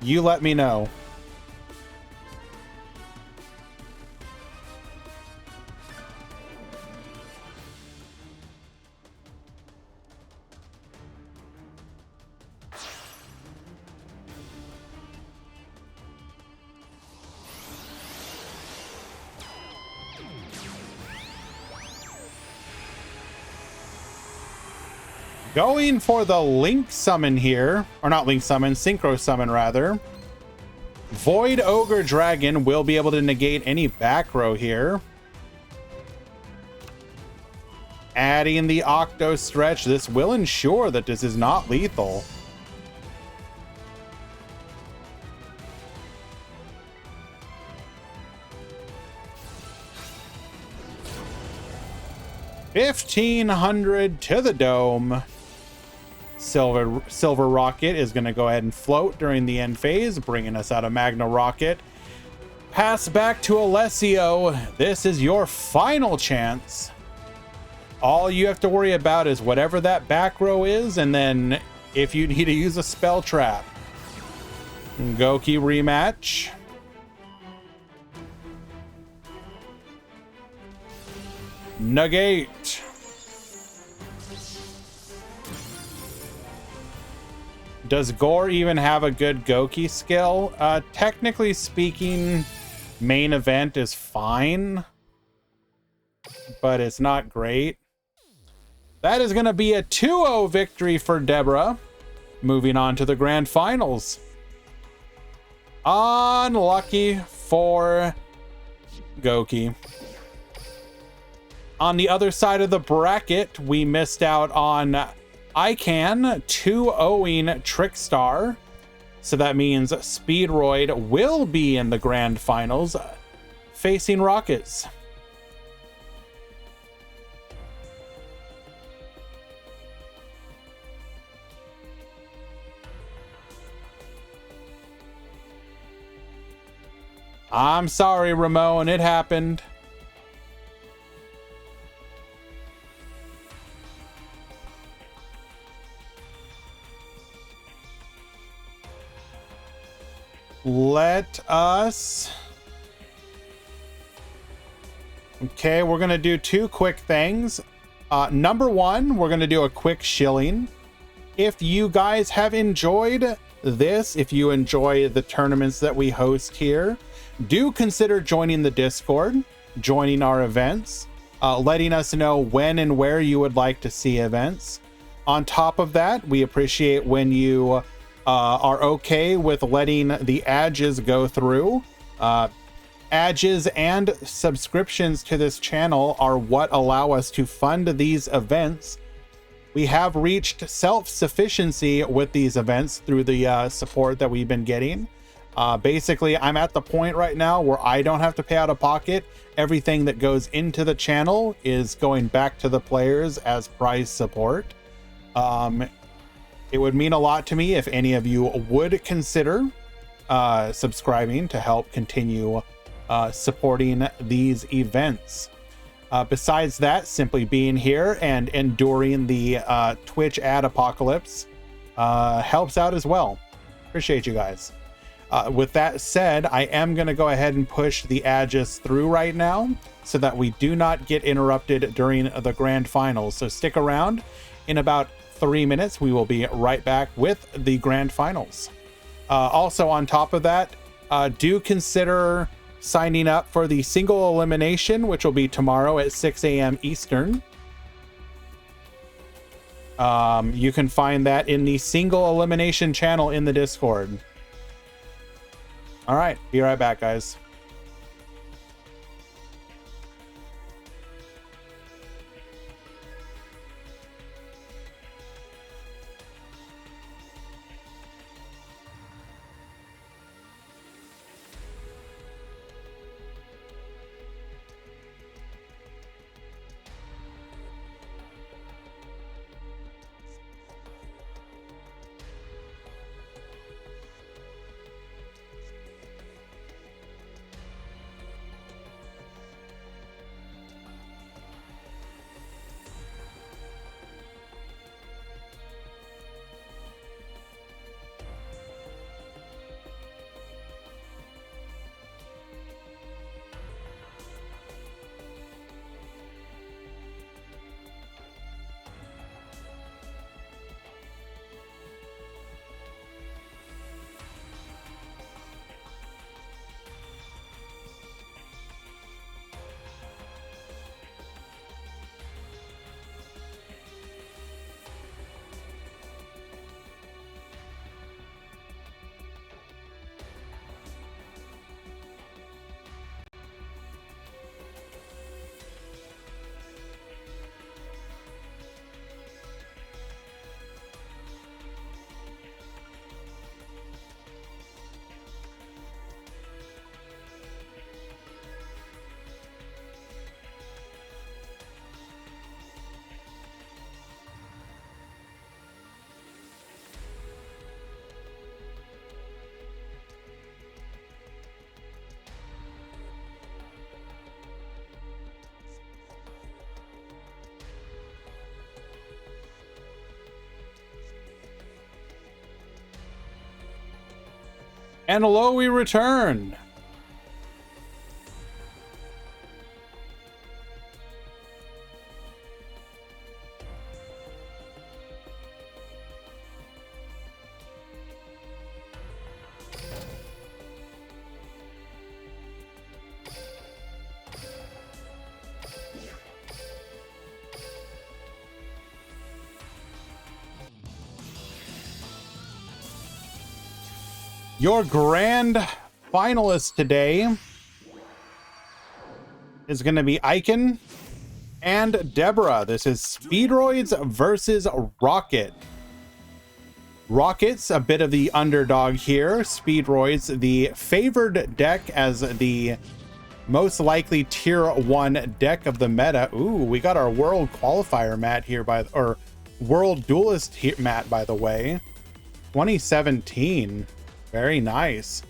Speaker 1: You let me know. Going for the Link summon here, or not Link summon, Synchro summon rather. Void Ogre Dragon will be able to negate any back row here. Adding the Octo Stretch, this will ensure that this is not lethal. $1,500 to the dome. Silver Rocket is going to go ahead and float during the end phase, bringing us out of Magna Rocket. Pass back to Alessio. This is your final chance. All you have to worry about is whatever that back row is, and then if you need to use a spell trap. Goki rematch. Negate. Does Gore even have a good Goki skill? Technically speaking, main event is fine, but it's not great. That is going to be a 2-0 victory for Deborah. Moving on to the grand finals. Unlucky for Goki. On the other side of the bracket, we missed out on ICANN 2-0ing Trickstar. So that means Speedroid will be in the grand finals facing Rockets. I'm sorry, Ramon, it happened. Let us... Okay, we're going to do two quick things. Number one, we're going to do a quick shilling. If you guys have enjoyed this, if you enjoy the tournaments that we host here, do consider joining the Discord, joining our events, letting us know when and where you would like to see events. On top of that, we appreciate when you are okay with letting the adges go through. Adges and subscriptions to this channel are what allow us to fund these events. We have reached self-sufficiency with these events through the support that we've been getting. Basically, I'm at the point right now where I don't have to pay out of pocket. Everything that goes into the channel is going back to the players as prize support. It would mean a lot to me if any of you would consider subscribing to help continue supporting these events. Besides that, simply being here and enduring the Twitch ad apocalypse helps out as well. Appreciate you guys. With that said, I am going to go ahead and push the adges through right now so that we do not get interrupted during the grand finals. So stick around. In about 3 minutes, we will be right back with the grand finals. Also, on top of that, do consider signing up for the single elimination, which will be tomorrow at 6 a.m. Eastern. You can find that in the single elimination channel in the Discord. All right, be right back, guys. And hello, we return. Your grand finalist today is going to be Icon and Deborah. This is Speedroids versus Rocket. Rocket's a bit of the underdog here. Speedroids, the favored deck as the most likely tier 1 deck of the meta. Ooh, we got our world qualifier mat here or world duelist mat, by the way. 2017. Very nice.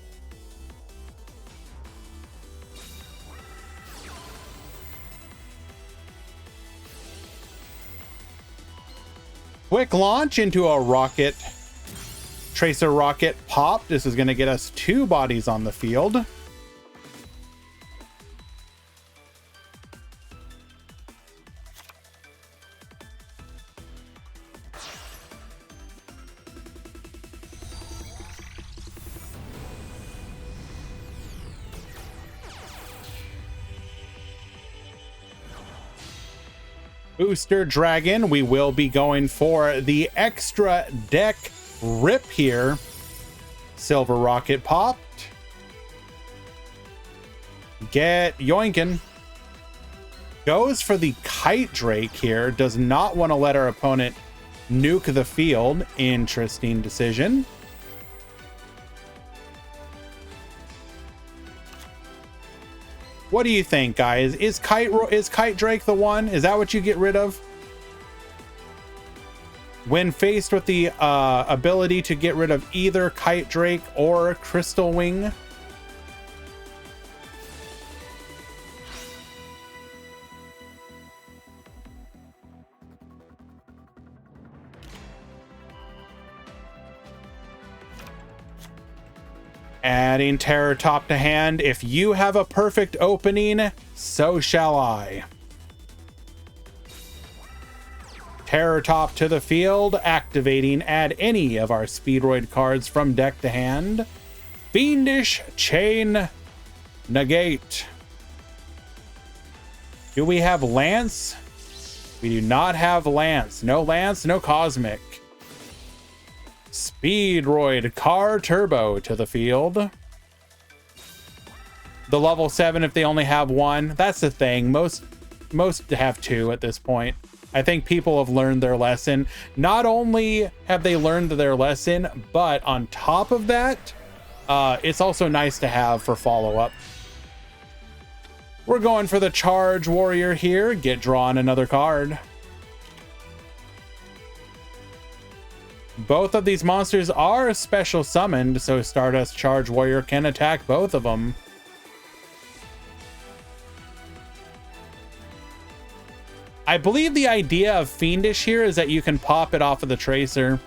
Speaker 1: Quick launch into a rocket. Tracer rocket pop. This is going to get us 2 bodies on the field. Booster Dragon, we will be going for the extra deck rip here. Silver Rocket popped. Get yoinkin'. Goes for the Kite Drake here. Does not want to let our opponent nuke the field. Interesting decision. What do you think, guys? Is Kite Drake the one? Is that what you get rid of? When faced with the ability to get rid of either Kite Drake or Crystal Wing? Adding Terror Top to hand. If you have a perfect opening, so shall I. Terror Top to the field, activating. Add any of our Speedroid cards from deck to hand. Fiendish Chain negate. Do we have Lance? We do not have Lance. No Lance, no Cosmic. Speedroid Car Turbo to the field. The level 7 if they only have one. That's the thing. Most have two at this point. I think people have learned their lesson. Not only have they learned their lesson, but on top of that, it's also nice to have for follow-up. We're going for the Charge Warrior here. Get drawn another card. Both of these monsters are special summoned, so Stardust Charge Warrior can attack both of them. I believe the idea of Fiendish here is that you can pop it off of the Tracer.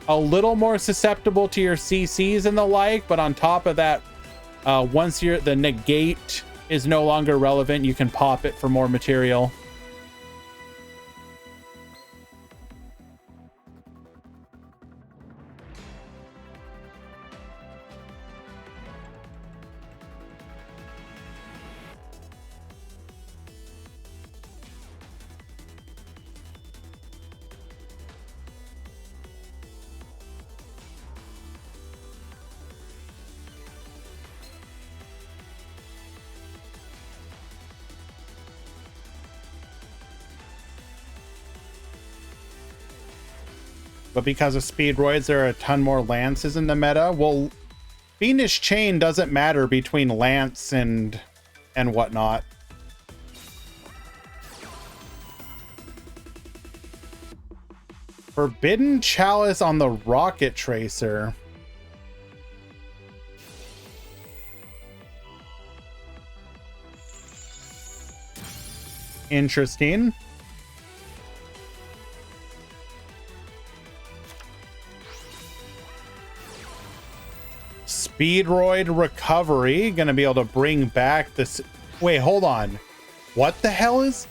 Speaker 1: A little more susceptible to your CCs and the like, but on top of that, once the negate is no longer relevant, you can pop it for more material. But because of Speedroids, there are a ton more Lances in the meta. Well, Fiendish Chain doesn't matter between Lance and whatnot. Forbidden Chalice on the Rocket Tracer. Interesting. Speedroid Recovery, gonna be able to bring back this. Wait, hold on. What the hell is?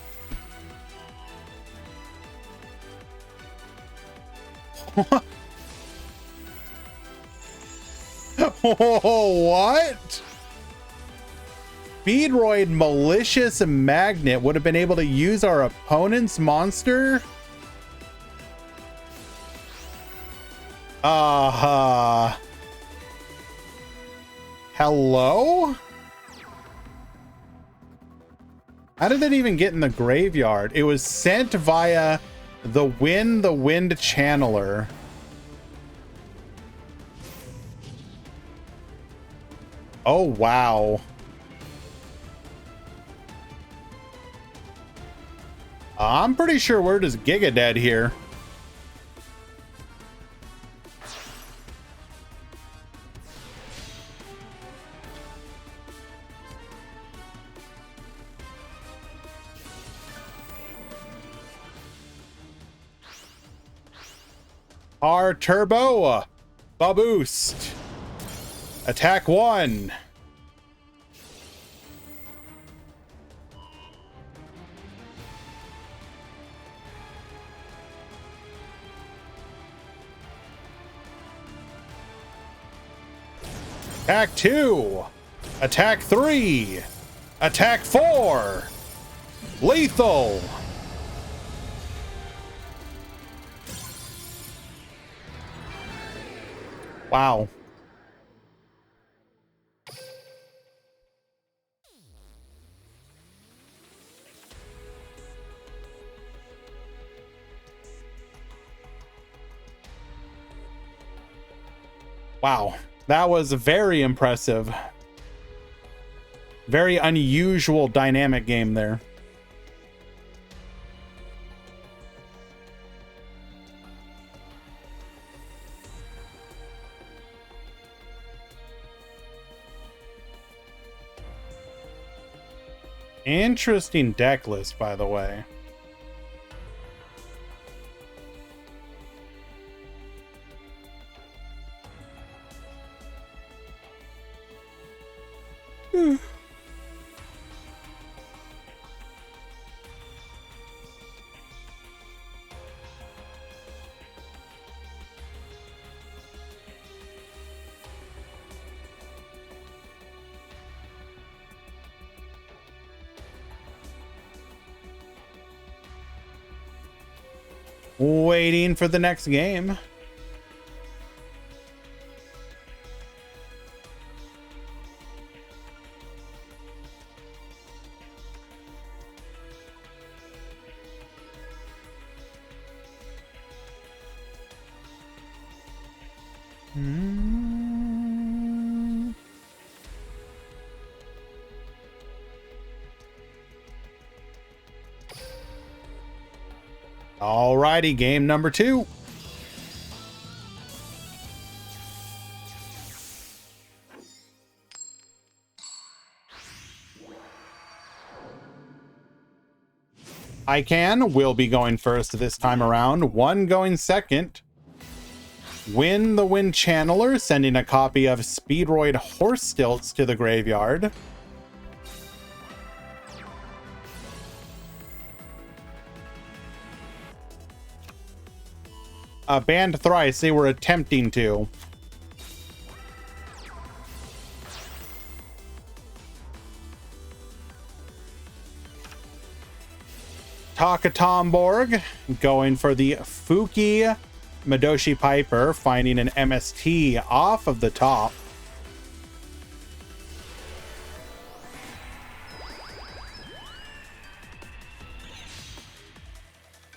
Speaker 1: What? Speedroid Malicious Magnet would have been able to use our opponent's monster? Hello? How did it even get in the graveyard? It was sent via the Wind Channeler. Oh, wow. I'm pretty sure we're just Giga dead here. Our Turbo Baboost. Attack 1. Attack 2. Attack 3. Attack 4. Lethal. Wow. Wow, that was very impressive. Very unusual dynamic game there. Interesting deck list, by the way. Waiting for the next game. Alrighty, game number 2. I will be going first this time around. 1 going second. Win the Wind Channeler, sending a copy of Speedroid Horse Stilts to the graveyard. Banned thrice, they were attempting to. Taka Tomborg going for the Fuki Madoshi Piper, finding an MST off of the top.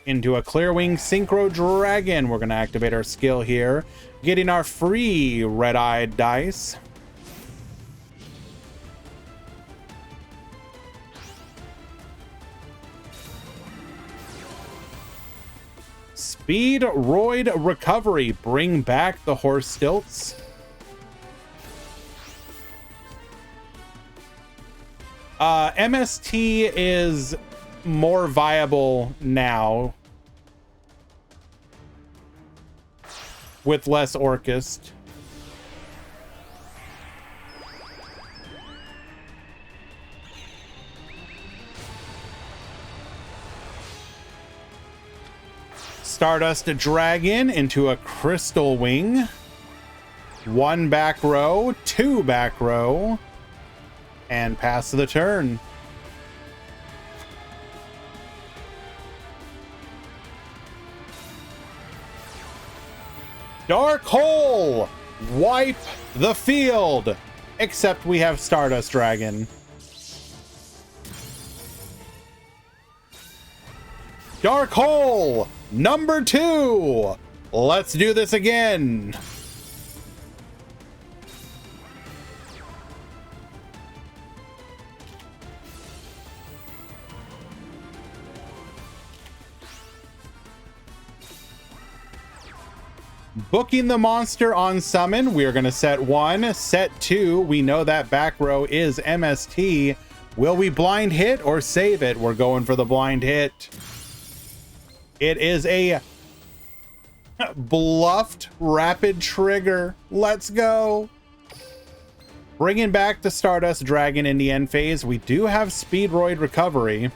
Speaker 1: Into a Clearwing Synchro Dragon. We're going to activate our skill here, getting our free red-eyed dice. Speedroid Recovery. Bring back the horse stilts. MST is more viable now with less Orchest. Stardust Dragon into a Crystal Wing. 1 back row, 2 back row, and pass the turn. Dark Hole! Wipe the field! Except we have Stardust Dragon. Dark Hole! Number 2! Let's do this again! Booking the monster on summon, we are going to set 1. Set 2, we know that back row is MST. Will we blind hit or save it? We're going for the blind hit. It is a bluffed rapid trigger. Let's go. Bringing back the Stardust Dragon in the end phase. We do have Speedroid Recovery.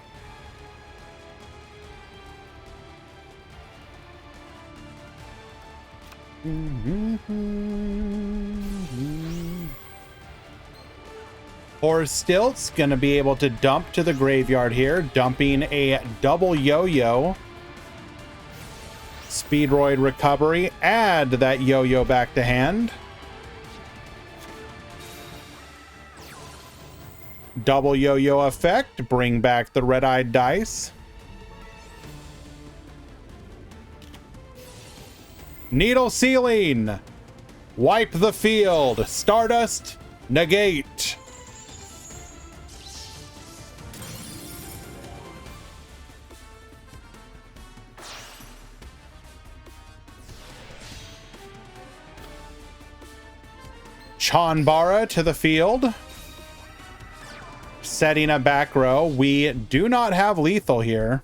Speaker 1: Horse Stilts gonna be able to dump to the graveyard here, dumping a double yo-yo. Speedroid Recovery, add that yo-yo back to hand. Double yo-yo effect, bring back the red-eyed dice. Needle ceiling, wipe the field. Stardust, negate. Chanbara to the field. Setting a back row. We do not have lethal here.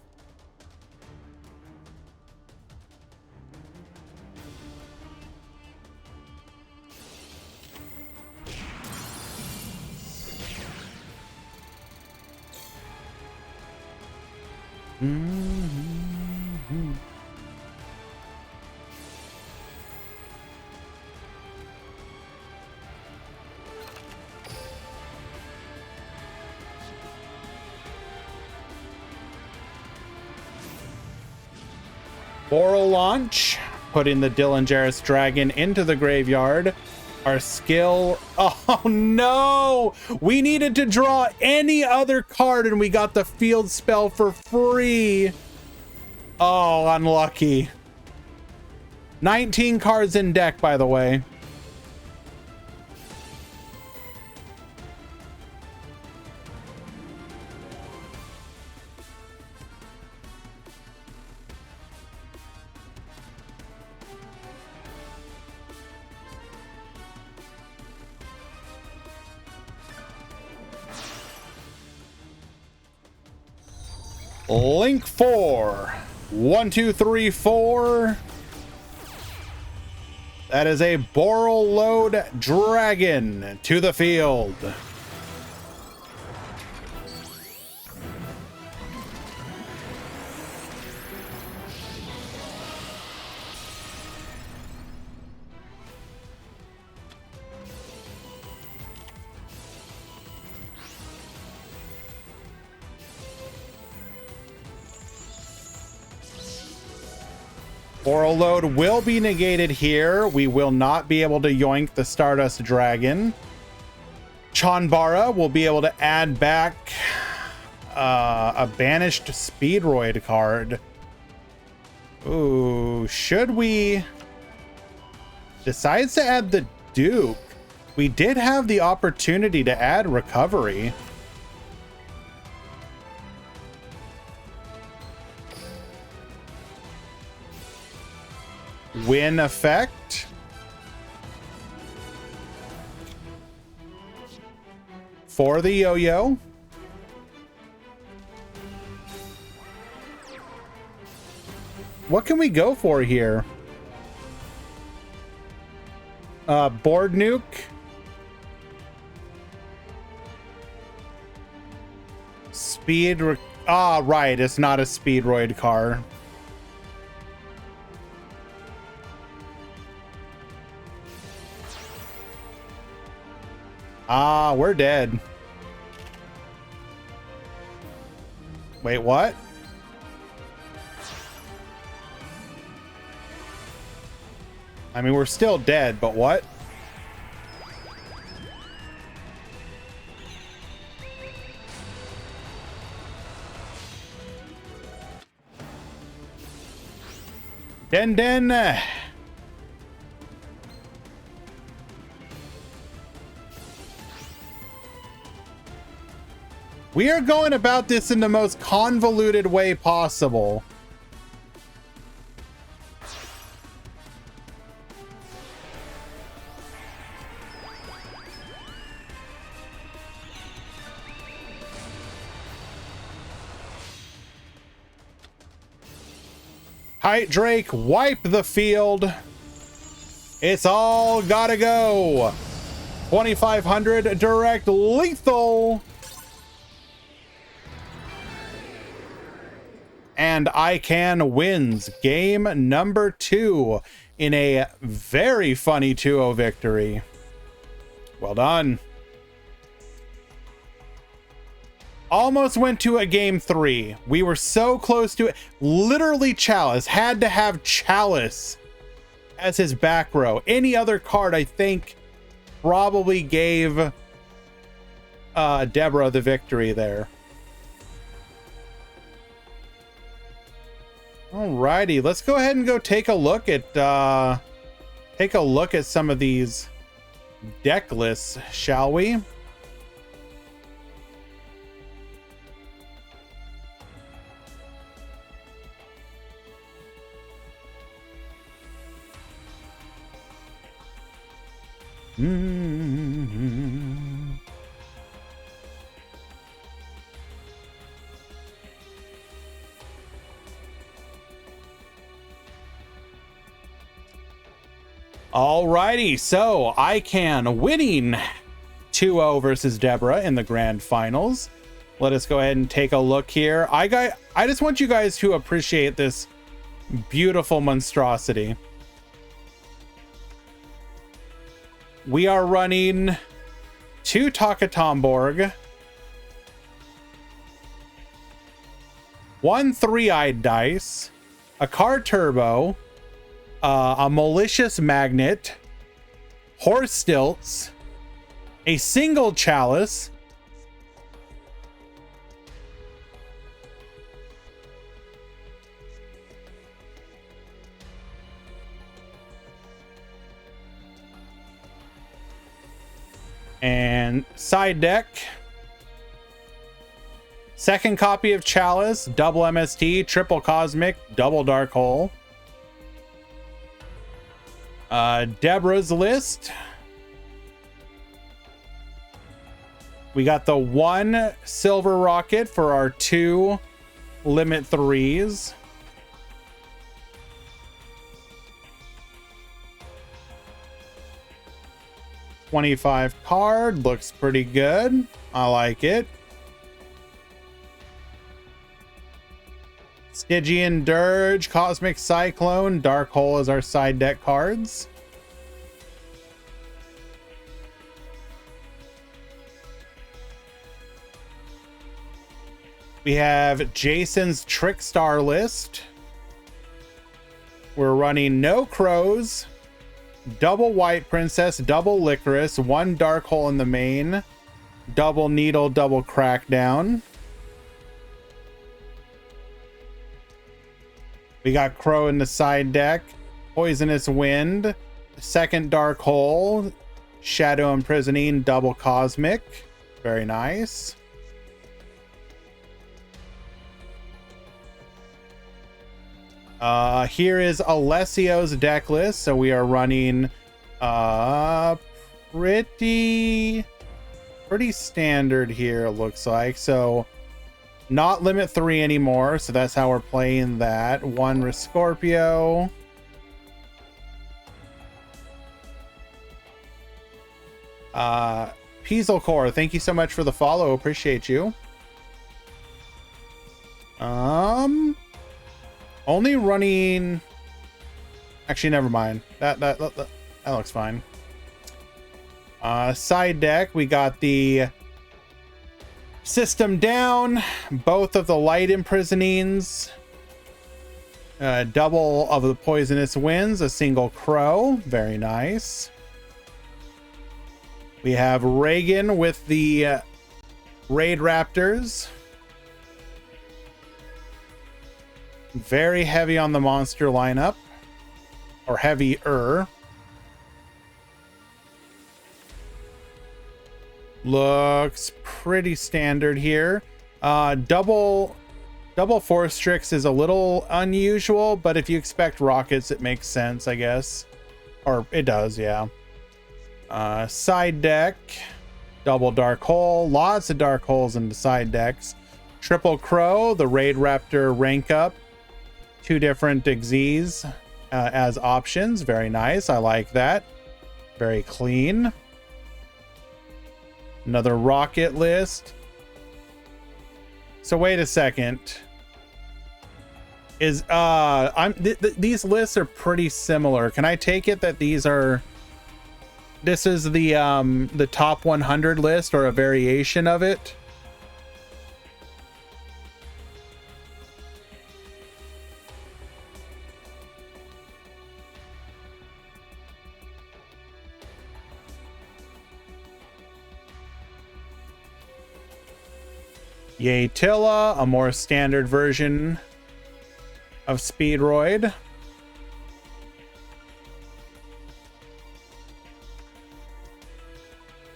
Speaker 1: Boral launch, putting the Dillinger's Dragon into the graveyard. Our skill, oh no! We needed to draw any other card and we got the field spell for free. Oh, unlucky. 19 cards in deck, by the way. Link 4. 1, 2, 3, 4. That is a Boral Load Dragon to the field. Boral Load will be negated here. We will not be able to yoink the Stardust Dragon. Chanbara will be able to add back a banished Speedroid card. Ooh, should we? Decides to add the Duke. We did have the opportunity to add Recovery. Win effect. For the yo-yo. What can we go for here? Board nuke. Speed. Right. It's not a Speedroid car. We're dead. Wait, what? I mean, we're still dead, but what? Den. We are going about this in the most convoluted way possible. Kite Drake, wipe the field. It's all gotta go. 2500 direct lethal. And ICANN wins game number 2 in a very funny 2-0 victory. Well done. Almost went to a game 3. We were so close to it. Literally Chalice had to have Chalice as his back row. Any other card, I think, probably gave Deborah the victory there. Alrighty, let's go ahead and go take a look at some of these deck lists, shall we? Alrighty, so ICANN winning 2-0 versus Deborah in the grand finals. Let us go ahead and take a look here. I just want you guys to appreciate this beautiful monstrosity. We are running 2 Takatomborg, 1 3-eyed dice, a car turbo, a malicious magnet, horse stilts, a single chalice, and side deck, second copy of Chalice, double MST, triple Cosmic, double Dark Hole. Deborah's list. We got the 1 silver rocket for our 2 limit 3s. $25 card, looks pretty good. I like it. Stygian Dirge, Cosmic Cyclone, Dark Hole as our side deck cards. We have Jason's Trickstar list. We're running no Crows, double White Princess, double Licorice, 1 Dark Hole in the main, double Needle, double Crackdown. We got Crow in the side deck, Poisonous Wind, second Dark Hole, Shadow Imprisoning, double Cosmic. Very nice. Here is Alessio's deck list. So we are running pretty standard here, it looks like. So not limit 3 anymore, so that's how we're playing that. 1 Rescorpio. Peasel Core, thank you so much for the follow. Appreciate you. Only running. Actually, never mind. That looks fine. Side deck, we got the System Down, both of the Light Imprisonings, double of the Poisonous Winds, a single Crow. Very nice. We have Reagan with the Raid Raptors. Very heavy on the monster lineup, or heavier. Looks pretty standard here. Double Force Strix is a little unusual, but if you expect rockets, it makes sense, I guess. Or it does, yeah. Side deck, double Dark Hole, lots of Dark Holes in the side decks. Triple Crow, the Raid Raptor rank up, 2 different Xyz as options. Very nice, I like that. Very clean. Another rocket list. So wait a second. Is these lists are pretty similar. Can I take it that this is the top 100 list or a variation of it? Yatilla, a more standard version of Speedroid.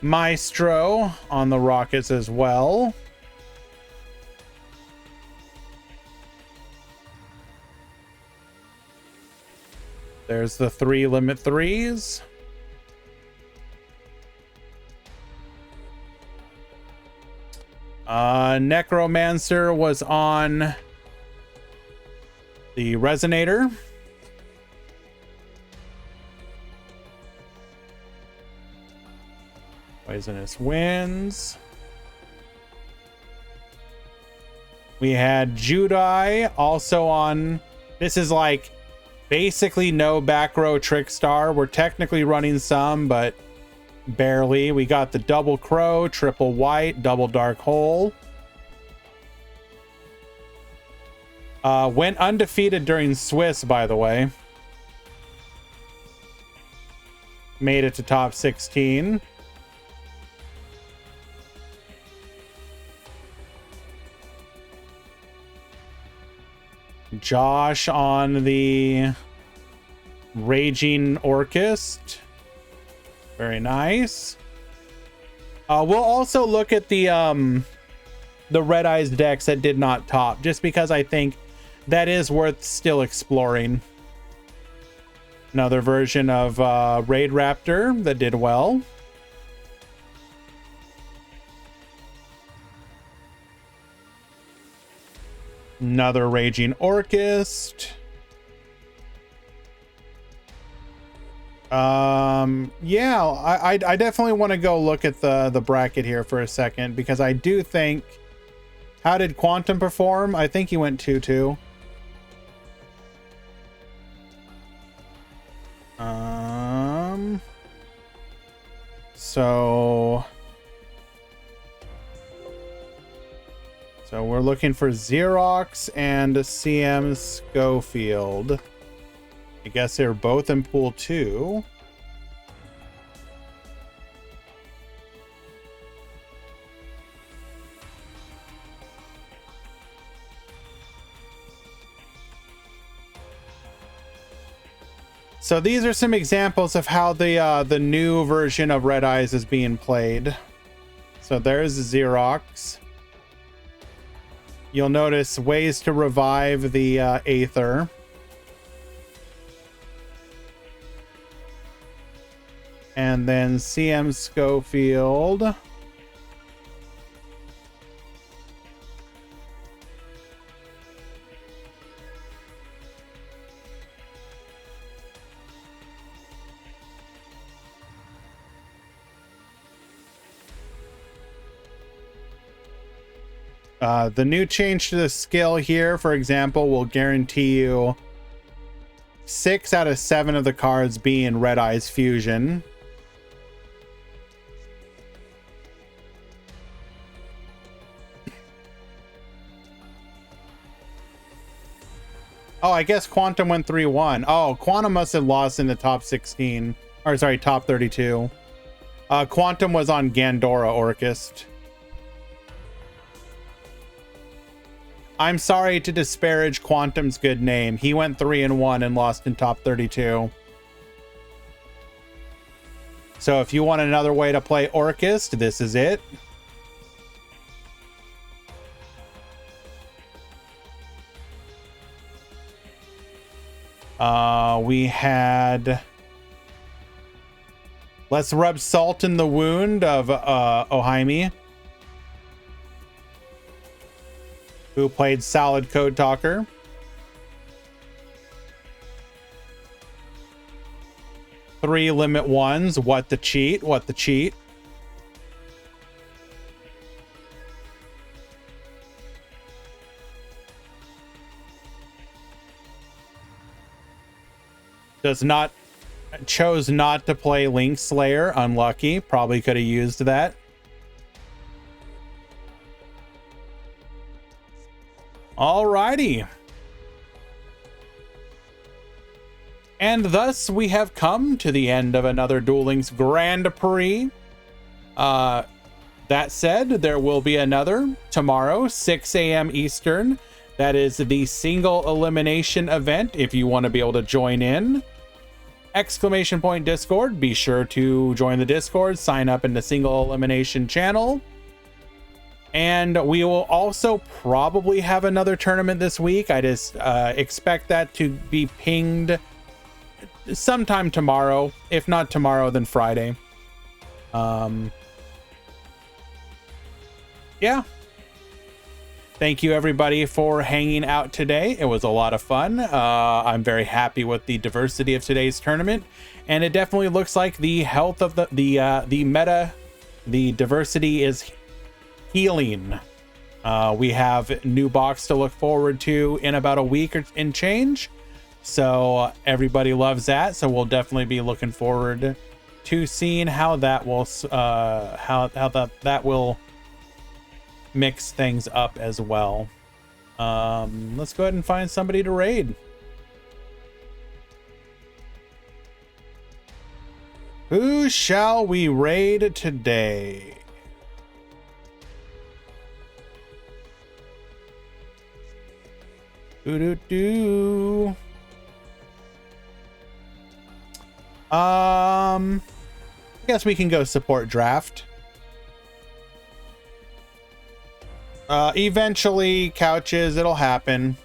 Speaker 1: Maestro on the rockets as well. There's the 3 limit 3s. Necromancer was on the Resonator. Poisonous Winds. We had Judai also on. This is like basically no back row Trickstar. We're technically running some, but barely. We got the double Crow, triple White, double Dark Hole. Went undefeated during Swiss, by the way. Made it to top 16. Josh on the Raging Orchist. Very nice. We'll also look at the Red Eyes decks that did not top, just because I think that is worth still exploring. Another version of Raid Raptor that did well. Another Raging Orchist. Yeah, I definitely want to go look at the bracket here for a second, because I do think, how did Quantum perform? I think he went 2-2. So we're looking for Xerox and CM Schofield. I guess they're both in pool 2. So these are some examples of how the new version of Red Eyes is being played. So there's Xerox. You'll notice ways to revive the Aether. And then CM Schofield. The new change to the skill here, for example, will guarantee you 6 out of 7 of the cards being Red Eyes Fusion. Oh, I guess Quantum went 3-1. Oh, Quantum must have lost in the top 16. Or sorry, top 32. Quantum was on Gandora Orchist. I'm sorry to disparage Quantum's good name. He went 3-1 and lost in top 32. So if you want another way to play Orchist, this is it. We had Let's Rub Salt in the Wound of Ohaimi, who played Solid Code Talker. Three limit ones. What the cheat? What the cheat? Chose not to play Link Slayer. Unlucky. Probably could have used that. Alrighty. And thus we have come to the end of another Duel Links Grand Prix. That That said, there will be another tomorrow, 6 a.m. Eastern. That is the single elimination event if you want to be able to join in. Exclamation point Discord. Be sure to join the Discord, sign up in the single elimination channel. And we will also probably have another tournament this week. I just expect that to be pinged sometime tomorrow. If not tomorrow, then Friday. Yeah. Thank you everybody for hanging out today. It was a lot of fun. I'm very happy with the diversity of today's tournament, and it definitely looks like the health of the meta, the diversity is healing. We have new box to look forward to in about a week or in change, so everybody loves that. So we'll definitely be looking forward to seeing how that will that will mix things up as well. Let's go ahead and find somebody to raid. Who shall we raid today? I guess we can go support draft. Eventually, couches, it'll happen.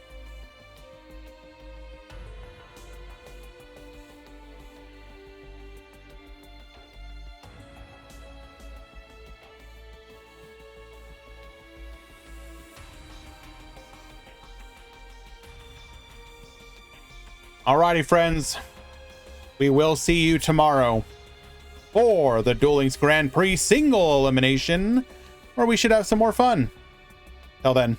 Speaker 1: Alrighty, friends. We will see you tomorrow for the Duel Links Grand Prix single elimination, where we should have some more fun. Till then.